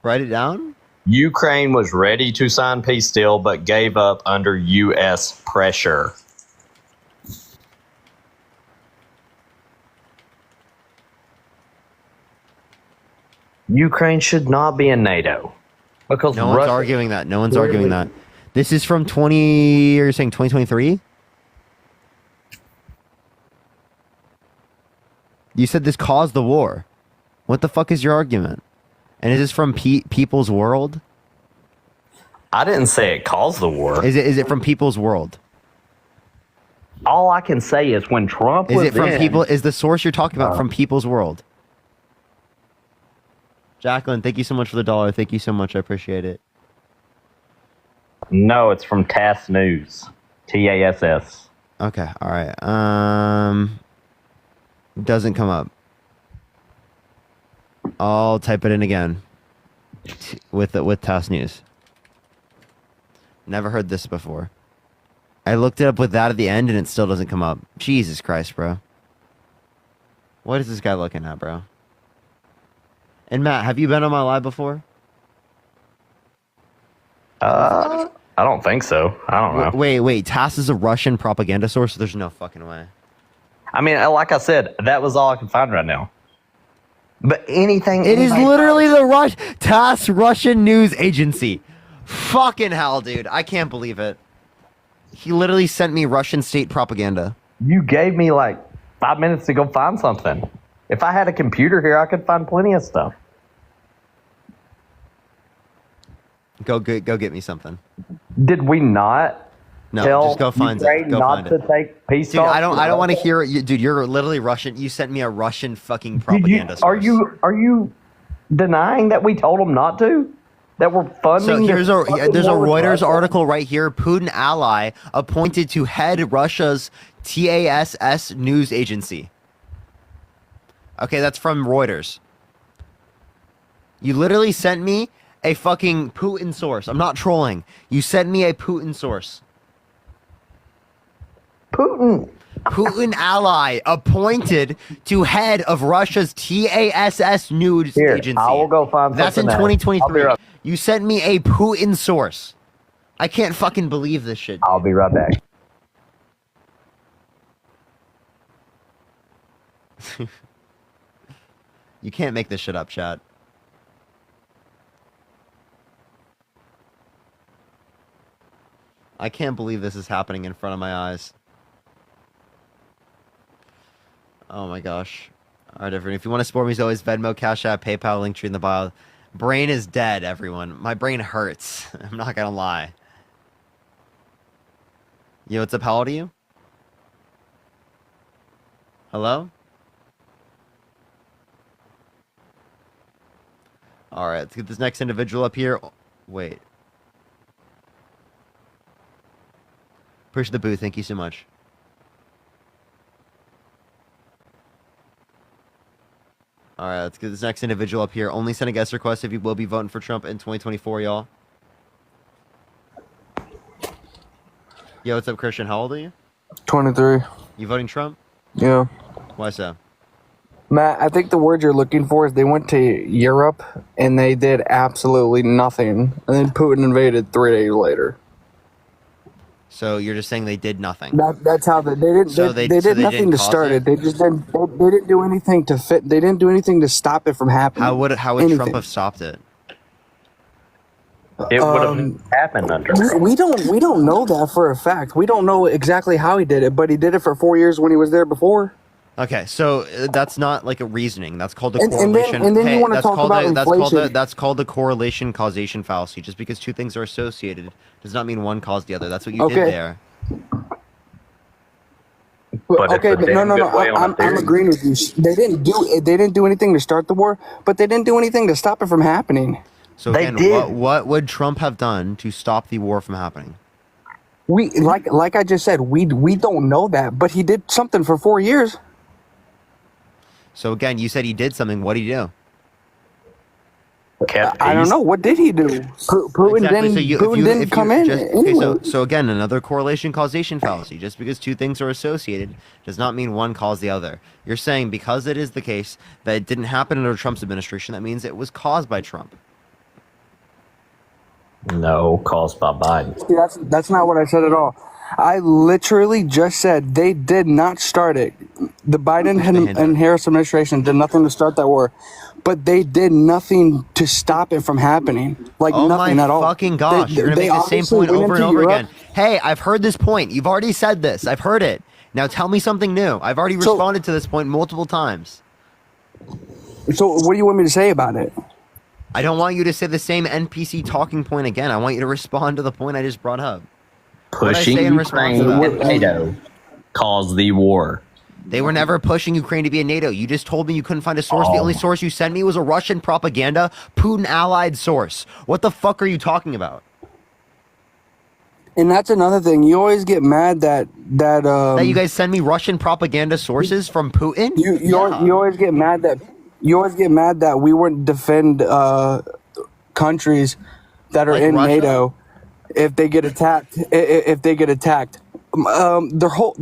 Speaker 1: Write it down?
Speaker 20: Ukraine was ready to sign peace deal, but gave up under U.S. pressure. Ukraine should not be in NATO. Because
Speaker 1: No one's arguing that. No one's arguing that. This is from you're saying 2023? You said this caused the war. What the fuck is your argument? And is this from People's World?
Speaker 20: I didn't say it caused the war.
Speaker 1: Is it from People's World?
Speaker 20: All I can say is when Trump
Speaker 1: Is
Speaker 20: was
Speaker 1: it from
Speaker 20: in,
Speaker 1: people? Is the source you're talking about from People's World? Jacqueline, thank you so much for the $1. Thank you so much. I appreciate it.
Speaker 20: No, it's from TASS News. TASS.
Speaker 1: Okay. All right. Doesn't come up. I'll type it in again with TASS News. Never heard this before. I looked it up with that at the end and it still doesn't come up. Jesus Christ, bro. What is this guy looking at, bro? And Matt, have you been on my live before?
Speaker 20: I don't think so. I don't know.
Speaker 1: Wait. TASS is a Russian propaganda source? There's no fucking way.
Speaker 20: I mean, like I said, that was all I can find right now. But anything...
Speaker 1: It is literally the TASS Russian news agency. Fucking hell, dude. I can't believe it. He literally sent me Russian state propaganda.
Speaker 20: You gave me like 5 minutes to go find something. If I had a computer here, I could find plenty of stuff.
Speaker 1: Go get me something.
Speaker 20: Did we not tell
Speaker 1: just go find
Speaker 20: Ukraine
Speaker 1: it. Go
Speaker 20: not
Speaker 1: find
Speaker 20: to
Speaker 1: it.
Speaker 20: take peace
Speaker 1: Dude,
Speaker 20: talks?
Speaker 1: I don't want to hear it. Dude, you're literally Russian. You sent me a Russian fucking propaganda source.
Speaker 20: Are you denying that we told them not to? That we're funding?
Speaker 1: So there's a Reuters article right here. Putin ally appointed to head Russia's TASS news agency. Okay, that's from Reuters. You literally sent me a fucking Putin source. I'm not trolling. You sent me a Putin source. Putin ally appointed to head of Russia's TASS news agency.
Speaker 20: I will go find
Speaker 1: That's in
Speaker 20: something else.
Speaker 1: 2023. You sent me a Putin source. I can't fucking believe this shit.
Speaker 20: I'll be right back.
Speaker 1: You can't make this shit up, chat. I can't believe this is happening in front of my eyes. Oh my gosh. Alright, everyone. If you want to support me, as always, Venmo, Cash App, PayPal, link tree in the bio. Brain is dead, everyone. My brain hurts. I'm not gonna lie. Yo, what's up? How old are you? Hello? Alright, let's get this next individual up here. Wait. Push the booth. Thank you so much. All right, let's get this next individual up here. Only send a guest request if you will be voting for Trump in 2024, y'all. Yo, what's up, Christian? How old are you?
Speaker 3: 23.
Speaker 1: You voting Trump?
Speaker 3: Yeah.
Speaker 1: Why so?
Speaker 3: Matt, I think the word you're looking for is they went to Europe and they did absolutely nothing. And then Putin invaded 3 days later.
Speaker 1: So you're just saying they did nothing.
Speaker 3: That's how they did.
Speaker 1: So
Speaker 3: They did
Speaker 1: didn't
Speaker 3: nothing to
Speaker 1: cause
Speaker 3: start it. They just didn't. They didn't do anything to fit. They didn't do anything to stop it from happening.
Speaker 1: How would Trump
Speaker 3: Anything.
Speaker 1: have stopped it?
Speaker 2: It would have happened under.
Speaker 3: We don't know that for a fact. We don't know exactly how he did it, but he did it for 4 years when he was there before.
Speaker 1: Okay, so that's not like a reasoning. That's called a
Speaker 3: And
Speaker 1: correlation.
Speaker 3: then you wanna
Speaker 1: that's
Speaker 3: talk
Speaker 1: called
Speaker 3: about inflation.
Speaker 1: that's called the correlation causation fallacy. Just because two things are associated does not mean one caused the other. That's what you did there.
Speaker 2: But
Speaker 3: Okay, but no. I'm agreeing with you. They didn't do anything to start the war, but they didn't do anything to stop it from happening.
Speaker 1: So again, what would Trump have done to stop the war from happening?
Speaker 3: We like I just said, we don't know that, but he did something for 4 years.
Speaker 1: So again, you said he did something. What did he do?
Speaker 3: I don't know. What did he do? Putin didn't come in. Anyway.
Speaker 1: So again, another correlation causation fallacy. Just because two things are associated does not mean one caused the other. You're saying because it is the case that it didn't happen under Trump's administration, that means it was caused by Trump.
Speaker 2: No, caused by Biden.
Speaker 3: See, that's not what I said at all. I literally just said they did not start it. The Biden and Harris administration did nothing to start that war, but they did nothing to stop it from happening. Like nothing at all.
Speaker 1: Oh my fucking gosh! You're gonna make the same point over and over again. Hey, I've heard this point. You've already said this. I've heard it. Now tell me something new. I've already responded to this point multiple times.
Speaker 3: So what do you want me to say about it?
Speaker 1: I don't want you to say the same NPC talking point again. I want you to respond to the point I just brought up.
Speaker 2: Pushing Ukraine and NATO caused the war.
Speaker 1: They were never pushing Ukraine to be in NATO. You just told me you couldn't find a source. The only source you sent me was a Russian propaganda, Putin-allied source. What the fuck are you talking about?
Speaker 3: And that's another thing. You always get mad that
Speaker 1: you guys send me Russian propaganda sources from Putin.
Speaker 3: You always get mad that we wouldn't defend countries that are
Speaker 1: Like
Speaker 3: in
Speaker 1: Russia?
Speaker 3: NATO if they get attacked. The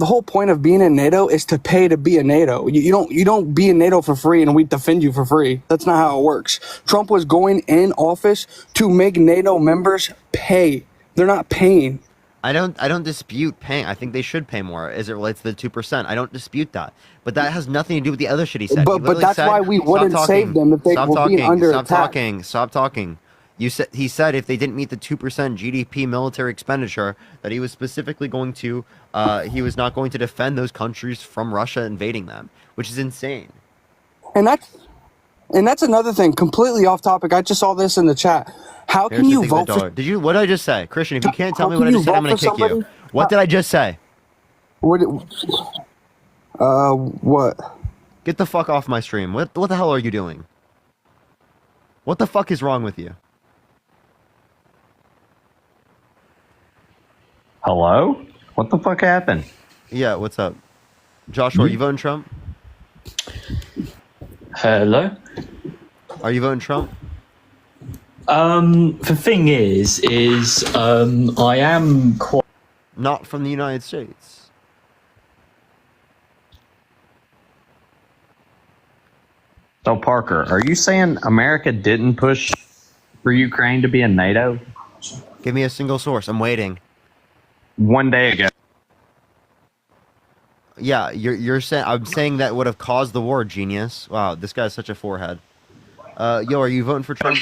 Speaker 3: whole point of being in NATO is to pay to be in NATO. You don't be in NATO for free and we defend you for free. That's not how it works. Trump was going in office to make NATO members pay. They're not paying.
Speaker 1: I don't dispute paying. I think they should pay more as it relates to the 2%. I don't dispute that. But that has nothing to do with the other shit he said.
Speaker 3: But that's why we wouldn't save them if they were being under attack.
Speaker 1: Stop talking. He said if they didn't meet the 2% GDP military expenditure, that he was specifically going to, he was not going to defend those countries from Russia invading them, which is insane.
Speaker 3: And that's another thing, completely off topic. I just saw this in the chat. How can you vote for?
Speaker 1: What did I just say, Christian? If you can't tell me what I just said, I'm gonna kick you. What did I just say?
Speaker 3: What?
Speaker 1: Get the fuck off my stream. What the hell are you doing? What the fuck is wrong with you?
Speaker 2: Hello? What the fuck happened?
Speaker 1: Yeah, what's up? Joshua, are you voting Trump?
Speaker 4: Hello?
Speaker 1: Are you voting Trump?
Speaker 4: The thing is, I am quite...
Speaker 1: Not from the United States.
Speaker 2: So, Parker, are you saying America didn't push for Ukraine to be in NATO?
Speaker 1: Give me a single source. I'm waiting.
Speaker 2: 1 day ago.
Speaker 1: Yeah, you're saying I'm saying that would have caused the war, genius. Wow, this guy's such a forehead. Yo, are you voting for Trump?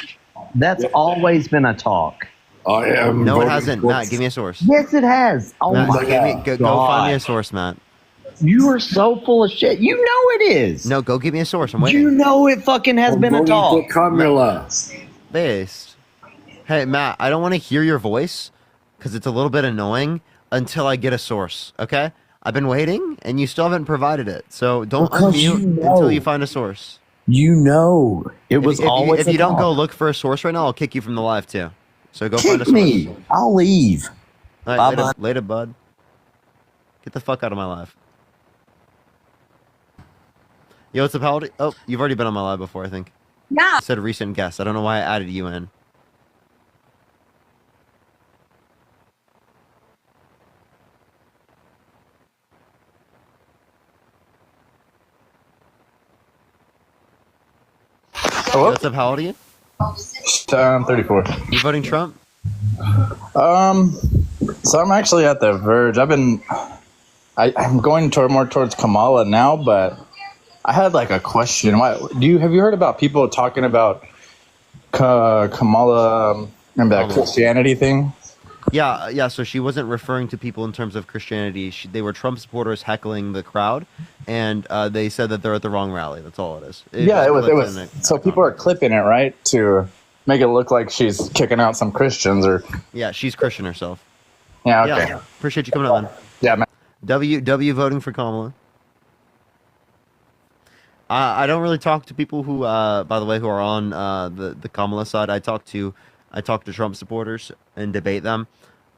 Speaker 2: That's always been a talk.
Speaker 23: I am.
Speaker 1: No, it hasn't. Matt, give me a source.
Speaker 2: Yes, it has. Oh
Speaker 1: Matt,
Speaker 2: my God.
Speaker 1: go find me a source, Matt.
Speaker 2: You are so full of shit. You know it is.
Speaker 1: No, go give me a source. I'm waiting.
Speaker 2: You know it fucking has been a talk.
Speaker 1: Based. Hey, Matt, I don't want to hear your voice because it's a little bit annoying until I get a source, okay? I've been waiting, and you still haven't provided it. So don't unmute until you find a source.
Speaker 2: You know. It was always
Speaker 1: If you don't go look for a source right now, I'll kick you from the live, too. So go find a source.
Speaker 2: Kick me. I'll leave.
Speaker 1: All right,
Speaker 2: Bye-bye.
Speaker 1: later, bud. Get the fuck out of my live. Yo, what's up, Howdy? Oh, you've already been on my live before, I think.
Speaker 24: Yeah.
Speaker 1: It said recent guest. I don't know why I added you in.
Speaker 23: Hello?
Speaker 1: What's up, how old are you?
Speaker 23: 34.
Speaker 1: You voting Trump?
Speaker 5: So I'm actually at the verge. I'm going more towards Kamala now, but I had like a question. Have you heard about people talking about Kamala and that Christianity thing?
Speaker 1: Yeah. So she wasn't referring to people in terms of Christianity. They were Trump supporters heckling the crowd, and they said that they're at the wrong rally. That's all it is.
Speaker 5: It was. So people are clipping it, right, to make it look like she's kicking out some Christians, or
Speaker 1: yeah, she's Christian herself.
Speaker 5: Yeah. Okay.
Speaker 1: Yeah, appreciate you coming on.
Speaker 5: Yeah, man.
Speaker 1: W voting for Kamala. I don't really talk to people who, by the way, who are on the Kamala side. I talk to Trump supporters and debate them.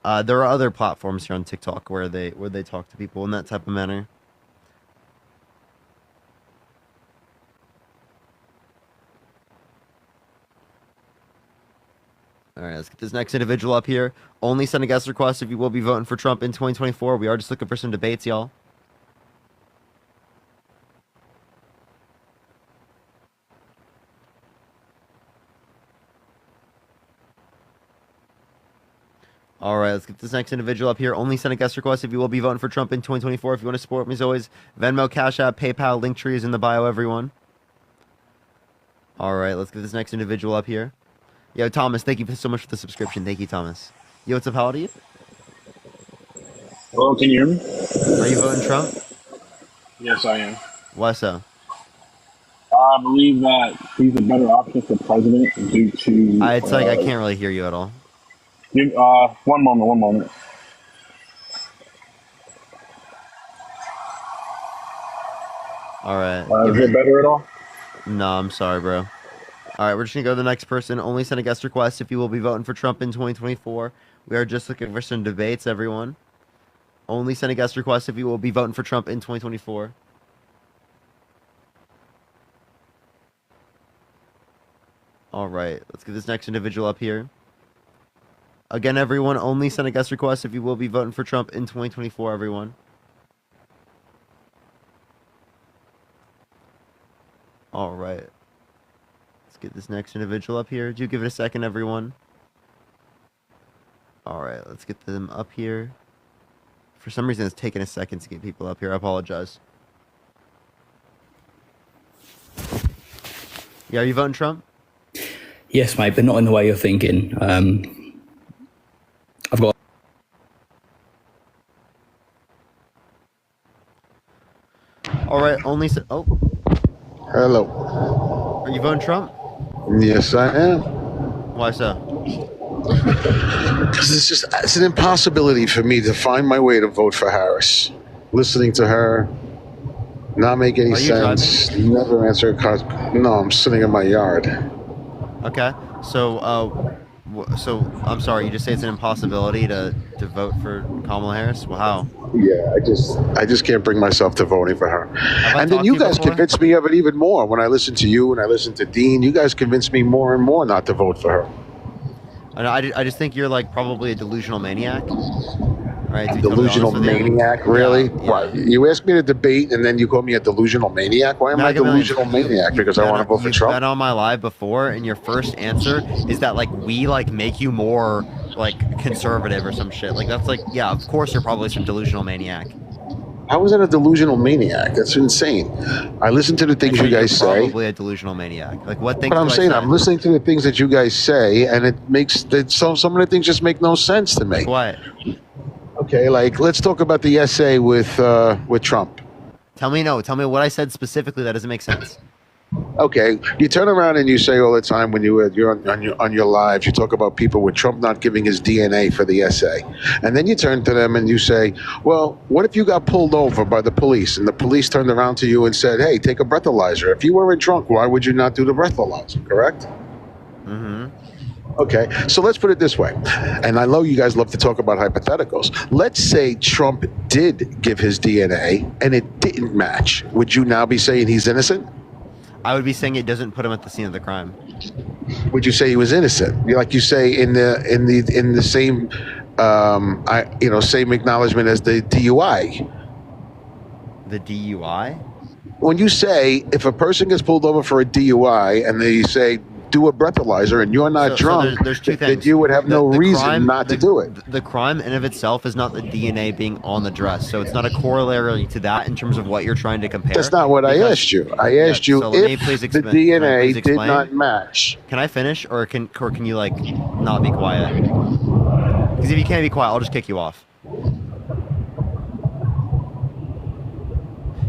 Speaker 1: There are other platforms here on TikTok where they talk to people in that type of manner. All right, let's get this next individual up here. Only send a guest request if you will be voting for Trump in 2024. We are just looking for some debates, y'all. All right, let's get this next individual up here. Only send a guest request if you will be voting for Trump in 2024. If you want to support me, as always, Venmo, Cash App, PayPal, Linktree is in the bio, everyone. All right, let's get this next individual up here. Yo, Thomas, thank you so much for the subscription. Thank you, Thomas. Yo, what's up? How old are you?
Speaker 6: Hello, can you hear me?
Speaker 1: Are you voting Trump?
Speaker 6: Yes, I am.
Speaker 1: Why so?
Speaker 6: I believe that he's a better option for president due to...
Speaker 1: It's like I can't really hear you at all.
Speaker 6: One moment.
Speaker 1: All right.
Speaker 6: Is it better at all?
Speaker 1: No, I'm sorry, bro. All right, we're just going to go to the next person. Only send a guest request if you will be voting for Trump in 2024. We are just looking for some debates, everyone. Only send a guest request if you will be voting for Trump in 2024. All right, let's get this next individual up here. Again, everyone, only send a guest request if you will be voting for Trump in 2024, everyone. All right. Let's get this next individual up here. Do give it a second, everyone. All right, let's get them up here. For some reason, it's taking a second to get people up here. I apologize. Yeah, are you voting Trump?
Speaker 23: Yes, mate, but not in the way you're thinking. I've got...
Speaker 1: All right, only... Oh.
Speaker 24: Hello.
Speaker 1: Are you voting Trump?
Speaker 24: Yes, I am.
Speaker 1: Why so?
Speaker 24: Because it's an impossibility for me to find my way to vote for Harris. Listening to her, not make any sense, never answer a call. No, I'm sitting in my yard.
Speaker 1: Okay, so I'm sorry, you just say it's an impossibility to vote for Kamala Harris? Well, how?
Speaker 24: Yeah, I just can't bring myself to voting for her. And then you guys convinced me of it even more. When I listen to you and I listen to Dean, you guys convinced me more and more not to vote for her.
Speaker 1: I just think you're like probably a delusional maniac. Right,
Speaker 24: delusional maniac, really?
Speaker 1: Yeah.
Speaker 24: Why? You asked me to debate, and then you call me a delusional maniac? Why am I a delusional maniac? Because I want to vote for Trump?
Speaker 1: You've been on my live before, and your first answer is that like we like make you more like conservative or some shit. Like that's like, yeah, of course you're probably some delusional maniac.
Speaker 24: How is that a delusional maniac? That's insane. I listen to the things you guys say.
Speaker 1: Probably a delusional maniac. Like what things?
Speaker 24: But I'm saying I'm listening to the things that you guys say, and it makes some of the things just make no sense to me.
Speaker 1: What?
Speaker 24: Okay, like let's talk about the essay with Trump.
Speaker 1: Tell me what I said specifically that doesn't make sense.
Speaker 24: Okay, you turn around and you say all the time when you're on your lives, you talk about people with Trump not giving his DNA for the essay, and then you turn to them and you say, well, what if you got pulled over by the police and the police turned around to you and said, hey, take a breathalyzer. If you weren't drunk, why would you not do the breathalyzer? Correct?
Speaker 1: Mm-hmm.
Speaker 24: Okay, so let's put it this way, and I know you guys love to talk about hypotheticals. Let's say Trump did give his DNA and it didn't match. Would you now be saying he's innocent?
Speaker 1: I would be saying it doesn't put him at the scene of the crime.
Speaker 24: Would you say he was innocent? Like you say in the same same acknowledgement as the DUI.
Speaker 1: The DUI?
Speaker 24: When you say if a person gets pulled over for a DUI and they say, do a breathalyzer and you're not drunk,
Speaker 1: there's two
Speaker 24: then
Speaker 1: things.
Speaker 24: you would have no reason
Speaker 1: crime,
Speaker 24: not to do it.
Speaker 1: The crime in of itself is not the DNA being on the dress, so it's not a corollary to that in terms of what you're trying to compare.
Speaker 24: That's not what I asked you. I asked you if the DNA did not match.
Speaker 1: Can I finish, or can you like not be quiet? Because if you can't be quiet, I'll just kick you off.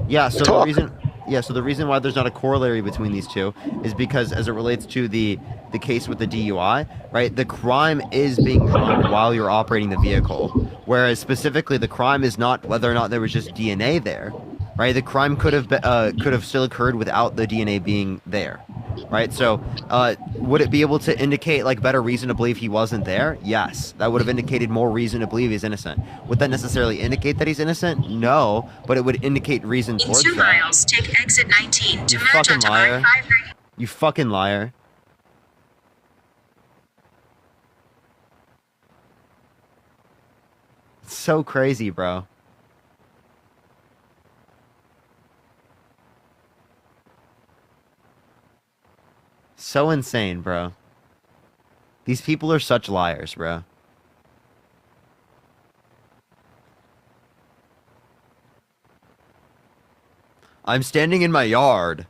Speaker 1: Yeah. So
Speaker 24: Talk.
Speaker 1: the reason why there's not a corollary between these two is because as it relates to the case with the DUI, right? The crime is being drunk while you're operating the vehicle, whereas specifically the crime is not whether or not there was just DNA there, right? The crime could have still occurred without the DNA being there, right? So would it be able to indicate like better reason to believe he wasn't there? Yes, that would have indicated more reason to believe he's innocent. Would that necessarily indicate that he's innocent? No, but it would indicate reason towards that.
Speaker 7: 2 miles, take exit 19 to
Speaker 1: You
Speaker 7: merge
Speaker 1: fucking
Speaker 7: onto
Speaker 1: liar.
Speaker 7: I-5.
Speaker 1: You fucking liar. It's so crazy, bro. So insane, bro. These people are such liars, bro. I'm standing in my yard.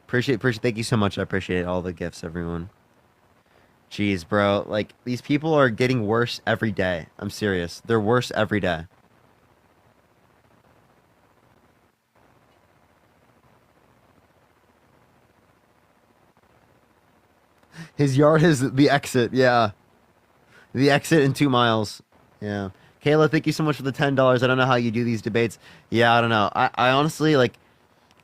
Speaker 1: Appreciate. Thank you so much. I appreciate all the gifts, everyone. Jeez, bro. Like, these people are getting worse every day. I'm serious. They're worse every day. His yard is the exit, yeah. The exit in 2 miles. Yeah. Kayla, thank you so much for the $10. I don't know how you do these debates. Yeah, I don't know. I honestly, like,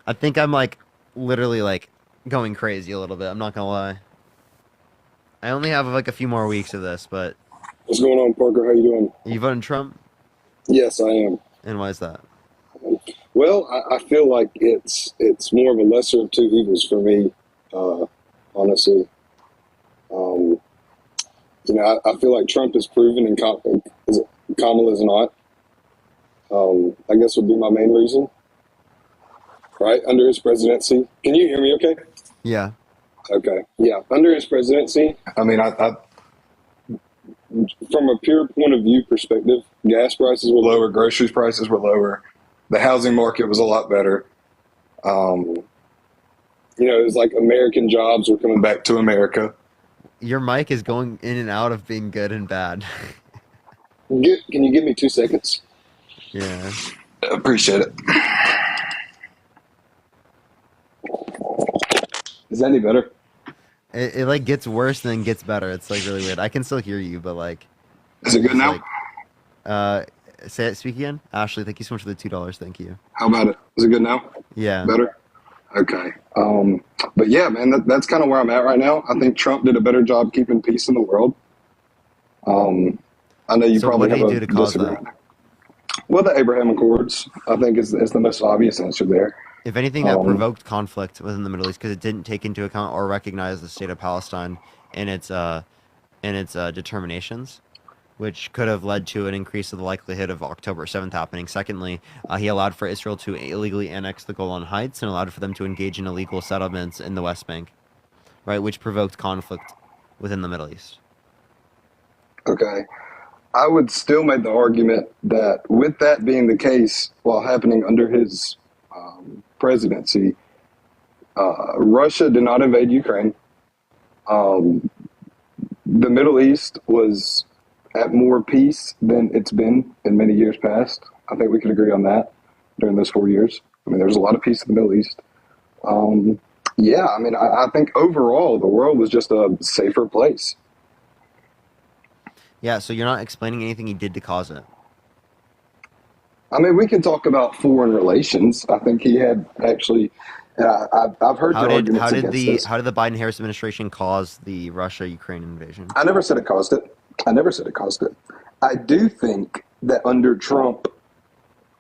Speaker 1: I think I'm, like, literally, like, going crazy a little bit. I'm not gonna lie. I only have, like, a few more weeks of this, but...
Speaker 8: What's going on, Parker? How you doing?
Speaker 1: You voting Trump?
Speaker 8: Yes, I am.
Speaker 1: And why is that?
Speaker 8: Well, I feel like it's more of a lesser of two evils for me, honestly. You know, I feel like Trump is proven and Kamala is not. I guess would be my main reason. Right? Under his presidency. Can you hear me okay?
Speaker 1: Yeah.
Speaker 8: Okay. Yeah. Under his presidency, I mean, I from a pure point of view perspective, gas prices were lower, groceries prices were lower, the housing market was a lot better. You know, it was like American jobs were coming back to America.
Speaker 1: Your mic is going in and out of being good and bad.
Speaker 8: Can you give me 2 seconds?
Speaker 1: Yeah.
Speaker 8: Appreciate it. Is that any better?
Speaker 1: It like gets worse and then gets better. It's like really weird. I can still hear you, but like.
Speaker 8: Is it good now?
Speaker 1: Speak again. Ashley, thank you so much for the $2. Thank you.
Speaker 8: How about it? Is it good now?
Speaker 1: Yeah.
Speaker 8: Better? Okay. But yeah, man, that's kind of where I'm at right now. I think Trump did a better job keeping peace in the world. I know you
Speaker 1: So
Speaker 8: probably
Speaker 1: what
Speaker 8: have
Speaker 1: did he
Speaker 8: a
Speaker 1: do to cause
Speaker 8: disagreement. Well, the Abraham Accords, I think, is the most obvious answer there.
Speaker 1: If anything, that provoked conflict within the Middle East because it didn't take into account or recognize the state of Palestine in its determinations, which could have led to an increase of the likelihood of October 7th happening. Secondly, he allowed for Israel to illegally annex the Golan Heights and allowed for them to engage in illegal settlements in the West Bank, right, which provoked conflict within the Middle East.
Speaker 8: Okay. I would still make the argument that with that being the case, while happening under his presidency, Russia did not invade Ukraine. The Middle East was at more peace than it's been in many years past. I think we can agree on that during those 4 years. I mean, there's a lot of peace in the Middle East. Yeah, I mean, I think overall the world was just a safer place.
Speaker 1: Yeah, so you're not explaining anything he did to cause it.
Speaker 8: I mean, we can talk about foreign relations. I think he had actually. I've heard your arguments against this.
Speaker 1: How did the Biden-Harris administration cause the Russia-Ukraine invasion?
Speaker 8: I never said it caused it. I do think that under Trump,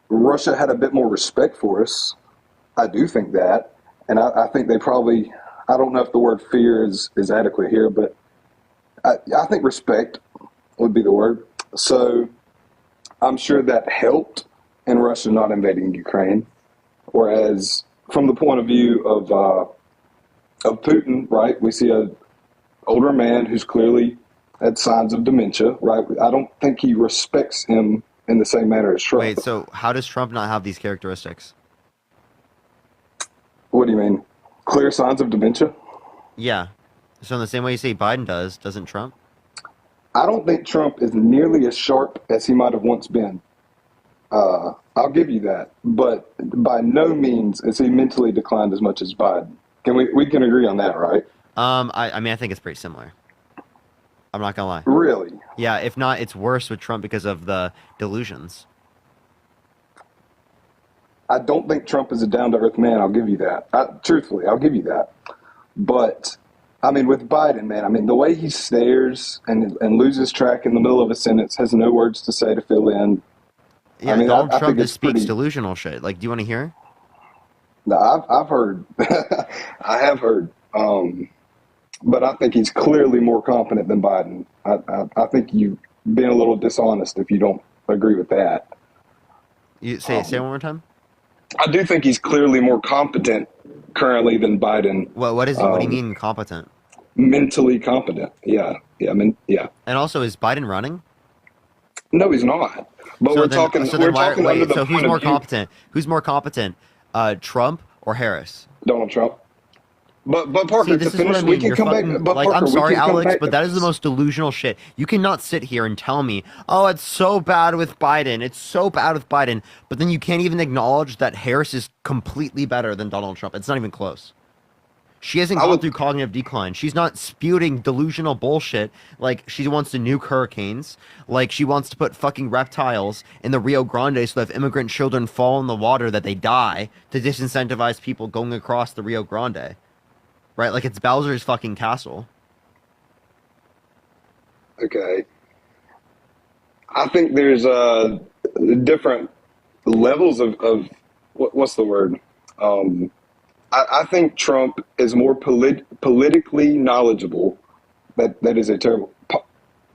Speaker 8: Russia had a bit more respect for us. I do think that, and I think they probably. I don't know if the word fear is adequate here, but I think respect would be the word. So I'm sure that helped in Russia not invading Ukraine, whereas from the point of view of Putin, right? We see a older man who's clearly had signs of dementia, right? I don't think he respects him in the same manner as Trump.
Speaker 1: Wait, so how does Trump not have these characteristics?
Speaker 8: What do you mean? Clear signs of dementia?
Speaker 1: Yeah. So in the same way you say Biden does, doesn't Trump?
Speaker 8: I don't think Trump is nearly as sharp as he might have once been. I'll give you that, but by no means is he mentally declined as much as Biden. We can agree on that, right?
Speaker 1: I mean, I think it's pretty similar. I'm not gonna lie.
Speaker 8: Really?
Speaker 1: Yeah, if not, it's worse with Trump because of the delusions.
Speaker 8: I don't think Trump is a down-to-earth man. I'll give you that. Truthfully, I'll give you that. But I mean, with Biden, man, I mean, the way he stares and loses track in the middle of a sentence, has no words to say to fill in.
Speaker 1: Yeah,
Speaker 8: I mean,
Speaker 1: Donald
Speaker 8: I
Speaker 1: Trump
Speaker 8: think
Speaker 1: just
Speaker 8: it's
Speaker 1: speaks
Speaker 8: pretty.
Speaker 1: delusional shit. Like, do you want to hear?
Speaker 8: No, I've heard. I have heard. But I think he's clearly more competent than Biden. I think you've been a little dishonest if you don't agree with that.
Speaker 1: You say it one more time.
Speaker 8: I do think he's clearly more competent currently than Biden.
Speaker 1: What is it? What do you mean competent?
Speaker 8: Mentally competent. Yeah. Yeah.
Speaker 1: And also, is Biden running?
Speaker 8: No, he's not. But we're talking. We're talking under the
Speaker 1: So who's
Speaker 8: point
Speaker 1: more
Speaker 8: of view.
Speaker 1: competent? Who's more competent? Trump or Harris?
Speaker 8: Donald Trump. But Parker,
Speaker 1: See, this
Speaker 8: to
Speaker 1: is what
Speaker 8: finish,
Speaker 1: I mean.
Speaker 8: we can
Speaker 1: You're
Speaker 8: come
Speaker 1: fucking,
Speaker 8: back. But
Speaker 1: like,
Speaker 8: Parker,
Speaker 1: I'm
Speaker 8: we
Speaker 1: sorry,
Speaker 8: can come
Speaker 1: Alex,
Speaker 8: back
Speaker 1: but
Speaker 8: to
Speaker 1: that is the
Speaker 8: this.
Speaker 1: most delusional shit. You cannot sit here and tell me, oh, it's so bad with Biden. It's so bad with Biden. But then you can't even acknowledge that Harris is completely better than Donald Trump. It's not even close. She hasn't gone through cognitive decline. She's not spewing delusional bullshit like she wants to nuke hurricanes, like she wants to put fucking reptiles in the Rio Grande so that if immigrant children fall in the water that they die, to disincentivize people going across the Rio Grande. Right? Like it's Bowser's fucking castle.
Speaker 8: Okay. I think there's different levels of what's the word? I think Trump is more politically knowledgeable. That is a terrible.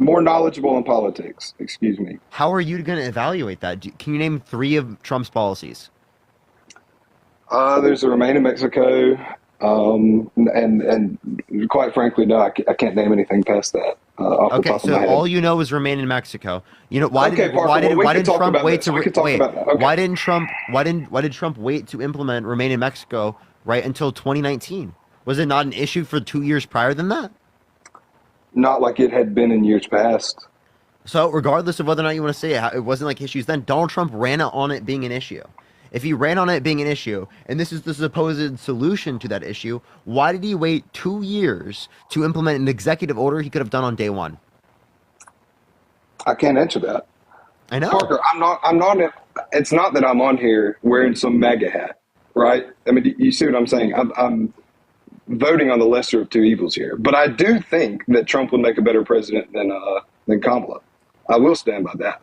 Speaker 8: More knowledgeable in politics. Excuse me.
Speaker 1: How are you going to evaluate that? Can you name 3 of Trump's policies?
Speaker 8: There's the Remain in Mexico, and quite frankly, no, I can't name anything past that. Off the
Speaker 1: Okay,
Speaker 8: top of my
Speaker 1: so
Speaker 8: head.
Speaker 1: all you know is Remain in Mexico. You know why
Speaker 8: Okay,
Speaker 1: did
Speaker 8: Parker,
Speaker 1: why did
Speaker 8: well, we
Speaker 1: why
Speaker 8: can
Speaker 1: did
Speaker 8: talk
Speaker 1: Trump
Speaker 8: about
Speaker 1: wait
Speaker 8: this.
Speaker 1: to
Speaker 8: We can talk
Speaker 1: wait?
Speaker 8: about that. Okay.
Speaker 1: Why did Trump wait to implement Remain in Mexico right until 2019? Was it not an issue for 2 years prior than that?
Speaker 8: Not like it had been in years past.
Speaker 1: So regardless of whether or not you want to say it wasn't like issues then. Donald Trump ran on it being an issue. If he ran on it being an issue, and this is the supposed solution to that issue, why did he wait 2 years to implement an executive order he could have done on day 1?
Speaker 8: I can't answer that.
Speaker 1: I know.
Speaker 8: Parker, I'm not. It's not that I'm on here wearing some MAGA hat, right? I mean, you see what I'm saying? I'm voting on the lesser of two evils here, but I do think that Trump would make a better president than Kamala. I will stand by that.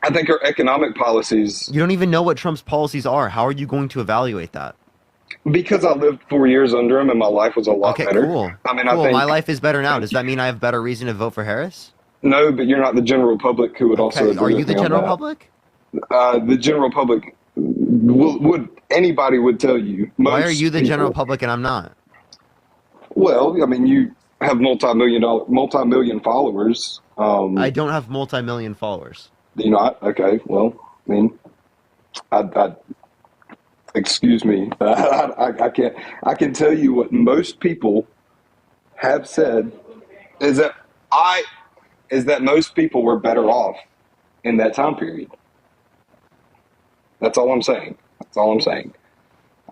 Speaker 8: I think her economic policies.
Speaker 1: You don't even know what Trump's policies are. How are you going to evaluate that?
Speaker 8: Because I lived 4 years under him and my life was a lot better.
Speaker 1: Cool.
Speaker 8: I mean,
Speaker 1: cool.
Speaker 8: I think
Speaker 1: My life is better now. Does that mean I have better reason to vote for Harris?
Speaker 8: No, but you're not the general public who would also.
Speaker 1: Are you the general public?
Speaker 8: The general public would anybody would tell you.
Speaker 1: Why are you the general public and I'm not?
Speaker 8: Well, I mean, you have multi-million followers.
Speaker 1: I don't have multi-million followers.
Speaker 8: Do you not? Okay. Well, I mean, I excuse me. I can't. I can tell you what most people have said is that most people were better off in that time period. That's all I'm saying.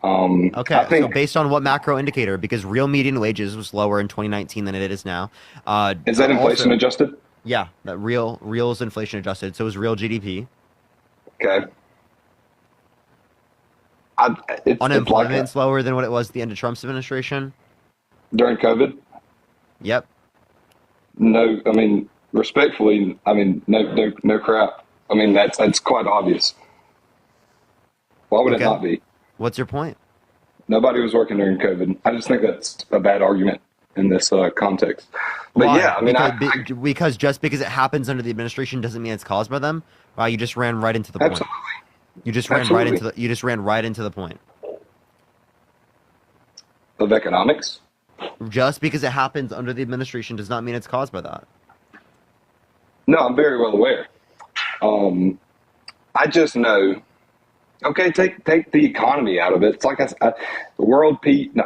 Speaker 1: Okay, so based on what macro indicator? Because real median wages was lower in 2019 than it is now.
Speaker 8: Is that inflation adjusted?
Speaker 1: Yeah, that real is inflation adjusted. So is real GDP.
Speaker 8: Okay.
Speaker 1: Unemployment's lower than what it was at the end of Trump's administration.
Speaker 8: During COVID?
Speaker 1: Yep.
Speaker 8: No, I mean, respectfully, I mean, no crap. I mean, that's quite obvious. Why would it not be?
Speaker 1: What's your point?
Speaker 8: Nobody was working during COVID. I just think that's a bad argument in this context. But
Speaker 1: Why?
Speaker 8: yeah, I mean,
Speaker 1: because just because it happens under the administration doesn't mean it's caused by them. Wow, you just ran right into the point. You just ran right into the. You just ran right into the point.
Speaker 8: Of economics.
Speaker 1: Just because it happens under the administration does not mean it's caused by that.
Speaker 8: No, I'm very well aware. I just know. Okay, take the economy out of it. It's like the world peace. No,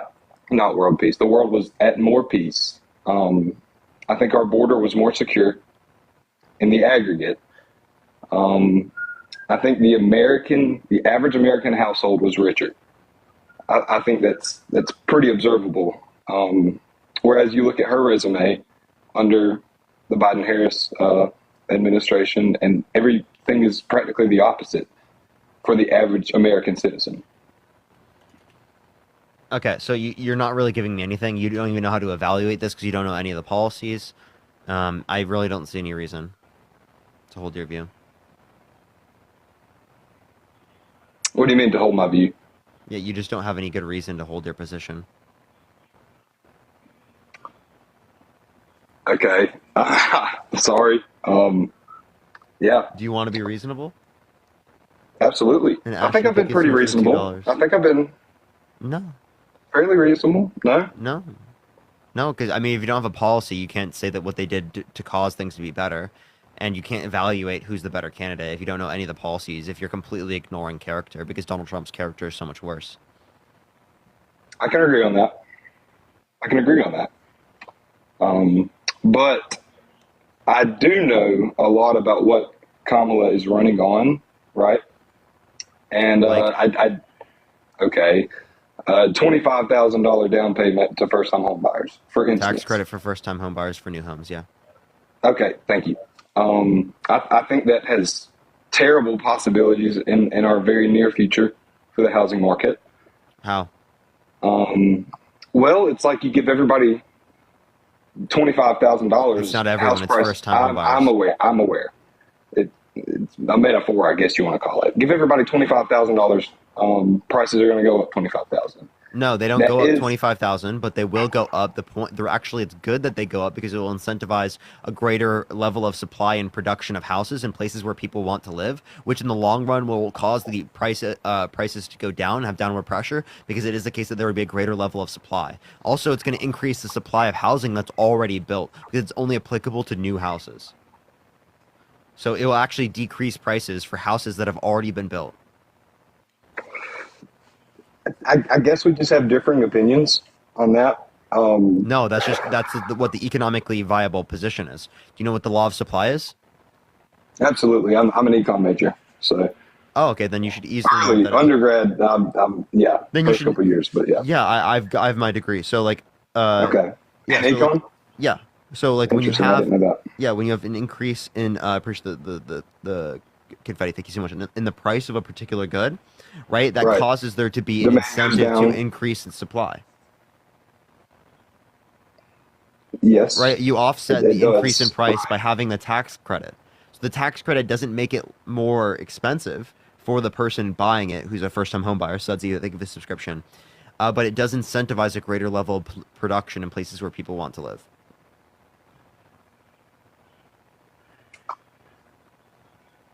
Speaker 8: not world peace. The world was at more peace. I think our border was more secure in the aggregate. I think the average American household was richer. I think that's pretty observable. Whereas you look at her resume under the Biden-Harris administration, and everything is practically the opposite for the average American citizen.
Speaker 1: Okay, so you're not really giving me anything. You don't even know how to evaluate this because you don't know any of the policies. I really don't see any reason to hold your view.
Speaker 8: What do you mean to hold my view?
Speaker 1: Yeah, you just don't have any good reason to hold your position.
Speaker 8: Okay. Sorry. Yeah.
Speaker 1: Do you want to be reasonable?
Speaker 8: Absolutely. I think I've been pretty reasonable. I think I've been fairly reasonable. No?
Speaker 1: No, because, I mean, if you don't have a policy, you can't say that what they did to cause things to be better. And you can't evaluate who's the better candidate if you don't know any of the policies, if you're completely ignoring character, because Donald Trump's character is so much worse.
Speaker 8: I can agree on that. But I do know a lot about what Kamala is running on, right? And $25,000 down payment to first-time home buyers, for instance.
Speaker 1: Tax credit for first-time home buyers for new homes, yeah.
Speaker 8: Okay, thank you. I think that has terrible possibilities in our very near future for the housing market.
Speaker 1: How?
Speaker 8: Well, it's like you give everybody $25,000.
Speaker 1: It's not everyone. It's first-time home buyers.
Speaker 8: I'm aware. It's a metaphor, I guess you want to call it. Give everybody $25,000. Prices are going to go up $25,000.
Speaker 1: No, they don't go up 25,000, but they will go up. It's good that they go up because it will incentivize a greater level of supply and production of houses in places where people want to live, which in the long run will cause the prices to go down and have downward pressure, because it is the case that there would be a greater level of supply. Also, it's going to increase the supply of housing that's already built because it's only applicable to new houses. So it will actually decrease prices for houses that have already been built.
Speaker 8: I guess we just have differing opinions on that.
Speaker 1: No, that's what the economically viable position is. Do you know what the law of supply is?
Speaker 8: Absolutely. I'm an econ major, so.
Speaker 1: Oh, okay. Then you should easily.
Speaker 8: Undergrad. Yeah.
Speaker 1: Then
Speaker 8: first couple years, but yeah.
Speaker 1: Yeah, I have my degree. So like.
Speaker 8: Okay.
Speaker 1: Yeah.
Speaker 8: And econ.
Speaker 1: Yeah. So like when you
Speaker 8: I didn't know that.
Speaker 1: when you have an increase in appreciate the confetti. Thank you so much. In the price of a particular good, right? That causes there to be an incentive to increase in supply.
Speaker 8: Yes.
Speaker 1: Right. You offset the increase in price by having the tax credit. So the tax credit doesn't make it more expensive for the person buying it, who's a first-time home buyer. So that's either they give a subscription, but it does incentivize a greater level of production in places where people want to live.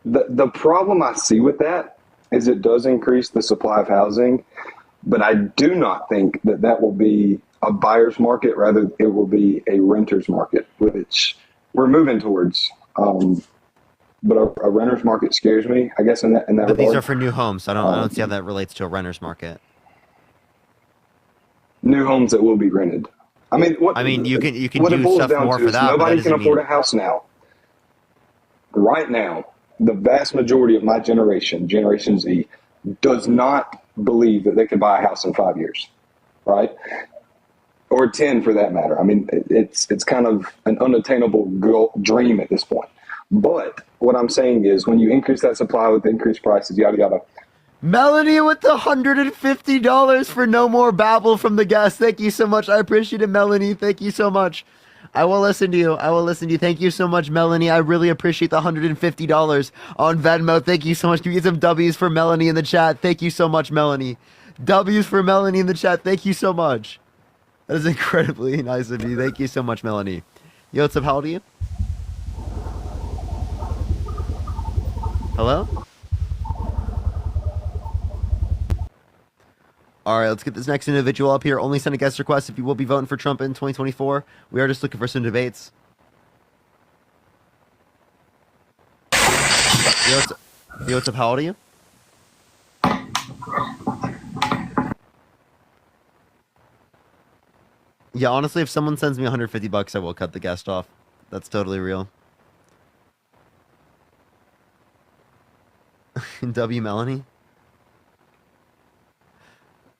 Speaker 8: The problem I see with that is it does increase the supply of housing, but I do not think that will be a buyer's market. Rather, it will be a renter's market, which we're moving towards. But a renter's market scares me, I guess, in that
Speaker 1: But
Speaker 8: regard.
Speaker 1: these are for new homes. So I don't see how that relates to a renter's market.
Speaker 8: New homes that will be rented. I mean,
Speaker 1: you can do stuff more for that.
Speaker 8: Nobody can afford a house now. Right now, the vast majority of my generation, Generation Z, does not believe that they could buy a house in 5 years, right? Or 10 for that matter. I mean, it's kind of an unattainable dream at this point. But what I'm saying is when you increase that supply with increased prices, yada, yada.
Speaker 1: Melanie with the $150 for no more babble from the guest. Thank you so much. I appreciate it, Melanie. Thank you so much. I will listen to you. Thank you so much, Melanie. I really appreciate the $150 on Venmo. Thank you so much. Can we get some W's for Melanie in the chat? Thank you so much, Melanie. W's for Melanie in the chat. Thank you so much. That is incredibly nice of you. Thank you so much, Melanie. Yo, what's up? How old are you? Hello? All right, let's get this next individual up here. Only send a guest request if you will be voting for Trump in 2024. We are just looking for some debates. Yo, what's up? How old are you? Yeah, honestly, if someone sends me $150, I will cut the guest off. That's totally real. W. Melanie?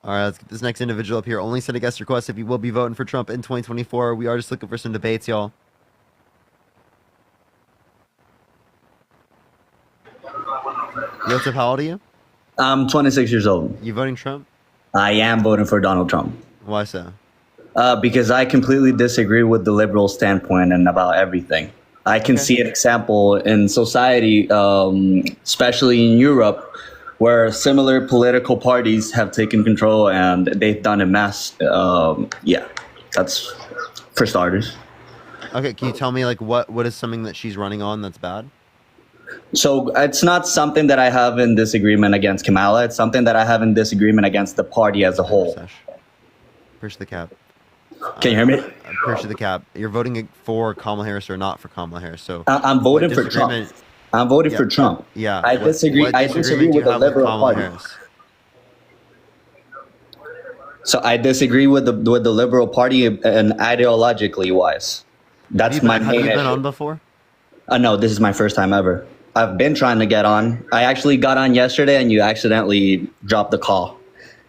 Speaker 1: All right, let's get this next individual up here. Only send a guest request if you will be voting for Trump in 2024. We are just looking for some debates, y'all. Yo, what's up? How old are you?
Speaker 21: I'm 26 years old.
Speaker 1: You voting Trump?
Speaker 21: I am voting for Donald Trump.
Speaker 1: Why so?
Speaker 21: Because I completely disagree with the liberal standpoint and about everything. I can see an example in society, especially in Europe, where similar political parties have taken control and they've done a mess. Yeah, that's for starters.
Speaker 1: Okay, can you tell me like what is something that she's running on that's bad?
Speaker 21: So it's not something that I have in disagreement against Kamala. It's something that I have in disagreement against the party as a whole.
Speaker 1: Push the cap.
Speaker 21: Can you hear me?
Speaker 1: Push the cap. You're voting for Kamala Harris or not for Kamala Harris? So
Speaker 21: I'm voting for Trump. I'm voting for Trump.
Speaker 1: Yeah.
Speaker 21: I disagree. I disagree with the liberal party.
Speaker 1: Harris?
Speaker 21: So I disagree with the liberal party and ideologically wise. That's my main issue.
Speaker 1: Have you been on before?
Speaker 21: No, this is my first time ever. I've been trying to get on. I actually got on yesterday and you accidentally dropped the call.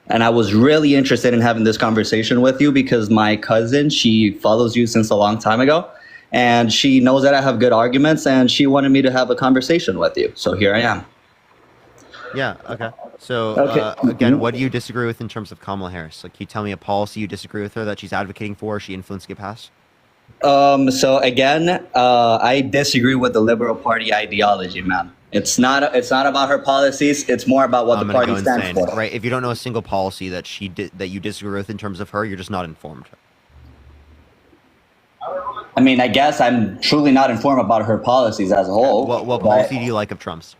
Speaker 21: And I was really interested in having this conversation with you because my cousin, she follows you since a long time ago. And she knows that I have good arguments and she wanted me to have a conversation with you. So here I am.
Speaker 1: Yeah, okay. So, again, what do you disagree with in terms of Kamala Harris? Like, can you tell me a policy you disagree with her that she's advocating for or she influenced to get passed?
Speaker 21: So again, I disagree with the Liberal Party ideology, man. It's not about her policies. It's more about what the party stands for.
Speaker 1: Right? If you don't know a single policy that she did that you disagree with in terms of her, you're just not informed.
Speaker 21: I mean, I guess I'm truly not informed about her policies as a whole.
Speaker 1: What policy do you like of Trump's?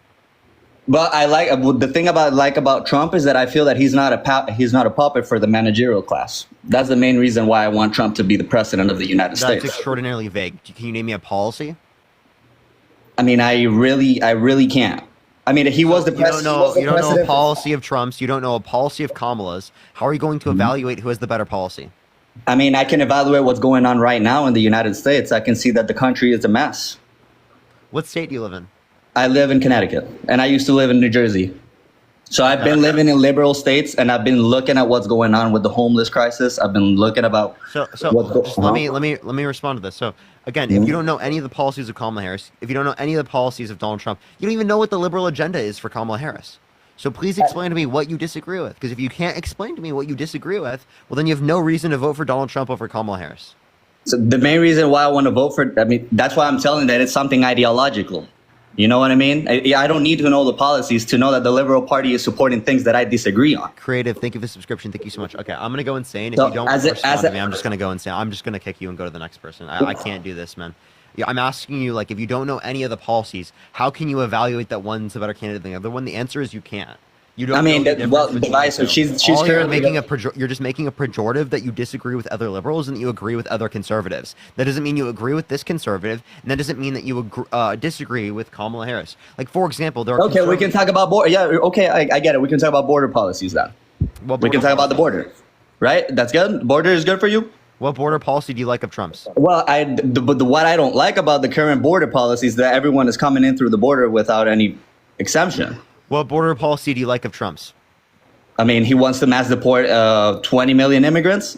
Speaker 21: But I like the thing about Trump is that I feel that he's not a puppet for the managerial class. That's the main reason why I want Trump to be the president of the United States.
Speaker 1: That's extraordinarily vague. Can you name me a policy?
Speaker 21: I mean, I really can't. I mean, he was the president.
Speaker 1: You don't know a policy of Trump's. You don't know a policy of Kamala's. How are you going to evaluate who has the better policy?
Speaker 21: I mean, I can evaluate what's going on right now in the United States. I can see that the country is a mess.
Speaker 1: What state do you live in?
Speaker 21: I live in Connecticut, and I used to live in New Jersey. So I've been living in liberal states, and I've been looking at what's going on with the homeless crisis. I've been looking about.
Speaker 1: Let me respond to this. So again, if you don't know any of the policies of Kamala Harris, if you don't know any of the policies of Donald Trump, you don't even know what the liberal agenda is for Kamala Harris. So please explain to me what you disagree with. Because if you can't explain to me what you disagree with, well, then you have no reason to vote for Donald Trump over Kamala Harris.
Speaker 21: So the main reason why I want to vote for, that's why I'm telling that it's something ideological. You know what I mean? I don't need to know the policies to know that the Liberal Party is supporting things that I disagree on.
Speaker 1: Creative, thank you for the subscription. Thank you so much. Okay, I'm going to go insane. If you don't respond to me, I'm just going to go insane. I'm just going to kick you and go to the next person. I can't do this, man. Yeah, I'm asking you, like, if you don't know any of the policies, how can you evaluate that one's a better candidate than the other one? The answer is you can't. You don't.
Speaker 21: I mean, she's
Speaker 1: you're making you're just making a pejorative that you disagree with other liberals and that you agree with other conservatives. That doesn't mean you agree with this conservative, and that doesn't mean that you disagree with Kamala Harris. Like, for example, there are
Speaker 21: we can talk about border. Yeah, okay, I get it. We can talk about border policies then. We can talk about the border, right? That's good. Border is good for you.
Speaker 1: What border policy do you like of Trump's?
Speaker 21: Well, what I don't like about the current border policy is that everyone is coming in through the border without any exemption.
Speaker 1: What border policy do you like of Trump's?
Speaker 21: I mean, he wants to mass deport 20 million immigrants.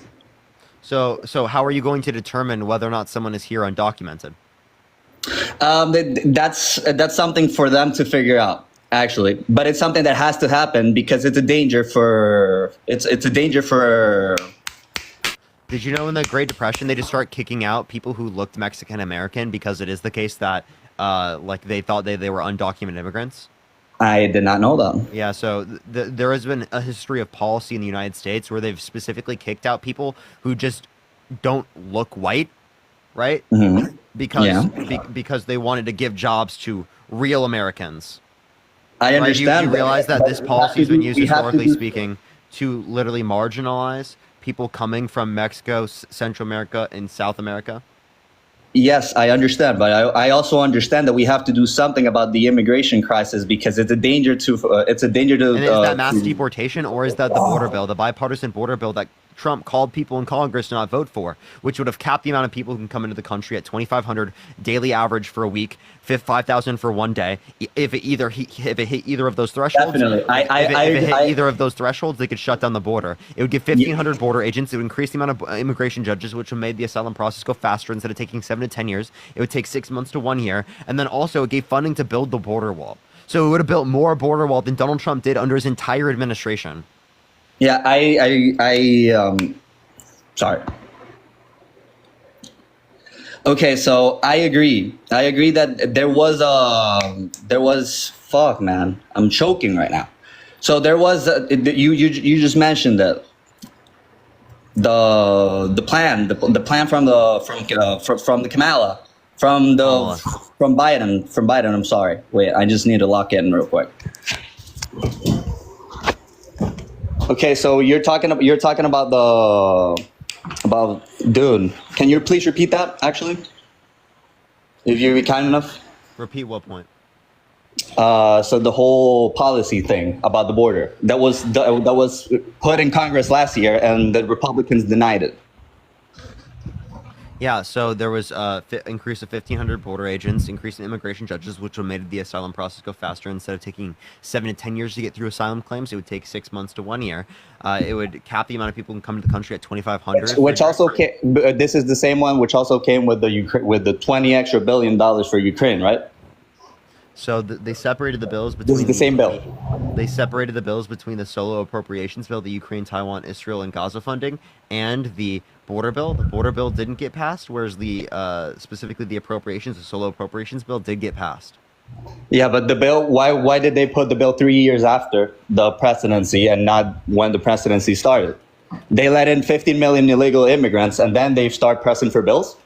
Speaker 1: So how are you going to determine whether or not someone is here undocumented?
Speaker 21: That's something for them to figure out, actually. But it's something that has to happen because it's a danger for. It's a danger for.
Speaker 1: Did you know in the Great Depression they just start kicking out people who looked Mexican American because it is the case that like they thought they were undocumented immigrants?
Speaker 21: I did not know that.
Speaker 1: Yeah, so there has been a history of policy in the United States where they've specifically kicked out people who just don't look white, right?
Speaker 21: Mm-hmm.
Speaker 1: Because they wanted to give jobs to real Americans.
Speaker 21: I understand.
Speaker 1: You realize that this policy has been used historically speaking to literally marginalize people coming from Mexico, Central America, and South America?
Speaker 21: Yes, I understand, but I also understand that we have to do something about the immigration crisis because it's a danger to
Speaker 1: And is that mass deportation, or is that the border bill, the bipartisan border bill that Trump called people in Congress to not vote for, which would have capped the amount of people who can come into the country at 2,500 daily average for a week, 5,000 for one day? If it hit either of those thresholds,
Speaker 21: Definitely.
Speaker 1: if it hit either of those thresholds, they could shut down the border. It would give 1,500 border agents. It would increase the amount of immigration judges, which would make the asylum process go faster. Instead of taking 7 to 10 years, it would take 6 months to 1 year. And then also it gave funding to build the border wall. So it would have built more border wall than Donald Trump did under his entire administration.
Speaker 21: Yeah, sorry. Okay, so I agree. I agree that there was fuck, man. I'm choking right now. So there was you just mentioned that the plan from the Kamala from Biden. I'm sorry. Wait, I just need to lock it in real quick. Okay, so you're talking about dude. Can you please repeat that? Actually, if you're kind enough.
Speaker 1: Repeat what point?
Speaker 21: So the whole policy thing about the border that was put in Congress last year, and the Republicans denied it.
Speaker 1: Yeah, so there was increase of 1,500 border agents, increase in immigration judges, which would made the asylum process go faster. Instead of taking 7 to 10 years to get through asylum claims, it would take 6 months to 1 year. It would cap the amount of people who can come to the country at 2,500.
Speaker 21: Which also came. This is the same one which also came with the 20 extra $billion for Ukraine, right?
Speaker 1: So they separated the bills between.
Speaker 21: This is the same bill.
Speaker 1: They separated the bills between the solo appropriations bill, the Ukraine, Taiwan, Israel, and Gaza funding, and the border bill. The border bill didn't get passed, whereas the specifically the appropriations, the solo appropriations bill, did get passed.
Speaker 21: Yeah, but the bill. Why did they put the bill 3 years after the presidency and not when the presidency started? They let in 15 million illegal immigrants, and then they start pressing for bills.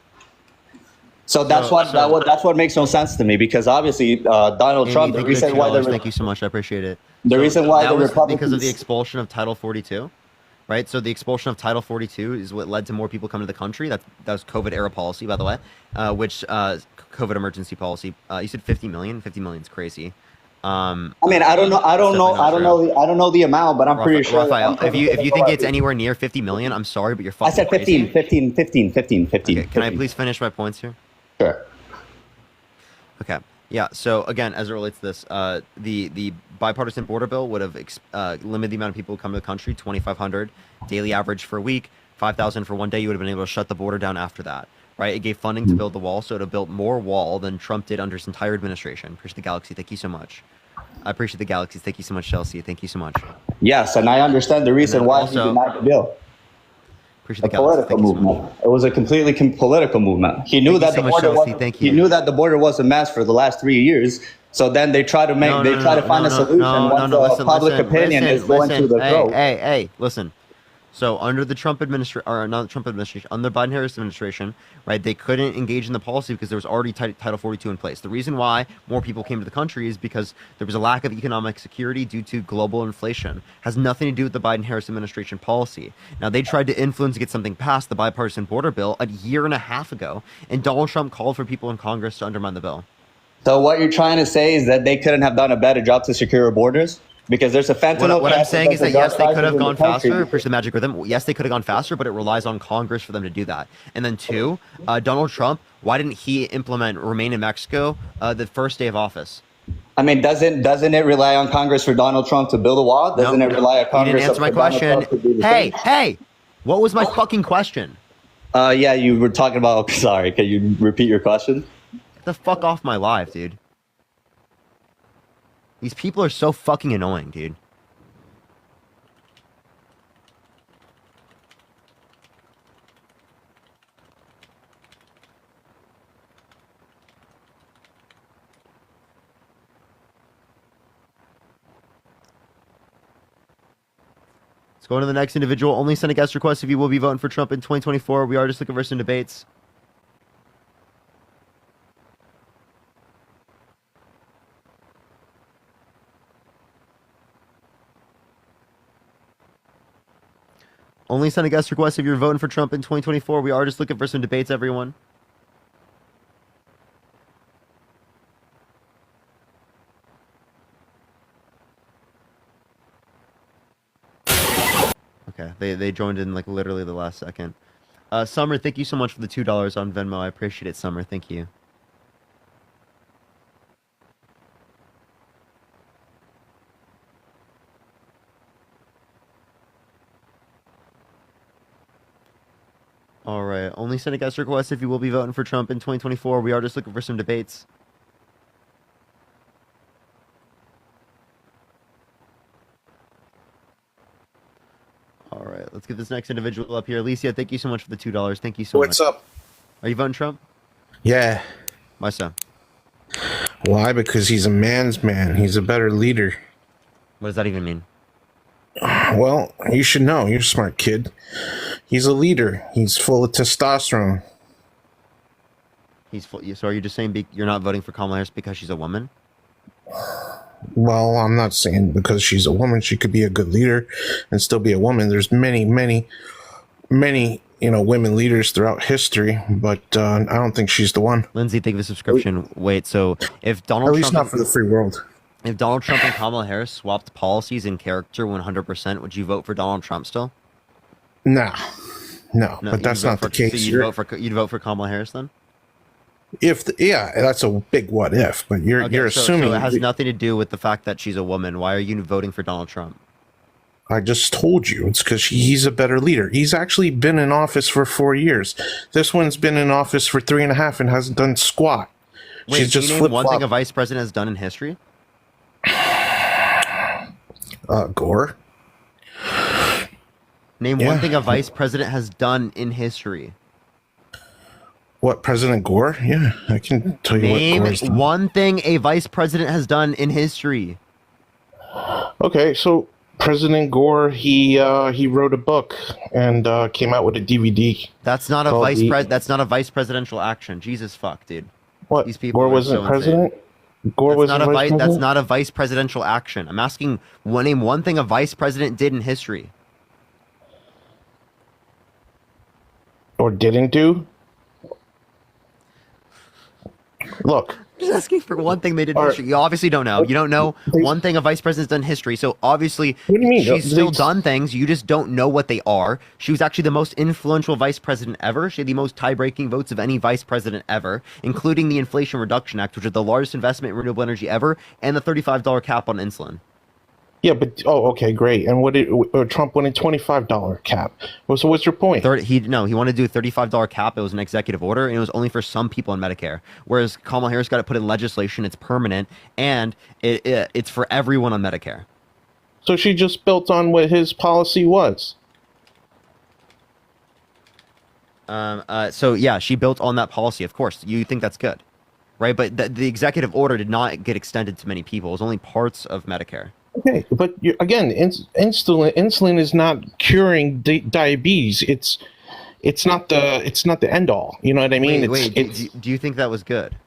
Speaker 21: So that's what makes no sense to me, because obviously Donald Trump. The reason why
Speaker 1: thank you so much, I appreciate it.
Speaker 21: The reason why the Republicans,
Speaker 1: because of the expulsion of Title 42, right? So the expulsion of Title 42 is what led to more people coming to the country. That was COVID era policy, by the way, which COVID emergency policy. You said 50 million. 50 million is crazy.
Speaker 21: I mean, I don't know the amount, but I'm pretty sure.
Speaker 1: Raphael, if you think it's anywhere near 50 million, I'm sorry, but you're fucking.
Speaker 21: I said 15,
Speaker 1: crazy.
Speaker 21: 15.
Speaker 1: Okay, can I please finish my points here?
Speaker 21: Sure.
Speaker 1: Okay. Yeah. So again, as it relates to this, the bipartisan border bill would have limited the amount of people who come to the country, 2,500 daily average for a week, 5,000 for 1 day. You would have been able to shut the border down after that, right? It gave funding to build the wall, so it would have built more wall than Trump did under his entire administration. Appreciate the Galaxy. Thank you so much. I appreciate the Galaxies. Thank you so much, Chelsea. Thank you so much.
Speaker 21: Yes, and I understand the reason why he denied the bill.
Speaker 1: Appreciate the
Speaker 21: political movement. It was a completely political movement. He knew that the border was. He knew that the border was a mess for the last 3 years. So then they try to find a solution once the public opinion is going to the throat.
Speaker 1: Hey, listen. So under the Trump administration, or not the Trump administration, under the Biden-Harris administration, right, they couldn't engage in the policy because there was already Title 42 in place. The reason why more people came to the country is because there was a lack of economic security due to global inflation. It has nothing to do with the Biden-Harris administration policy. Now, they tried to influence and get something passed, the bipartisan border bill, a year and a half ago, and Donald Trump called for people in Congress to undermine the bill.
Speaker 21: So what you're trying to say is that they couldn't have done a better job to secure our borders? Because there's a fentanyl.
Speaker 1: What I'm saying is that yes, they could have gone faster. Push the magic rhythm. Yes, they could have gone faster, but it relies on Congress for them to do that. And then two, Donald Trump. Why didn't he implement Remain in Mexico the first day of office?
Speaker 21: I mean, doesn't it rely on Congress for Donald Trump to build a wall? Doesn't it rely on Congress?
Speaker 1: You didn't answer my question. Hey, what was my fucking question?
Speaker 21: Yeah, you were talking about. Sorry, can you repeat your question?
Speaker 1: Get the fuck off my live, dude. These people are so fucking annoying, dude. Let's go on to the next individual. Only send a guest request if you will be voting for Trump in 2024. We are just looking for some debates. Only send a guest request if you're voting for Trump in 2024. We are just looking for some debates, everyone. Okay, they joined in like literally the last second. Summer, thank you so much for the $2 on Venmo. I appreciate it, Summer. Thank you. All right. Only send a guest request if you will be voting for Trump in 2024. We are just looking for some debates. All right. Let's get this next individual up here. Alicia, thank you so much for the $2. Thank you so much.
Speaker 9: What's up?
Speaker 1: Are you voting Trump?
Speaker 9: Yeah.
Speaker 1: Why so?
Speaker 9: Why? Because he's a man's man. He's a better leader.
Speaker 1: What does that even mean?
Speaker 9: Well, you should know. You're a smart kid. He's a leader. He's full of testosterone.
Speaker 1: He's full. So are you just saying you're not voting for Kamala Harris because she's a woman?
Speaker 9: Well, I'm not saying because she's a woman she could be a good leader and still be a woman. There's many, women leaders throughout history, but I don't think she's the one.
Speaker 1: Lindsay, thank you for the subscription. Wait, so if Donald Trump...
Speaker 9: At least not for the free world.
Speaker 1: If Donald Trump and Kamala Harris swapped policies and character 100%, would you vote for Donald Trump still?
Speaker 9: No, but that's not the case.
Speaker 1: So you'd vote for Kamala Harris then?
Speaker 9: That's a big what if, but you're assuming
Speaker 1: so it has nothing to do with the fact that she's a woman. Why are you voting for Donald Trump?
Speaker 9: I just told you it's because he's a better leader. He's actually been in office for 4 years. This one's been in office for 3.5 and hasn't done squat.
Speaker 1: Wait,
Speaker 9: She's just
Speaker 1: name one thing a vice president has done in history?
Speaker 9: Gore.
Speaker 1: Name one thing a vice president has done in history.
Speaker 9: What, President Gore? Yeah, I can tell you
Speaker 1: Name
Speaker 9: what Gore's done.
Speaker 1: one thing a vice president has done in history.
Speaker 9: Okay, so President Gore, he wrote a book and came out with a DVD.
Speaker 1: That's not a That's not a vice presidential action. Jesus fuck, dude.
Speaker 9: What?
Speaker 1: These people
Speaker 9: Gore
Speaker 1: are
Speaker 9: wasn't
Speaker 1: so
Speaker 9: president.
Speaker 1: insane.
Speaker 9: Gore was
Speaker 1: That's not a vice presidential action. I'm asking, name one thing a vice president did in history.
Speaker 9: Or didn't do. Look.
Speaker 1: Just asking for one thing they did in history. You obviously don't know. You don't know one thing a vice president's done in history. So obviously,
Speaker 9: what do you mean?
Speaker 1: She's still done things. You just don't know what they are. She was actually the most influential vice president ever. She had the most tie-breaking votes of any vice president ever, including the Inflation Reduction Act, which is the largest investment in renewable energy ever, and the $35 cap on insulin.
Speaker 9: Yeah, but okay, great. And what did Trump wanted $25 cap? So what's your point?
Speaker 1: He wanted to do a $35 cap. It was an executive order, and it was only for some people on Medicare. Whereas Kamala Harris got it put in legislation. It's permanent, and it's for everyone on Medicare.
Speaker 9: So she just built on what his policy was.
Speaker 1: So yeah, she built on that policy. Of course, you think that's good, right? But the executive order did not get extended to many people. It was only parts of Medicare.
Speaker 9: Okay, but again, insulin is not curing diabetes. It's not the end all. You know what I mean?
Speaker 1: Do you think that was good?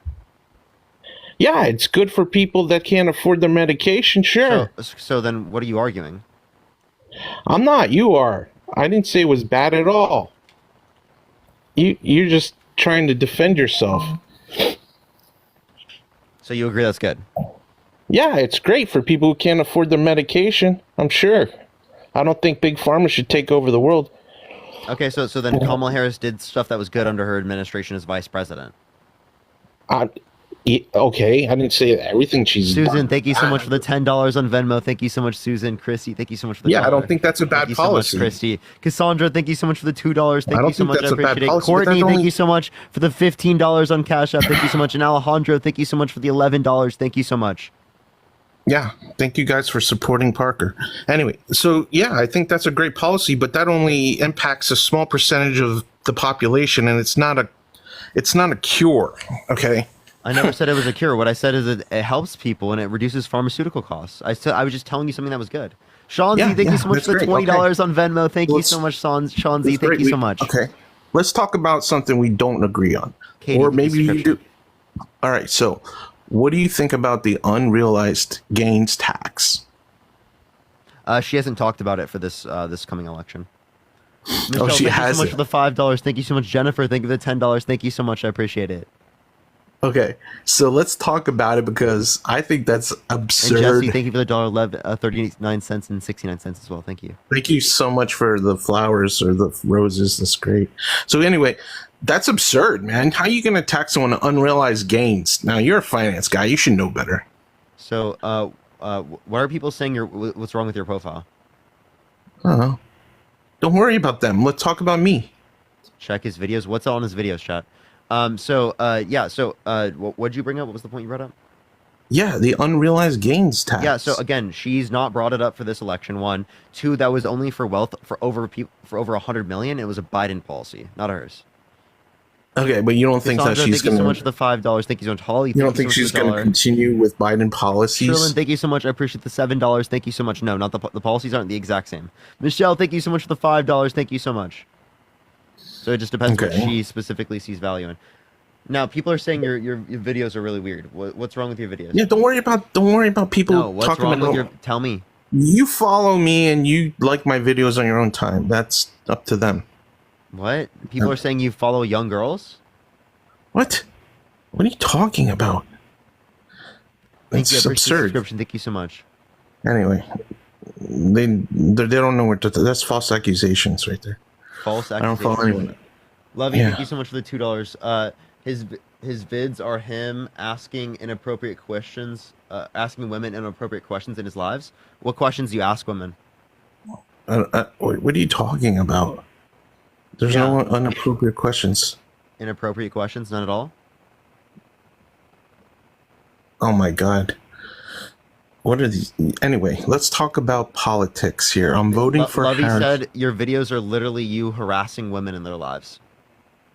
Speaker 9: Yeah, it's good for people that can't afford their medication. Sure.
Speaker 1: So then, what are you arguing?
Speaker 9: I'm not. You are. I didn't say it was bad at all. You're just trying to defend yourself.
Speaker 1: So you agree that's good?
Speaker 9: Yeah, it's great for people who can't afford their medication. I'm sure. I don't think big pharma should take over the world.
Speaker 1: Okay, so then Kamala Harris did stuff that was good under her administration as vice president.
Speaker 9: Okay, I didn't say everything she's
Speaker 1: Susan,
Speaker 9: done.
Speaker 1: thank you so much for the $10 on Venmo. Thank you so much, Susan. Chrissy, thank you so much for the
Speaker 9: I don't think that's a bad
Speaker 1: policy.
Speaker 9: policy.
Speaker 1: So much, Christy. Cassandra, thank you so much for the $2. Thank you so much. I appreciate it.
Speaker 9: Policy,
Speaker 1: Courtney, thank you so much for the $15 on Cash App. Thank you so much. And Alejandro, thank you so much for the $11. Thank you so much.
Speaker 9: Yeah, thank you guys for supporting Parker. Anyway, so yeah, I think that's a great policy, but that only impacts a small percentage of the population, and it's not a cure. Okay.
Speaker 1: I never said it was a cure. What I said is it helps people and it reduces pharmaceutical costs. I was just telling you something that was good. Shawnzy, thank you so much for the $20 on Venmo. Thank you so much, Shawnzy. Thank you so much.
Speaker 9: Okay, let's talk about something we don't agree on,
Speaker 1: Katie,
Speaker 9: or maybe you do. All right, so what do you think about the unrealized gains tax?
Speaker 1: She hasn't talked about it for this coming election. Michelle,
Speaker 9: she
Speaker 1: thank you
Speaker 9: has
Speaker 1: so much
Speaker 9: it.
Speaker 1: for the $5. Thank you so much, Jennifer. Thank you for the $10. Thank you so much. I appreciate it.
Speaker 9: Okay, so let's talk about it because I think that's
Speaker 1: And
Speaker 9: absurd.
Speaker 1: Jesse, thank you for the $1.11, 39 cents and 69 cents as well. Thank you.
Speaker 9: Thank you so much for the flowers or the roses. That's great. So anyway, that's absurd, man. How are you going to tax someone on unrealized gains? Now, you're a finance guy. You should know better.
Speaker 1: So, what are people saying? What's wrong with your profile?
Speaker 9: I don't know. Don't worry about them. Let's talk about me.
Speaker 1: Check his videos. What's on his videos, chat? What'd you bring up? What was the point you brought up?
Speaker 9: Yeah, the unrealized gains tax.
Speaker 1: Yeah, so again, she's not brought it up for this election. One, two, that was only for wealth for over 100 million. It was a Biden policy, not hers.
Speaker 9: Okay, but you don't think that she's
Speaker 1: thank you
Speaker 9: going
Speaker 1: so
Speaker 9: to...
Speaker 1: much for the $5. Thank you so much, Holly.
Speaker 9: You don't think she's going to continue with Biden policies?
Speaker 1: Sherlyn, thank you so much. I appreciate the $7. Thank you so much. No, not the policies aren't the exact same. Michelle, thank you so much for the $5. Thank you so much. So it just depends what she specifically sees value in. Now, people are saying your videos are really weird. What's wrong with your videos?
Speaker 9: Yeah, don't worry about people
Speaker 1: No, what's
Speaker 9: talking
Speaker 1: wrong
Speaker 9: about...
Speaker 1: with your... Tell me.
Speaker 9: You follow me and you like my videos on your own time. That's up to them.
Speaker 1: What? People are saying you follow young girls?
Speaker 9: What? What are you talking about?
Speaker 1: Thank you. I
Speaker 9: That's
Speaker 1: appreciate the
Speaker 9: absurd.
Speaker 1: subscription. Thank you so much.
Speaker 9: Anyway, they don't know what to... That's false accusations right there.
Speaker 1: False
Speaker 9: I don't
Speaker 1: accusations.
Speaker 9: follow anyone.
Speaker 1: Lovey,
Speaker 9: Yeah.
Speaker 1: thank you so much for the $2. His vids are him asking inappropriate questions, asking women inappropriate questions in his lives. What questions do you ask women?
Speaker 9: What are you talking about? There's no inappropriate questions.
Speaker 1: Inappropriate questions? None at all?
Speaker 9: Oh my god. What are these? Anyway, let's talk about politics here. I'm voting for
Speaker 1: Lovey
Speaker 9: Harris.
Speaker 1: said your videos are literally you harassing women in their lives.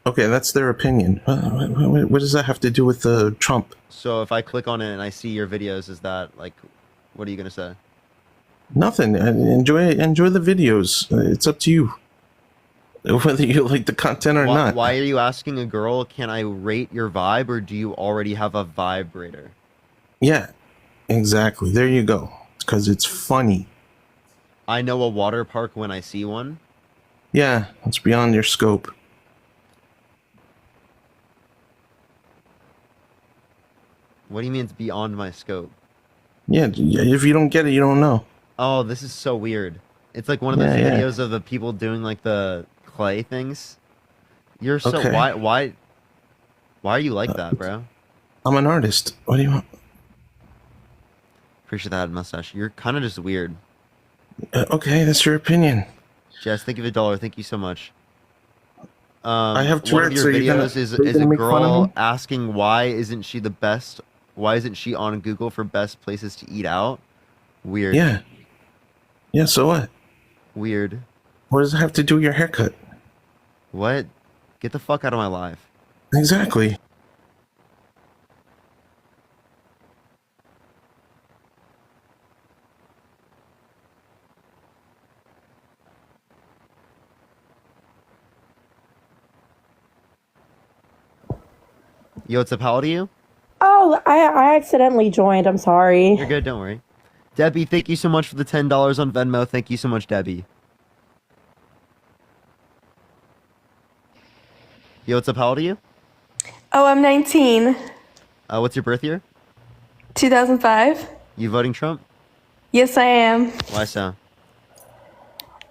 Speaker 9: Okay, that's their opinion. What does that have to do with Trump?
Speaker 1: So if I click on it and I see your videos, is that like, what are you gonna say?
Speaker 9: Nothing. Enjoy the videos. It's up to you. Whether you like the content or not.
Speaker 1: Why are you asking a girl, can I rate your vibe, or do you already have a vibrator?
Speaker 9: Yeah, exactly. There you go. Because it's funny.
Speaker 1: I know a water park when I see one.
Speaker 9: Yeah, it's beyond your scope.
Speaker 1: What do you mean it's beyond my scope?
Speaker 9: Yeah, if you don't get it, you don't know.
Speaker 1: Oh, this is so weird. It's like one of those videos of the people doing like the clay things. You're so
Speaker 9: Okay.
Speaker 1: why are you like that, bro?
Speaker 9: I'm an artist. What do you want?
Speaker 1: Appreciate that mustache. You're kind of just weird.
Speaker 9: Okay, that's your opinion.
Speaker 1: Jess, thank you for the $1. Thank you so much.
Speaker 9: I have
Speaker 1: one of
Speaker 9: Tourette's.
Speaker 1: your
Speaker 9: Are you gonna-
Speaker 1: videos is
Speaker 9: are you
Speaker 1: a
Speaker 9: gonna make fun of
Speaker 1: girl
Speaker 9: me?
Speaker 1: asking why isn't she the best? Why isn't she on Google for best places to eat out? Weird.
Speaker 9: Yeah. Yeah, so what?
Speaker 1: Weird.
Speaker 9: What does it have to do with your haircut?
Speaker 1: What? Get the fuck out of my life.
Speaker 9: Exactly.
Speaker 1: Yo, what's up? How old are you?
Speaker 10: Oh, I accidentally joined. I'm sorry.
Speaker 1: You're good, don't worry. Debbie, thank you so much for the $10 on Venmo. Thank you so much, Debbie. Yo, what's up? How old are you?
Speaker 10: Oh, I'm 19.
Speaker 1: What's your birth year?
Speaker 10: 2005.
Speaker 1: You voting Trump?
Speaker 10: Yes, I am.
Speaker 1: Why so?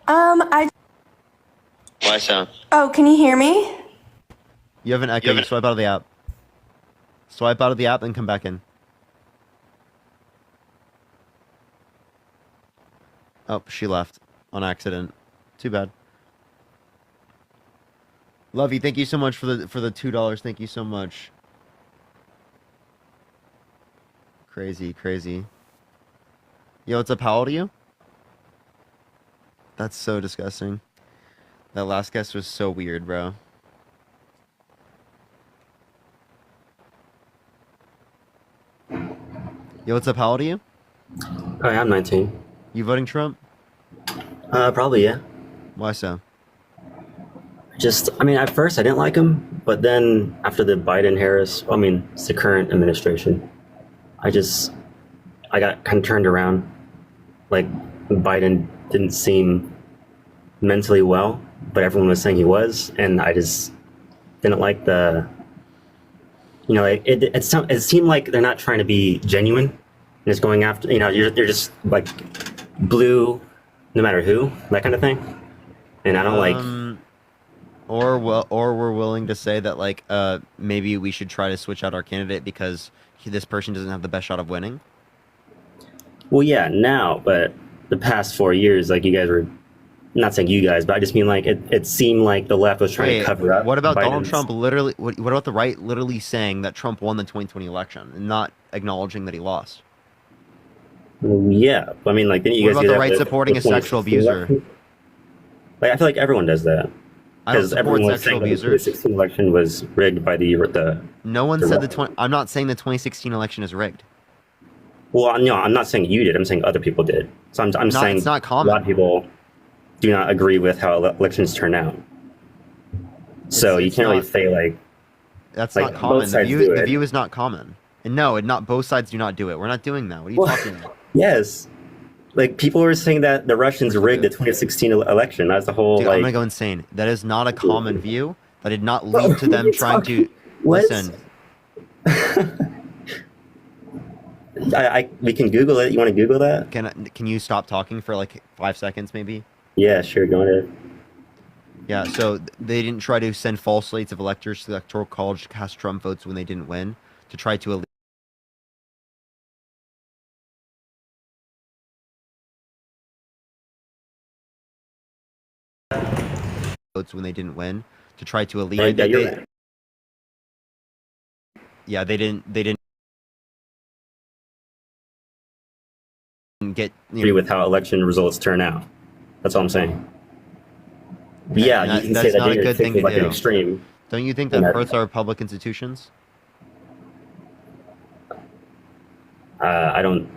Speaker 10: I.
Speaker 1: Why so?
Speaker 10: Oh, can you hear me?
Speaker 1: You have an echo. You swipe out of the app. Swipe out of the app and come back in. Oh, she left on accident. Too bad. Lovey, thank you so much for the $2. Thank you so much. Crazy, crazy. Yo, what's up? How old are you? That's so disgusting. That last guest was so weird, bro. Yo, what's up? How old are you?
Speaker 11: Hi, I'm 19.
Speaker 1: You voting Trump?
Speaker 11: Probably, yeah.
Speaker 1: Why so?
Speaker 11: I mean, at first I didn't like him, but then after the it's the current administration, I got kind of turned around. Like, Biden didn't seem mentally well, but everyone was saying he was, and I just didn't like the. It seemed like they're not trying to be genuine, and just going after. They're just like blue, no matter who, that kind of thing, and I don't like.
Speaker 1: Or we're willing to say that like maybe we should try to switch out our candidate because this person doesn't have the best shot of winning.
Speaker 11: Well, yeah, now, but the past 4 years, like you guys were, not saying you guys, but I just mean like it seemed like the left was trying to cover up.
Speaker 1: What about Donald
Speaker 11: Biden's.
Speaker 1: Trump literally? What about the right literally saying that Trump won the 2020 election and not acknowledging that he lost?
Speaker 11: Well, yeah, I mean, like, didn't you
Speaker 1: What
Speaker 11: guys
Speaker 1: about
Speaker 11: do
Speaker 1: the
Speaker 11: that
Speaker 1: right
Speaker 11: with
Speaker 1: supporting a
Speaker 11: 2016
Speaker 1: sexual abuser?
Speaker 11: election? Like, I feel like everyone does that.
Speaker 1: I don't
Speaker 11: Because
Speaker 1: support
Speaker 11: everyone was
Speaker 1: sexual
Speaker 11: saying that the
Speaker 1: abusers.
Speaker 11: 2016 election was rigged by the.
Speaker 1: No one
Speaker 11: the
Speaker 1: said
Speaker 11: Russians.
Speaker 1: I'm not saying the 2016 election is rigged.
Speaker 11: Well, no, I'm not saying you did. I'm saying other people did. So I'm saying
Speaker 1: it's not
Speaker 11: a
Speaker 1: common.
Speaker 11: lot of people do not agree with how elections turn out. So you
Speaker 1: It's
Speaker 11: can't really
Speaker 1: not-
Speaker 11: say like
Speaker 1: That's
Speaker 11: like,
Speaker 1: not common.
Speaker 11: both
Speaker 1: The
Speaker 11: sides
Speaker 1: view,
Speaker 11: do
Speaker 1: the
Speaker 11: it.
Speaker 1: view is not common. And no, not both sides do not do it. We're not doing that. What are you
Speaker 11: Well,
Speaker 1: talking about?
Speaker 11: yes. Like people were saying that the Russians rigged the 2016 election. That's the whole
Speaker 1: Dude,
Speaker 11: like.
Speaker 1: I'm gonna go insane. That is not a common view. That did not lead to them trying to
Speaker 11: What?
Speaker 1: listen.
Speaker 11: We can Google it. You want to Google that?
Speaker 1: Can you stop talking for like 5 seconds, maybe?
Speaker 11: Yeah, sure. Go ahead.
Speaker 1: Yeah. So they didn't try to send false slates of electors to the electoral college to cast Trump votes when they didn't win, to try to votes when they didn't win, to try to alleviate
Speaker 11: Yeah,
Speaker 1: that.
Speaker 11: you're right.
Speaker 1: Yeah, they didn't get
Speaker 11: Agree with how election results turn out. That's all I'm saying. But yeah, you can say
Speaker 1: that's
Speaker 11: that
Speaker 1: not a
Speaker 11: you're
Speaker 1: good thing to
Speaker 11: like an
Speaker 1: do.
Speaker 11: extreme.
Speaker 1: Don't you think
Speaker 11: And
Speaker 1: that
Speaker 11: that-
Speaker 1: hurts our public institutions?
Speaker 11: I don't.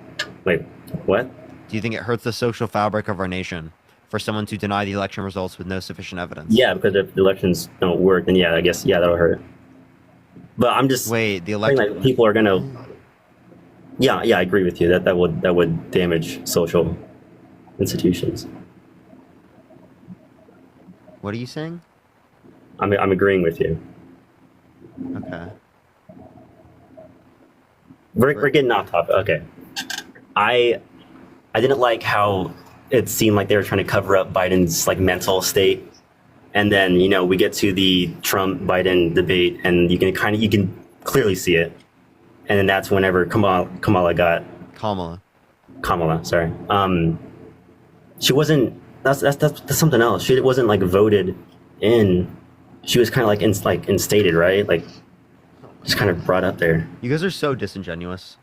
Speaker 11: Wait, what?
Speaker 1: Do you think it hurts the social fabric of our nation for someone to deny the election results with no sufficient evidence?
Speaker 11: Yeah, because if the elections don't work, then yeah, I guess that'll hurt. But I'm just
Speaker 1: wait. The
Speaker 11: saying, like, people are gonna. Yeah, I agree with you that would damage social institutions.
Speaker 1: What are you saying?
Speaker 11: I'm agreeing with you.
Speaker 1: Okay.
Speaker 11: We're getting off topic. Okay. I didn't like how it seemed like they were trying to cover up Biden's like mental state, and then we get to the Trump Biden debate, and you can clearly see it, and then that's whenever Kamala, sorry. She wasn't. That's something else. She wasn't like voted in. She was kind of like instated, right? Like just kind of brought up there.
Speaker 1: You guys are so disingenuous.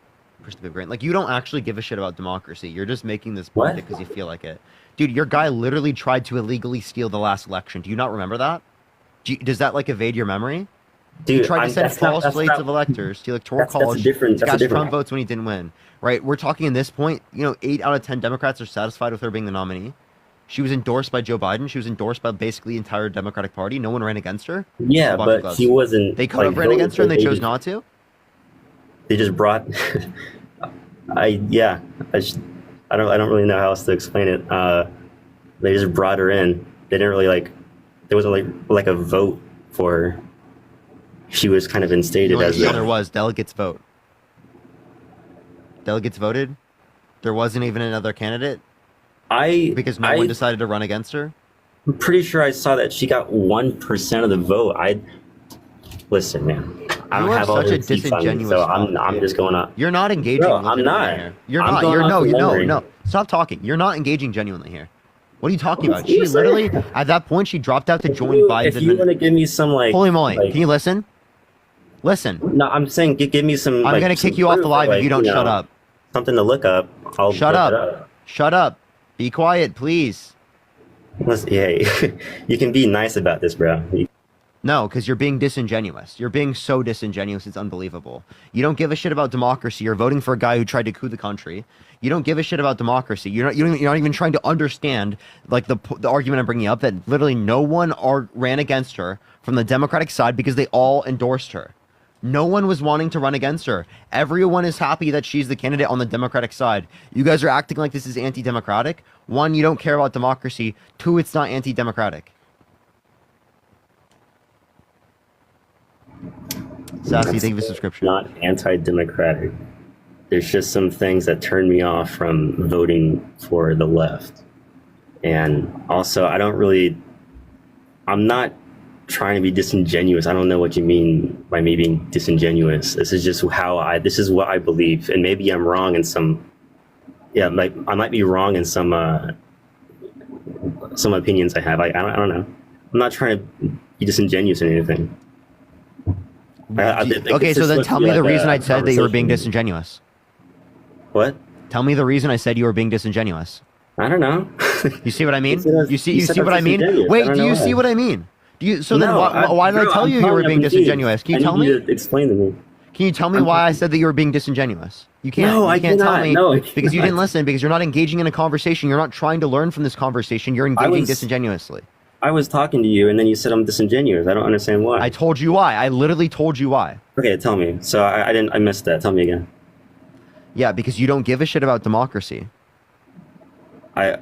Speaker 1: Perspective brain. Like, you don't actually give a shit about democracy. You're just making this point because you feel like it. Dude, your guy literally tried to illegally steal the last election. Do you not remember that? Does that like evade your memory?
Speaker 11: Dude,
Speaker 1: he tried to send false slates of electors to electoral college to cast Trump votes when he didn't win. Right? We're talking in this point, 8 out of 10 Democrats are satisfied with her being the nominee. She was endorsed by Joe Biden. She was endorsed by basically the entire Democratic Party. No one ran against her.
Speaker 11: Yeah, but he wasn't.
Speaker 1: They could have ran against her and they chose not to.
Speaker 11: They just brought. I don't really know how else to explain it. They just brought her in. They didn't really there wasn't like a vote for her. She was kind of instated as.
Speaker 1: There was delegates vote. Delegates voted. There wasn't even another candidate. Because no one decided to run against her.
Speaker 11: I'm pretty sure I saw that she got 1% of the vote. Listen, man. I don't have all the receipts on me, so I'm just going up.
Speaker 1: You're not engaging.
Speaker 11: Bro, I'm not.
Speaker 1: Here. You're not. No. Stop talking. You're not engaging genuinely here. What are you talking about? She literally, at that point, she dropped out to join Biden.
Speaker 11: If you want to give me some
Speaker 1: holy moly, can you listen? Listen.
Speaker 11: No, I'm saying give me some.
Speaker 1: I'm gonna kick you off the live if you don't shut up.
Speaker 11: Something to look up. I'll
Speaker 1: shut
Speaker 11: look
Speaker 1: up.
Speaker 11: it up.
Speaker 1: Shut up. Be quiet, please.
Speaker 11: Listen, hey, you can be nice about this, bro.
Speaker 1: No, because you're being disingenuous. You're being so disingenuous, it's unbelievable. You don't give a shit about democracy. You're voting for a guy who tried to coup the country. You don't give a shit about democracy. You're not even trying to understand like the argument I'm bringing up that literally no one ran against her from the Democratic side because they all endorsed her. No one was wanting to run against her. Everyone is happy that she's the candidate on the Democratic side. You guys are acting like this is anti-democratic. 1, you don't care about democracy. 2, it's not anti-democratic. Sassy, thank you for subscription.
Speaker 11: Not anti-democratic. There's just some things that turn me off from voting for the left. And also, I'm not trying to be disingenuous. I don't know what you mean by me being disingenuous. This is just this is what I believe. And maybe I'm wrong in I might be wrong in some opinions I have. I don't know. I'm not trying to be disingenuous or anything.
Speaker 1: Okay, so then tell me the reason I said that you were being disingenuous.
Speaker 11: What?
Speaker 1: Tell me the reason I said you were being disingenuous.
Speaker 11: I don't know.
Speaker 1: You see what I mean? You see what I mean? Wait, do you see what I mean? Why did I tell you were being disingenuous? Can you tell me?
Speaker 11: You to explain to me.
Speaker 1: Can you tell me why I said that you were being disingenuous? You can't.
Speaker 11: No,
Speaker 1: you can't tell me because you
Speaker 11: cannot.
Speaker 1: didn't listen. Because you're not engaging in a conversation. You're not trying to learn from this conversation. You're engaging disingenuously.
Speaker 11: I was talking to you, and then you said I'm disingenuous. I don't understand why.
Speaker 1: I told you why. I literally told you why.
Speaker 11: Okay, tell me. So I missed that. Tell me again.
Speaker 1: Yeah, because you don't give a shit about democracy.
Speaker 11: I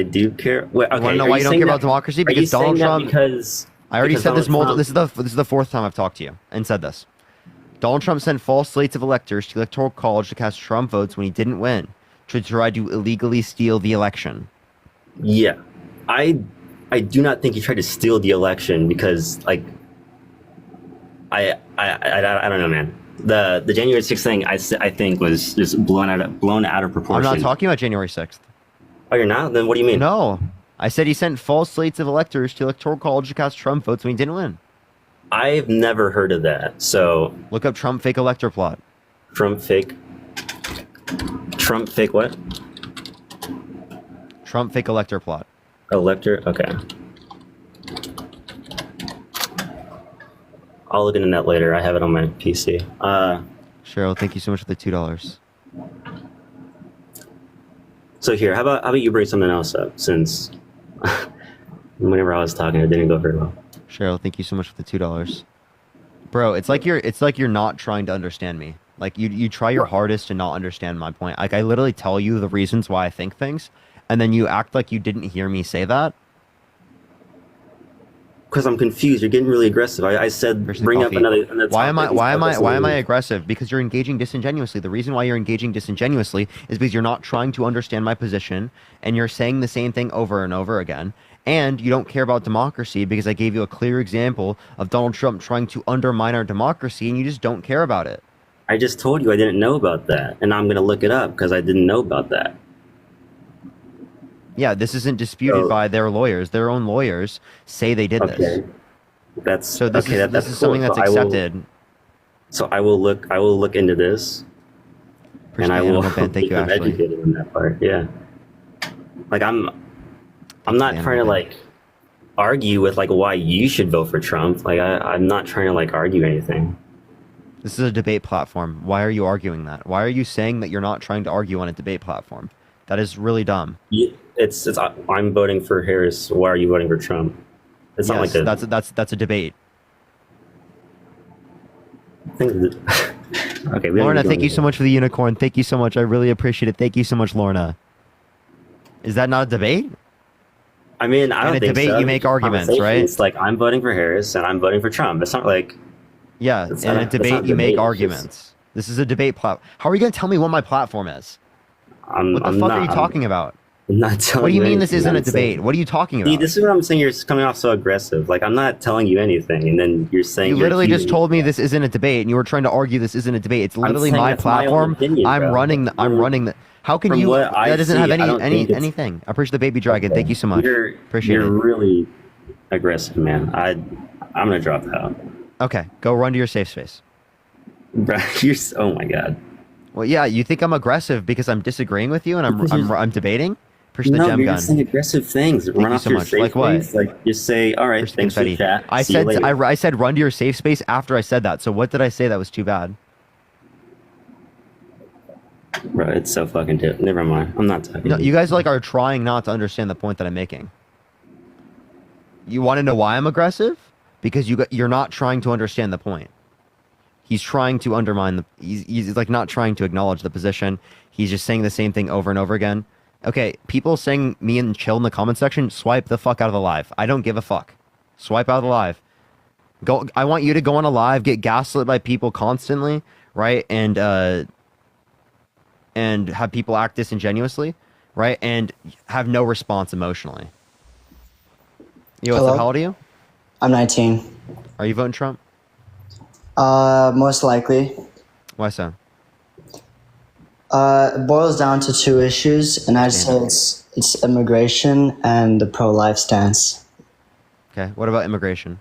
Speaker 11: do care. Wait, okay,
Speaker 1: you want to know why you don't care about democracy? Because Donald Trump. I already said this multiple. This is the fourth time I've talked to you and said this. Donald Trump sent false slates of electors to the Electoral College to cast Trump votes when he didn't win, to try to illegally steal the election.
Speaker 11: Yeah, I do not think he tried to steal the election because I don't know, man. The January 6th thing I think was just blown out of proportion.
Speaker 1: I'm not talking about January 6th.
Speaker 11: Oh, you're not? Then what do you mean?
Speaker 1: No. I said he sent false slates of electors to Electoral College to cast Trump votes when he didn't win.
Speaker 11: I've never heard of that. So
Speaker 1: look up Trump fake elector plot.
Speaker 11: Trump fake what?
Speaker 1: Trump fake elector plot.
Speaker 11: Elector? Okay. I'll look into that later. I have it on my PC.
Speaker 1: Cheryl, thank you so much for the $2.
Speaker 11: So here, how about you bring something else up, since whenever I was talking, it didn't go very well.
Speaker 1: Cheryl, thank you so much for the $2. Bro, it's like you're not trying to understand me. Like you try your hardest to not understand my point. Like I literally tell you the reasons why I think things, and then you act like you didn't hear me say that.
Speaker 11: Because I'm confused. You're getting really aggressive. I said bring up another
Speaker 1: why am I aggressive? Because you're engaging disingenuously. The reason why you're engaging disingenuously is because you're not trying to understand my position, and you're saying the same thing over and over again. And you don't care about democracy because I gave you a clear example of Donald Trump trying to undermine our democracy, and you just don't care about it.
Speaker 11: I just told you I didn't know about that, and I'm going to look it up because I didn't know about that.
Speaker 1: Yeah, this isn't disputed by their lawyers. Their own lawyers say they did this.
Speaker 11: That's
Speaker 1: so. This
Speaker 11: okay,
Speaker 1: is, this is something that's accepted.
Speaker 11: I will look into this, and I will
Speaker 1: thank you, Ashley.
Speaker 11: educated on that part. Yeah, like I'm not trying to like argue with like why you should vote for Trump. Like I'm not trying to like argue anything.
Speaker 1: This is a debate platform. Why are you arguing that? Why are you saying that you're not trying to argue on a debate platform? That is really dumb.
Speaker 11: It's I'm voting for Harris. Why are you voting for Trump? It's not like
Speaker 1: that's a debate.
Speaker 11: Okay,
Speaker 1: Lorna, thank you so much for the unicorn. Thank you so much. I really appreciate it. Thank you so much, Lorna. Is that not a debate?
Speaker 11: I mean, I don't think so.
Speaker 1: In a debate, you make arguments, right?
Speaker 11: It's like I'm voting for Harris and I'm voting for Trump. It's not like.
Speaker 1: Yeah, in a debate, you make arguments. This is a debate platform. How are you going to tell me what my platform is? What the fuck are you talking about?
Speaker 11: I'm not telling you.
Speaker 1: What do you mean this isn't a debate? What are you talking about?
Speaker 11: See, this is what I'm saying. You're coming off so aggressive. Like I'm not telling you anything, and then you're saying
Speaker 1: you literally just told me this isn't a debate, and you were trying to argue this isn't a debate. It's literally my platform. I'm running the. How can you? That doesn't have anything. I appreciate the baby dragon. Thank you so much. Appreciate it.
Speaker 11: You're really aggressive, man. I'm gonna drop that.
Speaker 1: Okay, go run to your safe space.
Speaker 11: Oh my god.
Speaker 1: Well, yeah, you think I'm aggressive because I'm disagreeing with you and I'm debating? Appreciate the gem
Speaker 11: you're
Speaker 1: gun.
Speaker 11: just saying aggressive things.
Speaker 1: Thank
Speaker 11: run
Speaker 1: you
Speaker 11: off
Speaker 1: so
Speaker 11: your
Speaker 1: much.
Speaker 11: safe
Speaker 1: Like what?
Speaker 11: space. Like just say, all right, thanks for the chat.
Speaker 1: I said run to your safe space after I said that. So what did I say that was too bad?
Speaker 11: Bro, it's so fucking never mind. I'm not talking.
Speaker 1: No, you guys are trying not to understand the point that I'm making. You want to know why I'm aggressive? Because you're not trying to understand the point. He's trying to undermine he's like not trying to acknowledge the position. He's just saying the same thing over and over again. Okay, people saying me and chill in the comment section, swipe the fuck out of the live. I don't give a fuck. Swipe out of the live. Go. I want you to go on a live, get gaslit by people constantly, right? And have people act disingenuously, right? And have no response emotionally.
Speaker 12: Hello?
Speaker 1: How old are you?
Speaker 12: I'm 19.
Speaker 1: Are you voting Trump?
Speaker 12: Most likely.
Speaker 1: Why so?
Speaker 12: It boils down to two issues, and I'd say it's immigration and the pro-life stance.
Speaker 1: Okay. What about immigration?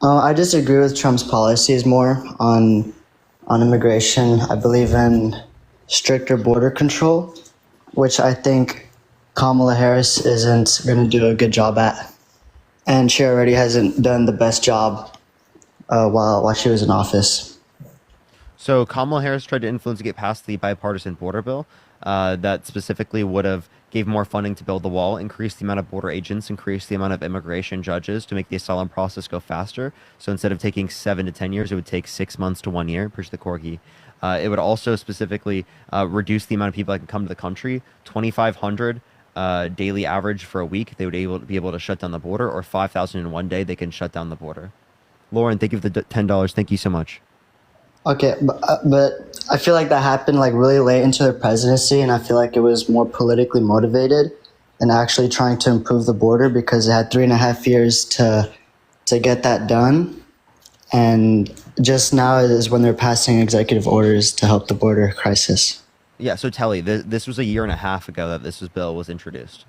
Speaker 12: I disagree with Trump's policies more on immigration. I believe in stricter border control, which I think Kamala Harris isn't going to do a good job at. And she already hasn't done the best job while she was in office.
Speaker 1: So Kamala Harris tried to influence to get past the bipartisan border bill that specifically would have gave more funding to build the wall, increase the amount of border agents, increase the amount of immigration judges to make the asylum process go faster. So instead of taking 7 to 10 years, it would take 6 months to 1 year. Push the corgi. It would also specifically reduce the amount of people that can come to the country. 2,500 daily average for a week. They would be able to shut down the border, or 5,000 in 1 day. They can shut down the border. Lauren, thank you for the $10. Thank you so much.
Speaker 12: Okay, but I feel like that happened like really late into their presidency, and I feel like it was more politically motivated than actually trying to improve the border, because they had 3.5 years to get that done, and just now is when they're passing executive orders to help the border crisis.
Speaker 1: Yeah, so Telly, this was 1.5 years ago that this bill was introduced.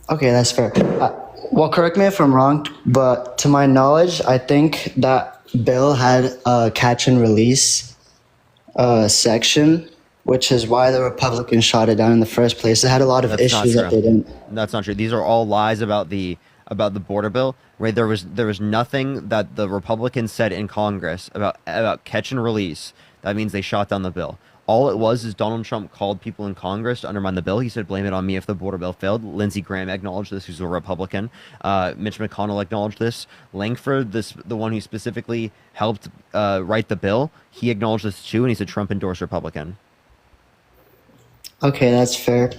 Speaker 12: Okay, that's fair. Well, correct me if I'm wrong, but to my knowledge, I think that bill had a catch and release section, which is why the Republicans shot it down in the first place. It had a lot of issues that they didn't.
Speaker 1: That's not true. These are all lies about the border bill. Right? There was nothing that the Republicans said in Congress about catch and release. That means they shot down the bill. All it was is Donald Trump called people in Congress to undermine the bill. He said, blame it on me if the border bill failed. Lindsey Graham acknowledged this, who's a Republican. Mitch McConnell acknowledged this. Langford, the one who specifically helped write the bill, he acknowledged this too, and he said Trump endorsed Republican.
Speaker 12: Okay, that's fair.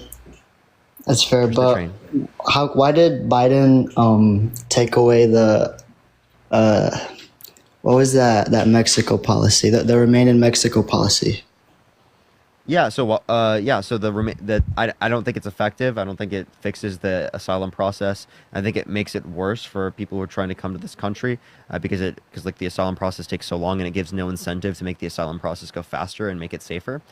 Speaker 12: That's fair, but why did Biden take away the what was that Mexico policy, the Remain in Mexico policy?
Speaker 1: Yeah, so I don't think it's effective. I don't think it fixes the asylum process. I think it makes it worse for people who are trying to come to this country because the asylum process takes so long, and it gives no incentive to make the asylum process go faster and make it safer.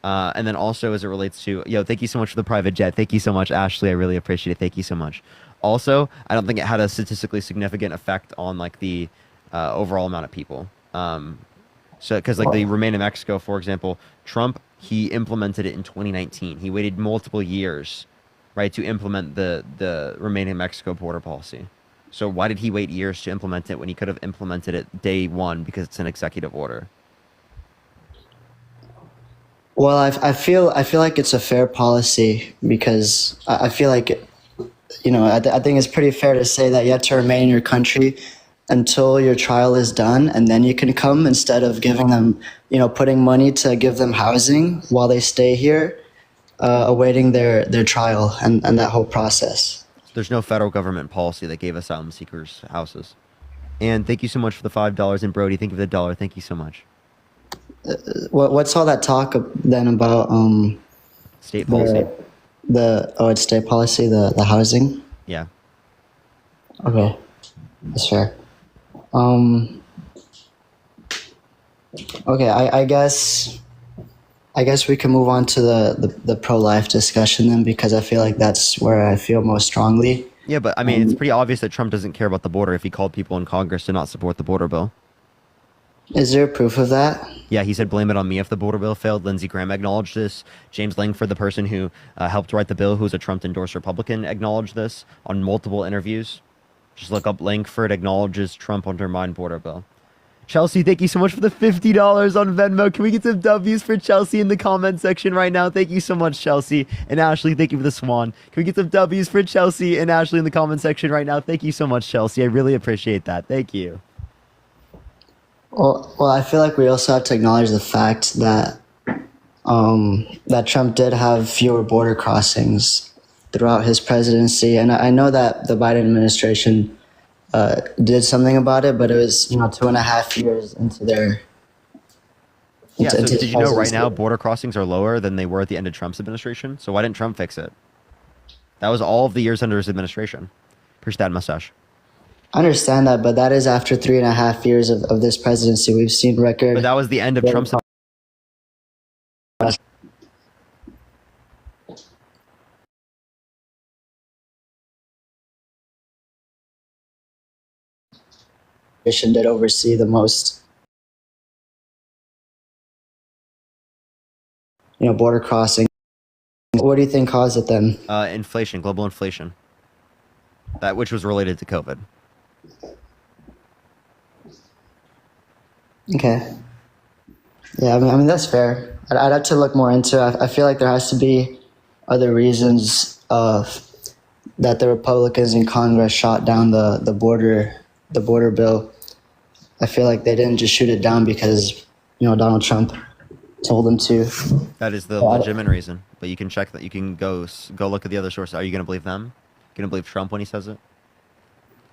Speaker 1: And then also as it relates to, thank you so much for the private jet. Thank you so much, Ashley. I really appreciate it. Thank you so much. Also, I don't think it had a statistically significant effect on the overall amount of people. Because the Remain in Mexico, for example, Trump, he implemented it in 2019. He waited multiple years, right, to implement the Remain in Mexico border policy. So why did he wait years to implement it when he could have implemented it day one because it's an executive order?
Speaker 12: Well, I feel like it's a fair policy, because I feel like I think it's pretty fair to say that you have to remain in your country until your trial is done, and then you can come, instead of giving them, putting money to give them housing while they stay here, awaiting their trial and that whole process.
Speaker 1: There's no federal government policy that gave asylum seekers houses. And thank you so much for the $5. And Brody, thank you for the $1. Thank you so much.
Speaker 12: What's all that talk then about
Speaker 1: state policy?
Speaker 12: It's state policy, the housing?
Speaker 1: Yeah.
Speaker 12: Okay, that's fair. Okay, I guess we can move on to the pro-life discussion then, because I feel like that's where I feel most strongly.
Speaker 1: Yeah, but I mean, it's pretty obvious that Trump doesn't care about the border if he called people in Congress to not support the border bill.
Speaker 12: Is there proof of that?
Speaker 1: Yeah, he said, blame it on me if the border bill failed. Lindsey Graham acknowledged this. James Langford, the person who helped write the bill, who's a Trump-endorsed Republican, acknowledged this on multiple interviews. Just look up Langford acknowledges Trump undermined border bill. Chelsea, thank you so much for the $50 on Venmo. Can we get some W's for Chelsea in the comment section right now? Thank you so much, Chelsea. And Ashley, thank you for the swan. Can we get some W's for Chelsea and Ashley in the comment section right now? Thank you so much, Chelsea. I really appreciate that. Thank you.
Speaker 12: Well, I feel like we also have to acknowledge the fact that that Trump did have fewer border crossings throughout his presidency, and I know that the Biden administration did something about it, but it was 2.5 years into their.
Speaker 1: Yeah, so
Speaker 12: into
Speaker 1: did you know right
Speaker 12: presidency.
Speaker 1: now border crossings are lower than they were at the end of Trump's administration? So why didn't Trump fix it? That was all of the years under his administration. Push that mustache.
Speaker 12: I understand that, but that is after 3.5 years of this presidency. We've seen record.
Speaker 1: But that was the end of Trump's.
Speaker 12: That oversee the most, border crossing. What do you think caused it then?
Speaker 1: Inflation, global inflation. That which was related to COVID.
Speaker 12: Okay. Yeah, I mean that's fair. I'd have to look more into it. I feel like there has to be other reasons that the Republicans in Congress shot down the border bill. I feel like they didn't just shoot it down because Donald Trump told them to.
Speaker 1: That is the legitimate reason. But you can check that. You can go look at the other sources. Are you going to believe them? Going to believe Trump when he says it?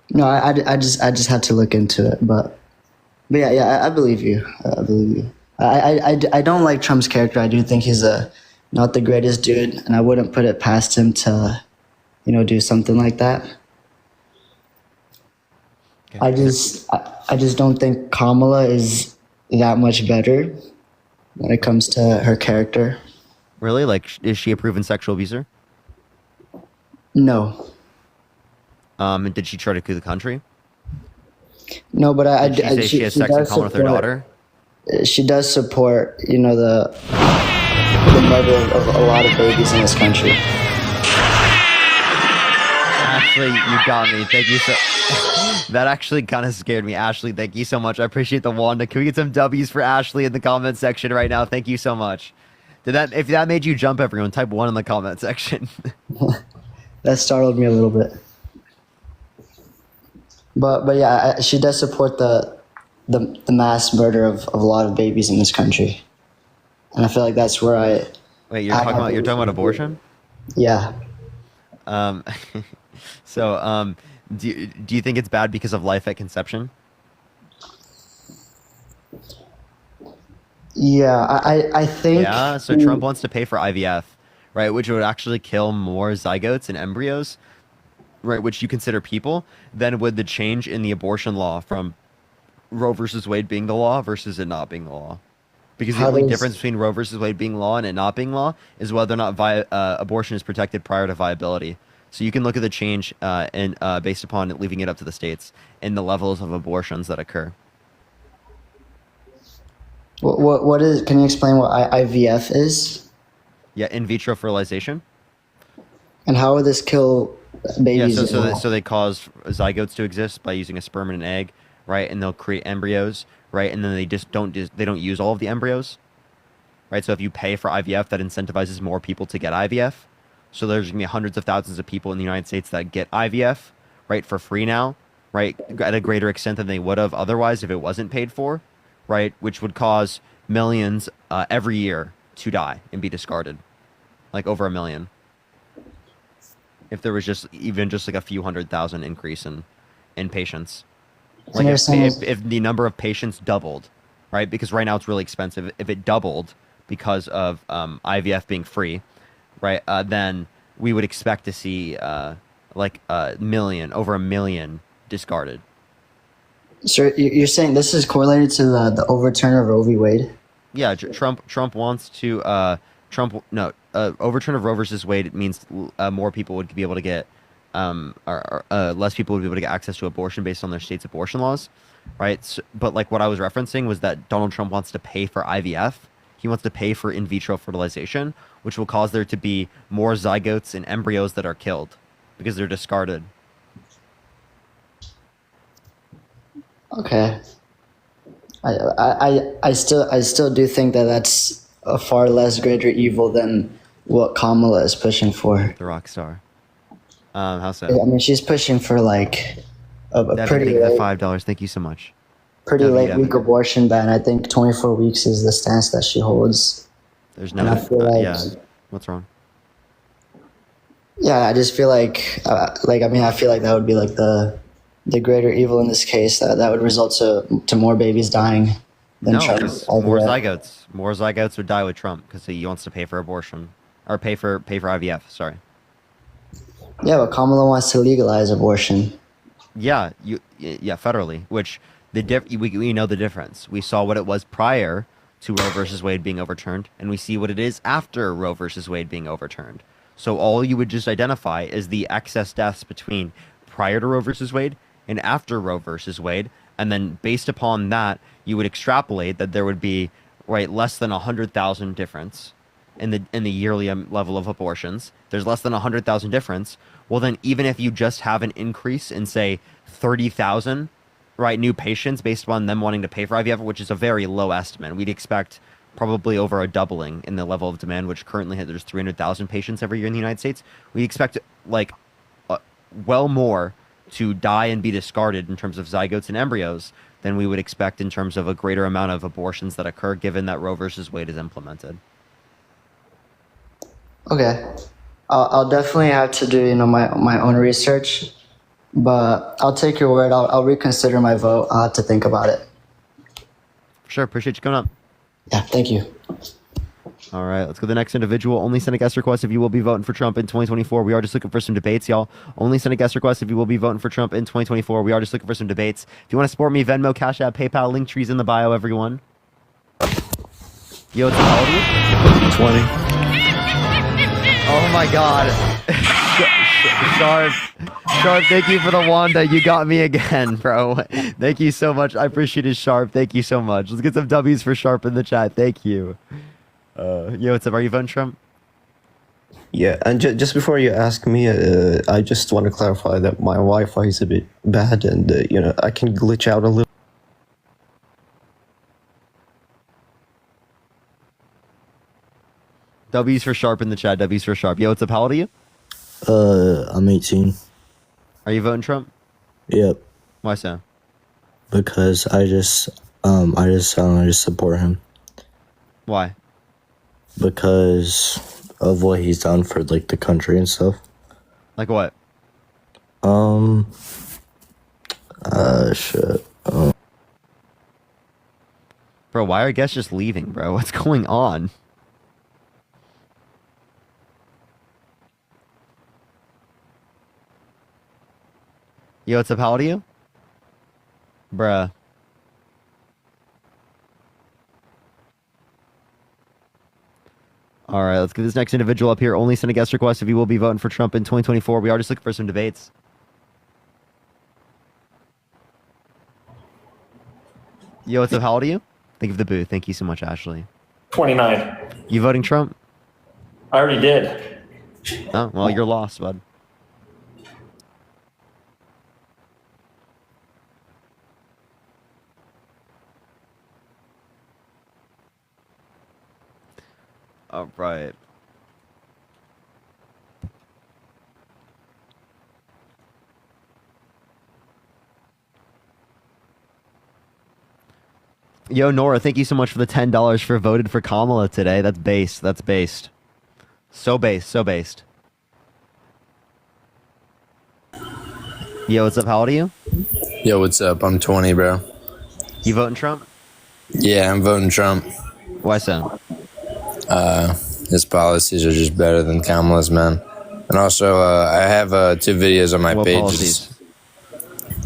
Speaker 12: No, I just had to look into it, but yeah, I believe you. I believe you. I don't like Trump's character. I do think he's not the greatest dude, and I wouldn't put it past him to, do something like that. Okay. I just don't think Kamala is that much better when it comes to her character.
Speaker 1: Really? Like, is she a proven sexual abuser?
Speaker 12: No.
Speaker 1: And did she try to coup the country?
Speaker 12: No, but
Speaker 1: she has sex in common with her daughter?
Speaker 12: She does support, the murder of a lot of babies in this country.
Speaker 1: Ashley, you got me. Thank you so. That actually kind of scared me. Ashley, thank you so much. I appreciate the Wanda. Can we get some W's for Ashley in the comment section right now? Thank you so much. If that made you jump, everyone, type 1 in the comment section.
Speaker 12: That startled me a little bit. But yeah, she does support the mass murder of a lot of babies in this country, and I feel like that's where I.
Speaker 1: Wait, you're talking about abortion?
Speaker 12: Yeah.
Speaker 1: So, do you think it's bad because of life at conception?
Speaker 12: Yeah, I think.
Speaker 1: Yeah. So Trump wants to pay for IVF, right? Which would actually kill more zygotes and embryos, right? Which you consider people, than would the change in the abortion law from Roe versus Wade being the law versus it not being the law. Because the only difference between Roe versus Wade being law and it not being law is whether or not abortion is protected prior to viability. So you can look at the change based upon leaving it up to the states and the levels of abortions that occur.
Speaker 12: What is? Can you explain what IVF is?
Speaker 1: Yeah, in vitro fertilization.
Speaker 12: And how would this kill babies?
Speaker 1: Yeah, so they cause zygotes to exist by using a sperm and an egg, right? And they'll create embryos, right? And then they don't use all of the embryos, right? So if you pay for IVF, that incentivizes more people to get IVF. So there's gonna be hundreds of thousands of people in the United States that get IVF, right, for free now, right, at a greater extent than they would have otherwise if it wasn't paid for, right? Which would cause millions every year to die and be discarded, like over 1 million. If there was just like a few 100,000 increase in patients, like if the number of patients doubled, right? Because right now it's really expensive. If it doubled because of IVF being free, right? Then we would expect to see over 1 million discarded.
Speaker 12: So you're saying this is correlated to the overturn of Roe v. Wade?
Speaker 1: Yeah, Trump wants to overturn of Roe versus Wade. It means more people would be able to get less people would be able to get access to abortion based on their state's abortion laws, right? So, but like what I was referencing was that Donald Trump wants to pay for IVF. He wants to pay for in vitro fertilization, which will cause there to be more zygotes and embryos that are killed because they're discarded.
Speaker 12: Okay. I still do think that that's a far less greater evil than what Kamala is pushing for.
Speaker 1: The rock star. How so?
Speaker 12: I mean, she's pushing for like a pretty
Speaker 1: the
Speaker 12: late,
Speaker 1: $5. Thank you so much.
Speaker 12: pretty late week abortion ban. I think 24 weeks is the stance that she holds.
Speaker 1: There's no. What's wrong?
Speaker 12: Yeah, I just feel like I feel like that would be like the the greater evil in this case, that would result to more babies dying than
Speaker 1: No,
Speaker 12: Trump.
Speaker 1: because more zygotes. More zygotes would die with Trump because he wants to pay for abortion. Or pay for IVF, sorry.
Speaker 12: Yeah, but Kamala wants to legalize abortion.
Speaker 1: Yeah, federally, which we know the difference. We saw what it was prior to Roe versus Wade being overturned, and we see what it is after Roe versus Wade being overturned. So all you would just identify is the excess deaths between prior to Roe versus Wade and after Roe versus Wade, and then based upon that, you would extrapolate that there would be less than 100,000 difference in the yearly level of abortions. There's less than 100,000 difference. Well, then even if you just have an increase in say 30,000, new patients based upon them wanting to pay for IVF, which is a very low estimate, we'd expect probably over a doubling in the level of demand, which currently there's 300,000 patients every year in the United States. We expect well more to die and be discarded in terms of zygotes and embryos than we would expect in terms of a greater amount of abortions that occur given that Roe versus Wade is implemented.
Speaker 12: Okay. I'll definitely have to do, my own research, but I'll take your word. I'll reconsider my vote. I'll have to think about it.
Speaker 1: Sure. Appreciate you coming up.
Speaker 12: Yeah. Thank you.
Speaker 1: All right. Let's go to the next individual. Only send a guest request if you will be voting for Trump in 2024. We are just looking for some debates, y'all. Only send a guest request if you will be voting for Trump in 2024. We are just looking for some debates. If you want to support me, Venmo, Cash App, PayPal, link trees in the bio, everyone. Yo, how old are you?
Speaker 13: 20.
Speaker 1: Oh my God. Sharp, thank you for the Wanda. You got me again, bro. Thank you so much. I appreciate it, Sharp. Thank you so much. Let's get some W's for Sharp in the chat. Thank you. Yo, what's up? Are you voting Trump?
Speaker 13: Yeah, and just before you ask me, I just want to clarify that my Wi-Fi is a bit bad, and I can glitch out a little.
Speaker 1: W's for Sharp in the chat. W's for Sharp. Yo, what's up? How old are you?
Speaker 13: I'm 18.
Speaker 1: Are you voting Trump?
Speaker 13: Yep.
Speaker 1: Why so?
Speaker 13: Because I just support him.
Speaker 1: Why?
Speaker 13: Because of what he's done for the country and stuff.
Speaker 1: Like what?
Speaker 13: Shit.
Speaker 1: Bro, why are guests just leaving, bro? What's going on? Yo, what's up? How old are you? Bruh. All right, let's get this next individual up here. Only send a guest request if you will be voting for Trump in 2024. We are just looking for some debates. Yo, what's up? How old are you? Think of the booth. Thank you so much, Ashley.
Speaker 14: 29.
Speaker 1: You voting Trump?
Speaker 14: I already did.
Speaker 1: Oh, well, you're lost, bud. All right. Yo, Nora, thank you so much for the $10 for voted for Kamala today. That's based. That's based. So based. So based. Yo, what's up? How old are you?
Speaker 15: Yo, what's up? I'm 20, bro.
Speaker 1: You voting Trump?
Speaker 15: Yeah, I'm voting Trump.
Speaker 1: Why so?
Speaker 15: His policies are just better than Kamala's, man. And also, I have 2 videos on my
Speaker 1: What
Speaker 15: page.
Speaker 1: policies?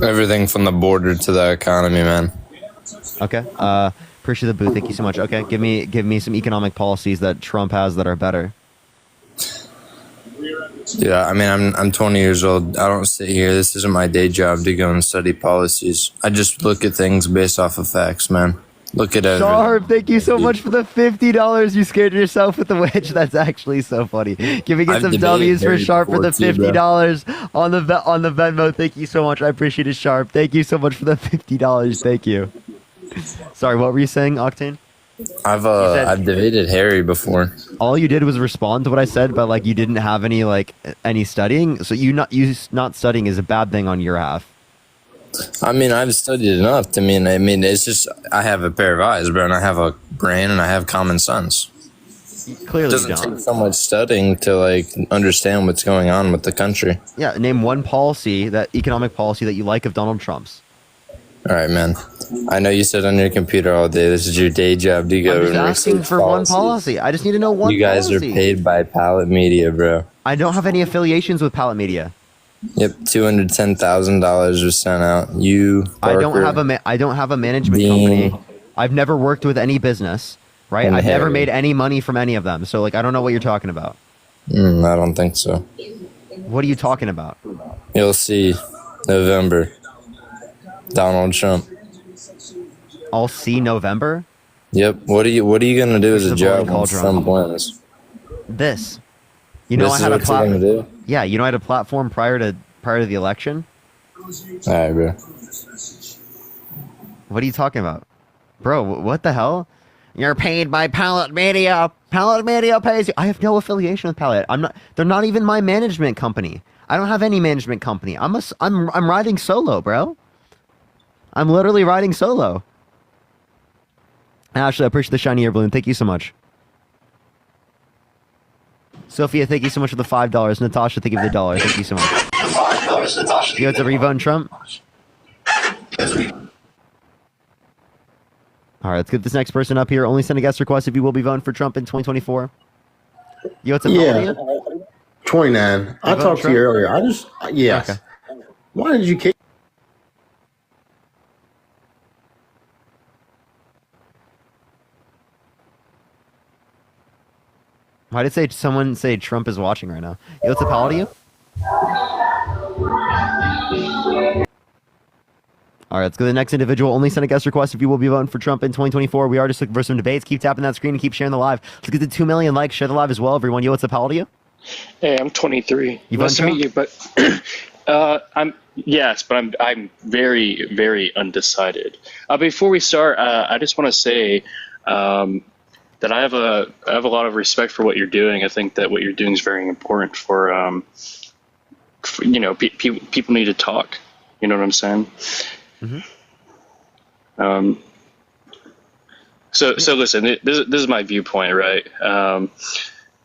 Speaker 15: Everything from the border to the economy, man.
Speaker 1: Okay. Appreciate the booth. Thank you so much. Okay, give me some economic policies that Trump has that are better.
Speaker 15: Yeah, I mean, I'm 20 years old. I don't sit here. This isn't my day job to go and study policies. I just look at things based off of facts, man. Look at everything.
Speaker 1: Sharp, thank you so much for the $50. You scared yourself with the witch. That's actually so funny. Can we get
Speaker 15: I've
Speaker 1: some
Speaker 15: debated
Speaker 1: W's for
Speaker 15: Harry
Speaker 1: Sharp for the
Speaker 15: before too, bro.
Speaker 1: $50 on the Venmo? Thank you so much. I appreciate it, Sharp. Thank you so much for the $50. Thank you. Sorry, what were you saying, Octane?
Speaker 15: I've debated Harry before.
Speaker 1: All you did was respond to what I said, but like you didn't have any studying. So you not studying is a bad thing on your half.
Speaker 15: I mean, I've studied enough to mean. I mean, it's just I have a pair of eyes, bro, and I have a brain, and I have common sense.
Speaker 1: Clearly,
Speaker 15: It
Speaker 1: you
Speaker 15: doesn't
Speaker 1: don't.
Speaker 15: take so much studying to like understand what's going on with the country.
Speaker 1: Yeah, name one economic policy that you like of Donald Trump's.
Speaker 15: All right, man. I know you sit on your computer all day. This is your day job to go
Speaker 1: I'm just
Speaker 15: and
Speaker 1: asking
Speaker 15: research
Speaker 1: for one
Speaker 15: policies.
Speaker 1: policy. I just need to know one
Speaker 15: You guys
Speaker 1: policy.
Speaker 15: are paid by Pallet Media, bro.
Speaker 1: I don't have any affiliations with Pallet Media.
Speaker 15: Yep, $210,000 was sent out. You, Parker,
Speaker 1: I don't have a management
Speaker 15: Dean,
Speaker 1: company. I've never worked with any business, right?
Speaker 15: and
Speaker 1: I've never
Speaker 15: Harry.
Speaker 1: made any money from any of them. So like I don't know what you're talking about.
Speaker 15: I don't think so.
Speaker 1: What are you talking about?
Speaker 15: You'll see. November. Donald Trump.
Speaker 1: I'll see November.
Speaker 15: Yep. What are you gonna do as a job when
Speaker 1: cauldron.
Speaker 15: Trump wins?
Speaker 1: This. You know,
Speaker 15: This
Speaker 1: I
Speaker 15: is
Speaker 1: had a
Speaker 15: what you're gonna
Speaker 1: platform.
Speaker 15: do?
Speaker 1: Yeah, you know, I had a platform prior to the election.
Speaker 15: All right, bro.
Speaker 1: What are you talking about, bro? What the hell? You're paid by Pallet Media. Pallet Media pays you. I have no affiliation with Pallet. I'm not. They're not even my management company. I don't have any management company. I'm riding solo, bro. I'm literally riding solo. Ashley, I appreciate the shiny air balloon. Thank you so much. Sophia, thank you so much for the $5. Natasha, thank you for the $1. Thank you so much.
Speaker 16: $5, Natasha.
Speaker 1: You want to revote Trump? All right, let's get this next person up here. Only send a guest request if you will be voting for Trump in 2024. You what's up?
Speaker 17: Yeah, 29. I talked to you earlier. Yes.
Speaker 1: Okay.
Speaker 17: Why did you kick?
Speaker 1: Why did someone say Trump is watching right now? You what's up, how old are you? All right, let's go to the next individual. Only send a guest request if you will be voting for Trump in 2024. We are just looking for some debates. Keep tapping that screen and keep sharing the live. Let's get to 2 million likes. Share the live as well, everyone. You what's up, how old are you?
Speaker 18: Hey, I'm 23.
Speaker 1: You
Speaker 18: Nice to
Speaker 1: voting
Speaker 18: meet you, but I'm very, very undecided. Before we start, I just want to say that I have a lot of respect for what you're doing. I think that what you're doing is very important for people need to talk. You know what I'm saying?
Speaker 1: Mm-hmm.
Speaker 18: So listen, this is my viewpoint, right?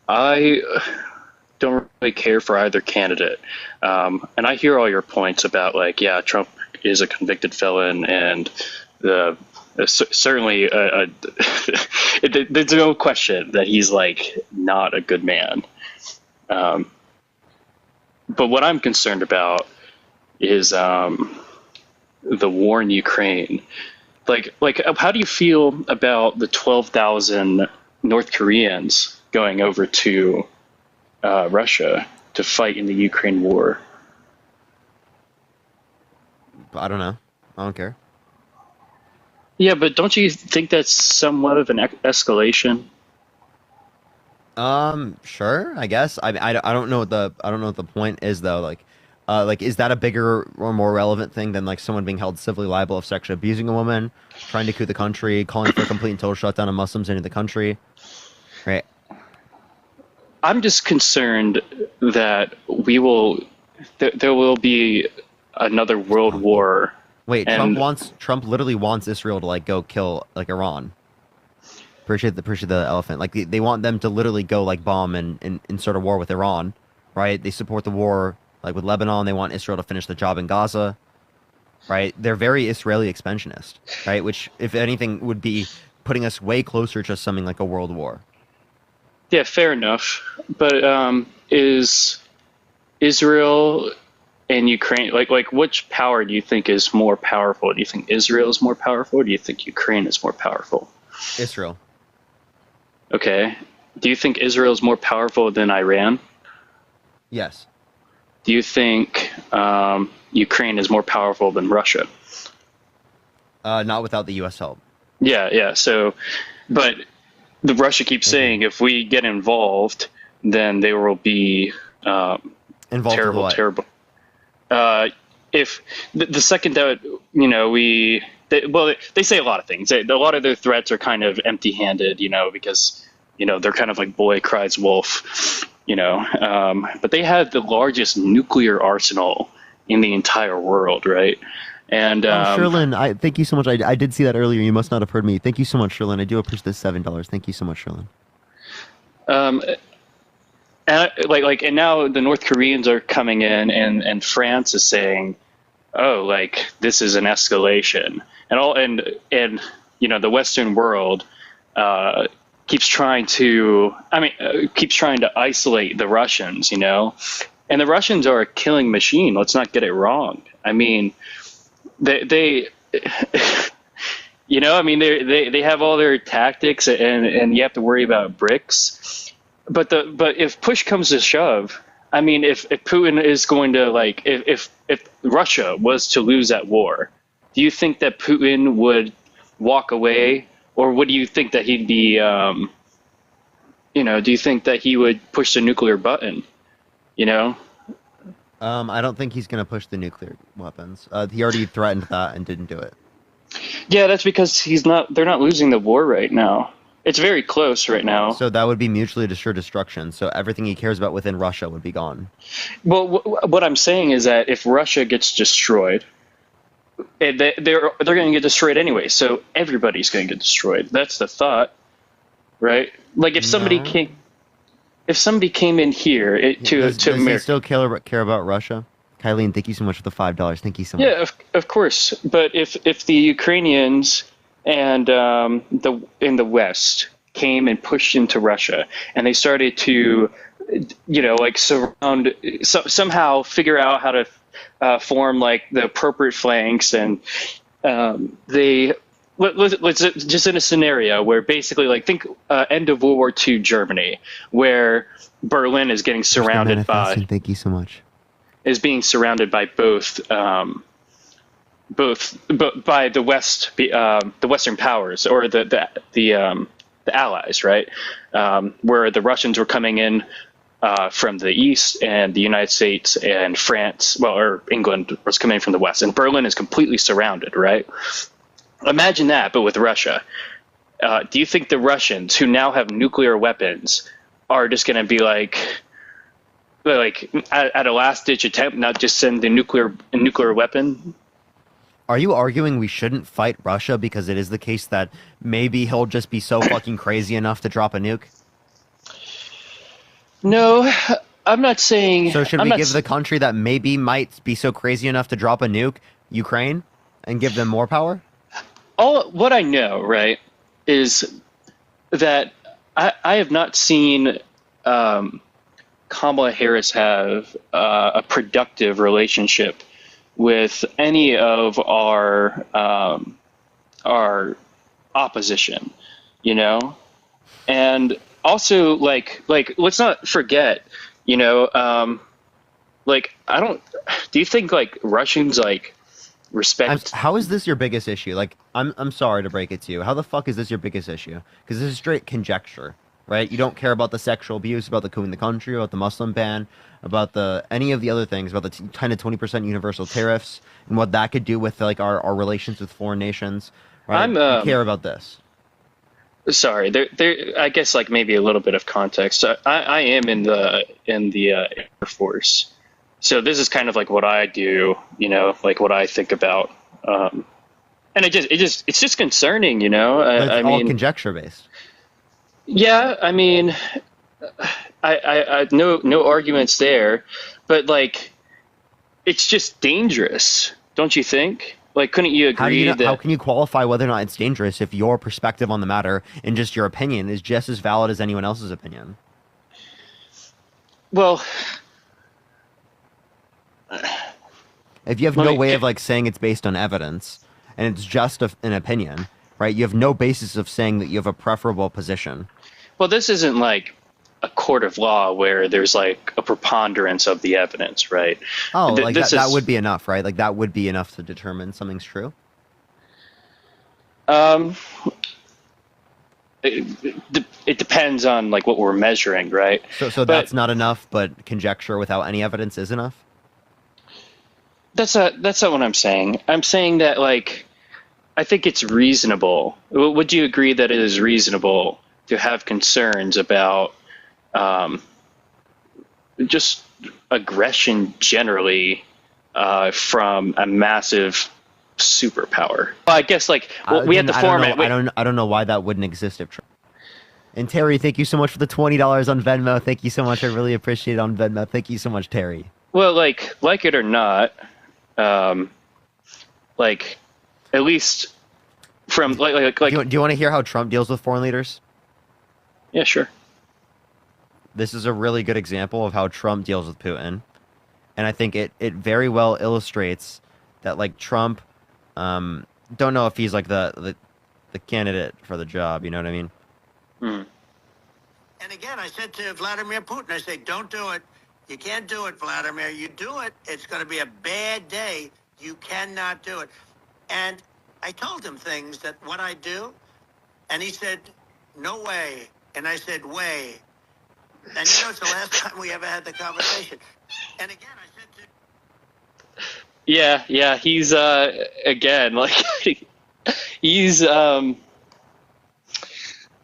Speaker 18: I don't really care for either candidate. And I hear all your points about like, yeah, Trump is a convicted felon and certainly there's no question that he's like not a good man. But what I'm concerned about is the war in Ukraine. Like, how do you feel about the 12,000 North Koreans going over to Russia to fight in the Ukraine war?
Speaker 1: I don't know. I don't care.
Speaker 18: Yeah, but don't you think that's somewhat of an escalation?
Speaker 1: Sure, I guess. I don't know what the point is though. Like, is that a bigger or more relevant thing than like someone being held civilly liable of sexually abusing a woman, trying to coup the country, calling for a complete and total shutdown of Muslims into the country? Right.
Speaker 18: I'm just concerned that there will be another world war.
Speaker 1: Wait, Trump literally wants Israel to like go kill like Iran. Appreciate the elephant. Like they want them to literally go like bomb and start a war with Iran, right? They support the war like with Lebanon. They want Israel to finish the job in Gaza, right? They're very Israeli expansionist, right? Which, if anything, would be putting us way closer to something like a world war.
Speaker 18: Yeah, fair enough. But is Israel and Ukraine like which power do you think is more powerful? Do you think Israel is more powerful, or do you think Ukraine is more powerful?
Speaker 1: Israel.
Speaker 18: Okay. Do you think Israel is more powerful than Iran?
Speaker 1: Yes.
Speaker 18: Do you think Ukraine is more powerful than Russia?
Speaker 1: Not without the U.S. help.
Speaker 18: Yeah. So, but the Russia keeps saying if we get involved, then there will be
Speaker 1: Involved
Speaker 18: terrible,
Speaker 1: with what?
Speaker 18: terrible. If the second that they say a lot of things. A lot of their threats are kind of empty-handed, because they're kind of like boy cries wolf, but they have the largest nuclear arsenal in the entire world, right? And
Speaker 1: Sherlyn, I thank you so much. I did see that earlier. You must not have heard me. Thank you so much, Sherlyn. I do appreciate the $7. Thank you so much, Sherlyn.
Speaker 18: Um, and and now the North Koreans are coming in, and France is saying, "Oh, like this is an escalation," and the Western world keeps trying to isolate the Russians, and the Russians are a killing machine. Let's not get it wrong. I mean, they they have all their tactics, and you have to worry about bricks. But if push comes to shove, I mean, if Putin is going to if Russia was to lose that war, do you think that Putin would walk away, or would you think that he'd be, do you think that he would push the nuclear button?
Speaker 1: I don't think he's going to push the nuclear weapons. He already threatened that and didn't do it.
Speaker 18: Yeah, that's because they're not losing the war right now. It's very close right now.
Speaker 1: So that would be mutually assured destruction. So everything he cares about within Russia would be gone.
Speaker 18: Well, what I'm saying is that if Russia gets destroyed, they're going to get destroyed anyway. So everybody's going to get destroyed. That's the thought, right? Like if somebody came in here to
Speaker 1: Does
Speaker 18: America,
Speaker 1: he still care about Russia? Kylene, thank you so much for the $5. Thank you so much.
Speaker 18: yeah, of course. But if the Ukrainians and in the West came and pushed into Russia, and they started to, surround, somehow figure out how to form the appropriate flanks, and let's just in a scenario where basically think end of World War II Germany, where Berlin is getting surrounded by.
Speaker 1: Thank you so much.
Speaker 18: Is being surrounded by both by the Western powers, or the Allies, right? Where the Russians were coming in from the east, and the United States and France, or England was coming in from the west, and Berlin is completely surrounded, right? Imagine that, but with Russia. Do you think the Russians, who now have nuclear weapons, are just going to be at a last-ditch attempt, not just send the nuclear weapon?
Speaker 1: Are you arguing we shouldn't fight Russia because it is the case that maybe he'll just be so fucking crazy enough to drop a nuke?
Speaker 18: No, I'm not saying...
Speaker 1: So should we give the country that maybe might be so crazy enough to drop a nuke, Ukraine, and give them more power?
Speaker 18: What I know, right, is that I have not seen Kamala Harris have a productive relationship with any of our opposition, and also let's not forget, I don't. Do you think Russians respect?
Speaker 1: How is this your biggest issue? I'm sorry to break it to you. How the fuck is this your biggest issue? Because this is straight conjecture. Right? You don't care about the sexual abuse, about the coup in the country, about the Muslim ban, about any of the other things, about the 10 to 20% universal tariffs, and what that could do with our relations with foreign nations. Right? You care about this.
Speaker 18: Sorry, there. I guess maybe a little bit of context. I am in the Air Force, so this is kind of what I do. What I think about. And it's just concerning.
Speaker 1: It's all conjecture based.
Speaker 18: Yeah, I mean, I no arguments there, but it's just dangerous, don't you think? Couldn't you agree
Speaker 1: how can you qualify whether or not it's dangerous if your perspective on the matter and just your opinion is just as valid as anyone else's opinion?
Speaker 18: Well,
Speaker 1: if you have no way of saying it's based on evidence and it's just an opinion, right? You have no basis of saying that you have a preferable position.
Speaker 18: Well, this isn't a court of law where there's a preponderance of the evidence, right?
Speaker 1: Oh, that would be enough, right? That would be enough to determine something's true?
Speaker 18: It depends on what we're measuring, right?
Speaker 1: So that's not enough, but conjecture without any evidence is enough?
Speaker 18: That's not what I'm saying. I'm saying that I think it's reasonable. Would you agree that it is reasonable to have concerns about just aggression generally from a massive superpower? Well, I guess we have to form it.
Speaker 1: I don't know why that wouldn't exist And Terry, thank you so much for the $20 on Venmo. Thank you so much. I really appreciate it on Venmo. Thank you so much, Terry.
Speaker 18: Well, like it or not, like at least from like.
Speaker 1: Do you want to hear how Trump deals with foreign leaders?
Speaker 18: Yeah, sure.
Speaker 1: This is a really good example of how Trump deals with Putin, and I think it very well illustrates that like Trump, don't know if he's like the candidate for the job. You know what I mean?
Speaker 18: Mm.
Speaker 16: And again, I said to Vladimir Putin, I said, don't do it. You can't do it, Vladimir. You do it, it's going to be a bad day. You cannot do it. And I told him things that what I do, and he said, no way. And I said, way. And it's the last time we ever had the conversation. And again, I said to...
Speaker 18: Yeah, he's again like he's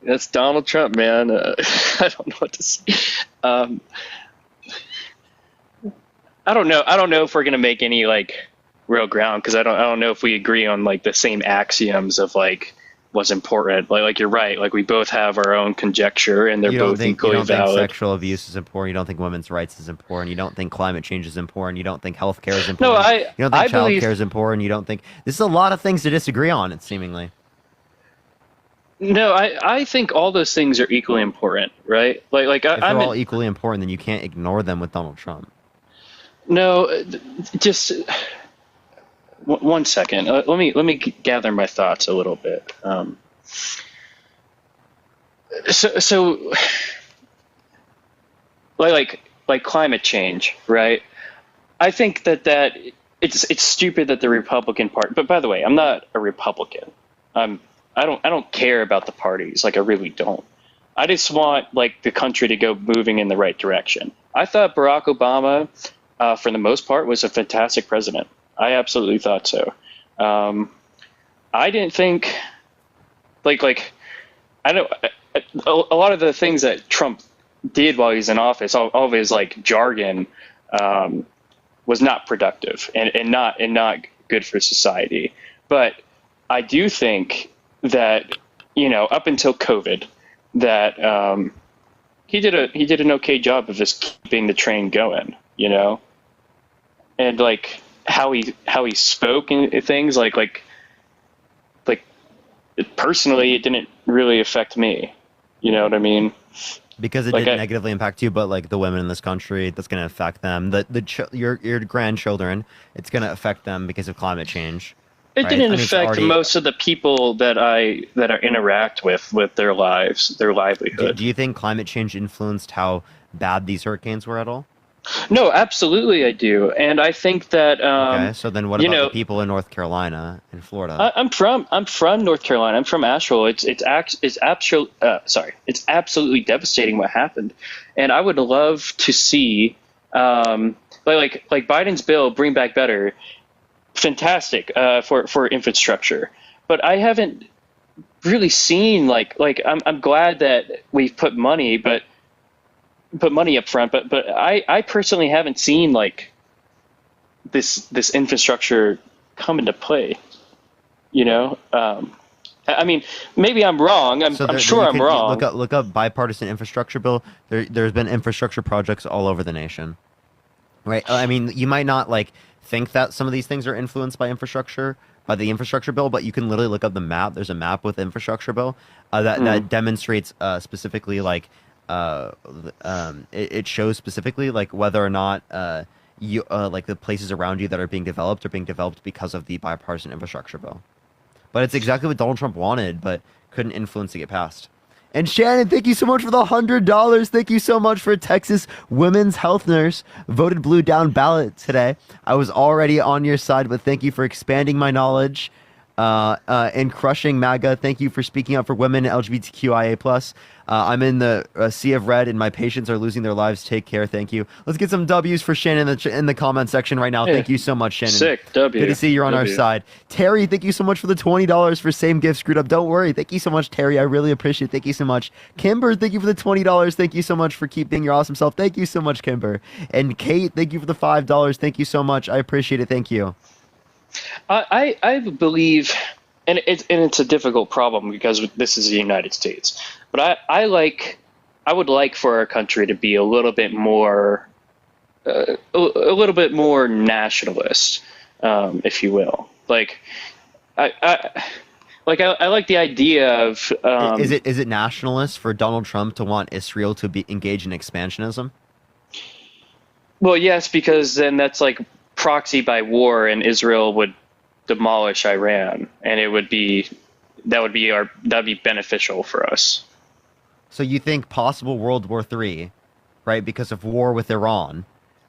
Speaker 18: that's Donald Trump, man. I don't know what to say. I don't know if we're gonna make any like real ground because I don't know if we agree on like the same axioms of like what's important. Like you're right. Like we both have our own conjecture, and they're both equally valid. You don't think
Speaker 1: sexual abuse is important. You don't think women's rights is important. You don't think climate change is important. You don't think healthcare is important.
Speaker 18: No,
Speaker 1: you don't think childcare is important. You don't think this is a lot of things to disagree on. It seemingly.
Speaker 18: No, I think all those things are equally important, right? Like
Speaker 1: if they're all equally important, then you can't ignore them with Donald Trump.
Speaker 18: No, just. One second. Let me gather my thoughts a little bit. So like climate change, right? I think that it's stupid that the Republican Party. But by the way, I'm not a Republican. I don't care about the parties. Like I really don't. I just want like the country to go moving in the right direction. I thought Barack Obama, for the most part, was a fantastic president. I absolutely thought so. I didn't think like I don't a lot of the things that Trump did while he's in office, all of his like jargon was not productive and not good for society. But I do think that up until COVID that he did an okay job of just keeping the train going, and like how he spoke and things like personally it didn't really affect me. You know what I mean?
Speaker 1: Because it didn't negatively impact you, but like the women in this country, that's going to affect them. Your grandchildren, it's going to affect them because of climate change.
Speaker 18: It didn't affect most of the people that I interact with their lives, their livelihood.
Speaker 1: Do you think climate change influenced how bad these hurricanes were at all?
Speaker 18: No, absolutely I do, and I think that.
Speaker 1: Okay, so then what about the people in North Carolina and Florida?
Speaker 18: I'm from North Carolina. I'm from Asheville. It's absolutely devastating what happened, and I would love to see like Biden's bill, Bring Back Better, fantastic for infrastructure, but I haven't really seen like I'm glad that we've put money up front, but I personally haven't seen like this infrastructure come into play. I mean, maybe I'm wrong. I'm sure I'm wrong.
Speaker 1: Look up bipartisan infrastructure bill. There's been infrastructure projects all over the nation, right? I mean, you might not like think that some of these things are influenced by the infrastructure bill, but you can literally look up the map. There's a map with infrastructure bill that demonstrates specifically like. It shows specifically like whether or not you like the places around you that are being developed because of the bipartisan infrastructure bill. But it's exactly what Donald Trump wanted, but couldn't influence to get passed. And Shannon, thank you so much for the $100. Thank you so much for Texas women's health nurse voted blue down ballot today. I was already on your side, but thank you for expanding my knowledge. And crushing MAGA. Thank you for speaking up for women and LGBTQIA+. I'm in the sea of red and my patients are losing their lives. Take care. Thank you. Let's get some W's for Shannon in the comment section right now. Thank you so much, Shannon.
Speaker 18: Sick. W.
Speaker 1: Good to see you're on our side. Terry, thank you so much for the $20 for Same Gift Screwed Up. Don't worry. Thank you so much, Terry. I really appreciate it. Thank you so much. Kimber, thank you for the $20. Thank you so much for keeping your awesome self. Thank you so much, Kimber. And Kate, thank you for the $5. Thank you so much. I appreciate it. Thank you.
Speaker 18: I believe, and it's a difficult problem because this is the United States. But I would like for our country to be a little bit more nationalist, if you will. Like I like the idea of
Speaker 1: is it nationalist for Donald Trump to want Israel to be engaged in expansionism?
Speaker 18: Well, yes, because then that's like proxy by war, and Israel would demolish Iran, and that'd be beneficial for us.
Speaker 1: So you think possible World War III, right, because of war with Iran,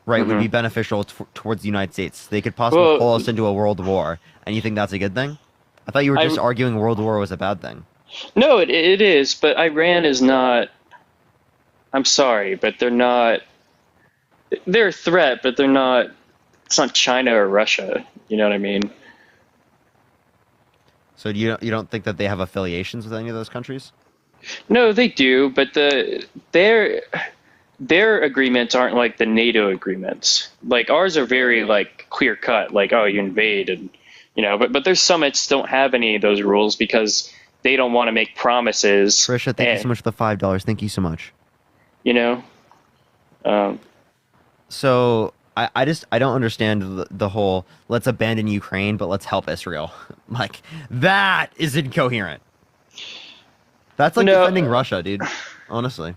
Speaker 1: right, would be beneficial towards the United States? They could possibly pull us into a world war, and you think that's a good thing? I thought you were just arguing World War was a bad thing.
Speaker 18: No, it is, but Iran is not. I'm sorry, but they're not. They're a threat, but they're not. It's not China or Russia. You know what I mean?
Speaker 1: So you don't think that they have affiliations with any of those countries?
Speaker 18: No, they do, but their agreements aren't like the NATO agreements. Like ours are very like clear cut. Like, oh, you invade, and but their summits don't have any of those rules because they don't want to make promises.
Speaker 1: Trisha, thank you so much for the $5. Thank you so much. So I don't understand the whole let's abandon Ukraine, but let's help Israel. Like, that is incoherent. That's like defending Russia, dude. Honestly.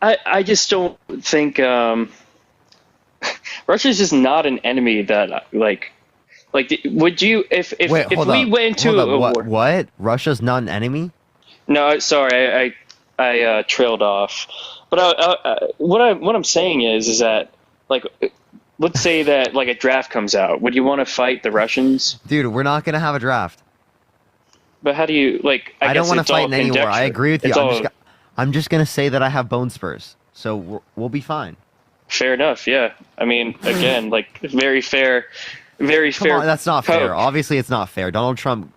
Speaker 18: I just don't think Russia's just not an enemy that like would you if we went to a war?
Speaker 1: What? Russia's not an enemy?
Speaker 18: No, sorry, I trailed off. But what I'm saying is that like let's say that like a draft comes out. Would you want to fight the Russians?
Speaker 1: Dude, we're not gonna have a draft.
Speaker 18: But how do you like?
Speaker 1: I don't want to fight in any war. I agree with you. I'm just gonna say that I have bone spurs, so we'll be fine.
Speaker 18: Fair enough. Yeah. I mean, again, like very fair. Very fair.
Speaker 1: Come on, that's not fair. Obviously, it's not fair. Donald Trump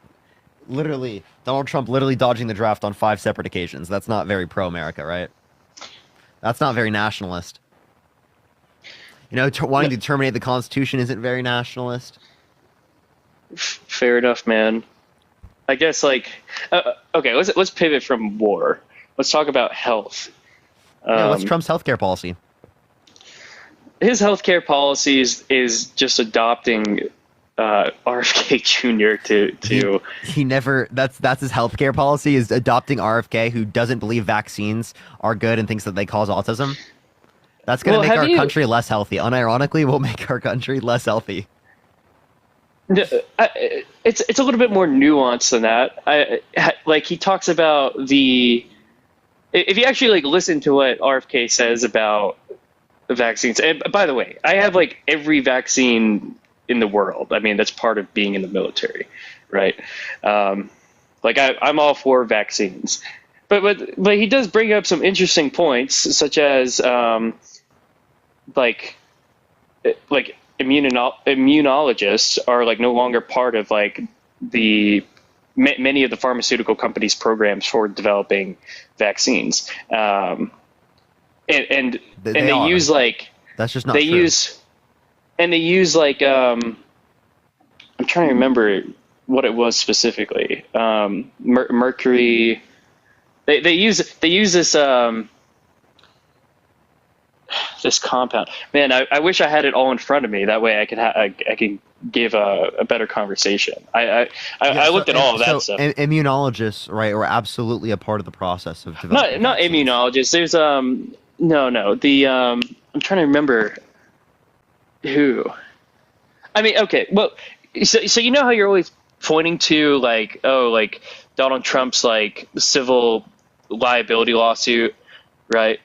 Speaker 1: literally dodging the draft on 5 separate occasions. That's not very pro-America, right? That's not very nationalist. Wanting to terminate the Constitution isn't very nationalist.
Speaker 18: Fair enough, man. I guess okay, let's pivot from war. Let's talk about health.
Speaker 1: What's Trump's healthcare policy?
Speaker 18: His healthcare policy is just adopting RFK Jr. to
Speaker 1: he never that's his healthcare policy is adopting RFK, who doesn't believe vaccines are good and thinks that they cause autism. That's going to make our country less healthy. Unironically, we'll make our country less healthy.
Speaker 18: It's a little bit more nuanced than that. Like he talks about if you actually listen to what RFK says about the vaccines. And by the way, I have every vaccine in the world. I mean, that's part of being in the military, right? I'm all for vaccines, but he does bring up some interesting points, such as immunologists are no longer part of many of the pharmaceutical companies' programs for developing vaccines. And they use
Speaker 1: that's just not
Speaker 18: they
Speaker 1: true.
Speaker 18: use I'm trying to remember what it was specifically. Mercury. They use this this compound. Man, I wish I had it all in front of me. That way I can give a better conversation. I looked at all of that stuff.
Speaker 1: Immunologists, right, are absolutely a part of the process of developing.
Speaker 18: Not immunologists. There's I'm trying to remember who. I mean, okay, well, so you know how you're always pointing to Donald Trump's civil liability lawsuit, right?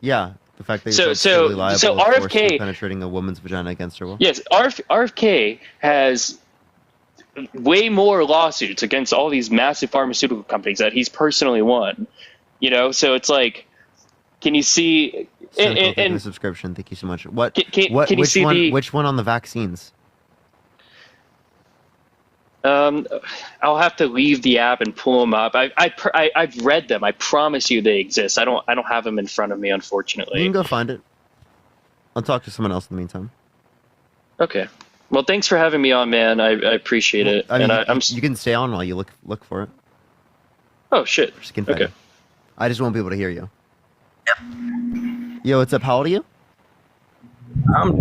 Speaker 1: Yeah, the fact that
Speaker 18: so RFK
Speaker 1: penetrating a woman's vagina against her will.
Speaker 18: Yes, RFK has way more lawsuits against all these massive pharmaceutical companies that he's personally won. So it's can you see?
Speaker 1: And the subscription. Thank you so much.
Speaker 18: Can you see
Speaker 1: which one on the vaccines?
Speaker 18: I'll have to leave the app and pull them up. I've read them. I promise you they exist. I don't have them in front of me, unfortunately.
Speaker 1: You can go find it. I'll talk to someone else in the meantime.
Speaker 18: Okay. Well, thanks for having me on, man. I appreciate it.
Speaker 1: I mean,
Speaker 18: I'm.
Speaker 1: you can stay on while you look for it.
Speaker 18: Oh shit.
Speaker 1: Skin
Speaker 18: Okay.
Speaker 1: fighting. I just won't be able to hear you. Yo, what's up? How old are you?
Speaker 3: I'm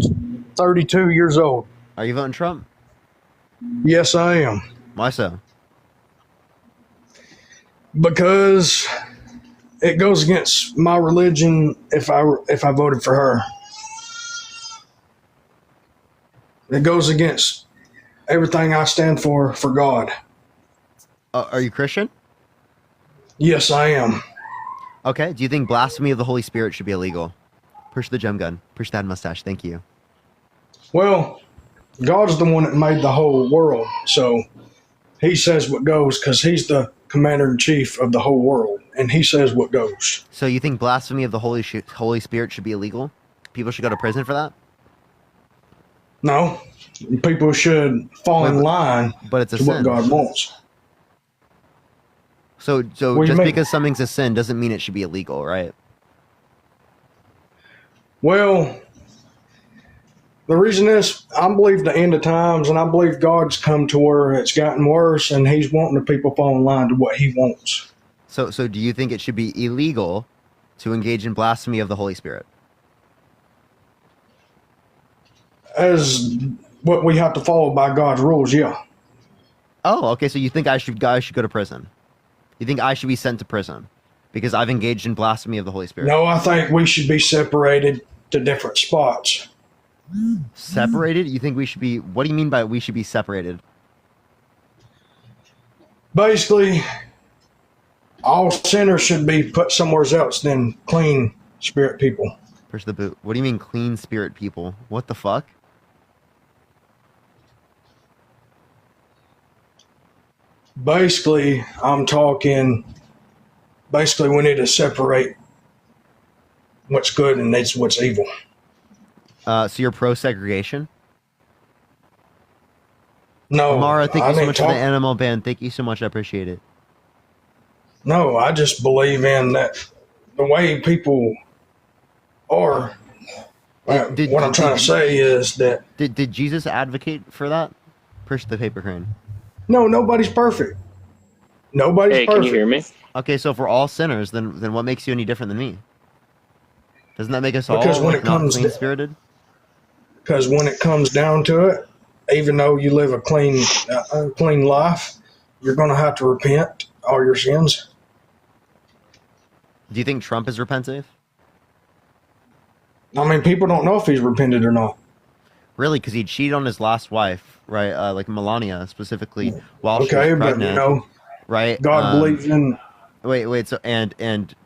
Speaker 3: 32 years old.
Speaker 1: Are you voting Trump?
Speaker 3: Yes, I am.
Speaker 1: Why so?
Speaker 3: Because it goes against my religion if I voted for her. It goes against everything I stand for God.
Speaker 1: Are you Christian?
Speaker 3: Yes, I am.
Speaker 1: Okay. Do you think blasphemy of the Holy Spirit should be illegal? Push the gem gun. Push that mustache. Thank you.
Speaker 3: Well, God's the one that made the whole world, so he says what goes because he's the commander-in-chief of the whole world, and he says what goes.
Speaker 1: So you think blasphemy of the Holy Spirit should be illegal? People should go to prison for that?
Speaker 3: No, people should fall in line
Speaker 1: but it's a
Speaker 3: to what
Speaker 1: sin.
Speaker 3: God wants.
Speaker 1: So
Speaker 3: What do you
Speaker 1: just
Speaker 3: mean?
Speaker 1: because something's a sin doesn't mean it should be illegal, right?
Speaker 3: Well, the reason is I believe the end of times, and I believe God's come to where it's gotten worse, and he's wanting the people fall in line to what he wants.
Speaker 1: So do you think it should be illegal to engage in blasphemy of the Holy Spirit?
Speaker 3: As what we have to follow by God's rules, yeah.
Speaker 1: Oh, okay. So you think I should go to prison? You think I should be sent to prison because I've engaged in blasphemy of the Holy Spirit?
Speaker 3: No, I think we should be separated to different spots.
Speaker 1: Separated? You think we should be? What do you mean by we should be separated?
Speaker 3: Basically, all sinners should be put somewhere else than clean spirit people.
Speaker 1: Push the boot. What do you mean clean spirit people? What the fuck?
Speaker 3: Basically, I'm talking, basically we need to separate what's good and that's what's evil.
Speaker 1: So you're pro segregation?
Speaker 3: No,
Speaker 1: Amara, thank
Speaker 3: I
Speaker 1: you so
Speaker 3: didn't
Speaker 1: much for
Speaker 3: talk-
Speaker 1: the animal band. Thank you so much. I appreciate it.
Speaker 3: No, I just believe in that the way people are. What I'm trying to say is that
Speaker 1: Did Jesus advocate for that? Push the paper crane.
Speaker 3: no, nobody's perfect. Nobody's
Speaker 18: Hey,
Speaker 3: perfect.
Speaker 18: can you hear me?
Speaker 1: Okay, so if we're all sinners, then what makes you any different than me? Doesn't that make us
Speaker 3: Because
Speaker 1: all
Speaker 3: when
Speaker 1: like,
Speaker 3: it
Speaker 1: not
Speaker 3: comes to-
Speaker 1: clean spirited?
Speaker 3: Because when it comes down to it, even though you live a clean life, you're going to have to repent all your sins.
Speaker 1: Do you think Trump is repentive?
Speaker 3: I mean, people don't know if he's repented or not.
Speaker 1: Really? Because he cheated on his last wife, right? Like Melania specifically, while she
Speaker 3: Okay,
Speaker 1: was
Speaker 3: but
Speaker 1: pregnant.
Speaker 3: you know,
Speaker 1: right?
Speaker 3: God believes in.
Speaker 1: Wait. So and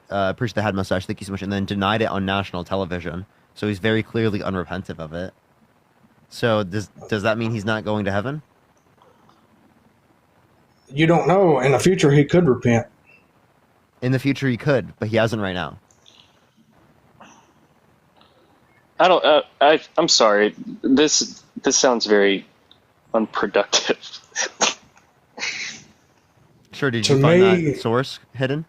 Speaker 1: appreciate the head mustache. Thank you so much. And then denied it on national television. So he's very clearly unrepentive of it. So does that mean he's not going to heaven?
Speaker 3: You don't know. In the future, he could repent.
Speaker 1: In the future, he could, but he hasn't right now.
Speaker 18: I don't. I'm sorry. This sounds very unproductive.
Speaker 1: Sure. Did
Speaker 3: To
Speaker 1: you find
Speaker 3: me-
Speaker 1: that source hidden?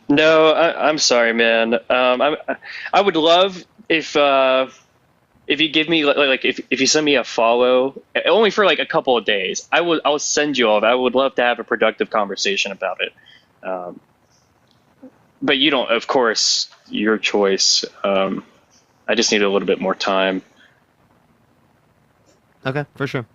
Speaker 18: No, I'm sorry, man. I would love if you give me like if you send me a follow only for like a couple of days. I'll send you all. I would love to have a productive conversation about it. But you don't, of course, your choice. I just need a little bit more time.
Speaker 1: Okay, for sure.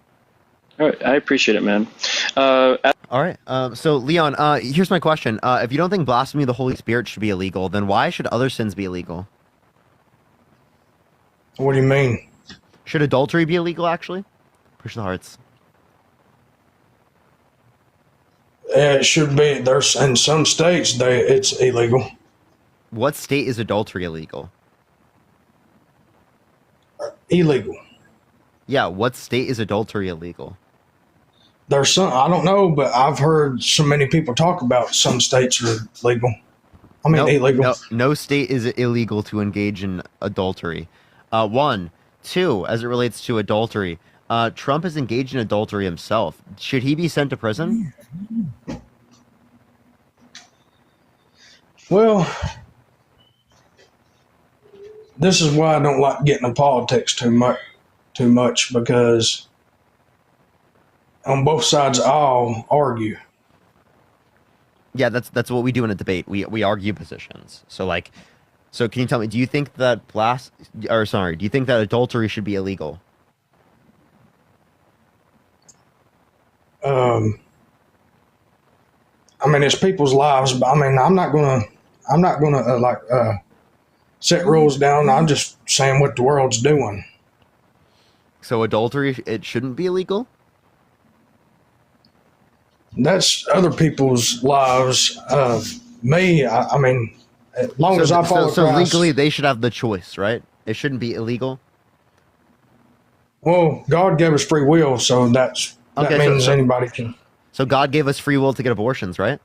Speaker 18: All right, I appreciate it, man.
Speaker 1: All right. So Leon, here's my question. If you don't think blasphemy of the Holy Spirit should be illegal, then why should other sins be illegal?
Speaker 3: What do you mean?
Speaker 1: Should adultery be illegal? Actually, push the hearts.
Speaker 3: It should be. There's in some states it's illegal.
Speaker 1: What state is adultery illegal?
Speaker 3: Illegal.
Speaker 1: Yeah, what state is adultery illegal?
Speaker 3: There's some. I don't know, but I've heard so many people talk about some states are legal. I mean, illegal.
Speaker 1: No state is illegal to engage in adultery. One. Two, as it relates to adultery, Trump is engaged in adultery himself. Should he be sent to prison?
Speaker 3: Well, this is why I don't like getting into politics too much. too much because on both sides I'll argue.
Speaker 1: Yeah, that's what we do in a debate. We argue positions. So can you tell me, do you think that do you think that adultery should be illegal?
Speaker 3: I mean, it's people's lives, but I mean, I'm not gonna set rules down. I'm just saying what the world's doing.
Speaker 1: So adultery, it shouldn't be illegal?
Speaker 3: That's other people's lives. Me, I mean, as long as I follow
Speaker 1: so
Speaker 3: Christ,
Speaker 1: legally, they should have the choice, right? It shouldn't be illegal.
Speaker 3: well, God gave us free will, so that means anybody can.
Speaker 1: So God gave us free will to get abortions, right?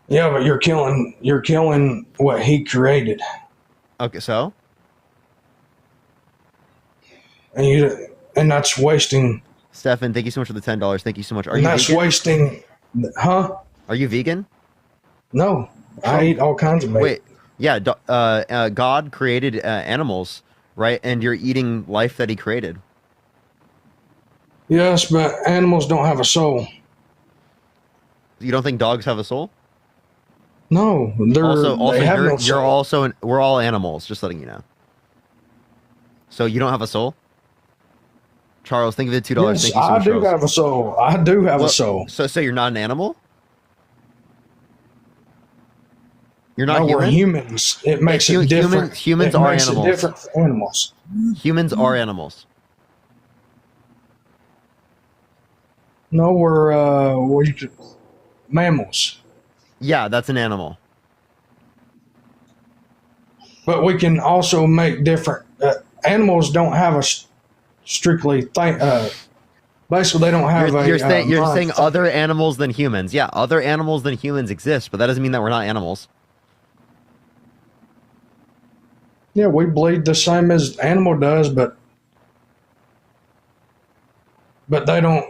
Speaker 3: Yeah, but you're killing what He created,
Speaker 1: Okay, so
Speaker 3: and that's wasting.
Speaker 1: Stefan, thank you so much for the $10. Thank you so much. Are
Speaker 3: And
Speaker 1: you
Speaker 3: that's
Speaker 1: vegan?
Speaker 3: wasting, huh?
Speaker 1: Are you vegan?
Speaker 3: No, I eat all kinds of meat.
Speaker 1: Wait, yeah. God created animals, right? And you're eating life that He created.
Speaker 3: Yes, but animals don't have a soul.
Speaker 1: You don't think dogs have a soul?
Speaker 3: No, they have no soul.
Speaker 1: We're all animals. Just letting you know. So you don't have a soul? Charles, think of it, $2.
Speaker 3: Yes,
Speaker 1: Thank you so much,
Speaker 3: I do
Speaker 1: Charles.
Speaker 3: have a soul. I do have a soul.
Speaker 1: So you're not an animal? You're not
Speaker 3: No,
Speaker 1: human?
Speaker 3: we're humans. It makes it different.
Speaker 1: Humans
Speaker 3: it
Speaker 1: are
Speaker 3: makes
Speaker 1: animals.
Speaker 3: It different for animals.
Speaker 1: Humans are animals.
Speaker 3: No, we're mammals.
Speaker 1: Yeah, that's an animal.
Speaker 3: But we can also make different. Animals don't have a strictly thing. Basically, they don't have
Speaker 1: You're
Speaker 3: mind.
Speaker 1: saying other animals than humans. Yeah, other animals than humans exist, but that doesn't mean that we're not animals.
Speaker 3: Yeah, we bleed the same as animal does, but they don't.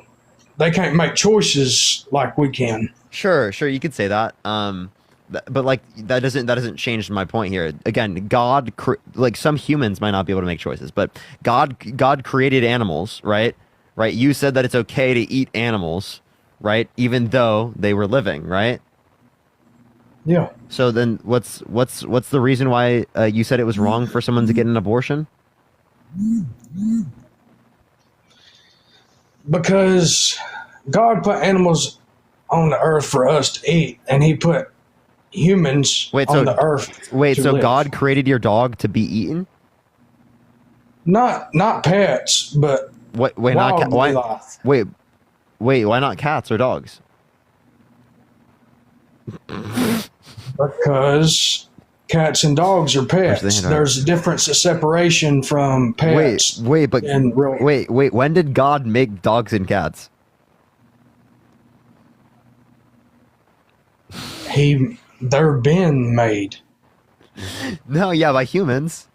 Speaker 3: They can't make choices like we can.
Speaker 1: Sure, you could say that. But like that doesn't change my point here. Again, like some humans might not be able to make choices, but God created animals, right? Right. You said that it's okay to eat animals, right? Even though they were living, right?
Speaker 3: Yeah.
Speaker 1: So then, what's the reason why you said it was wrong for someone to get an abortion?
Speaker 3: Because God put animals on the earth for us to eat, and He put humans on the earth.
Speaker 1: Wait,
Speaker 3: to
Speaker 1: so
Speaker 3: live.
Speaker 1: God created your dog to be eaten?
Speaker 3: Not pets, but
Speaker 1: Wait, not
Speaker 3: wildlife.
Speaker 1: wait, why not cats or dogs?
Speaker 3: Because cats and dogs are pets. There's a difference, a separation from pets.
Speaker 1: Wait, when did God make dogs and cats?
Speaker 3: They're been made.
Speaker 1: No, yeah, by humans.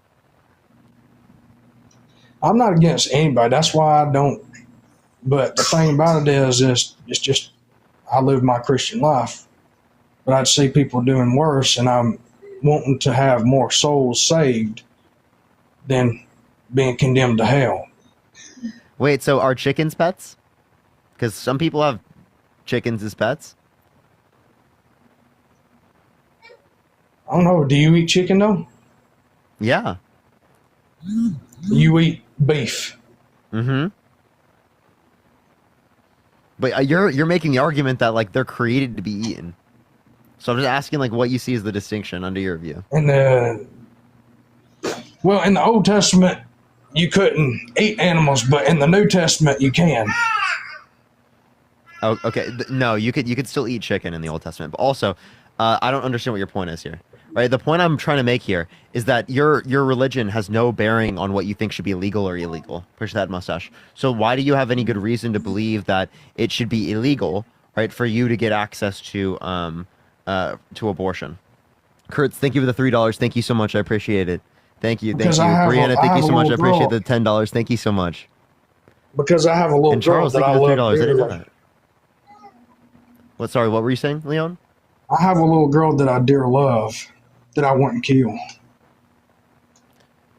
Speaker 3: I'm not against anybody. That's why I don't. But the thing about it is it's just I live my Christian life, but I'd see people doing worse, and I'm wanting to have more souls saved than being condemned to hell.
Speaker 1: Wait, so are chickens pets? Because some people have chickens as pets.
Speaker 3: I don't know. Do you eat chicken though?
Speaker 1: Yeah.
Speaker 3: You eat beef.
Speaker 1: Mm-hmm. But you're making the argument that like they're created to be eaten. So I'm just asking like what you see as the distinction under your view.
Speaker 3: In the Old Testament, you couldn't eat animals, but in the New Testament, you can.
Speaker 1: Oh, okay. No, you could still eat chicken in the Old Testament, but also, I don't understand what your point is here. Right? The point I'm trying to make here is that your religion has no bearing on what you think should be legal or illegal. Push that mustache. So why do you have any good reason to believe that it should be illegal, right, for you to get access to abortion? Kurtz, thank you for the $3. Thank you so much. I appreciate it. Thank you. Thank you. Brianna, thank you so much. I appreciate the $10. Thank you so much.
Speaker 3: Because I have a little
Speaker 1: and Charles,
Speaker 3: girl that
Speaker 1: thank you
Speaker 3: I
Speaker 1: for
Speaker 3: love
Speaker 1: $3. I didn't know
Speaker 3: dearly.
Speaker 1: that. What? Sorry, what were you saying, Leon?
Speaker 3: I have a little girl that I dear love that I wouldn't kill.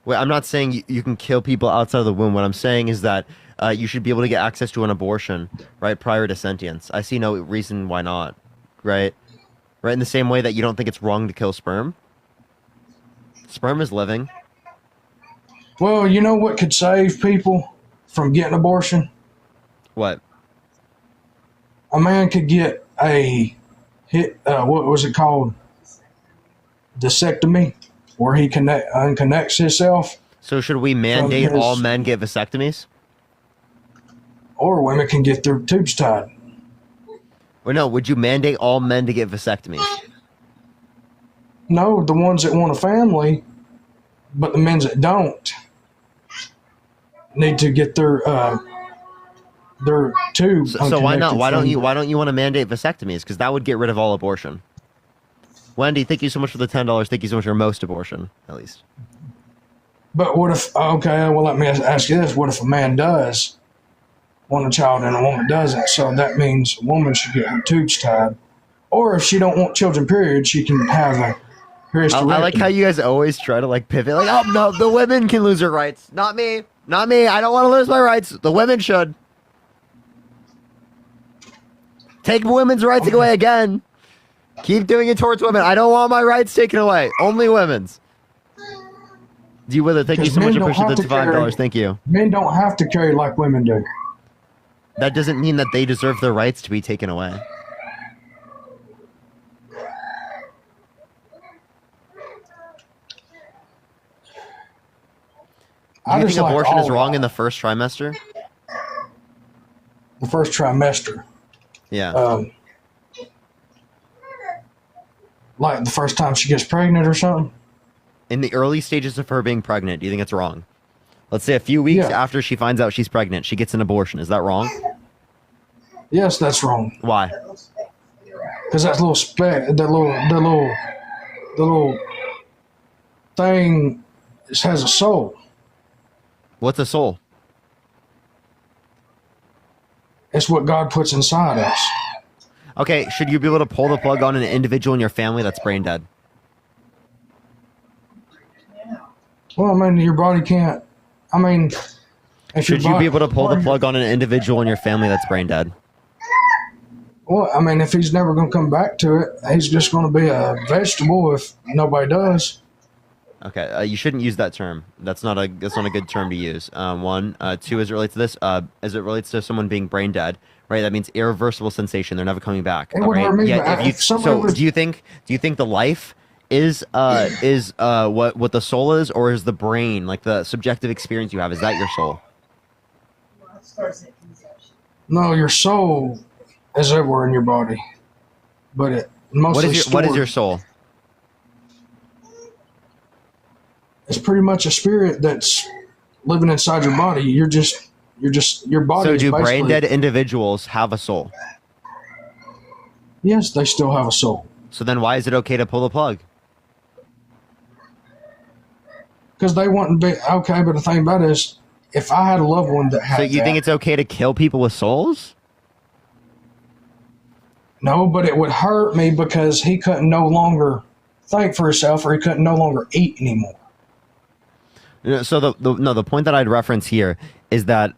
Speaker 1: Wait, I'm not saying you can kill people outside of the womb. What I'm saying is that you should be able to get access to an abortion, right, prior to sentience. I see no reason why not, right? Right, in the same way that you don't think it's wrong to kill sperm. Sperm is living.
Speaker 3: Well, you know what could save people from getting abortion?
Speaker 1: What?
Speaker 3: A man could get what was it called? Vasectomy, where he unconnects himself.
Speaker 1: So should we mandate all men get vasectomies?
Speaker 3: Or women can get their tubes tied.
Speaker 1: Or no, would you mandate all men to get vasectomies?
Speaker 3: No, the ones that want a family, but the men that don't need to get their tube.
Speaker 1: So why not? Why don't
Speaker 3: from-
Speaker 1: you want to mandate vasectomies? Because that would get rid of all abortion. Wendy, thank you so much for the $10. Thank you so much for most abortion, at least.
Speaker 3: But what if? Okay, well, let me ask you this: what if a man does want a child and a woman doesn't? So that means a woman should get her tubes tied, or if she don't want children, period, she can have a.
Speaker 1: I like how you guys always try to like pivot, like, oh no, the women can lose their rights, not me, not me. I don't want to lose my rights. The women should. Take women's rights away again. Keep doing it towards women. I don't want my rights taken away. Only women's. Do you Wither? Thank you so much for pushing the $5. Thank you.
Speaker 3: Men don't have to carry like women do.
Speaker 1: That doesn't mean that they deserve their rights to be taken away. Do you think abortion is wrong in the first trimester?
Speaker 3: The first trimester.
Speaker 1: Yeah.
Speaker 3: Like the first time she gets pregnant or something?
Speaker 1: In the early stages of her being pregnant, do you think it's wrong? Let's say a few weeks after she finds out she's pregnant, she gets an abortion. Is that wrong?
Speaker 3: Yes, that's wrong.
Speaker 1: Why?
Speaker 3: Because that little the little thing has a soul.
Speaker 1: What's a soul?
Speaker 3: It's what God puts inside us.
Speaker 1: Okay, should you be able to pull the plug on an individual in your family that's brain dead?
Speaker 3: Well, I mean, your body can't. I mean,
Speaker 1: should you be able to pull the plug on an individual in your family that's brain dead?
Speaker 3: Well, I mean, if he's never going to come back to it, he's just going to be a vegetable if nobody does.
Speaker 1: Okay, you shouldn't use that term. That's not a good term to use. One, two, as it relates to this, as it relates to someone being brain dead, right? That means irreversible sensation. They're never coming back.
Speaker 3: It would hurt me,
Speaker 1: Yeah.
Speaker 3: but
Speaker 1: Do you think the life is what the soul is, or is the brain, like the subjective experience you have, is that your soul?
Speaker 3: No, your soul is everywhere in your body, but it mostly.
Speaker 1: What is your soul?
Speaker 3: It's pretty much a spirit that's living inside your body. You're just your body.
Speaker 1: So do brain dead individuals have a soul?
Speaker 3: Yes, they still have a soul.
Speaker 1: So then why is it okay to pull the plug?
Speaker 3: Because they wouldn't be okay. But the thing about it is, if I had a loved one that had,
Speaker 1: so you think it's okay to kill people with souls?
Speaker 3: No, but it would hurt me because he couldn't no longer think for himself, or he couldn't no longer eat anymore.
Speaker 1: So the point that I'd reference here is that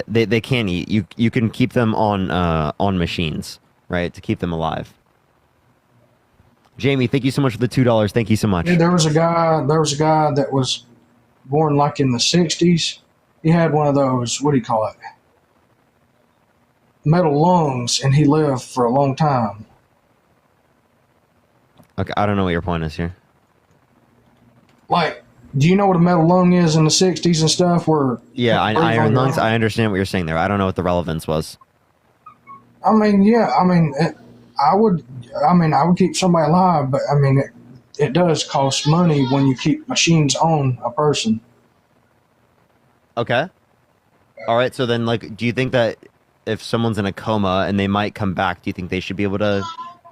Speaker 1: they can't eat. You can keep them on machines, right, to keep them alive. Jamie, thank you so much for the $2. Thank you so much.
Speaker 3: Yeah, there was a guy that was born like in the 60s. He had one of those, what do you call it? Metal lungs, and he lived for a long time.
Speaker 1: Okay, I don't know what your point is here.
Speaker 3: Like, do you know what a metal lung is in the 60s and stuff?
Speaker 1: Iron lungs. I understand what you're saying there. I don't know what the relevance was.
Speaker 3: I mean, yeah. I mean, I would keep somebody alive, but I mean, it does cost money when you keep machines on a person.
Speaker 1: Okay. All right. So then, like, do you think that if someone's in a coma and they might come back, do you think they should be able to?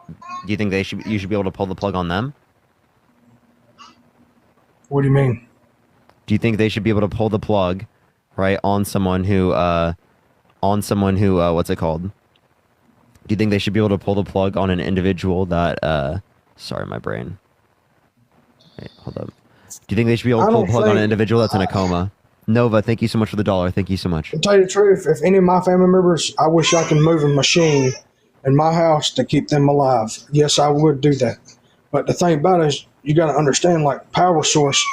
Speaker 1: Do you think you should be able to pull the plug on them?
Speaker 3: What do you mean?
Speaker 1: Do you think they should be able to pull the plug, right, on someone who, what's it called? Do you think they should be able to pull the plug on an individual that, sorry, my brain. Wait, hold up. Do you think they should be able
Speaker 3: I
Speaker 1: to pull
Speaker 3: don't
Speaker 1: the plug on an
Speaker 3: think-
Speaker 1: individual that's in a coma? Nova, thank you so much for the $1. Thank you so much.
Speaker 3: To tell you the truth, if any of my family members, I wish I could move a machine in my house to keep them alive. Yes, I would do that. But the thing about it is, you got to understand, like a power source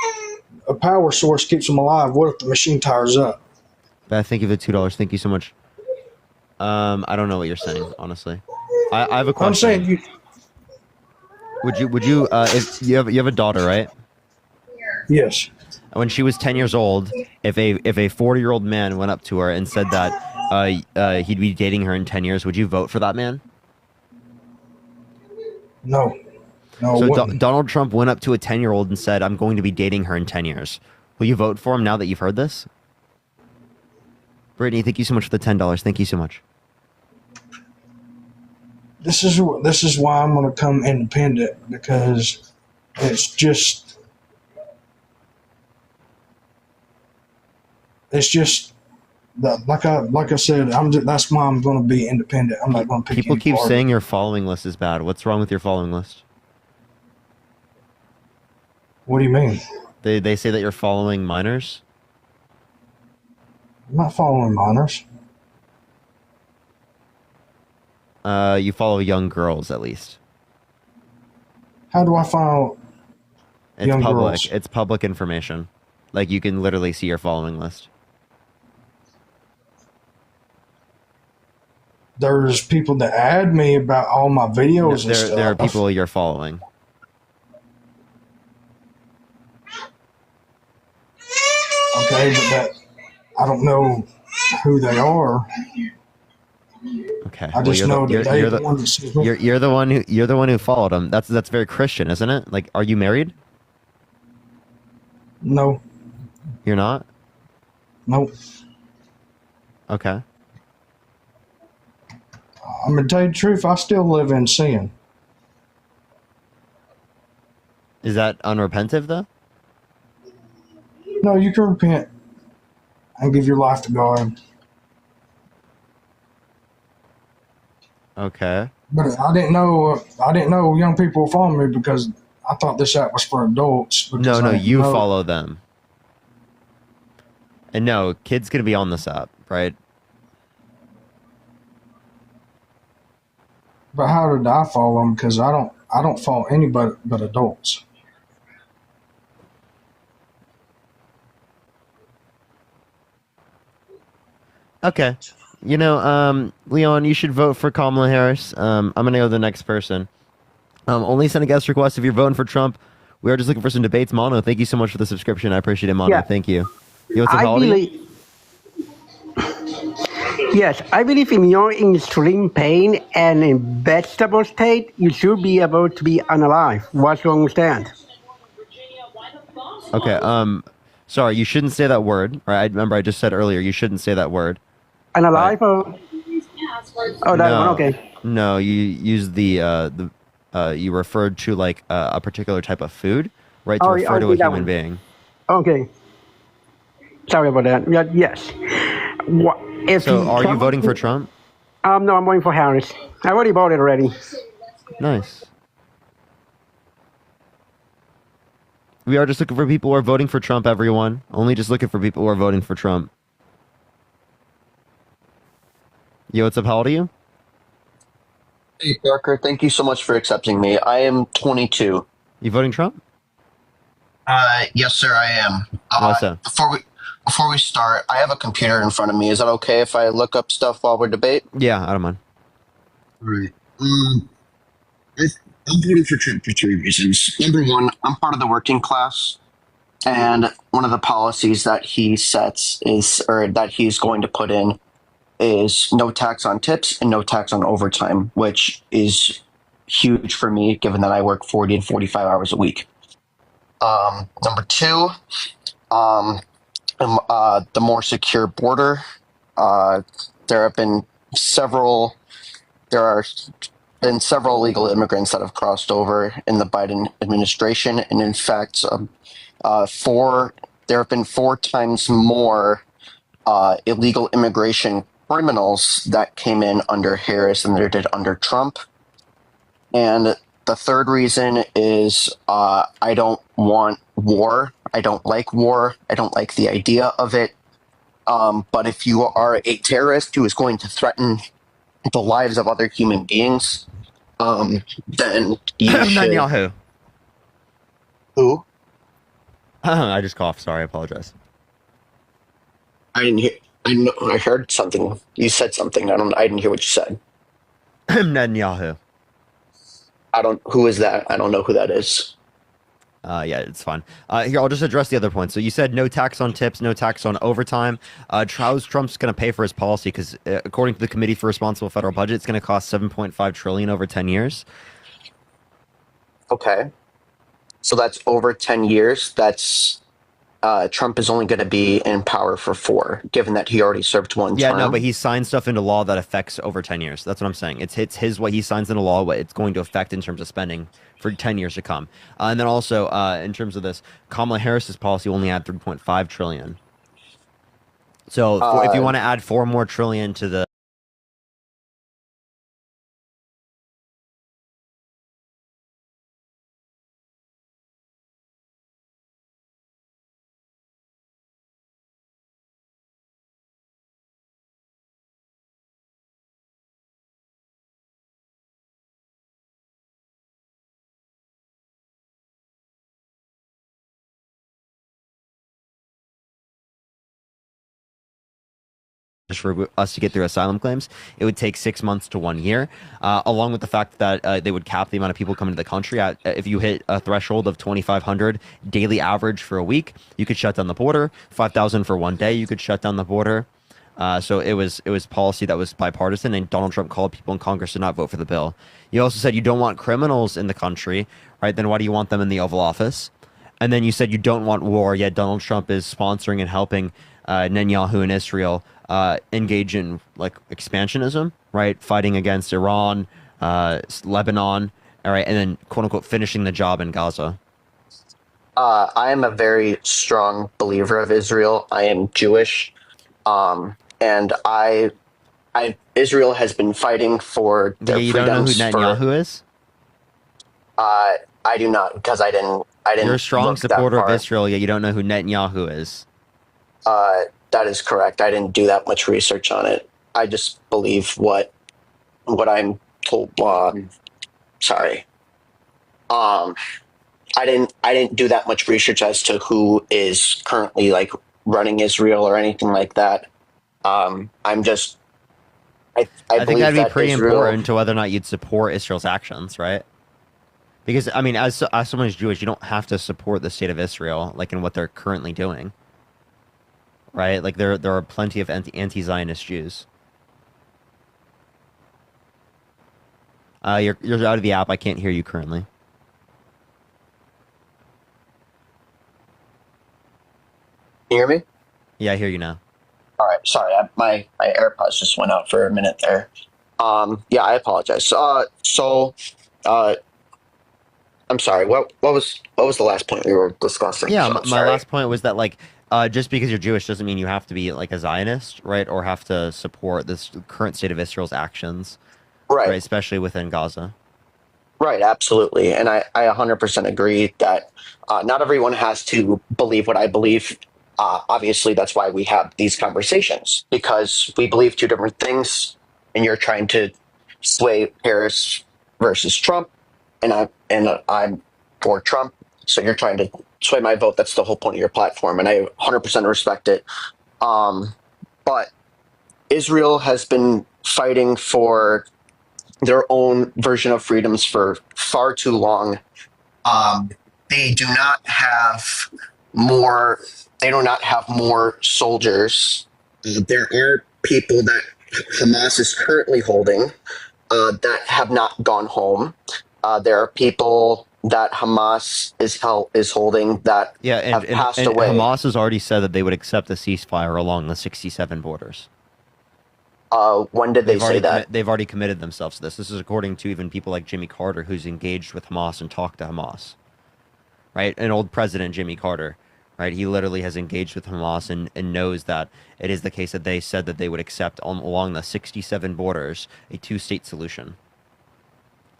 Speaker 3: keeps them alive. What if the machine tires up?
Speaker 1: Beth, thank you for the $2. Thank you so much. I don't know what you're saying, honestly. I have a question.
Speaker 3: I'm saying you.
Speaker 1: Would you if you have a daughter, right?
Speaker 3: Yes.
Speaker 1: When she was 10 years old, if a 40-year-old man went up to her and said that he'd be dating her in 10 years, would you vote for that man?
Speaker 3: No. No.
Speaker 1: So Donald Trump went up to a 10-year-old and said, "I'm going to be dating her in 10 years." Will you vote for him now that you've heard this? Brittany, thank you so much for the $10. Thank you so much.
Speaker 3: This is why I'm going to come independent, because it's just that, like I said, that's why I'm going to be independent. I'm not going to pick
Speaker 1: People
Speaker 3: any
Speaker 1: keep
Speaker 3: party.
Speaker 1: saying your following list is bad. What's wrong with your following list?
Speaker 3: What do you mean?
Speaker 1: They say that you're following minors.
Speaker 3: I'm not following minors.
Speaker 1: You follow young girls, at least.
Speaker 3: How do I follow
Speaker 1: It's
Speaker 3: young
Speaker 1: public.
Speaker 3: girls?
Speaker 1: It's public information. Like, you can literally see your following list.
Speaker 3: There's people that add me about all my videos and stuff.
Speaker 1: There are people you're following.
Speaker 3: Okay, but that I don't know who they are.
Speaker 1: Okay.
Speaker 3: I just know that they're the ones that see me.
Speaker 1: You're the one who followed him. That's very Christian, isn't it? Like, are you married?
Speaker 3: No.
Speaker 1: You're not?
Speaker 3: Nope.
Speaker 1: Okay.
Speaker 3: I'm gonna tell you the truth. I still live in sin.
Speaker 1: Is that unrepentive though?
Speaker 3: No, you can repent and give your life to God.
Speaker 1: Okay.
Speaker 3: But I didn't know young people were following me, because I thought this app was for adults.
Speaker 1: No, you follow them. And no, kids can be on this app, right?
Speaker 3: But how did I follow them? Because I don't follow anybody but adults.
Speaker 1: Okay. Leon, you should vote for Kamala Harris. I'm gonna go to the next person. Only send a guest request if you're voting for Trump. We are just looking for some debates. Mono, thank you so much for the subscription. I appreciate it, Mono.
Speaker 4: Yeah.
Speaker 1: Thank you. What's up, how old are you?
Speaker 4: Yes, I believe in you're in extreme pain and in vegetable state, you should be able to be unalive. What's wrong with that?
Speaker 1: Okay, sorry, you shouldn't say that word. Right? I remember I just said earlier you shouldn't say that word.
Speaker 4: Unalive or? Oh, that one, okay.
Speaker 1: No, you use you referred to like a particular type of food, right? To refer to a
Speaker 4: that
Speaker 1: human
Speaker 4: one.
Speaker 1: being.
Speaker 4: Okay. Sorry about that. Yeah, yes.
Speaker 1: So are you voting for Trump?
Speaker 4: No, I'm voting for Harris. I already voted already.
Speaker 1: Nice. We are just looking for people who are voting for Trump, everyone. Only just looking for people who are voting for Trump. Yo, what's up? How old are you?
Speaker 19: Hey, Parker, thank you so much for accepting me. I am 22.
Speaker 1: You voting Trump?
Speaker 19: Yes, sir, I am.
Speaker 1: Why so?
Speaker 19: Before we start, I have a computer in front of me. Is that okay if I look up stuff while we're debate?
Speaker 1: Yeah, I don't mind.
Speaker 19: All right. I'm voting for Trump for 3 reasons. Number one, I'm part of the working class, and one of the policies that he sets that he's going to put in is no tax on tips and no tax on overtime, which is huge for me given that I work 40 and 45 hours a week. Number two, the more secure border. There are been several illegal immigrants that have crossed over in the Biden administration, and in fact, there have been 4 times more illegal immigration criminals that came in under Harris than there did under Trump. And the third reason is I don't want war. I don't like war. I don't like the idea of it. But if you are a terrorist who is going to threaten the lives of other human beings, then you should.
Speaker 1: Netanyahu.
Speaker 19: Who?
Speaker 1: I just coughed. Sorry, I apologize.
Speaker 19: I didn't hear. I heard something. You said something. I didn't hear what you said.
Speaker 1: Netanyahu.
Speaker 19: Who is that? I don't know who that is.
Speaker 1: Yeah, it's fine. Here, I'll just address the other points. So you said no tax on tips, no tax on overtime. How's Trump's going to pay for his policy? Because according to the Committee for Responsible Federal Budget, it's going to cost $7.5 trillion over 10 years.
Speaker 19: Okay. So that's over 10 years. That's Trump is only going to be in power for 4, given that he already served one term.
Speaker 1: Yeah, no, but he signed stuff into law that affects over 10 years. That's what I'm saying. It's his what he signs into law, what it's going to affect in terms of spending for 10 years to come. And then also, in terms of this, Kamala Harris's policy only add 3.5 trillion. So if you want to add 4 more trillion to the just for us to get through asylum claims, it would take 6 months to 1 year, along with the fact that they would cap the amount of people coming to the country. If you hit a threshold of 2,500 daily average for a week, you could shut down the border. 5,000 for 1 day, you could shut down the border. So it was policy that was bipartisan, and Donald Trump called people in Congress to not vote for the bill. You also said you don't want criminals in the country, right? Then why do you want them in the Oval Office? And then you said you don't want war, yet Donald Trump is sponsoring and helping Netanyahu and Israel engage in like expansionism, right? Fighting against Iran, Lebanon, all right, and then quote unquote finishing the job in Gaza.
Speaker 19: I am a very strong believer of Israel. I am Jewish, and Israel has been fighting for their freedoms.
Speaker 1: You don't know who Netanyahu is?
Speaker 19: I do not, because I didn't.
Speaker 1: You're a strong supporter of Israel, yet you don't know who Netanyahu is.
Speaker 19: That is correct. I didn't do that much research on it. I just believe what I'm told. Sorry. I didn't do that much research as to who is currently like running Israel or anything like that. I'm just. I
Speaker 1: think that'd be pretty important to whether or not you'd support Israel's actions, right? Because I mean, as someone who's Jewish, you don't have to support the state of Israel, like in what they're currently doing, right? Like there are plenty of anti-Zionist Jews. You're out of the app. I can't hear you currently.
Speaker 19: Can you hear me?
Speaker 1: Yeah, I hear you now.
Speaker 19: All right, sorry, my AirPods just went out for a minute there. Yeah, I apologize. I'm sorry. What was the last point we were discussing?
Speaker 1: Yeah, my last point was that like just because you're Jewish doesn't mean you have to be like a Zionist, right? Or have to support this current state of Israel's actions,
Speaker 19: right?
Speaker 1: Especially within Gaza.
Speaker 19: Right, absolutely, and I 100% agree that not everyone has to believe what I believe. Obviously, that's why we have these conversations, because we believe 2 different things, and you're trying to sway Harris versus Trump, and I'm for Trump, so you're trying to sway my vote. That's the whole point of your platform, and I 100% respect it. But Israel has been fighting for their own version of freedoms for far too long. They do not have more. They do not have more soldiers. There are people that Hamas is currently holding that have not gone home. There are people that Hamas is holding that have passed away.
Speaker 1: Hamas has already said that they would accept a ceasefire along the 67 borders.
Speaker 19: When did they say that?
Speaker 1: They've already committed themselves to this. This is according to even people like Jimmy Carter, who's engaged with Hamas and talked to Hamas. Right? An old president, Jimmy Carter. Right? He literally has engaged with Hamas and knows that it is the case that they said that they would accept along the 67 borders a 2-state solution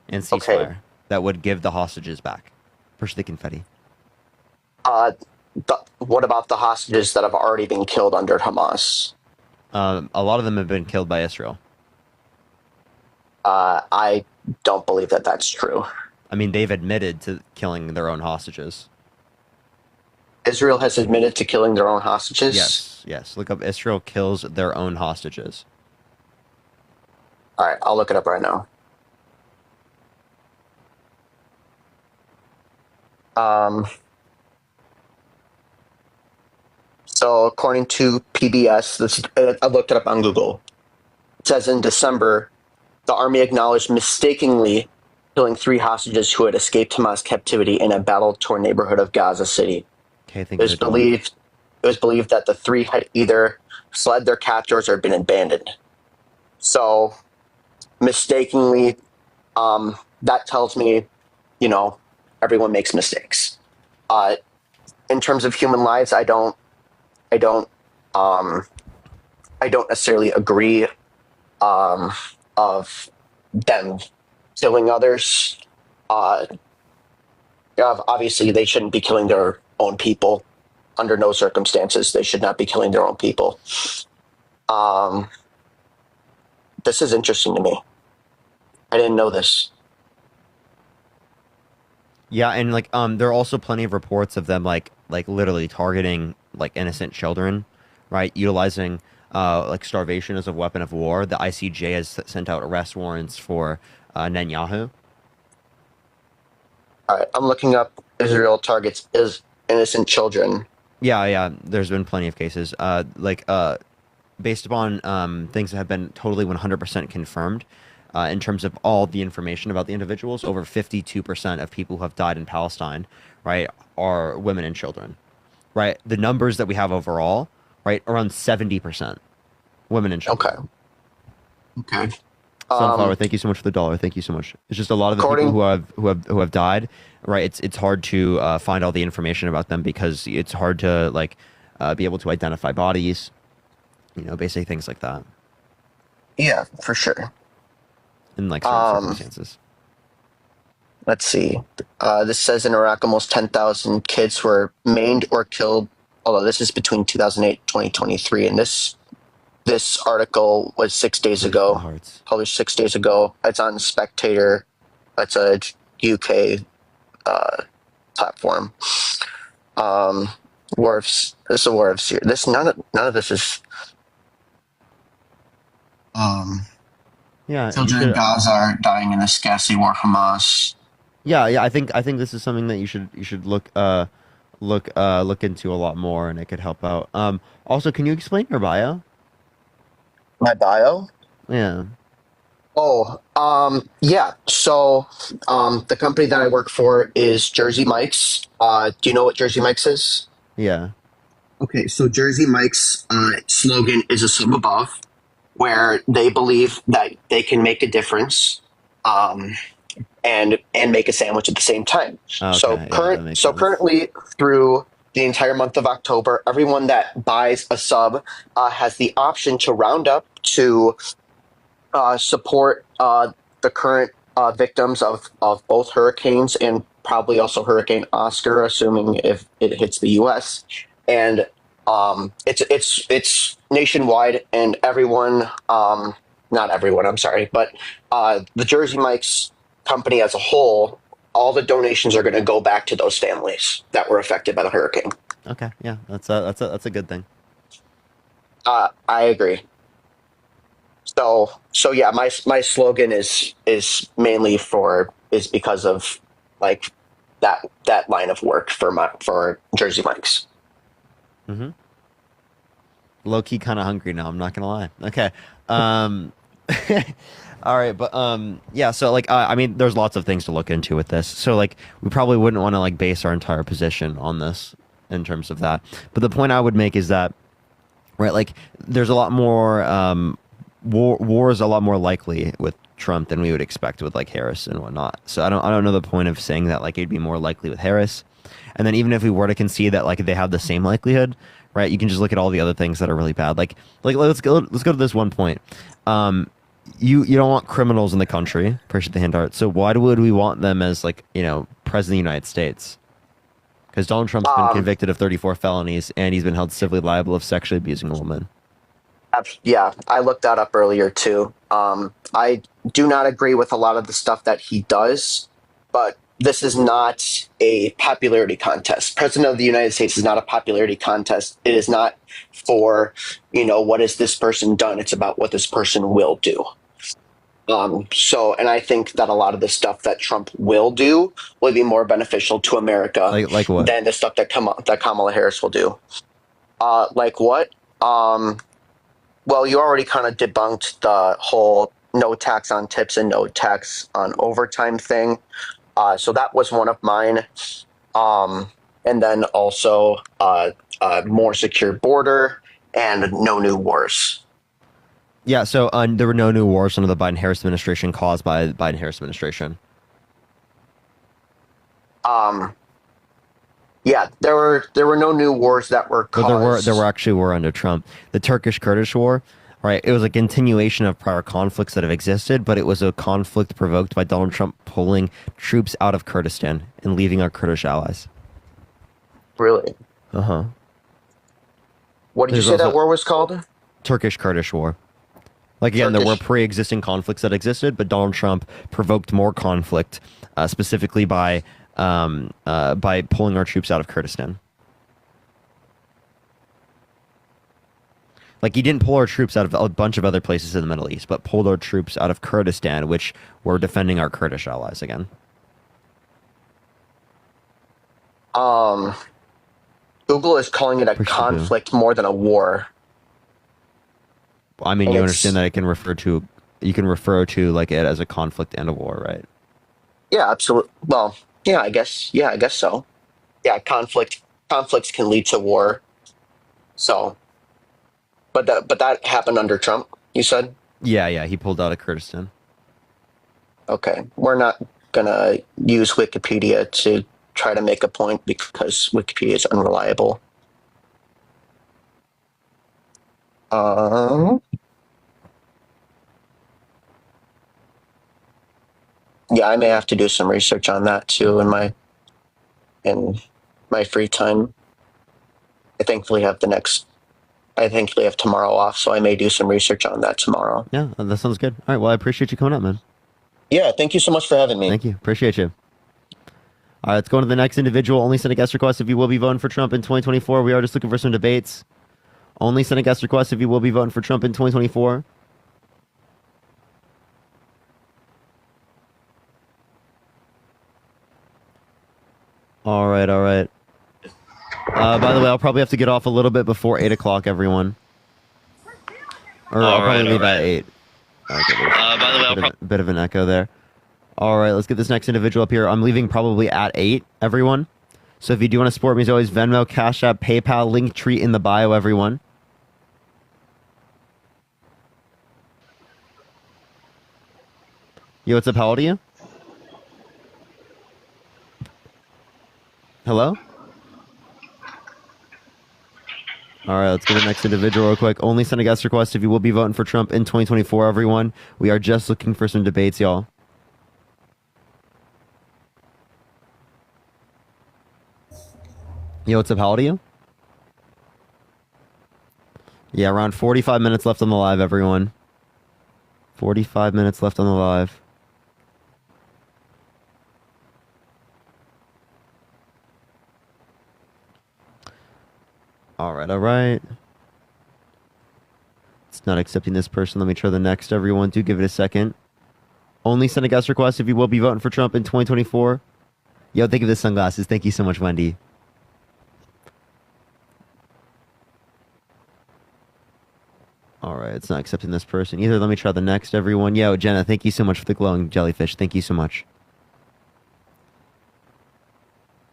Speaker 1: and ceasefire that would give the hostages back. Push the confetti.
Speaker 19: What about the hostages that have already been killed under Hamas?
Speaker 1: A lot of them have been killed by Israel.
Speaker 19: I don't believe that that's true.
Speaker 1: I mean, they've admitted to killing their own hostages.
Speaker 19: Israel has admitted to killing their own hostages?
Speaker 1: Yes. Look up Israel kills their own hostages.
Speaker 19: All right, I'll look it up right now. So according to PBS, I looked it up on Google. It says in December, the army acknowledged mistakenly killing 3 hostages who had escaped Hamas captivity in a battle-torn neighborhood of Gaza City.
Speaker 1: Okay,
Speaker 19: It was believed that the 3 had either fled their captors or been abandoned. So mistakenly, that tells me, everyone makes mistakes. In terms of human lives, I don't necessarily agree of them killing others. Obviously, they shouldn't be killing their own people. Under no circumstances, they should not be killing their own people. This is interesting to me. I didn't know this.
Speaker 1: Yeah, and there are also plenty of reports of them like literally targeting innocent children, right? Utilizing starvation as a weapon of war. The ICJ has sent out arrest warrants for Netanyahu.
Speaker 19: All right, I'm looking up Israel targets innocent children.
Speaker 1: Yeah. There's been plenty of cases. Based upon things that have been totally 100% confirmed. In terms of all the information about the individuals, over 52% of people who have died in Palestine, right, are women and children, right? The numbers that we have overall, right, around 70% women and children.
Speaker 19: Okay.
Speaker 1: Sunflower, thank you so much for the $1. Thank you so much. It's just a lot of the people who have died, right? It's hard to find all the information about them because it's hard to be able to identify bodies, basic things like that.
Speaker 19: Yeah, for sure.
Speaker 1: In certain circumstances.
Speaker 19: Let's see. This says in Iraq, almost 10,000 kids were maimed or killed. Although this is between 2008 and 2023, and this article was 6 days ago, published 6 days ago. It's on Spectator. It's a UK platform. This is a war of Syria. None of this is.
Speaker 1: Yeah,
Speaker 19: children in Gaza are dying in this ghastly war, Hamas.
Speaker 1: Yeah. I think this is something that you should look into a lot more, and it could help out. Also, can you explain your bio?
Speaker 19: My bio?
Speaker 1: Yeah.
Speaker 19: Oh, yeah. So, the company that I work for is Jersey Mike's. Do you know what Jersey Mike's is?
Speaker 1: Yeah.
Speaker 19: Okay, so Jersey Mike's slogan is a sub above, where they believe that they can make a difference, and make a sandwich at the same time.
Speaker 1: Okay,
Speaker 19: Currently through the entire month of October, everyone that buys a sub has the option to round up to support the current victims of both hurricanes and probably also Hurricane Oscar, assuming if it hits the U.S. And it's nationwide, and everyone, not everyone, I'm sorry, but the Jersey Mike's company as a whole, all the donations are going to go back to those families that were affected by the hurricane.
Speaker 1: Okay, yeah, that's a good thing.
Speaker 19: I agree. So yeah, my slogan is mainly because of that line of work for Jersey Mike's.
Speaker 1: Mm-hmm. Low key, kind of hungry now. I'm not gonna lie. Okay. All right, but yeah. So I mean, there's lots of things to look into with this. So we probably wouldn't want to base our entire position on this in terms of that. But the point I would make is that, right, there's a lot more war is a lot more likely with Trump than we would expect with Harris and whatnot. So I don't know the point of saying that it'd be more likely with Harris. And then even if we were to concede that they have the same likelihood, right? You can just look at all the other things that are really bad. Let's go to this one point. You don't want criminals in the country. Appreciate the hand art. So why would we want them as president of the United States? Because Donald Trump's been convicted of 34 felonies, and he's been held civilly liable of sexually abusing a woman.
Speaker 19: Yeah, I looked that up earlier too. I do not agree with a lot of the stuff that he does, but this is not a popularity contest. President of the United States is not a popularity contest. It is not for, what has this person done? It's about what this person will do. And I think that a lot of the stuff that Trump will do will be more beneficial to America
Speaker 1: like what?
Speaker 19: than the stuff that Kamala Harris will do. Like what? Well, you already kind of debunked the whole no tax on tips and no tax on overtime thing. So that was one of mine. And then also a more secure border and no new wars.
Speaker 1: Yeah, so there were no new wars under the Biden-Harris administration caused by the Biden-Harris administration.
Speaker 19: Yeah, there were no new wars that were caused.
Speaker 1: But there were actually war under Trump. The Turkish-Kurdish war, right? It was a continuation of prior conflicts that have existed, but it was a conflict provoked by Donald Trump pulling troops out of Kurdistan and leaving our Kurdish allies.
Speaker 19: Really?
Speaker 1: Uh-huh.
Speaker 19: What did you say that war was called?
Speaker 1: Turkish-Kurdish war. Like, again, there were pre-existing conflicts that existed, but Donald Trump provoked more conflict, specifically by pulling our troops out of Kurdistan. Like, he didn't pull our troops out of a bunch of other places in the Middle East, but pulled our troops out of Kurdistan, which were defending our Kurdish allies again.
Speaker 19: Google is calling it a conflict more than a war.
Speaker 1: I mean, you understand that you can refer to like it as a conflict and a war, right?
Speaker 19: Yeah, absolutely. Well, yeah, I guess so. Yeah, conflicts can lead to war. So, but that happened under Trump, you said?
Speaker 1: Yeah, he pulled out of Kurdistan.
Speaker 19: Okay, we're not gonna use Wikipedia to try to make a point because Wikipedia is unreliable. Yeah, I may have to do some research on that too in my free time. I thankfully have tomorrow off, so I may do some research on that tomorrow.
Speaker 1: Yeah, that sounds good. All right, well, I appreciate you coming up, man.
Speaker 19: Yeah, thank you so much for having me.
Speaker 1: Thank you. Appreciate you. All right, let's go on to the next individual. Only send a guest request if you will be voting for Trump in 2024. We are just looking for some debates. Only send a guest request if you will be voting for Trump in 2024. All right. By the way, I'll probably have to get off a little bit before 8 o'clock, everyone. Or I'll probably leave at 8. By the way, a bit of an echo there. All right, let's get this next individual up here. I'm leaving probably at 8, everyone. So if you do want to support me, as always, Venmo, Cash App, PayPal, Linktree in the bio, everyone. Yo, what's up? How old are you? Hello? All right, let's get the next individual real quick. Only send a guest request if you will be voting for Trump in 2024, everyone. We are just looking for some debates, y'all. Yo, what's up? How old are you? Yeah, around 45 minutes left on the live, everyone. 45 minutes left on the live. All right. It's not accepting this person. Let me try the next, everyone. Do give it a second. Only send a guest request if you will be voting for Trump in 2024. Yo, think of the sunglasses. Thank you so much, Wendy. All right, it's not accepting this person either. Let me try the next, everyone. Yo, Jenna, thank you so much for the glowing jellyfish. Thank you so much.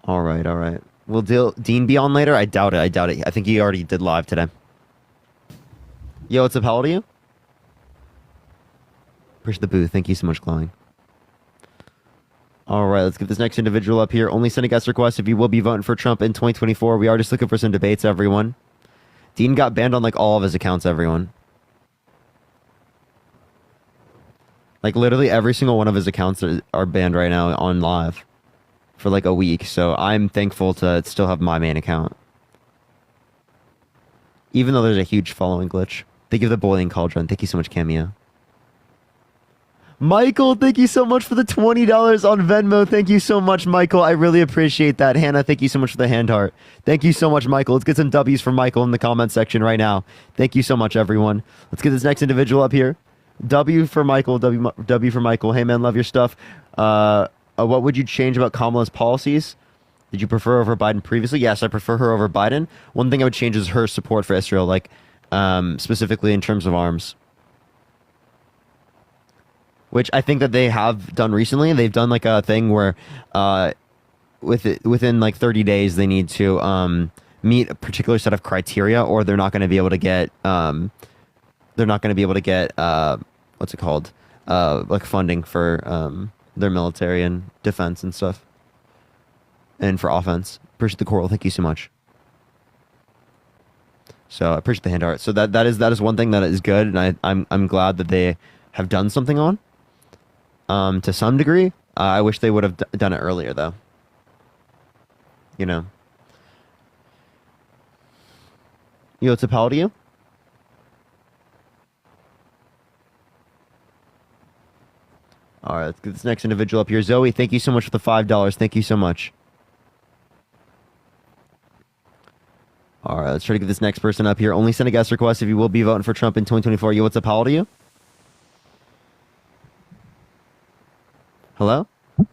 Speaker 1: All right. Will Dean be on later? I doubt it. I think he already did live today. Yo, what's up? How old are you? Push the booth. Thank you so much, glowing. All right, let's get this next individual up here. Only send a guest request if you will be voting for Trump in 2024. We are just looking for some debates, everyone. Dean got banned on like all of his accounts, everyone. Like literally every single one of his accounts are banned right now on live. for like a week, so I'm thankful to still have my main account. Even though there's a huge following glitch. Thank you for the boiling cauldron. Thank you so much, Cameo. Michael, thank you so much for the $20 on Venmo. Thank you so much, Michael. I really appreciate that. Hannah, thank you so much for the hand heart. Thank you so much, Michael. Let's get some W's from Michael in the comment section right now. Thank you so much, everyone. Let's get this next individual up here. W for Michael. W for Michael. Hey, man, love your stuff. What would you change about Kamala's policies? Did you prefer her over Biden previously? Yes, I prefer her over Biden. One thing I would change is her support for Israel, like specifically in terms of arms. Which I think that they have done recently. They've done like a thing where within like 30 days they need to meet a particular set of criteria, or they're not going to be able to get what's it called, like funding for their military and defense and stuff, and for offense. Appreciate the coral. Thank you so much. So I appreciate the hand art. So that is one thing that is good, and I'm glad that they have done something on. To some degree, I wish they would have done it earlier, though. You know. Yo, it's a pal to you? All right, let's get this next individual up here. Zoe, thank you so much for the $5. Thank you so much. All right, let's try to get this next person up here. Only send a guest request if you will be voting for Trump in 2024. Yo, what's up, pal to you? Hello? All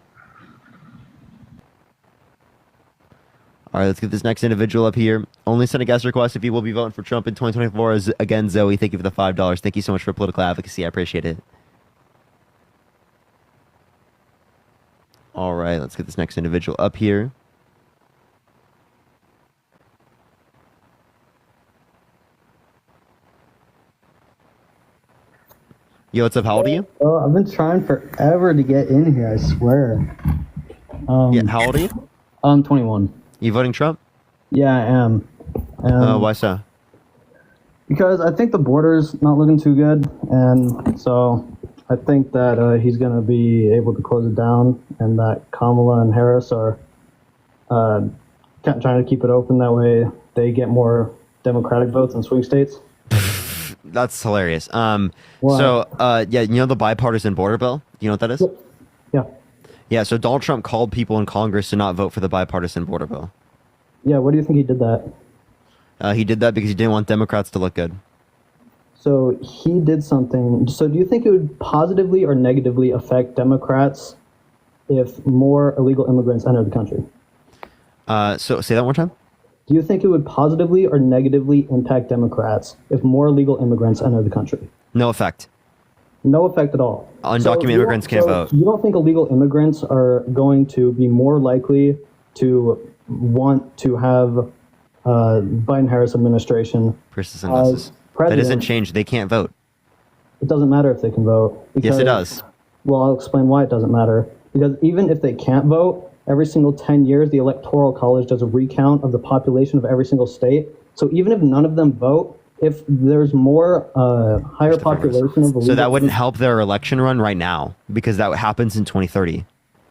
Speaker 1: right, let's get this next individual up here. Only send a guest request if you will be voting for Trump in 2024. Again, Zoe, thank you for the $5. Thank you so much for political advocacy. I appreciate it. All right, let's get this next individual up here. Yo, what's up? How old are you?
Speaker 2: Oh, I've been trying forever to get in here, I swear.
Speaker 1: Yeah, how old are you?
Speaker 2: I'm 21.
Speaker 1: You voting Trump?
Speaker 2: Yeah, I am.
Speaker 1: Why so?
Speaker 2: Because I think the border's not looking too good, and so I think that he's going to be able to close it down, and that Kamala and Harris are trying to keep it open. That way they get more Democratic votes in swing states.
Speaker 1: That's hilarious. Yeah, you know the bipartisan border bill? Do you know what that is?
Speaker 2: Yeah.
Speaker 1: Yeah, so Donald Trump called people in Congress to not vote for the bipartisan border bill.
Speaker 2: Yeah, what do you think he did that?
Speaker 1: He did that because he didn't want Democrats to look good.
Speaker 2: So he did something. So do you think it would positively or negatively affect Democrats if more illegal immigrants enter the country?
Speaker 1: So say that one more time?
Speaker 2: Do you think it would positively or negatively impact Democrats if more illegal immigrants enter the country?
Speaker 1: No effect.
Speaker 2: No effect at all.
Speaker 1: Undocumented immigrants can't vote.
Speaker 2: You don't think illegal immigrants are going to be more likely to want to have Biden-Harris administration
Speaker 1: Persistent
Speaker 2: as
Speaker 1: that doesn't
Speaker 2: president?
Speaker 1: change. They can't vote.
Speaker 2: It doesn't matter if they can vote.
Speaker 1: Yes, it does.
Speaker 2: Well, I'll explain why it doesn't matter. Because even if they can't vote, every single 10 years, the Electoral College does a recount of the population of every single state. So even if none of them vote, if there's more higher population of illegal...
Speaker 1: So that wouldn't help their election run right now because that happens in 2030.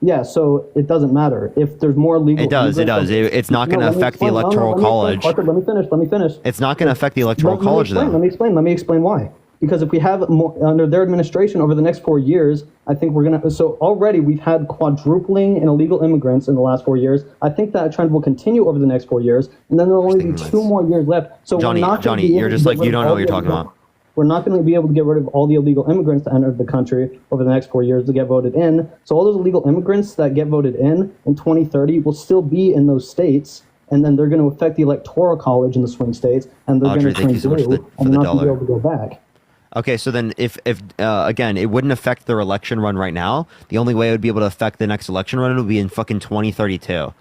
Speaker 2: Yeah, so it doesn't matter. If there's more legal...
Speaker 1: It does. It's not going to affect the Electoral College.
Speaker 2: Parker, let me finish.
Speaker 1: It's not going to affect the Electoral College, though.
Speaker 2: Let me explain why. Because if we have more under their administration over the next 4 years, I think we're going to... So already we've had quadrupling in illegal immigrants in the last 4 years. I think that trend will continue over the next 4 years. And then there'll only be 2 more years left. So
Speaker 1: Johnny, you're just like, you don't know what you're talking about.
Speaker 2: We're not going to be able to get rid of all the illegal immigrants that enter the country over the next 4 years to get voted in. So all those illegal immigrants that get voted in 2030 will still be in those states. And then they're going to affect the Electoral College in the swing states. And they're going to turn blue and not be able to go back.
Speaker 1: Okay, so then if again, it wouldn't affect their election run right now. The only way it would be able to affect the next election run would be in fucking 2032. So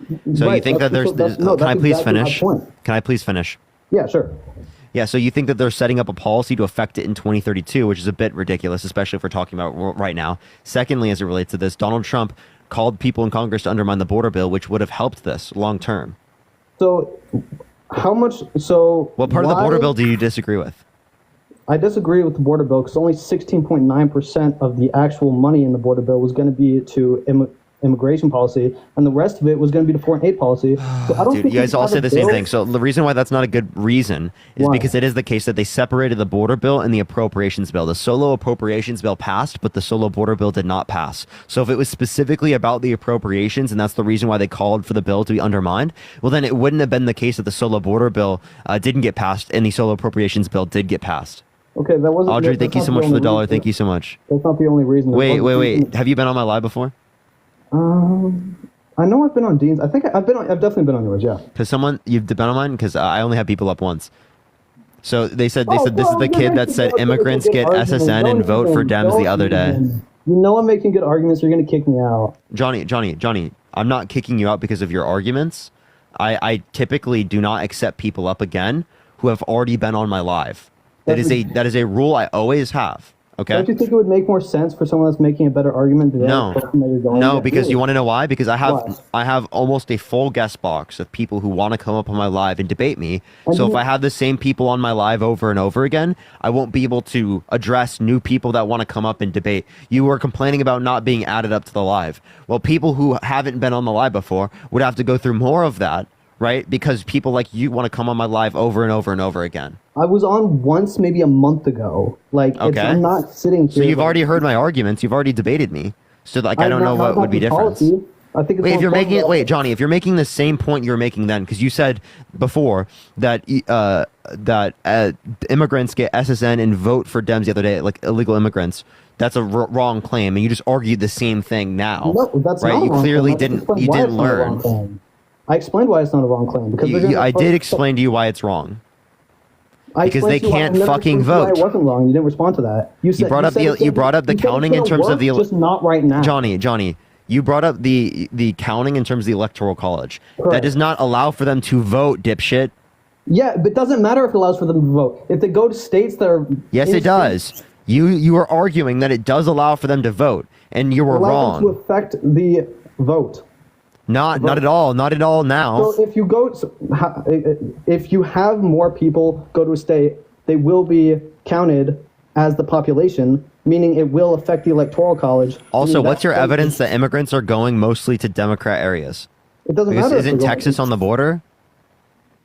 Speaker 2: Right,
Speaker 1: you think that there's... Can I please finish? Can I please finish?
Speaker 2: Yeah, sure.
Speaker 1: Yeah, so you think that they're setting up a policy to affect it in 2032, which is a bit ridiculous, especially if we're talking about right now. Secondly, as it relates to this, Donald Trump called people in Congress to undermine the border bill, which would have helped this long term.
Speaker 2: So how much... So
Speaker 1: what part of the border bill do you disagree with?
Speaker 2: I disagree with the border bill because only 16.9% of the actual money in the border bill was going to be to immigration policy, and the rest of it was going to be the foreign aid policy. So I don't
Speaker 1: Dude,
Speaker 2: think
Speaker 1: you guys all
Speaker 2: have a
Speaker 1: said the same
Speaker 2: bill-
Speaker 1: thing. So the reason why that's not a good reason is
Speaker 2: Why?
Speaker 1: because it is the case that they separated the border bill and the appropriations bill. The solo appropriations bill passed, but the solo border bill did not pass. So if it was specifically about the appropriations, and that's the reason why they called for the bill to be undermined, well, then it wouldn't have been the case that the solo border bill didn't get passed and the solo appropriations bill did get passed.
Speaker 2: Okay, that wasn't.
Speaker 1: Audrey,
Speaker 2: that's
Speaker 1: thank you
Speaker 2: not
Speaker 1: so much for the
Speaker 2: only
Speaker 1: dollar.
Speaker 2: reason.
Speaker 1: Thank you so much.
Speaker 2: That's not the only reason.
Speaker 1: Wait. Have you been on my live before?
Speaker 2: I know I've been on Dean's. I think I've definitely been on yours. Yeah.
Speaker 1: Because you've been on mine? Because I only have people up once. So they said this is the
Speaker 2: you're
Speaker 1: kid that
Speaker 2: making
Speaker 1: said
Speaker 2: good
Speaker 1: immigrants get
Speaker 2: arguments.
Speaker 1: SSN and vote for Dems the other day.
Speaker 2: You know I'm making good arguments. You're going to kick me out.
Speaker 1: Johnny, I'm not kicking you out because of your arguments. I typically do not accept people up again who have already been on my live. That is a rule I always have. Okay.
Speaker 2: Don't you think it would make more sense for someone that's making a better argument than the person that you're going
Speaker 1: No,
Speaker 2: against?
Speaker 1: because you want to know why? Because I
Speaker 2: Why?
Speaker 1: have almost a full guest box of people who want to come up on my live and debate me.
Speaker 2: And
Speaker 1: So
Speaker 2: you-
Speaker 1: if I have the same people on my live over and over again, I won't be able to address new people that want to come up and debate. You were complaining about not being added up to the live. Well, people who haven't been on the live before would have to go through more of that, right? Because people like you want to come on my live over and over and over again.
Speaker 2: I was on once, maybe a month ago. I'm not sitting here.
Speaker 1: So you've already heard my arguments. You've already debated me. So I don't know what would be different.
Speaker 2: I think it's
Speaker 1: Wait, if
Speaker 2: all
Speaker 1: you're making it,
Speaker 2: about-
Speaker 1: wait, Johnny, if you're making the same point you were making then, because you said before that immigrants get SSN and vote for Dems the other day, like illegal immigrants. That's a wrong claim, and you just argued the same thing now.
Speaker 2: No, that's
Speaker 1: right?
Speaker 2: not a
Speaker 1: You
Speaker 2: wrong
Speaker 1: clearly
Speaker 2: claim. I
Speaker 1: didn't.
Speaker 2: explained
Speaker 1: You
Speaker 2: why
Speaker 1: didn't
Speaker 2: it's not a wrong
Speaker 1: learn.
Speaker 2: claim. I explained why it's not a wrong claim because they're gonna
Speaker 1: I did
Speaker 2: first-
Speaker 1: explain to you why it's wrong.
Speaker 2: I
Speaker 1: Because they
Speaker 2: explained to you why-
Speaker 1: can't
Speaker 2: I never
Speaker 1: fucking
Speaker 2: explained to you why
Speaker 1: vote.
Speaker 2: It wasn't wrong. You didn't respond to that.
Speaker 1: You brought up the counting in terms of the
Speaker 2: just not right now.
Speaker 1: Johnny, you brought up the counting in terms of the electoral college.
Speaker 2: Correct.
Speaker 1: That does not allow for them to vote, dipshit.
Speaker 2: Yeah, but it doesn't matter if it allows for them to vote. If they go to states that are
Speaker 1: Yes, it does. You are arguing that it does allow for them to vote, and you were
Speaker 2: allow them to
Speaker 1: wrong.
Speaker 2: affect the vote.
Speaker 1: Not at all. Not at all now.
Speaker 2: So if you have more people go to a state, they will be counted as the population, meaning it will affect the electoral college.
Speaker 1: Also,
Speaker 2: meaning
Speaker 1: what's your
Speaker 2: that's-
Speaker 1: evidence that immigrants are going mostly to Democrat areas?
Speaker 2: It doesn't
Speaker 1: Because
Speaker 2: matter. if
Speaker 1: isn't
Speaker 2: they're going-
Speaker 1: Texas on the border?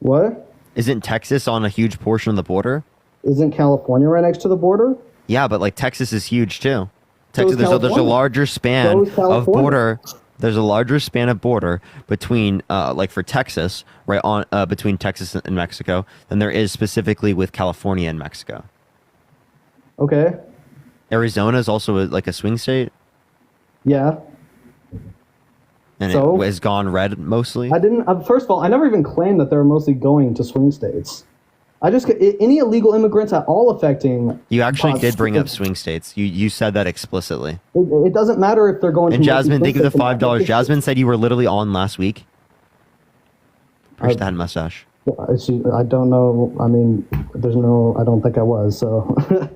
Speaker 2: What?
Speaker 1: Isn't Texas on a huge portion of the border?
Speaker 2: Isn't California right next to the border?
Speaker 1: Yeah, but like Texas is huge too.
Speaker 2: So
Speaker 1: Texas,
Speaker 2: is
Speaker 1: there's a
Speaker 2: California.
Speaker 1: larger span
Speaker 2: So is
Speaker 1: of
Speaker 2: California.
Speaker 1: border. There's a larger span of border between, like for Texas, right on between Texas and Mexico, than there is specifically with California and Mexico.
Speaker 2: Okay.
Speaker 1: Arizona is also like a swing state,
Speaker 2: Yeah.
Speaker 1: and
Speaker 2: So?
Speaker 1: it has gone red mostly.
Speaker 2: I didn't. First of all, I never even claimed that they were mostly going to swing states. I just any illegal immigrants at all affecting.
Speaker 1: You actually did bring up swing states. You said that explicitly.
Speaker 2: It doesn't matter if they're going.
Speaker 1: And
Speaker 2: to
Speaker 1: Jasmine,
Speaker 2: mostly
Speaker 1: thank you for the
Speaker 2: swing states or not.
Speaker 1: $5. Jasmine said you were literally on last week. Push that mustache.
Speaker 2: I don't know. I mean, there's no. I don't think I was. So.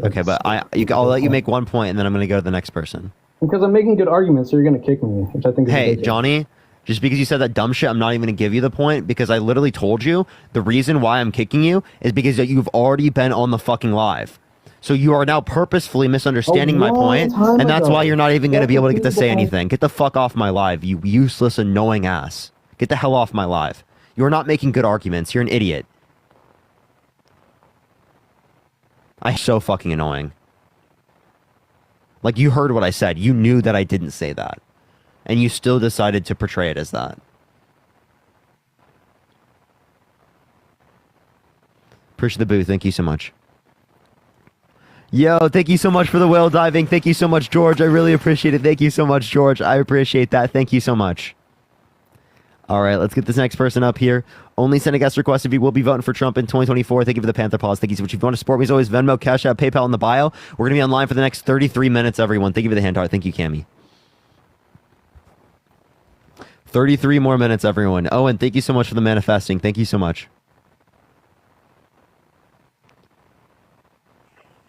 Speaker 1: Okay, but I'll let you make one point, and then I'm going to go to the next person.
Speaker 2: Because I'm making good arguments, so you're going to kick me, which I think is
Speaker 1: Hey,
Speaker 2: ridiculous.
Speaker 1: Johnny, just because you said that dumb shit, I'm not even going to give you the point, because I literally told you the reason why I'm kicking you is because you've already been on the fucking live. So you are now purposefully misunderstanding my point,
Speaker 2: time
Speaker 1: and that's
Speaker 2: ago.
Speaker 1: why you're not even going to be able to get to say
Speaker 2: That's
Speaker 1: anything. Get the fuck off my live, you useless, annoying ass. Get the hell off my live. You're not making good arguments. You're an idiot. I'm so fucking annoying. Like, you heard what I said. You knew that I didn't say that. And you still decided to portray it as that. Appreciate the boo. Thank you so much. Yo, thank you so much for the whale diving. Thank you so much, George. I really appreciate it. Thank you so much, George. I appreciate that. Thank you so much. All right, let's get this next person up here. Only send a guest request if you will be voting for Trump in 2024. Thank you for the Panther Pause. Thank you so much. If you want to support me, as always, Venmo, Cash App, PayPal in the bio. We're going to be online for the next 33 minutes, everyone. Thank you for the hand heart. Thank you, Cammy. 33 more minutes, everyone. Oh, and thank you so much for the manifesting. Thank you so much.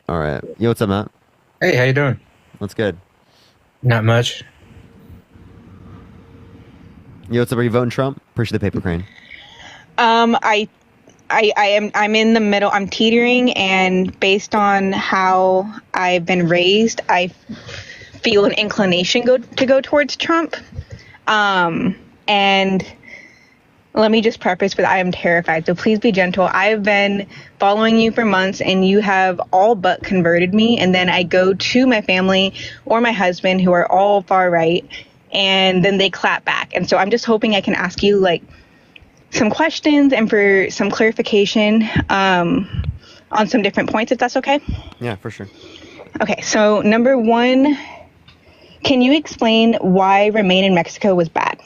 Speaker 1: All right. Yo, what's up, Matt?
Speaker 5: Hey, how you doing?
Speaker 1: What's good?
Speaker 5: Not much.
Speaker 1: Yo, what's up? Are you voting Trump? Appreciate the paper crane.
Speaker 6: I'm in the middle. I'm teetering, and based on how I've been raised, I feel an inclination to go towards Trump. And let me just preface with I am terrified, so please be gentle. I've been following you for months, and you have all but converted me. And then I go to my family or my husband, who are all far right, and then they clap back. And so I'm just hoping I can ask you like some questions and for some clarification on some different points, if that's okay.
Speaker 1: Yeah, for sure.
Speaker 6: Okay, so number one, can you explain why Remain in Mexico was bad?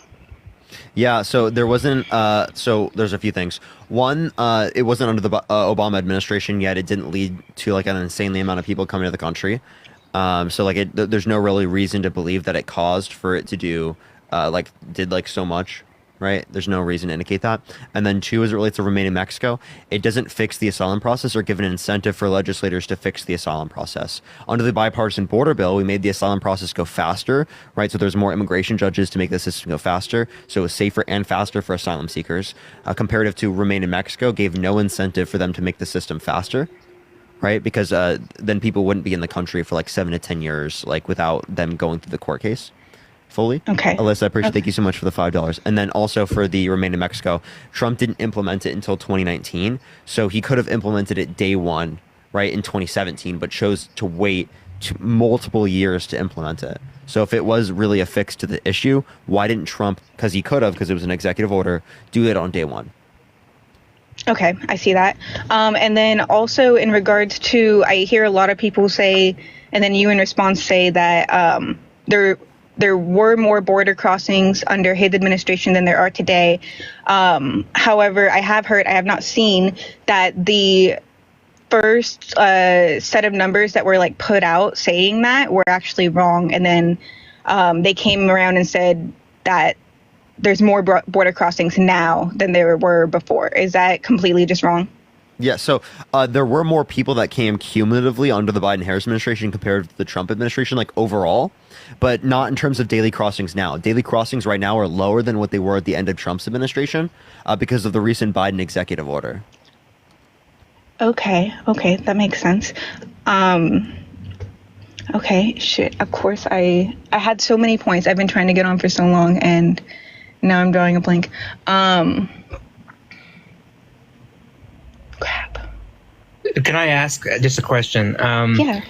Speaker 1: Yeah, so there wasn't. So there's a few things. One, it wasn't under the Obama administration yet. It didn't lead to like an insanely amount of people coming to the country. So like there's no really reason to believe that it caused for it to do did so much. Right? There's no reason to indicate that. And then two, as it relates to Remain in Mexico, it doesn't fix the asylum process or give an incentive for legislators to fix the asylum process. Under the bipartisan border bill, we made the asylum process go faster, right? So there's more immigration judges to make the system go faster. So it was safer and faster for asylum seekers. Comparative to Remain in Mexico, gave no incentive for them to make the system faster. Right? Because then people wouldn't be in the country for like 7 to 10 years, like without them going through the court case. Fully.
Speaker 6: Okay.
Speaker 1: Alyssa, I appreciate. Thank you so much for the $5. And then also for the Remain in Mexico, Trump didn't implement it until 2019, so he could have implemented it day one, right, in 2017, but chose to wait multiple years to implement it. So if it was really a fix to the issue, why didn't Trump? Because he could have, because it was an executive order, do it on day one.
Speaker 6: Okay, I see that. And then also in regards to, I hear a lot of people say, and then you in response say that there were more border crossings under his administration than there are today. However, I have not seen that the first set of numbers that were like put out saying that were actually wrong. And then they came around and said that there's more border crossings now than there were before. Is that completely just wrong?
Speaker 1: Yeah, so there were more people that came cumulatively under the Biden-Harris administration compared to the Trump administration, like overall, but not in terms of daily crossings now. Daily crossings right now are lower than what they were at the end of Trump's administration because of the recent Biden executive order.
Speaker 6: Okay, that makes sense. Okay, shit. Of course, I had so many points. I've been trying to get on for so long, and now I'm drawing a blank. Crap.
Speaker 5: Can I ask just a question?
Speaker 6: Yeah.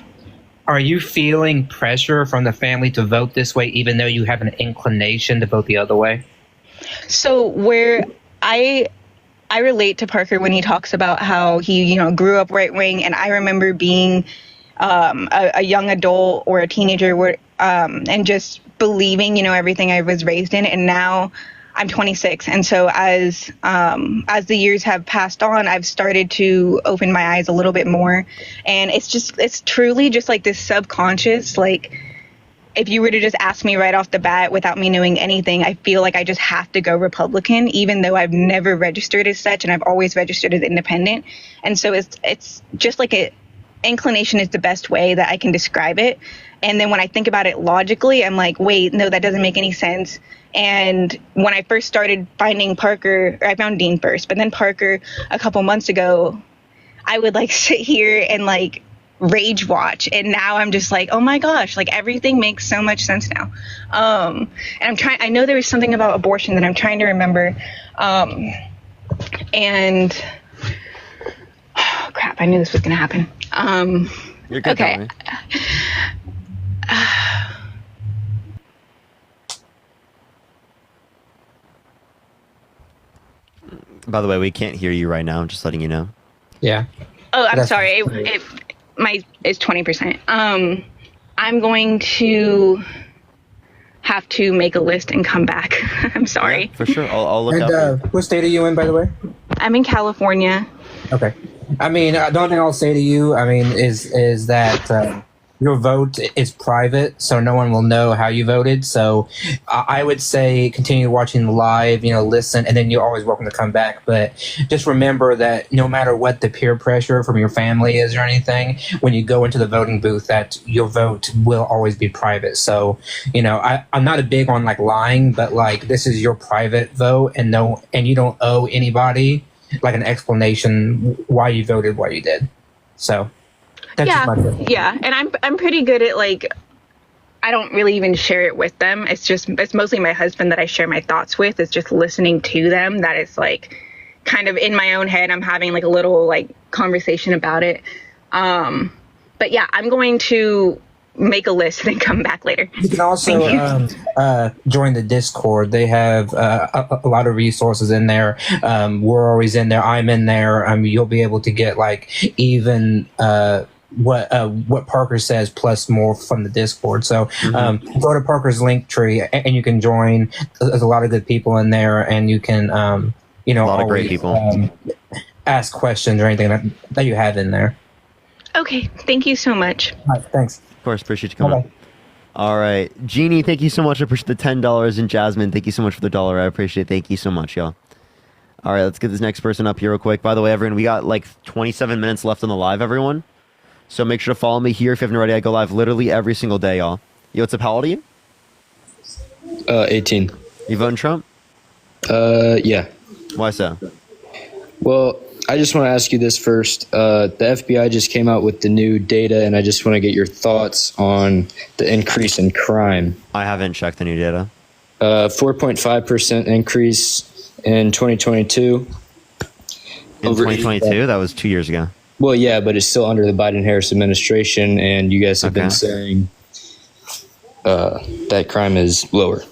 Speaker 5: Are you feeling pressure from the family to vote this way, even though you have an inclination to vote the other way?
Speaker 6: So where I relate to Parker when he talks about how he, grew up right wing, and I remember being a young adult or a teenager and just believing, everything I was raised in, and now I'm 26, and so as the years have passed on, I've started to open my eyes a little bit more, and it's truly just like this subconscious, like if you were to just ask me right off the bat without me knowing anything, I feel like I just have to go Republican, even though I've never registered as such, and I've always registered as independent, and so it's just like a inclination is the best way that I can describe it. And then when I think about it logically, I'm like, wait, no, that doesn't make any sense. And when I first started finding Parker, or I found Dean first, but then Parker a couple months ago, I would like sit here and like rage watch. And now I'm just like, oh my gosh, like everything makes so much sense now. And I know there was something about abortion that I'm trying to remember. And oh, crap, I knew this was going to happen.
Speaker 1: You're good,
Speaker 6: okay.
Speaker 1: By the way, we can't hear you right now. I'm just letting you know.
Speaker 5: Yeah.
Speaker 6: Oh, I'm sorry. It's 20%. I'm going to have to make a list and come back. I'm sorry.
Speaker 1: Yeah, for sure. I'll look
Speaker 5: and,
Speaker 1: up.
Speaker 5: What state are you in, by the way?
Speaker 6: I'm in California.
Speaker 5: Okay. I mean, the only thing I'll say to you, is that your vote is private, so no one will know how you voted. So I would say continue watching live, listen, and then you're always welcome to come back. But just remember that no matter what the peer pressure from your family is or anything, when you go into the voting booth, that your vote will always be private. So, I'm not a big on like lying, but like this is your private vote, and you don't owe anybody like an explanation why you voted what you did. So that's just my vote.
Speaker 6: Yeah, and I'm pretty good at like I don't really even share it with them. It's mostly my husband that I share my thoughts with. It's just listening to them that is like kind of in my own head. I'm having like a little like conversation about it. But yeah, I'm going to make a list and come back later.
Speaker 5: You can also join the Discord. They have a lot of resources in there. We're always in there. I'm in there. You'll be able to get like even what Parker says plus more from the Discord. So go to Parker's link tree and you can join. There's a lot of good people in there, and you can a lot of great people ask questions or anything that you have in there.
Speaker 6: Okay, thank you so much.
Speaker 5: All right, thanks.
Speaker 1: Of course, appreciate you coming. All right, Jeannie, thank you so much. I appreciate the $10, and Jasmine, thank you so much for the $1. I appreciate it. Thank you so much, y'all. All right, let's get this next person up here real quick. By the way, everyone, we got like 27 minutes left on the live, everyone. So make sure to follow me here if you haven't already. I go live literally every single day, y'all. Yo, what's up? How old are you?
Speaker 20: 18.
Speaker 1: You voting Trump?
Speaker 20: Yeah.
Speaker 1: Why so?
Speaker 20: Well, I just want to ask you this first. The FBI just came out with the new data, and I just want to get your thoughts on the increase in crime.
Speaker 1: I haven't checked the new data.
Speaker 20: 4.5% increase in 2022.
Speaker 1: In 2022? That was 2 years ago.
Speaker 20: Well, yeah, but it's still under the Biden-Harris administration, and you guys have been saying that crime is lower.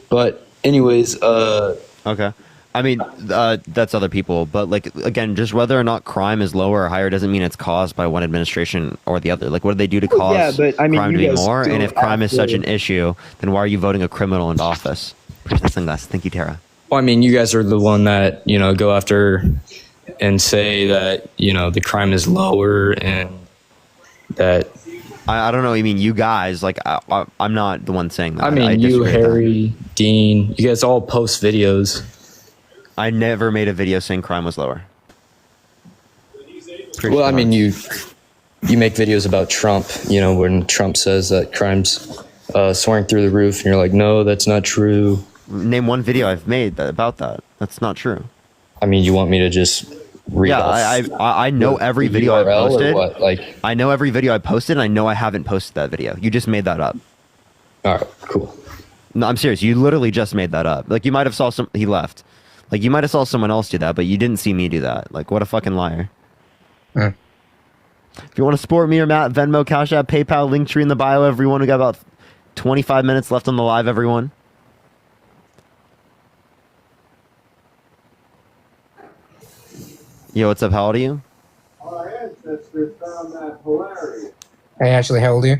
Speaker 20: But anyways,
Speaker 1: okay. I mean, that's other people, but like again, just whether or not crime is lower or higher doesn't mean it's caused by one administration or the other. Like, what do they do to cause crime to be more? And if crime is such an issue, then why are you voting a criminal into office? Thank you, Tara.
Speaker 20: Well, I mean, you guys are the one that go after and say that the crime is lower and that.
Speaker 1: I don't know what you mean, you guys. Like, I'm not the one saying that.
Speaker 20: I mean, you, Harry, Dean, you guys all post videos.
Speaker 1: I never made a video saying crime was lower.
Speaker 20: Well, I mean, you make videos about Trump, when Trump says that crime's soaring through the roof, and you're like, no, that's not true.
Speaker 1: Name one video I've made about that. That's not true.
Speaker 20: I mean, you want me to just read off
Speaker 1: I know every video I
Speaker 20: URL
Speaker 1: posted.
Speaker 20: or what? Like,
Speaker 1: I know every video I posted, and I know I haven't posted that video. You just made that up.
Speaker 20: All right, cool.
Speaker 1: No, I'm serious. You literally just made that up. Like, you might have saw he left. Like, you might have saw someone else do that, but you didn't see me do that. Like, what a fucking liar. If you want to support me or Matt, Venmo, Cash App, PayPal, Linktree in the bio, everyone. We got about 25 minutes left on the live, everyone. Yo, what's up? How old are you?
Speaker 22: Our ancestors found that hilarious.
Speaker 5: Hey, Ashley, how old are you?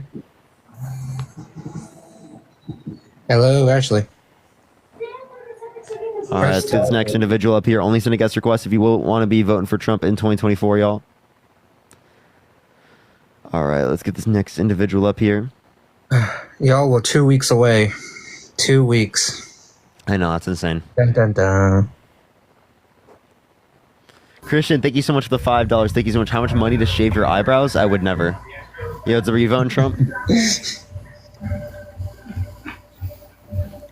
Speaker 5: Hello, Ashley.
Speaker 1: All right, let's get this next individual up here. Only send a guest request if you will want to be voting for Trump in 2024, y'all. All right, let's get this next individual up here.
Speaker 5: Y'all, we're 2 weeks away. 2 weeks.
Speaker 1: I know, that's insane.
Speaker 5: Dun, dun, dun.
Speaker 1: Christian, thank you so much for the $5. Thank you so much. How much money to shave your eyebrows? I would never. Yo, are you voting Trump?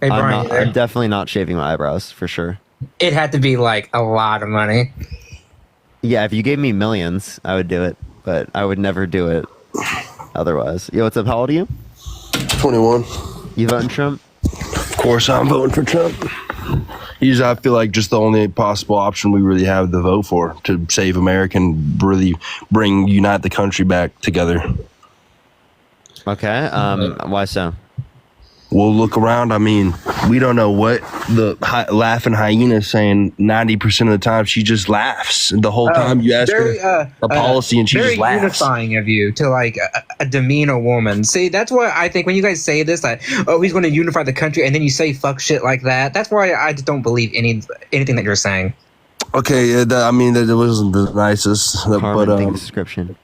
Speaker 5: Hey, Brian,
Speaker 1: I'm definitely not shaving my eyebrows, for sure.
Speaker 5: It had to be like a lot of money.
Speaker 1: Yeah, if you gave me millions, I would do it, but I would never do it otherwise. Yo, what's up? How old are you?
Speaker 23: 21.
Speaker 1: You voting Trump?
Speaker 23: Of course I'm voting for Trump. Usually I feel like just the only possible option we really have to vote for to save America and really unite the country back together.
Speaker 1: Okay, why so?
Speaker 23: Well, look around. I mean, we don't know what the laughing hyena is saying 90% of the time. She just laughs. The whole time you ask her a policy and she just laughs.
Speaker 5: Very unifying of you to like demean a woman. See, that's why I think when you guys say this, like, oh, he's going to unify the country, and then you say fuck shit like that, that's why I just don't believe anything that you're saying.
Speaker 23: Okay, I mean, that wasn't the nicest. But
Speaker 1: description.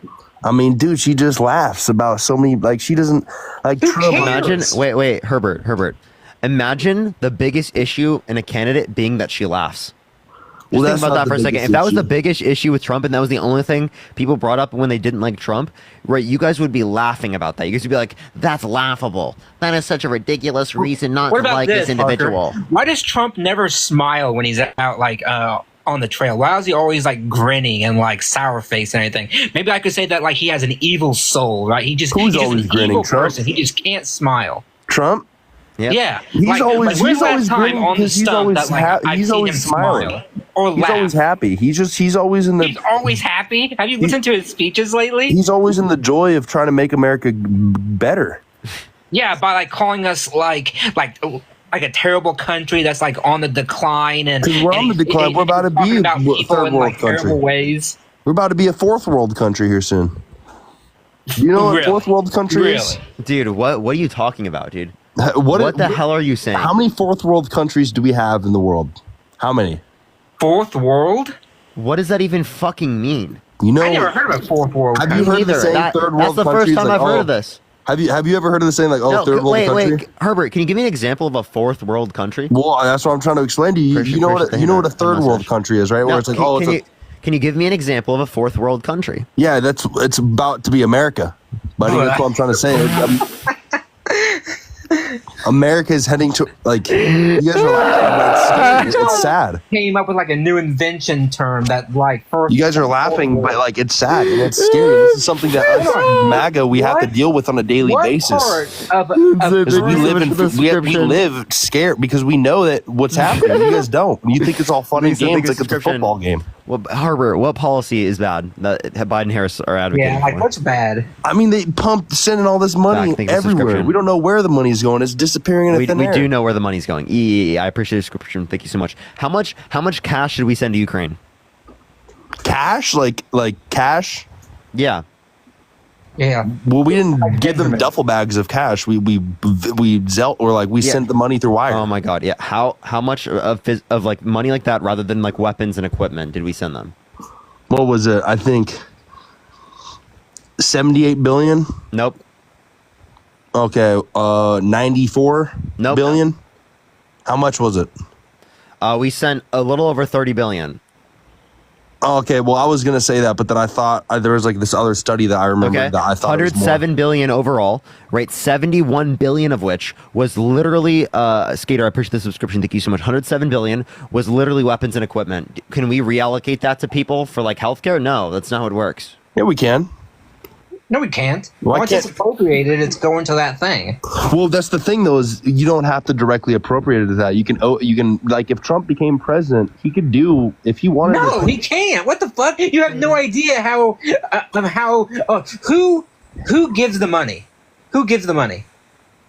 Speaker 23: I mean, dude, she just laughs about so many, like, she doesn't, like, Trump.
Speaker 1: Imagine, wait, Herbert. Imagine the biggest issue in a candidate being that she laughs. Just think about that for a second. If that was the biggest issue with Trump and that was the only thing people brought up when they didn't like Trump, right, you guys would be laughing about that. You guys would be like, that's laughable. That is such a ridiculous reason not to like this individual.
Speaker 5: Parker? Why does Trump never smile when he's out, like, on the trail? Why is he always like grinning and like sour face and everything? Maybe I could say that like he has an evil soul, right? He's
Speaker 23: always
Speaker 5: just an
Speaker 23: grinning?
Speaker 5: evil
Speaker 23: Trump?
Speaker 5: person. He just can't smile.
Speaker 23: Trump?
Speaker 1: Yep.
Speaker 5: Yeah,
Speaker 23: He's always
Speaker 5: where's the last time
Speaker 23: grinning
Speaker 5: on the
Speaker 23: because he's
Speaker 5: stump
Speaker 23: always
Speaker 5: that like I've
Speaker 23: he's
Speaker 5: seen
Speaker 23: always
Speaker 5: him
Speaker 23: smiling.
Speaker 5: smile or
Speaker 23: He's
Speaker 5: laugh.
Speaker 23: always happy. He's always in the.
Speaker 5: He's always happy. Have you listened to his speeches lately?
Speaker 23: He's always in the joy of trying to make America better.
Speaker 5: Yeah, by like calling us like a terrible country that's like on the decline and
Speaker 23: Because we're on the decline. We're about to be a third world country.
Speaker 5: Ways.
Speaker 23: We're about to be a fourth world country here soon. Do you know what
Speaker 5: Really?
Speaker 23: fourth world country is?
Speaker 1: Dude, what are you talking about, dude?
Speaker 23: What
Speaker 1: the hell are you saying?
Speaker 23: How many fourth world countries do we have in the world? How many?
Speaker 5: Fourth world?
Speaker 1: What does that even fucking mean?
Speaker 23: You know,
Speaker 5: I never heard of a fourth world.
Speaker 23: Have you heard of the saying third world
Speaker 1: That's the first
Speaker 23: countries?
Speaker 1: time
Speaker 23: Like,
Speaker 1: I've heard of this.
Speaker 23: Have you ever heard of the saying like,
Speaker 1: No,
Speaker 23: third world country?
Speaker 1: Wait, Herbert, can you give me an example of a fourth world country?
Speaker 23: Well, that's what I'm trying to explain to you. You know what a third world country is, right? Where it's like,
Speaker 1: can you give me an example of a fourth world country?
Speaker 23: Yeah, it's about to be America, buddy. That's what I'm trying to say. America is heading to like you guys are laughing, but it's sad.
Speaker 5: Came up with like a new invention term that like first.
Speaker 23: You guys are laughing, but like it's sad and it's scary. This is something that us MAGA we have to deal with on a daily basis. Because we live scared because we know that what's happening. You guys don't. You think it's all fun and games like it's a football game.
Speaker 1: Well, Herbert, what policy is bad that Biden Harris are advocating
Speaker 5: Yeah, like
Speaker 1: for?
Speaker 5: what's bad?
Speaker 23: I mean, they sending all this money everywhere. We don't know where the money's going. It's disappearing in thin air.
Speaker 1: We do know where the money's going. I appreciate the description. Thank you so much. How much cash should we send to Ukraine?
Speaker 23: Cash? Like cash?
Speaker 1: Yeah.
Speaker 5: Yeah.
Speaker 23: Well, we didn't give them duffel bags of cash. We sent the money through wire.
Speaker 1: Oh my god. Yeah. How much of like money like that rather than like weapons and equipment did we send them?
Speaker 23: What was it? I think 78 billion.
Speaker 1: Nope.
Speaker 23: Okay. 94 billion. How much was it?
Speaker 1: We sent a little over 30 billion.
Speaker 23: Okay, well, I was gonna say that, but then I thought there was like this other study that I remember that I thought
Speaker 1: 107 billion overall, right? 71 billion of which was literally Skater. I appreciate the subscription. Thank you so much. 107 billion was literally weapons and equipment. Can we reallocate that to people for like healthcare? No, that's not how it works.
Speaker 23: Yeah, we can.
Speaker 5: No, we can't.
Speaker 23: Why
Speaker 5: Once
Speaker 23: can't-
Speaker 5: it's appropriated, it's going to that thing.
Speaker 23: Well, that's the thing, though, is you don't have to directly appropriate it to that. You can like if Trump became president, he could do if he wanted.
Speaker 5: No, he can't. What the fuck? You have no idea how who gives the money? Who gives the money?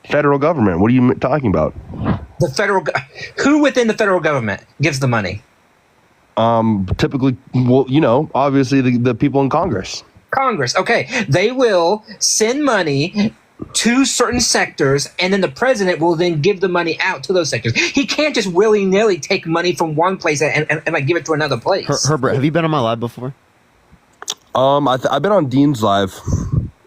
Speaker 23: Federal government. What are you talking about?
Speaker 5: The federal. Who within the federal government gives the money?
Speaker 23: Typically, well, obviously the people in Congress.
Speaker 5: Congress. Okay, they will send money to certain sectors, and then the president will then give the money out to those sectors. He can't just willy-nilly take money from one place and like give it to another place.
Speaker 1: Herbert, have you been on my live before?
Speaker 23: I've been on Dean's live.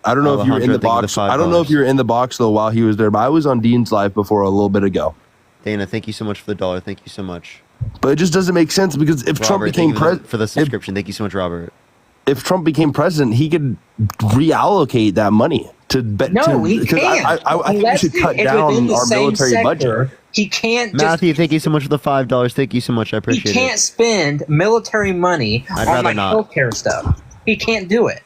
Speaker 23: I don't know if you were in the box. I don't know if you were in the box though while he was there, but I was on Dean's live before a little bit ago.
Speaker 1: Dana, thank you so much for the $1. Thank you so much.
Speaker 23: But it just doesn't make sense because if Trump became president,
Speaker 1: for the subscription, thank you so much, Robert.
Speaker 23: If Trump became president, he could reallocate that money to.
Speaker 5: No, he can't.
Speaker 23: I think we should cut down our military budget.
Speaker 5: He can't.
Speaker 1: Matthew, thank you so much for the $5. Thank you so much. I
Speaker 5: He
Speaker 1: appreciate it.
Speaker 5: can't spend military money
Speaker 1: I'd
Speaker 5: on
Speaker 1: rather
Speaker 5: like
Speaker 1: not.
Speaker 5: healthcare stuff. He can't do it.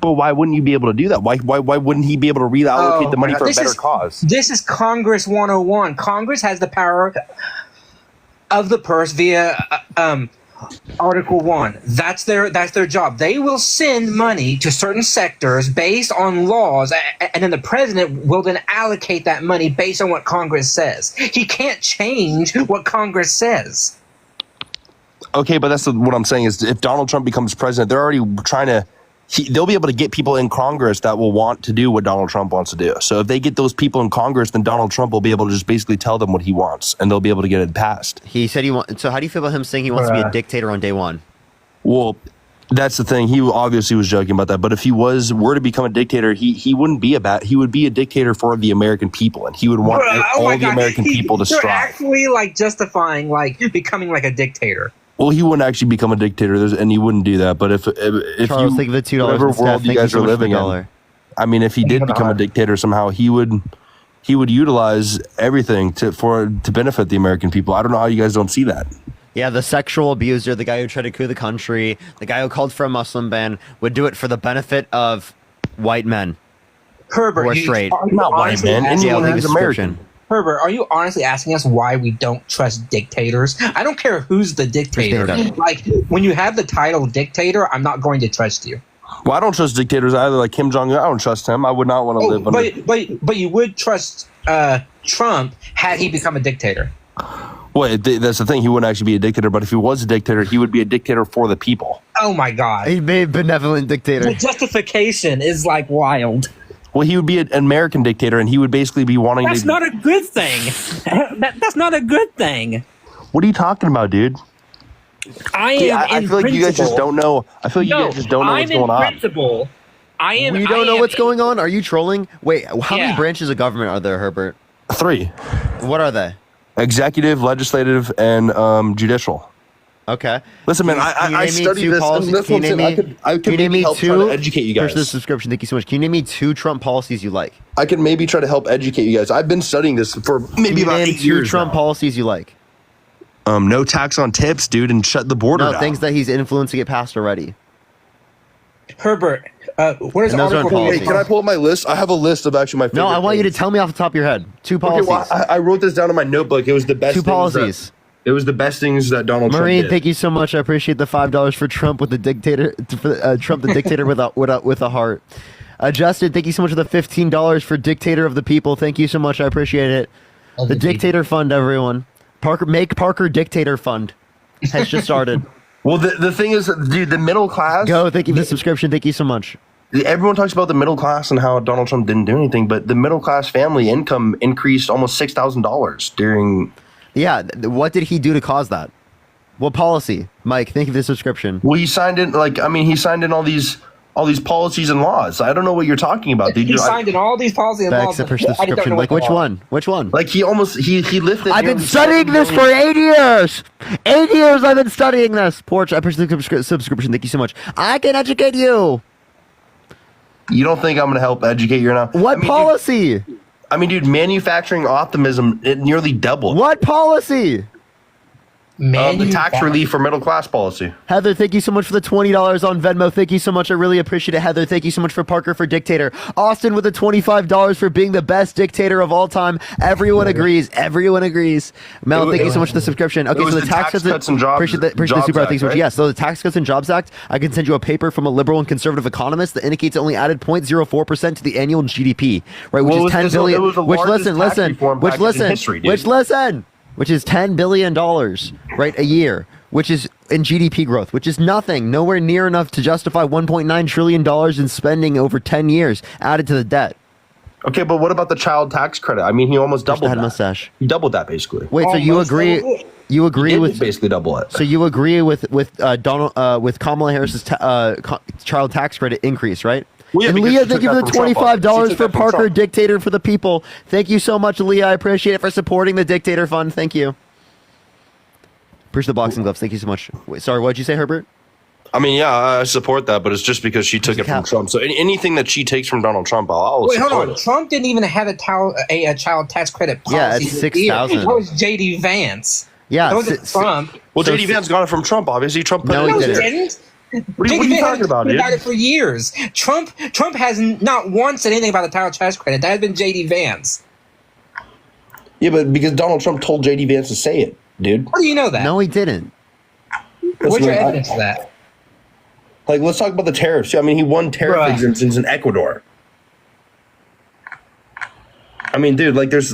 Speaker 23: But why wouldn't you be able to do that? Why wouldn't he be able to reallocate the money for a better cause?
Speaker 5: This is Congress 101. Congress has the power of the purse via Article 1. That's their job. They will send money to certain sectors based on laws, and then the president will then allocate that money based on what Congress says. He can't change what Congress says.
Speaker 23: Okay, but that's what I'm saying is if Donald Trump becomes president, they're already trying to. They'll be able to get people in Congress that will want to do what Donald Trump wants to do. So if they get those people in Congress, then Donald Trump will be able to just basically tell them what he wants, and they'll be able to get it passed.
Speaker 1: He said he wants. So how do you feel about him saying he wants to be a dictator on day one?
Speaker 23: Well, that's the thing. He obviously was joking about that. But if he were to become a dictator, he wouldn't be he would be a dictator for the American people, and he would want all the American people to
Speaker 5: You're
Speaker 23: strive.
Speaker 5: actually like justifying like becoming like a dictator.
Speaker 23: Well, he wouldn't actually become a dictator, and he wouldn't do that. But if
Speaker 1: Charles,
Speaker 23: you
Speaker 1: think of the $2
Speaker 23: whatever
Speaker 1: instead.
Speaker 23: world you
Speaker 1: Thank
Speaker 23: guys
Speaker 1: so
Speaker 23: are
Speaker 1: much for
Speaker 23: living
Speaker 1: the
Speaker 23: in,
Speaker 1: $1.
Speaker 23: I mean, if he did become a dictator somehow, he would utilize everything to benefit the American people. I don't know how you guys don't see that.
Speaker 1: Yeah, the sexual abuser, the guy who tried to coup the country, the guy who called for a Muslim ban would do it for the benefit of white men
Speaker 5: Herbert,
Speaker 1: who are straight.
Speaker 5: are you
Speaker 23: Not white
Speaker 5: honestly
Speaker 23: men.
Speaker 5: asking
Speaker 1: Yeah,
Speaker 23: Anyone
Speaker 1: I'll
Speaker 23: who's
Speaker 1: leave a
Speaker 23: American.
Speaker 1: description.
Speaker 5: Herbert, are you honestly asking us why we don't trust dictators? I don't care who's the dictator. Like, when you have the title dictator, I'm not going to trust you.
Speaker 23: Well, I don't trust dictators either. Like Kim Jong Un, I don't trust him. I would not want to live under.
Speaker 5: But you would trust Trump had he become a dictator.
Speaker 23: Well, that's the thing. He wouldn't actually be a dictator, but if he was a dictator, he would be a dictator for the people.
Speaker 5: Oh my God!
Speaker 1: He'd be a benevolent dictator.
Speaker 5: The justification is like wild.
Speaker 23: Well, he would be an American dictator, and he would basically be wanting
Speaker 5: That's
Speaker 23: to.
Speaker 5: not a good thing. That's not a good thing.
Speaker 23: What are you talking about, dude?
Speaker 5: I
Speaker 23: feel like you guys just don't know. I feel like you guys just don't know what's going on.
Speaker 5: Principle, I am.
Speaker 1: We don't know what's going on? Are you trolling? Wait, how many branches of government are there, Herbert?
Speaker 23: 3.
Speaker 1: What are they?
Speaker 23: Executive, legislative, and judicial.
Speaker 1: Okay.
Speaker 23: Listen, man, I studied this. And that's what I'm saying. I could maybe help try to educate you guys.
Speaker 1: First, the subscription. Thank you so much. Can you name me 2 Trump policies you like?
Speaker 23: I can maybe try to help educate you guys. I've been studying this for maybe about 8 years.
Speaker 1: 2 Trump policies you like?
Speaker 23: No tax on tips, dude, and shut the border down.
Speaker 1: No, things that he's influenced to get passed already.
Speaker 5: Herbert, what is
Speaker 23: Article? Hey, can I pull up my list? I have a list of actually my favorite.
Speaker 1: No, I want you to tell me off the top of your head. 2 policies.
Speaker 23: Okay, well, I wrote this down in my notebook. It was the best.
Speaker 1: 2 policies.
Speaker 23: It was the best things that Donald Trump
Speaker 1: Marine,
Speaker 23: did.
Speaker 1: thank you so much. I appreciate the $5 for Trump with the dictator. Trump the dictator with a heart. Justin, thank you so much for the $15 for Dictator of the People. Thank you so much. I appreciate it. The Dictator Fund, everyone. Make Parker Dictator Fund has just started.
Speaker 23: Well, the thing is, dude, the middle class.
Speaker 1: Go. Thank you for the subscription. Thank you so much.
Speaker 23: Everyone talks about the middle class and how Donald Trump didn't do anything, but the middle class family income increased almost $6,000 during.
Speaker 1: Yeah, what did he do to cause that? What policy? Mike, thank you for the subscription.
Speaker 23: Well, he signed in, he signed in all these policies and laws. I don't know what you're talking about, dude.
Speaker 5: He signed in all these policies and laws.
Speaker 1: The subscription. Like, which one? Which one?
Speaker 23: Like, he lifted.
Speaker 1: I've been studying this for 8 years. 8 years I've been studying this. Porch, I appreciate the subscription. Thank you so much. I can educate you.
Speaker 23: You don't think I'm going to help educate you now?
Speaker 1: What policy?
Speaker 23: Dude, manufacturing optimism, it nearly doubled.
Speaker 1: What policy?
Speaker 23: The tax relief for middle class policy.
Speaker 1: Heather, thank you so much for the $20 on Venmo. Thank you so much. I really appreciate it, Heather. Thank you so much for Parker for Dictator. Austin with the $25 for being the best dictator of all time. Everyone agrees. Everyone agrees. Mel, thank you so much for the subscription. Okay, so the tax cuts and jobs. Appreciate the super. Thanks so much. Yes, so the Tax Cuts and Jobs Act. I can send you a paper from a liberal and conservative economist that indicates it only added 0.04% to the annual GDP, right? Which is 10 billion. Which is $10 billion, right, a year, which is in GDP growth, which is nothing, nowhere near enough to justify $1.9 trillion in spending over 10 years added to the debt.
Speaker 23: Okay, but what about the child tax credit? I mean, he almost doubled that.
Speaker 1: Mustache.
Speaker 23: He doubled that, basically.
Speaker 1: Wait, so you agree? You agree with
Speaker 23: basically double it.
Speaker 1: So you agree with Kamala Harris's child tax credit increase, right?
Speaker 23: Well, yeah,
Speaker 1: and Leah, thank you for the $25 for Parker Dictator for the People. Thank you so much, Leah. I appreciate it for supporting the Dictator Fund. Thank you. Appreciate the boxing gloves. Thank you so much. Wait, sorry, what did you say, Herbert?
Speaker 23: I mean, yeah, I support that, but it's just because she took it from Trump. So anything that she takes from Donald Trump, I'll
Speaker 5: Wait,
Speaker 23: support
Speaker 5: hold on.
Speaker 23: it.
Speaker 5: Trump didn't even have a child tax credit policy.
Speaker 1: Yeah, it's 6,000.
Speaker 5: That was J.D. Vance.
Speaker 1: Yeah,
Speaker 5: that wasn't Trump.
Speaker 23: Well, J.D. Vance got it from Trump, obviously. Trump put it in there.
Speaker 5: Didn't.
Speaker 23: What are you talking about, dude?
Speaker 5: About it for years. Trump has not once said anything about the child tax credit. That has been J.D. Vance.
Speaker 23: Yeah, but because Donald Trump told J.D. Vance to say it, dude.
Speaker 5: How do you know that?
Speaker 1: No, he didn't.
Speaker 5: Where's your evidence of that?
Speaker 23: Like, let's talk about the tariffs. I mean, he won tariff exemptions in Ecuador. I mean, dude, like, there's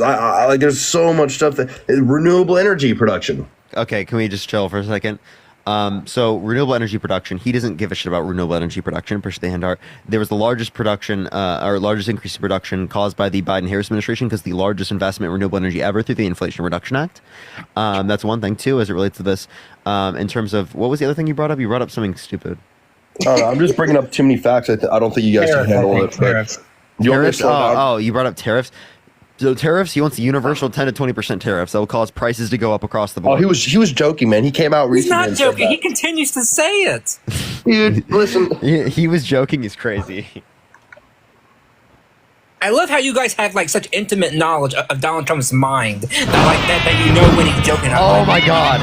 Speaker 23: so much stuff that renewable energy production.
Speaker 1: Okay, can we just chill for a second? So renewable energy production, he doesn't give a shit about renewable energy production. Appreciate the hand art. There was the largest production, or largest increase in production caused by the Biden-Harris administration because the largest investment in renewable energy ever through the Inflation Reduction Act. That's one thing, too, as it relates to this. In terms of, what was the other thing you brought up? You brought up something stupid.
Speaker 23: I'm just bringing up too many facts. I don't think you guys can handle it.
Speaker 5: Tariffs.
Speaker 1: Tariffs? You brought up tariffs. So tariffs, he wants a universal 10 to 20% tariffs that will cause prices to go up across the board.
Speaker 23: Oh, he was joking, man. He came out recently.
Speaker 5: He's not joking. He continues to say it.
Speaker 23: Dude, listen.
Speaker 1: He was joking. He's crazy.
Speaker 5: I love how you guys have like such intimate knowledge of Donald Trump's mind that you know when he's joking.
Speaker 1: Oh my God.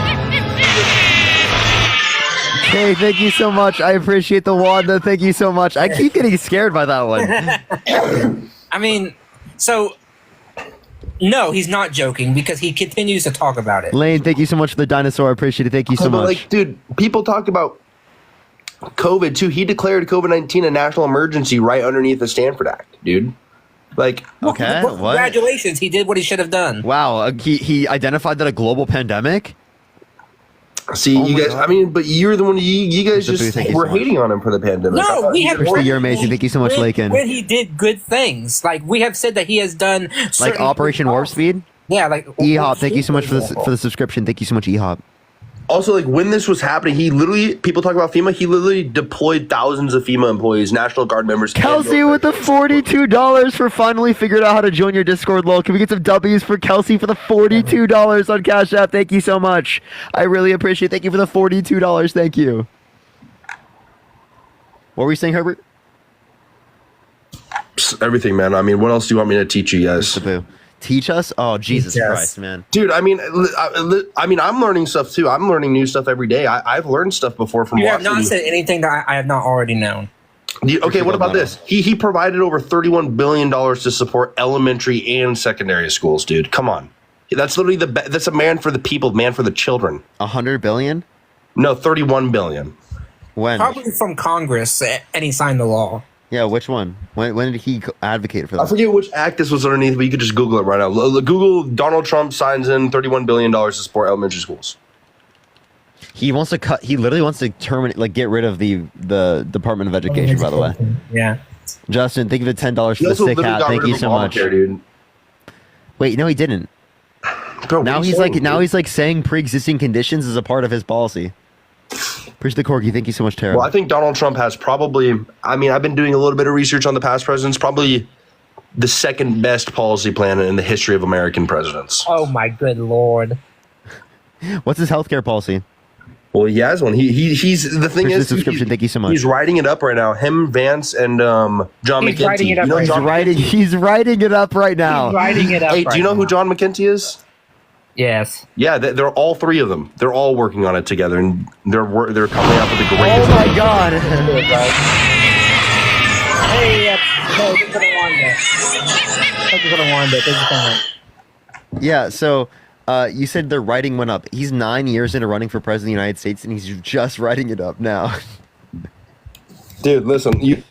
Speaker 1: Hey, thank you so much. I appreciate the Wanda. Thank you so much. I keep getting scared by that one.
Speaker 5: I mean, so no, he's not joking because he continues to talk about it.
Speaker 1: Lane, thank you so much for the dinosaur. I appreciate it. Thank you so
Speaker 23: But,
Speaker 1: much.
Speaker 23: like, dude, people talk about COVID too. He declared COVID-19 a national emergency right underneath the Stanford Act, dude. Like,
Speaker 1: okay,
Speaker 5: Well,
Speaker 1: what?
Speaker 5: congratulations, he did what he should have done.
Speaker 1: Wow, he identified that a global pandemic.
Speaker 23: see,
Speaker 1: Oh
Speaker 23: you
Speaker 1: my
Speaker 23: guys.
Speaker 1: God.
Speaker 23: I mean, but you're the one. You guys
Speaker 1: Mr. Boo,
Speaker 23: just
Speaker 1: thank you
Speaker 23: were
Speaker 1: so much.
Speaker 23: hating on him for the pandemic.
Speaker 5: No, we have
Speaker 1: Christy, you're amazing. Thank you so much, Lakin.
Speaker 5: when he did good things. Like we have said that he has done
Speaker 1: Like
Speaker 5: certain
Speaker 1: Operation Warp Speed.
Speaker 5: Yeah, like
Speaker 1: EHOP, thank you so much for the subscription. Thank you so much, EHOP.
Speaker 23: Also, like when this was happening, people talk about FEMA. He literally deployed thousands of FEMA employees, National Guard members. and
Speaker 1: Kelsey with the $42 for finally figured out how to join your Discord, lol. Can we get some W's for Kelsey for the $42 on Cash App? Thank you so much. I really appreciate it. Thank you for the $42. Thank you. What were you saying, Herbert?
Speaker 23: everything, man. I mean, what else do you want me to teach you guys?
Speaker 1: Teach us? Oh, Jesus Christ, man.
Speaker 23: Dude, I mean, I'm learning stuff too. I'm learning new stuff every day. I've learned stuff before from
Speaker 5: You have
Speaker 23: watching.
Speaker 5: not said anything that I have not already known.
Speaker 23: Okay, what about this? He provided over $31 billion to support elementary and secondary schools, dude. Come on. That's literally that's a man for the people, man for the children.
Speaker 1: 100 billion?
Speaker 23: No, 31 billion.
Speaker 1: When?
Speaker 5: Probably from Congress, and he signed the law.
Speaker 1: Yeah, which one? When did he advocate for that?
Speaker 23: I forget which act this was underneath, but you could just Google it right now. Google Donald Trump signs in $31 billion to support elementary schools.
Speaker 1: He wants to cut. He literally wants to terminate, like, get rid of the Department of Education. By the way,
Speaker 5: yeah.
Speaker 1: Justin, thank you for the $10 for
Speaker 23: He
Speaker 1: the
Speaker 23: also
Speaker 1: sick
Speaker 23: literally
Speaker 1: hat.
Speaker 23: got
Speaker 1: Thank
Speaker 23: rid
Speaker 1: you
Speaker 23: of
Speaker 1: so much.
Speaker 23: Obamacare, dude.
Speaker 1: Wait, no, he didn't.
Speaker 23: Bro,
Speaker 1: now
Speaker 23: what are
Speaker 1: he's
Speaker 23: you
Speaker 1: like,
Speaker 23: saying,
Speaker 1: now
Speaker 23: dude?
Speaker 1: he's like saying pre-existing conditions is a part of his policy. Appreciate the corgi. Thank you so much, Tara.
Speaker 23: Well, I think Donald Trump has probably, I mean, I've been doing a little bit of research on the past presidents, probably the second best policy plan in the history of American presidents.
Speaker 5: Oh my good lord!
Speaker 1: What's his healthcare policy?
Speaker 23: Well, he has one. He's the thing
Speaker 1: Appreciate
Speaker 23: is,
Speaker 1: the subscription. Thank you so much.
Speaker 23: He's writing it up right now. Him, Vance, and John
Speaker 5: He's
Speaker 23: McKenty.
Speaker 5: writing it up
Speaker 23: You know
Speaker 5: right
Speaker 23: John
Speaker 5: now.
Speaker 23: McKenty?
Speaker 1: He's writing it up right now.
Speaker 5: He's writing it up.
Speaker 23: Hey, do you know who John McKenty is?
Speaker 5: Yes.
Speaker 23: Yeah, they're all three of them. They're all working on it together, and they're coming up with the greatest.
Speaker 1: Oh my god!
Speaker 5: Hey, thank you for the Wanda. Thank you for the Wanda. Thank you so much.
Speaker 1: Yeah, so you said their writing went up. He's 9 years into running for president of the United States, and he's just writing it up now.
Speaker 23: Dude, listen, you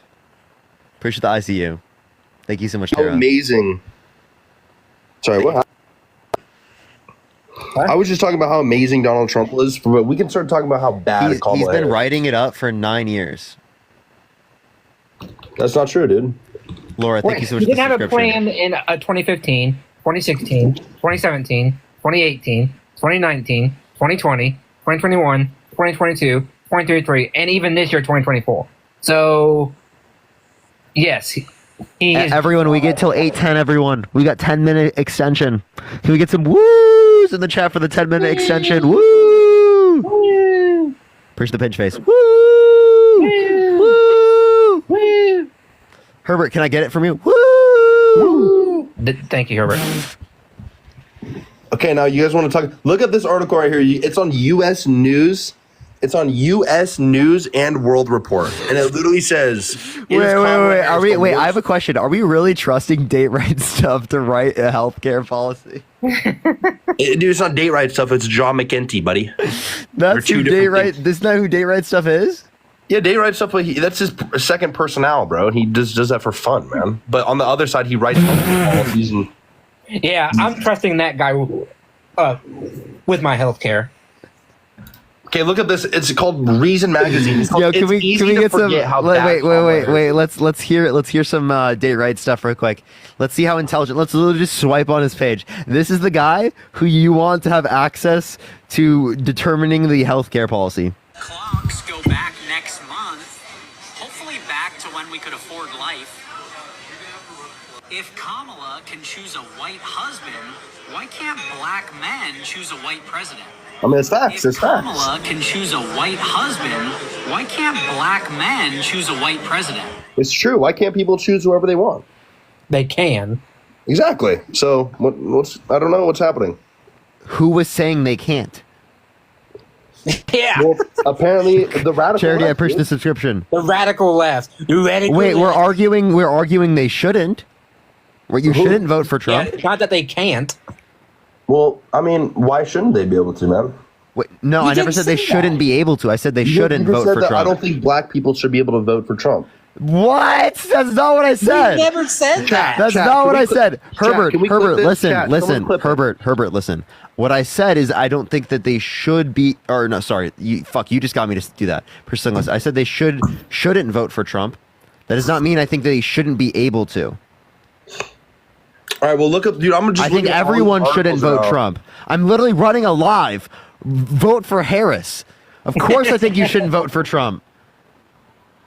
Speaker 1: Appreciate the ICU. Thank you so much,
Speaker 23: how
Speaker 1: Tara.
Speaker 23: amazing. Sorry, what? I was just talking about how amazing Donald Trump was, but we can start talking about how bad
Speaker 1: He's
Speaker 23: Kamala
Speaker 1: been
Speaker 23: Harris.
Speaker 1: writing it up for 9 years.
Speaker 23: That's not true, dude.
Speaker 1: Laura, thank you so much
Speaker 5: He
Speaker 1: for
Speaker 5: did
Speaker 1: the
Speaker 5: have a
Speaker 1: subscription.
Speaker 5: plan in 2015, 2016, 2017, 2018, 2019, 2020, 2021, 2022, 2023, and even this year, 2024. So, yes, he is.
Speaker 1: Everyone, we get till 8:10. Everyone, we got 10-minute extension. Can we get some woos in the chat for the 10-minute extension? Woo! Push the pinch face. Woo! Woo! Herbert, can I get it from you? Woo!
Speaker 5: Thank you, Herbert.
Speaker 23: Okay, now you guys want to talk? Look at this article right here. It's on U.S. News. It's on U.S. News and World Report, and it literally says.
Speaker 1: Wait. I have a question. Are we really trusting date right stuff to write a healthcare policy?
Speaker 23: Dude, it's not date right stuff. It's John McKenty, buddy.
Speaker 1: That's
Speaker 23: two
Speaker 1: who date
Speaker 23: different
Speaker 1: right. This is not who date right stuff is.
Speaker 23: Yeah, date right stuff. But that's his second personnel, bro. And he just does that for fun, man. But on the other side, he writes policies and.
Speaker 5: Yeah, I'm trusting that guy with my healthcare.
Speaker 23: Okay, look at this. It's called Reason Magazine. It's called,
Speaker 1: Yo, can we get some?
Speaker 23: Wait.
Speaker 1: Let's hear it. Let's hear some date right stuff real quick. Let's see how intelligent. Let's literally just swipe on his page. This is the guy who you want to have access to determining the healthcare policy.
Speaker 7: Clocks go back next month, hopefully back to when we could afford life. If Kamala can choose a white husband, why can't black men choose a white president?
Speaker 23: I mean, it's facts. It's facts.
Speaker 7: Kamala can choose a white husband, why can't black men choose a white president?
Speaker 23: It's true. Why can't people choose whoever they want?
Speaker 5: They can.
Speaker 23: Exactly. So what's I don't know what's happening.
Speaker 1: Who was saying they can't?
Speaker 5: Yeah.
Speaker 23: Well, apparently the radical
Speaker 1: Charity, I
Speaker 23: left,
Speaker 1: appreciate
Speaker 23: dude.
Speaker 1: the subscription.
Speaker 5: The radical left. The radical
Speaker 1: Wait,
Speaker 5: left.
Speaker 1: we're arguing they shouldn't. You shouldn't vote for Trump.
Speaker 5: Yeah, not that they can't.
Speaker 23: Well, I mean, why shouldn't they be able to, man?
Speaker 1: Wait, no,
Speaker 5: You
Speaker 1: I never
Speaker 5: didn't
Speaker 1: said they
Speaker 5: say
Speaker 1: shouldn't
Speaker 5: that.
Speaker 1: be able to. I said they
Speaker 23: You
Speaker 1: shouldn't
Speaker 23: just
Speaker 1: vote
Speaker 23: said
Speaker 1: for
Speaker 23: that
Speaker 1: Trump.
Speaker 23: I don't think black people should be able to vote for Trump.
Speaker 1: What? That's not what I said.
Speaker 5: You never said that.
Speaker 1: That's
Speaker 23: Chat,
Speaker 1: not
Speaker 23: can
Speaker 1: what
Speaker 23: we
Speaker 1: I
Speaker 23: clip-
Speaker 1: said.
Speaker 23: Chat,
Speaker 1: Herbert,
Speaker 23: can we clip
Speaker 1: Herbert,
Speaker 23: this?
Speaker 1: listen,
Speaker 23: Chat,
Speaker 1: listen.
Speaker 23: someone clip it.
Speaker 1: Herbert, listen. What I said is I don't think that they should be, or no, sorry, you just got me to do that. Priscilla, I said they shouldn't vote for Trump. That does not mean I think they shouldn't be able to.
Speaker 23: All right, well, look up, dude. I'm just.
Speaker 1: I think
Speaker 23: looking at all
Speaker 1: everyone
Speaker 23: these
Speaker 1: shouldn't
Speaker 23: articles
Speaker 1: vote
Speaker 23: now.
Speaker 1: Trump. I'm literally running a live. Vote for Harris. Of course, I think you shouldn't vote for Trump.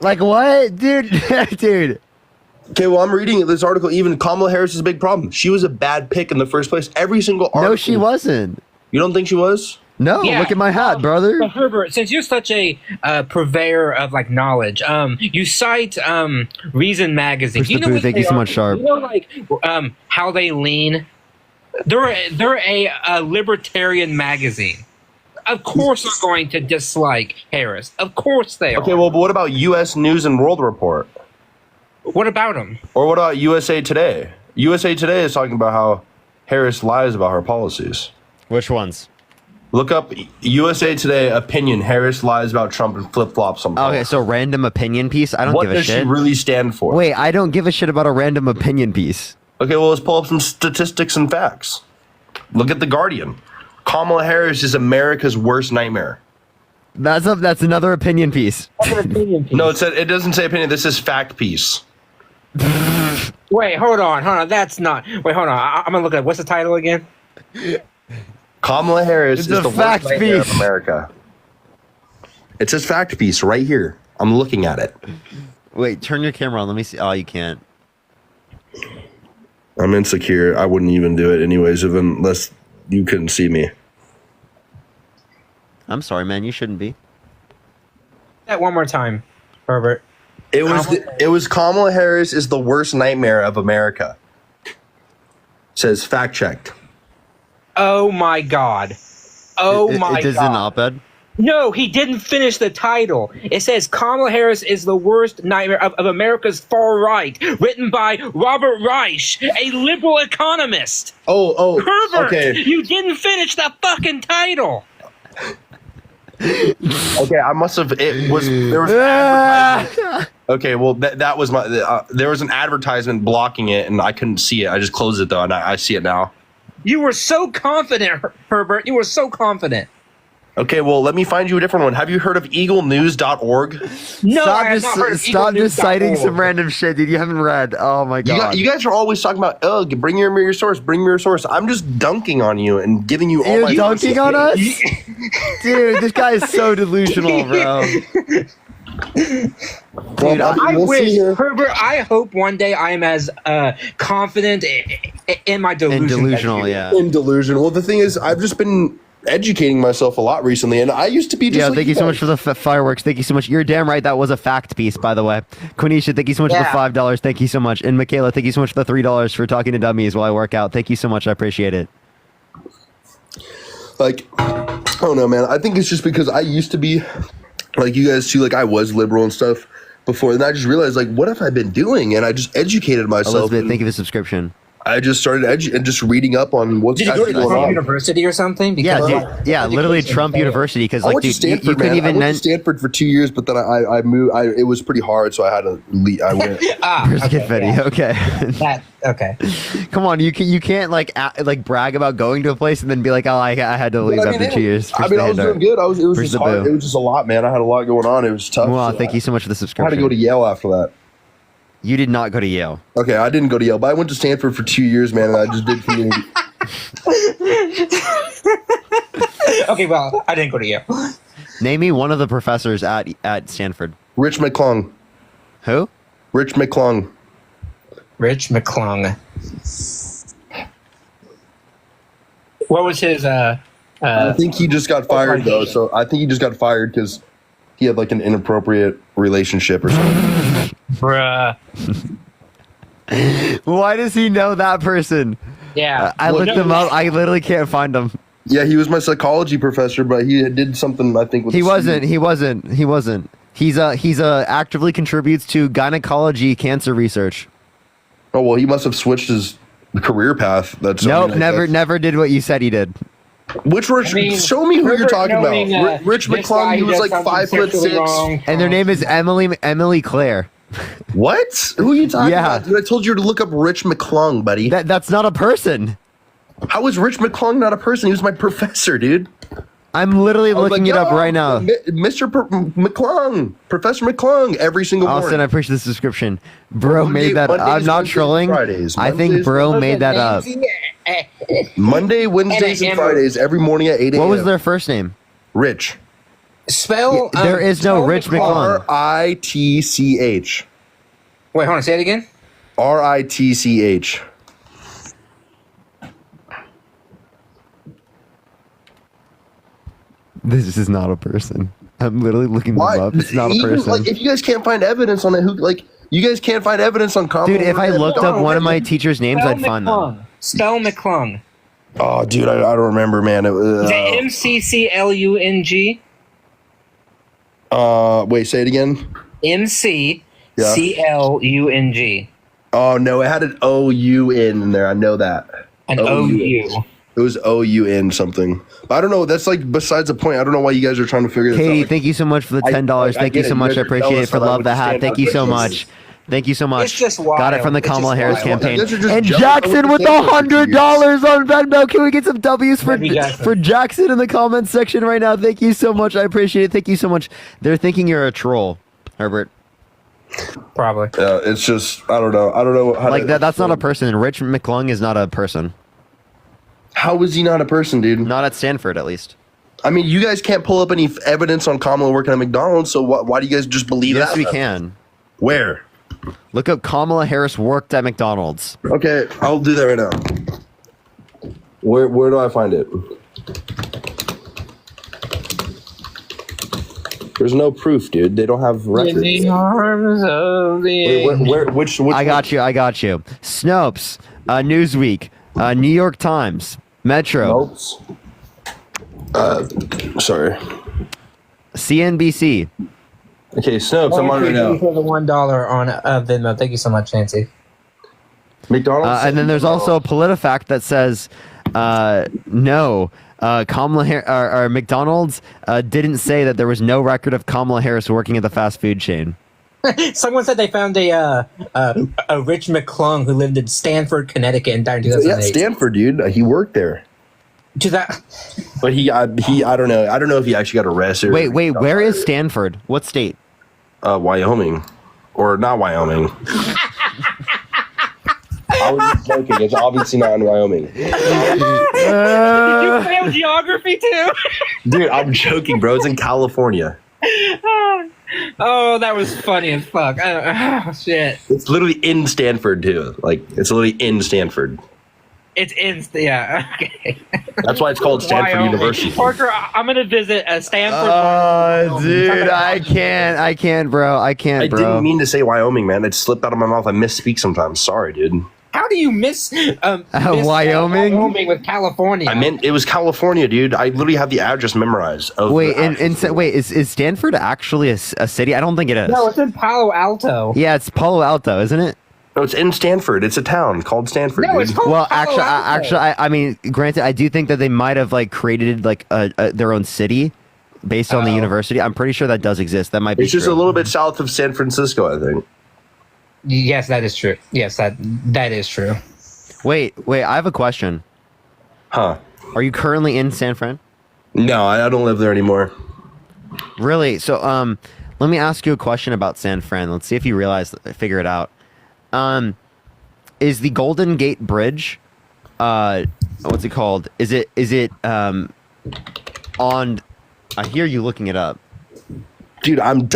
Speaker 1: Like what, dude? Dude.
Speaker 23: Okay, well, I'm reading this article. Even Kamala Harris is a big problem. She was a bad pick in the first place. Every single article.
Speaker 1: No, she wasn't.
Speaker 23: You don't think she was?
Speaker 1: No,
Speaker 5: Yeah.
Speaker 1: look at my hat, brother.
Speaker 5: But Herbert, since you're such a purveyor of like knowledge, you cite Reason magazine.
Speaker 1: Push
Speaker 5: Do you
Speaker 1: the
Speaker 5: know
Speaker 1: boo.
Speaker 5: what
Speaker 1: Thank
Speaker 5: they
Speaker 1: you so
Speaker 5: are?
Speaker 1: much, Sharp.
Speaker 5: You know, like how they lean. They're a libertarian magazine. Of course, they're going to dislike Harris. Of course they are.
Speaker 23: Okay, well, but what about U.S. News and World Report?
Speaker 5: What about them?
Speaker 23: Or what about USA Today? USA Today is talking about how Harris lies about her policies.
Speaker 1: Which ones?
Speaker 23: Look up USA Today opinion. Harris lies about Trump and flip flops on.
Speaker 1: Okay, so random opinion piece. I don't
Speaker 23: What
Speaker 1: give a
Speaker 23: does
Speaker 1: shit.
Speaker 23: she really stand for?
Speaker 1: Wait, I don't give a shit about a random opinion piece.
Speaker 23: Okay, well, let's pull up some statistics and facts. Look at The Guardian. Kamala Harris is America's worst nightmare.
Speaker 1: That's another opinion piece.
Speaker 23: No, it doesn't say opinion. This is fact piece.
Speaker 5: Wait, hold on. That's not. Wait, hold on. I'm gonna look at what's the title again.
Speaker 23: Kamala Harris
Speaker 1: It's
Speaker 23: is
Speaker 1: a
Speaker 23: the
Speaker 1: fact
Speaker 23: worst nightmare of
Speaker 1: piece.
Speaker 23: America. It says fact piece right here. I'm looking at it.
Speaker 1: Wait, turn your camera on. Let me see. Oh, you can't.
Speaker 23: I'm insecure. I wouldn't even do it anyways, unless you couldn't see me.
Speaker 1: I'm sorry, man. You shouldn't be.
Speaker 5: That one more time, Herbert.
Speaker 23: It was Kamala Harris is the worst nightmare of America. Says fact checked.
Speaker 5: Oh my God. Oh my
Speaker 1: It is
Speaker 5: God.
Speaker 1: an op-ed.
Speaker 5: No, he didn't finish the title. It says Kamala Harris is the worst nightmare of America's far right, written by Robert Reich, a liberal economist.
Speaker 23: Oh,
Speaker 5: Herbert,
Speaker 23: okay.
Speaker 5: you didn't finish the fucking title.
Speaker 23: Okay, I must have. It was there was. An advertisement. Okay, well that was my. There was an advertisement blocking it, and I couldn't see it. I just closed it though, and I see it now.
Speaker 5: You were so confident, Herbert. You were so confident.
Speaker 23: Okay, well let me find you a different one. Have you heard of EagleNews.org?
Speaker 5: No, I have not heard of
Speaker 1: Stop just citing
Speaker 5: eaglenews.org.
Speaker 1: some random shit, dude. You haven't read. Oh my god.
Speaker 23: You guys are always talking about, oh, bring your source, bring me your source. I'm just dunking on you and giving you all
Speaker 1: You're
Speaker 23: my
Speaker 1: dunking on us? Dude, this guy is so delusional, bro.
Speaker 5: Dude, I wish, Herbert, I hope one day I am as confident in my delusion.
Speaker 1: delusional, yeah.
Speaker 23: In delusion. Well, the thing is, I've just been educating myself a lot recently, and I used to be just
Speaker 1: Yeah,
Speaker 23: like
Speaker 1: thank you so much for the fireworks. Thank you so much. You're damn right. That was a fact piece, by the way. Quenisha, thank you so much for the $5. Thank you so much. And Michaela, thank you so much for the $3 for talking to dummies while I work out. Thank you so much. I appreciate it.
Speaker 23: Like, I don't know, man. I think it's just because I used to be like you guys too. Like, I was liberal and stuff before, and I just realized, like, what have I been doing? And I just educated myself.
Speaker 1: Elizabeth, thank you for the subscription.
Speaker 23: I just started and just reading up on what's
Speaker 5: Did you go
Speaker 23: actually
Speaker 5: to
Speaker 23: going
Speaker 5: Trump
Speaker 23: on.
Speaker 5: University or something?
Speaker 1: Yeah,
Speaker 5: Because,
Speaker 1: dude, yeah, literally Trump University. Because
Speaker 23: I
Speaker 1: like,
Speaker 23: went to
Speaker 1: dude,
Speaker 23: Stanford,
Speaker 1: you couldn't
Speaker 23: man.
Speaker 1: even
Speaker 23: I went to Stanford for 2 years, but then I moved. It was pretty hard, so I had to leave. I went.
Speaker 1: Brisket video. Okay.
Speaker 5: Okay.
Speaker 1: Come on, you can't like brag about going to a place and then be like, oh, I had to leave
Speaker 23: But I mean,
Speaker 1: after 2 years.
Speaker 23: I mean, I was doing good. It was
Speaker 1: Where's
Speaker 23: just
Speaker 1: the
Speaker 23: hard.
Speaker 1: boo?
Speaker 23: It was just a lot, man. I had a lot going on. It was tough.
Speaker 1: Wow,
Speaker 23: so
Speaker 1: thank you so much for the
Speaker 23: I had
Speaker 1: subscription.
Speaker 23: to go to Yale after that.
Speaker 1: You did not go to Yale.
Speaker 23: Okay, I didn't go to Yale, but I went to Stanford for 2 years, man, and I just did community.
Speaker 5: Okay, well, I didn't go to Yale.
Speaker 1: Name me one of the professors at Stanford.
Speaker 23: Rich McClung.
Speaker 1: Who?
Speaker 23: Rich McClung.
Speaker 5: Rich McClung. What was his?
Speaker 23: I think he just got fired though. So I think he just got fired because he had like an inappropriate relationship or something.
Speaker 5: Bruh.
Speaker 1: Why does he know that person?
Speaker 5: Yeah.
Speaker 1: I looked them up. I literally can't find them.
Speaker 23: Yeah, he was my psychology professor, but he did something, I think, with
Speaker 1: He
Speaker 23: the
Speaker 1: wasn't.
Speaker 23: student.
Speaker 1: He wasn't. He's actively contributes to gynecology cancer research.
Speaker 23: Oh well, he must have switched his career path. That's
Speaker 1: Nope,
Speaker 23: like
Speaker 1: never did what you said he did.
Speaker 23: Which Rich? Show me who you're talking about. Rich McClung. He was like 5'6",
Speaker 1: and their name is Emily Claire.
Speaker 23: What? Who are you talking about? Dude, I told you to look up Rich McClung, buddy.
Speaker 1: That's not a person.
Speaker 23: How is Rich McClung not a person? He was my professor, dude.
Speaker 1: I'm literally looking it up right now.
Speaker 23: Mr. McClung, Professor McClung, every single morning.
Speaker 1: Austin, I appreciate this description. Bro made that. I'm not trolling. I think bro made that up.
Speaker 23: Monday, Wednesdays, and Fridays, every morning at 8 a.m.
Speaker 1: What was their first name?
Speaker 23: Rich.
Speaker 5: Spell.
Speaker 1: There is no Rich McClung.
Speaker 23: RITCH.
Speaker 5: Wait, hold on. Say it again.
Speaker 23: RITCH.
Speaker 1: This is not a person. I'm literally looking them up. It's not a person.
Speaker 23: Like, if you guys can't find evidence on it, you guys can't find evidence on Kamala.
Speaker 1: Dude, if I looked up one of my teacher's names, I'd find them.
Speaker 5: Spell McClung.
Speaker 23: Oh, dude, I don't remember, man.
Speaker 5: Is it MCCLUNG?
Speaker 23: Wait, say it again.
Speaker 5: MCCLUNG.
Speaker 23: Oh no, it had an OU in there. I know that.
Speaker 5: An OU.
Speaker 23: It was OUN something. But I don't know. That's like besides the point. I don't know why you guys are trying to figure this out.
Speaker 1: Katie, thank you so much for the $10. Thank you so much. I appreciate it for love the hat. Thank you so much. Thank you so much.
Speaker 5: It's just wild.
Speaker 1: Got it from the Kamala Harris campaign.
Speaker 23: And
Speaker 1: Jackson with $100 on Venmo. Can we get some W's for Jackson in the comments section right now? Thank you so much. I appreciate it. Thank you so much. They're thinking you're a troll, Herbert.
Speaker 5: Probably.
Speaker 23: Yeah, it's just I don't know. I don't know how
Speaker 1: like that's not a person. Rich McClung is not a person.
Speaker 23: How is he not a person, dude?
Speaker 1: Not at Stanford, at least.
Speaker 23: I mean, you guys can't pull up any evidence on Kamala working at McDonald's, so why do you guys just believe that?
Speaker 1: Yes, we can.
Speaker 23: Where?
Speaker 1: Look up Kamala Harris worked at McDonald's.
Speaker 23: Okay, I'll do that right now. Where do I find it? There's no proof, dude. They don't have records.
Speaker 5: In the arms of the
Speaker 23: which
Speaker 1: I got you. Snopes, Newsweek, New York Times, Metro.
Speaker 23: Sorry.
Speaker 1: CNBC.
Speaker 23: Okay, Snopes, I'm on right now.
Speaker 5: For the $1 on Venmo. Thank you so much, Nancy.
Speaker 23: McDonald's.
Speaker 1: And then there's also a PolitiFact that says, no, Kamala or McDonald's didn't say that there was no record of Kamala Harris working at the fast food chain.
Speaker 5: Someone said they found a Rich McClung who lived in Stanford, Connecticut, and died in 2008.
Speaker 23: Yeah, Stanford, dude. He worked there.
Speaker 5: To that.
Speaker 23: But I don't know. I don't know if he actually got arrested.
Speaker 1: Wait, where is Stanford? What state?
Speaker 23: Wyoming, or not Wyoming. I was just joking. It's obviously not in Wyoming.
Speaker 5: Did you fail geography too?
Speaker 23: Dude, I'm joking, bro. It's in California.
Speaker 5: Oh, that was funny as fuck. Oh, shit.
Speaker 23: It's literally in Stanford, too. Like, it's literally in Stanford.
Speaker 5: It's in, yeah, okay.
Speaker 23: That's why it's called Stanford
Speaker 5: Wyoming.
Speaker 23: University.
Speaker 5: Parker, I'm going to visit Stanford.
Speaker 1: Oh, dude, I can't, bro. I
Speaker 23: didn't mean to say Wyoming, man. It slipped out of my mouth. I misspeak sometimes. Sorry, dude.
Speaker 5: How do you miss
Speaker 1: Wyoming?
Speaker 5: Wyoming with California?
Speaker 23: I meant it was California, dude. I literally have the address memorized.
Speaker 1: Wait, is Stanford actually a city? I don't think it is.
Speaker 5: No, it's in Palo Alto.
Speaker 1: Yeah, it's Palo Alto, isn't it?
Speaker 23: No, it's in Stanford. It's a town called Stanford.
Speaker 5: No,
Speaker 23: dude.
Speaker 5: it's called
Speaker 1: Well,
Speaker 5: Palo Alto.
Speaker 1: I mean, granted, I do think that they might have like created like their own city based on the university. I'm pretty sure that does exist. That might be.
Speaker 23: It's just a little bit south of San Francisco, I think.
Speaker 5: Yes, that is true. Yes, that is true.
Speaker 1: Wait, I have a question.
Speaker 23: Huh?
Speaker 1: Are you currently in San Fran?
Speaker 23: No, I don't live there anymore.
Speaker 1: Really? So, let me ask you a question about San Fran. Let's see if you figure it out. Is the Golden Gate Bridge, what's it called? Is it on? I hear you looking it up,
Speaker 23: dude. I'm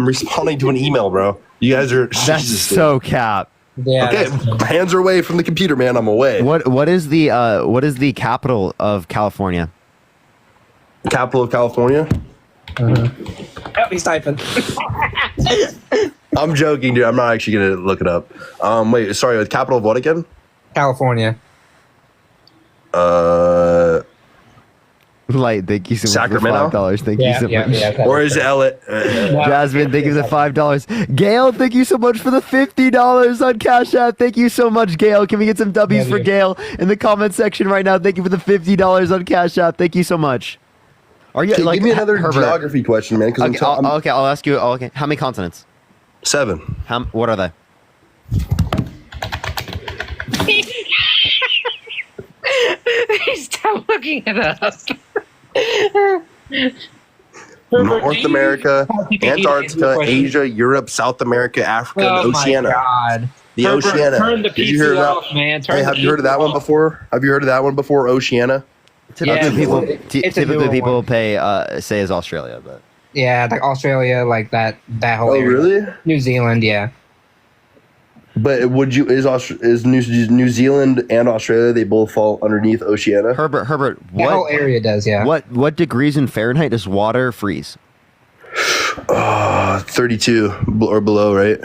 Speaker 23: responding to an email, bro. You guys are.
Speaker 1: That's so cap.
Speaker 5: Yeah.
Speaker 23: Okay, hands are away from the computer, man. I'm away.
Speaker 1: What is the capital of California?
Speaker 23: Capital of California?
Speaker 5: Oh, he's typing.
Speaker 23: I'm joking, dude. I'm not actually gonna look it up. Wait, sorry. The capital of what again?
Speaker 5: California.
Speaker 1: Light, thank you so much
Speaker 23: Sacramento?
Speaker 1: for $5. Thank you so much.
Speaker 23: Or is it LA?
Speaker 1: Jasmine, thank you for the $5. Gail, thank you so much for the $50 on Cash App. Thank you so much, Gail. Can we get some W's for Gail in the comment section right now? Thank you for the $50 on Cash App. Thank you so much. Are you
Speaker 23: Okay,
Speaker 1: like
Speaker 23: give me another
Speaker 1: Herbert?
Speaker 23: geography question, man.
Speaker 1: Okay, I'll ask you. Okay, how many consonants?
Speaker 23: 7.
Speaker 1: What are they?
Speaker 5: Stop looking it up.
Speaker 23: North America, Antarctica, Asia, Europe, South America, Africa,
Speaker 5: Oh
Speaker 23: and
Speaker 5: my
Speaker 23: Oceania.
Speaker 5: God.
Speaker 23: The
Speaker 5: Herbert,
Speaker 23: Oceania.
Speaker 5: turn the
Speaker 23: Did you hear
Speaker 5: PC
Speaker 23: that?
Speaker 5: off, man. Turn
Speaker 23: Hey,
Speaker 5: the
Speaker 23: have you heard of that
Speaker 5: PC
Speaker 23: one
Speaker 5: off.
Speaker 23: before? Have you heard of that one before? Oceania.
Speaker 1: Typically people pay say is Australia, but
Speaker 5: Yeah, like Australia, like that whole
Speaker 23: Oh,
Speaker 5: area.
Speaker 23: really?
Speaker 5: New Zealand, yeah.
Speaker 23: But is New Zealand and Australia, they both fall underneath Oceania?
Speaker 1: Herbert,
Speaker 5: That whole area does, yeah.
Speaker 1: What degrees in Fahrenheit does water freeze?
Speaker 23: 32 or below, right?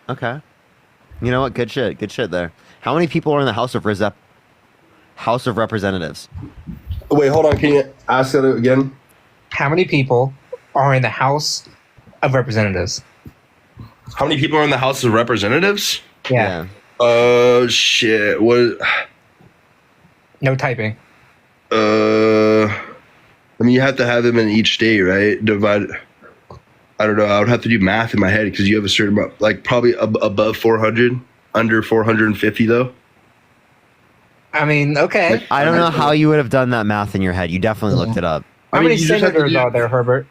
Speaker 1: Okay. You know what? Good shit. Good shit there. How many people are in the House of Representatives?
Speaker 23: Wait, hold on. Can you ask that again?
Speaker 5: How many people are in the House of Representatives?
Speaker 23: How many people are in the House of Representatives?
Speaker 5: Yeah.
Speaker 23: Shit. What?
Speaker 5: No typing.
Speaker 23: I mean, you have to have them in each state, right? Divide. I don't know. I would have to do math in my head because you have a certain amount, like probably above 400, under 450 though.
Speaker 5: I mean, okay.
Speaker 1: I don't know how you would have done that math in your head. You definitely looked it up.
Speaker 5: How many senators are there, Herbert?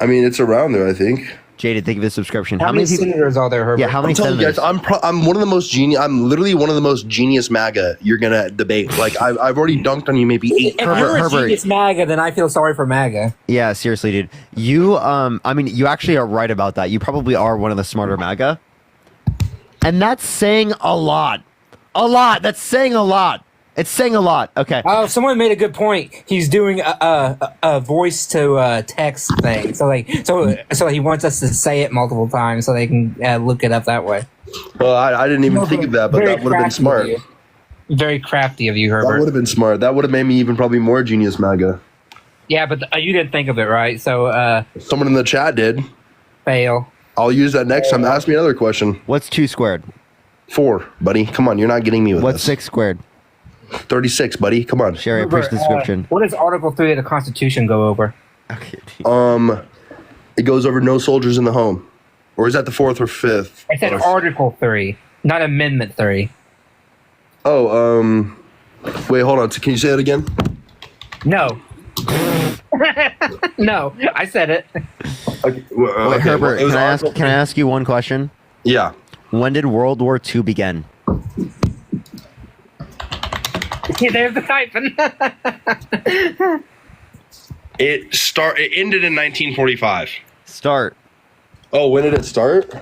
Speaker 23: I mean, it's around there, I think.
Speaker 1: Jaded, thank you for the subscription.
Speaker 5: How many senators are there, Herbert?
Speaker 1: Yeah, how many
Speaker 23: I'm telling you
Speaker 1: senators?
Speaker 23: guys, I'm one of the most genius. I'm literally one of the most genius MAGA you're gonna debate. Like I've already dunked on you maybe 8
Speaker 5: If you're a genius MAGA, then I feel sorry for MAGA.
Speaker 1: Yeah, seriously, dude. You, I mean, you actually are right about that. You probably are one of the smarter MAGA. And that's saying a lot. A lot. That's saying a lot. It's saying a lot. Okay.
Speaker 5: Oh, someone made a good point. He's doing a voice to text thing. So he wants us to say it multiple times so they can look it up that way.
Speaker 23: Well, I didn't even think of that, but that would have been smart.
Speaker 5: Very crafty of you,
Speaker 23: That
Speaker 5: Herbert.
Speaker 23: would have been smart. That would have made me even probably more genius MAGA.
Speaker 5: Yeah, but you didn't think of it, right? So
Speaker 23: Someone in the chat did.
Speaker 5: Fail.
Speaker 23: I'll use that next time. Ask me another question.
Speaker 1: What's 2 squared?
Speaker 23: 4, buddy. Come on, you're not getting me with
Speaker 1: What's
Speaker 23: this.
Speaker 1: 6 squared?
Speaker 23: 36, buddy. Come on.
Speaker 1: Sherry, push the description.
Speaker 5: What does Article 3 of the Constitution go over?
Speaker 23: It goes over no soldiers in the home. Or is that the 4th or 5th?
Speaker 5: I said Article 3, not Amendment 3.
Speaker 23: Oh, wait, hold on. Can you say that again?
Speaker 5: No. No, I said it.
Speaker 23: Okay,
Speaker 1: Wait, Herbert,
Speaker 23: it was
Speaker 1: can I ask you one question?
Speaker 23: Yeah.
Speaker 1: When did World War II begin?
Speaker 5: Yeah, there's the typing.
Speaker 23: It ended in 1945.
Speaker 1: Start.
Speaker 23: Oh, when did it start?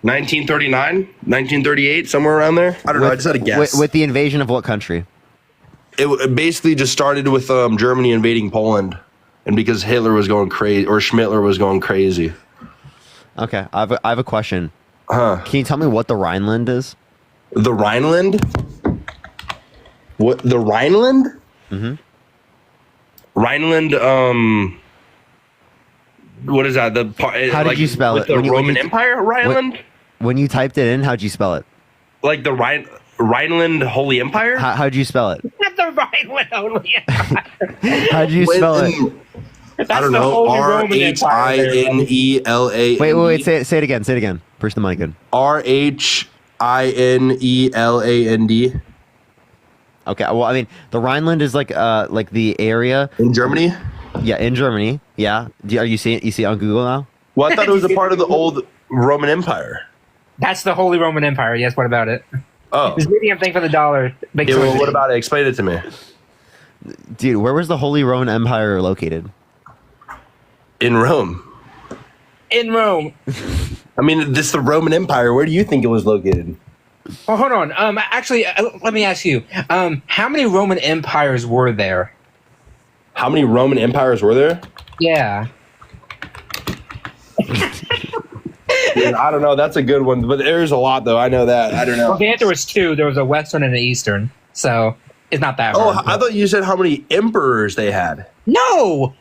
Speaker 23: 1939, 1938, somewhere around there. I don't know. I just had a guess.
Speaker 1: With the invasion of what country?
Speaker 23: It basically just started with Germany invading Poland, and because Hitler was going crazy, or Schmittler was going crazy.
Speaker 1: Okay, I have a question.
Speaker 23: Huh?
Speaker 1: Can you tell me what the Rhineland is?
Speaker 23: The Rhineland? What the Rhineland?
Speaker 1: Mm-hmm.
Speaker 23: Rhineland. What is that?
Speaker 1: How did you spell it?
Speaker 23: The Roman Empire, Rhineland.
Speaker 1: When you typed it in, how'd you spell it?
Speaker 23: Like the Rhineland Holy Empire.
Speaker 1: How'd you spell it?
Speaker 5: Not the Rhineland Holy Empire.
Speaker 1: How'd you spell it?
Speaker 23: I don't know. RHINELAND.
Speaker 1: Wait. Say it again. Say it again. Push the mic in.
Speaker 23: RHINELAND.
Speaker 1: Okay. Well, I mean, the Rhineland is like the area
Speaker 23: in Germany.
Speaker 1: Yeah, in Germany. Yeah. Are you seeing it? You see it on Google now?
Speaker 23: Well, I thought it was a part of the old Roman Empire.
Speaker 5: That's the Holy Roman Empire. Yes, what about it?
Speaker 23: Oh.
Speaker 5: This medium thing for the dollar.
Speaker 23: Yeah, well, what about it? Explain it to me.
Speaker 1: Dude, where was the Holy Roman Empire located?
Speaker 23: In Rome.
Speaker 5: In Rome.
Speaker 23: I mean, this is the Roman Empire. Where do you think it was located?
Speaker 5: Oh, hold on. Actually, let me ask you. How many Roman empires were there?
Speaker 23: How many Roman empires were there?
Speaker 5: Yeah.
Speaker 23: Dude, I don't know. That's a good one, but there's a lot, though. I know that. I don't know.
Speaker 5: Well, the answer was 2. There was a Western and an Eastern. So It's not that
Speaker 23: Oh,
Speaker 5: hard.
Speaker 23: I thought you said how many emperors they had.
Speaker 5: No.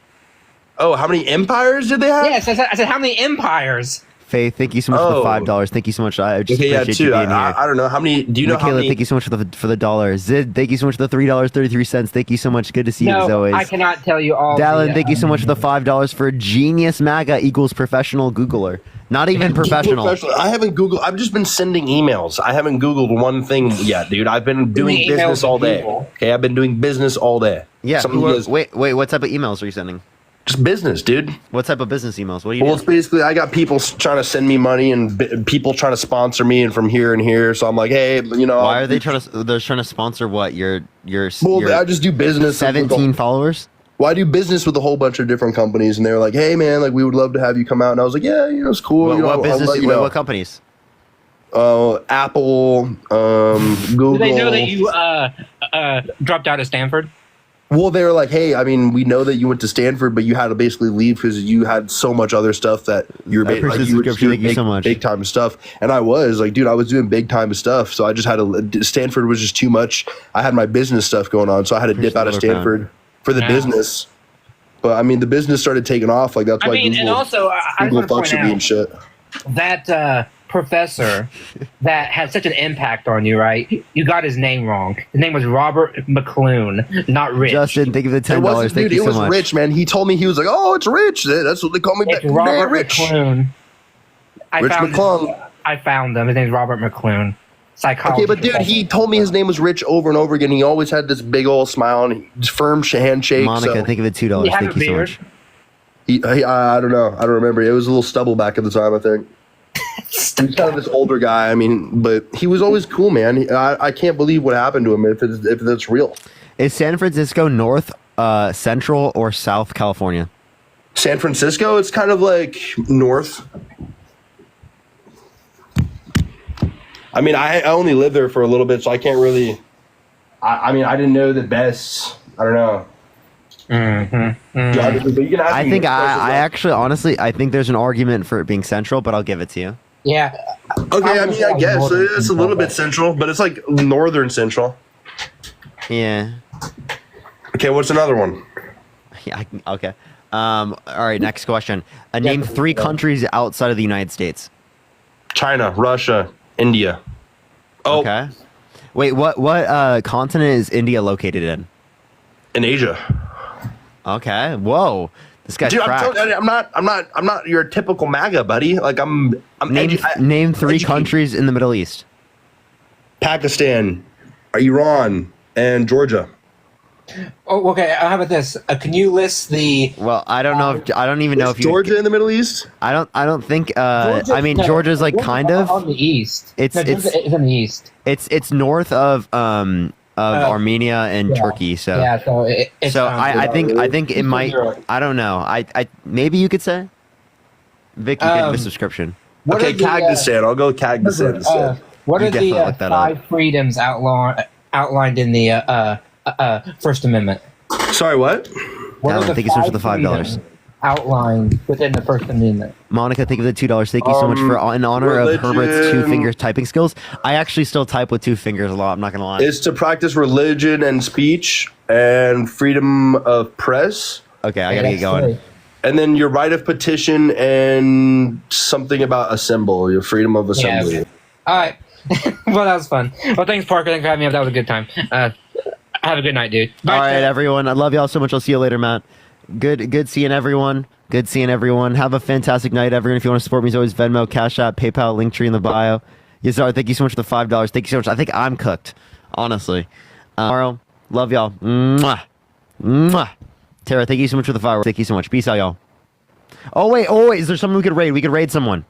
Speaker 23: Oh, how many empires did they have?
Speaker 5: Yes, I said how many empires?
Speaker 1: Faith, thank you so much for the $5. Thank you so much. I just appreciate you being here.
Speaker 23: I don't know how many. Do you know how
Speaker 1: Michaela,
Speaker 23: many?
Speaker 1: thank you so much for the dollar. Zid, thank you so much for the $3.33. Thank you so much. Good to see you as always.
Speaker 5: I cannot tell you all.
Speaker 1: Dallin, thank you so much for the $5 for genius MAGA equals professional Googler. Not even professional.
Speaker 23: I haven't Googled. I've just been sending emails. I haven't Googled one thing yet, dude. I've been doing business all day. Okay, I've been doing business all day.
Speaker 1: Yeah. Wait. What type of emails are you sending?
Speaker 23: Just business, dude.
Speaker 1: What type of business emails? What do you?
Speaker 23: Well, it's basically I got people trying to send me money and people trying to sponsor me and from here and here. So I'm like, hey, you know.
Speaker 1: Why are they trying to? They're trying to sponsor what? Your.
Speaker 23: Well, I just do business.
Speaker 1: 17 followers.
Speaker 23: Well, I do business with a whole bunch of different companies, and they were like, "Hey, man, like we would love to have you come out." And I was like, "Yeah, you know, it's cool."
Speaker 1: What business? What companies?
Speaker 23: Apple, Google.
Speaker 5: Do they know that you dropped out of Stanford?
Speaker 23: Well, they were like, "Hey, I mean, we know that you went to Stanford, but you had to basically leave because you had so much other stuff that you were
Speaker 1: Thank you so much.
Speaker 23: big time stuff." And I was like, "Dude, I was doing big time stuff, so I just had to." Stanford was just too much. I had my business stuff going on, so I had to dip out of Stanford for the business. But I mean, the business started taking off. Like that's why Google,
Speaker 5: and also I
Speaker 23: Google
Speaker 5: just want
Speaker 23: fucks
Speaker 5: to
Speaker 23: with me
Speaker 5: point
Speaker 23: and shit.
Speaker 5: out that professor that had such an impact on you, right? You got his name wrong. His name was Robert McClune, not Rich.
Speaker 1: Justin, thank you for the $10. Thank you so much.
Speaker 23: It was Rich, man. He told me he was like, "Oh, it's Rich. That's what they call me."
Speaker 5: It's Robert
Speaker 23: Rich.
Speaker 5: McClune.
Speaker 23: Rich McClung.
Speaker 5: I found him. His name's Robert McClune. Psychology.
Speaker 23: Okay, but dude, he told me his name was Rich over and over again. He always had this big old smile and firm handshake.
Speaker 1: Monica, think of it $2. Thank you so much.
Speaker 23: I don't know. I don't remember. It was a little stubble back at the time, I think. He's kind of this older guy. I mean, but he was always cool, man. I can't believe what happened to him if that's real.
Speaker 1: Is San Francisco North, Central, or South California?
Speaker 23: San Francisco, it's kind of like north. I mean, I only lived there for a little bit, so I can't really. I mean, I didn't know the best. I don't know.
Speaker 1: I think I actually, honestly, I think there's an argument for it being central, but I'll give it to you.
Speaker 5: Yeah.
Speaker 23: Okay, I mean, I guess it's a little bit central, but it's like northern central.
Speaker 1: Yeah.
Speaker 23: Okay, what's another one?
Speaker 1: Yeah. Okay. All right. Next question. Name 3 countries outside of the United States.
Speaker 23: China, Russia, India. Oh.
Speaker 1: Okay. Wait. What continent is India located in?
Speaker 23: In Asia.
Speaker 1: Okay. Whoa. This guy's
Speaker 23: Dude,
Speaker 1: cracked.
Speaker 23: I'm not your typical MAGA, buddy. Like I'm
Speaker 1: name 3 countries in the Middle East.
Speaker 23: Pakistan, Iran, and Georgia.
Speaker 5: Oh, okay. How about this? Can you list the?
Speaker 1: Well, I don't know. I don't even know if
Speaker 23: Georgia in the Middle East.
Speaker 1: I don't think. I mean, Georgia's like kind of
Speaker 5: on the east. It's in the east.
Speaker 1: It's north of Armenia and Turkey. So
Speaker 5: yeah. So
Speaker 1: I think it might. I don't know. I maybe you could say. Vic, you get a subscription.
Speaker 23: Okay, Kyrgyzstan. I'll go Kyrgyzstan.
Speaker 5: What are the 5 freedoms outlined in the First Amendment?
Speaker 23: Sorry, what?
Speaker 1: Thank you so much for the $5.
Speaker 5: Outlined within the First Amendment.
Speaker 1: Monica, think of the $2. Thank you so much for in honor of Herbert's 2-finger typing skills. I actually still type with 2 fingers a lot. I'm not gonna lie.
Speaker 23: It's to practice religion and speech and freedom of press.
Speaker 1: Okay, I gotta get going.
Speaker 23: And then your right of petition and something about assemble, your freedom of assembly.
Speaker 5: Yeah. All right. Well, that was fun. Well, thanks, Parker. Thanks for having me up. That was a good time. Have a good night, dude.
Speaker 1: Bye. All right, everyone. I love y'all so much. I'll see you later, Matt. Good seeing everyone. Good seeing everyone. Have a fantastic night, everyone. If you want to support me, as always, Venmo, Cash App, PayPal, Linktree in the bio. Yazar, thank you so much for the $5. Thank you so much. I think I'm cooked, honestly. Tomorrow, love y'all. Mwah. Mwah. Tara, thank you so much for the fireworks. Thank you so much. Peace out, y'all. Oh, wait. Is there someone we could raid? We could raid someone.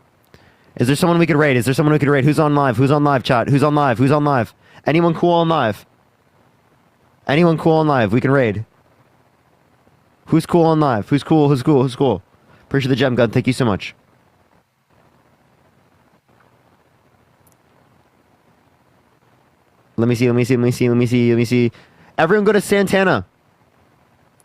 Speaker 1: Is there someone we could raid? Who's on live? Who's on live, chat? Who's on live? Anyone cool on live? We can raid. Who's cool on live? Who's cool? Appreciate the gem gun. Thank you so much. Let me see. Everyone go to Santana.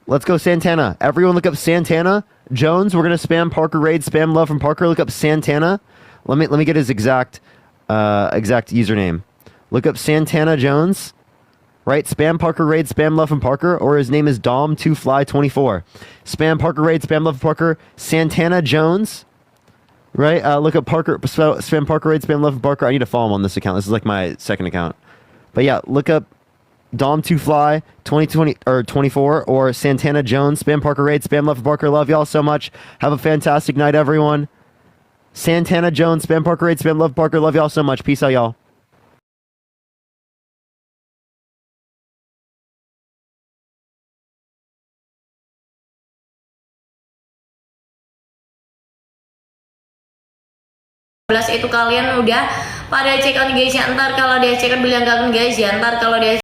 Speaker 1: Let's go Santana. Everyone look up Santana Jones. We're gonna spam Parker raid. Spam love from Parker. Look up Santana. Let me get his exact username. Look up Santana Jones. right? Spam Parker Raid, Spam Love and Parker, or his name is Dom2Fly24. Spam Parker Raid, Spam Love and Parker, Santana Jones, right? Look up Parker, Spam Parker Raid, Spam Love and Parker. I need to follow him on this account. This is like my second account. But yeah, look up Dom2Fly 2020 or 24 or Santana Jones, Spam Parker Raid, Spam Love and Parker. Love y'all so much. Have a fantastic night, everyone. Santana Jones, Spam Parker Raid, Spam Love Parker. Love y'all so much. Peace out, y'all.
Speaker 8: Itu kalian udah pada check out guys ya, ntar kalau dia check out bilang kangen guys ya, ntar kalau dia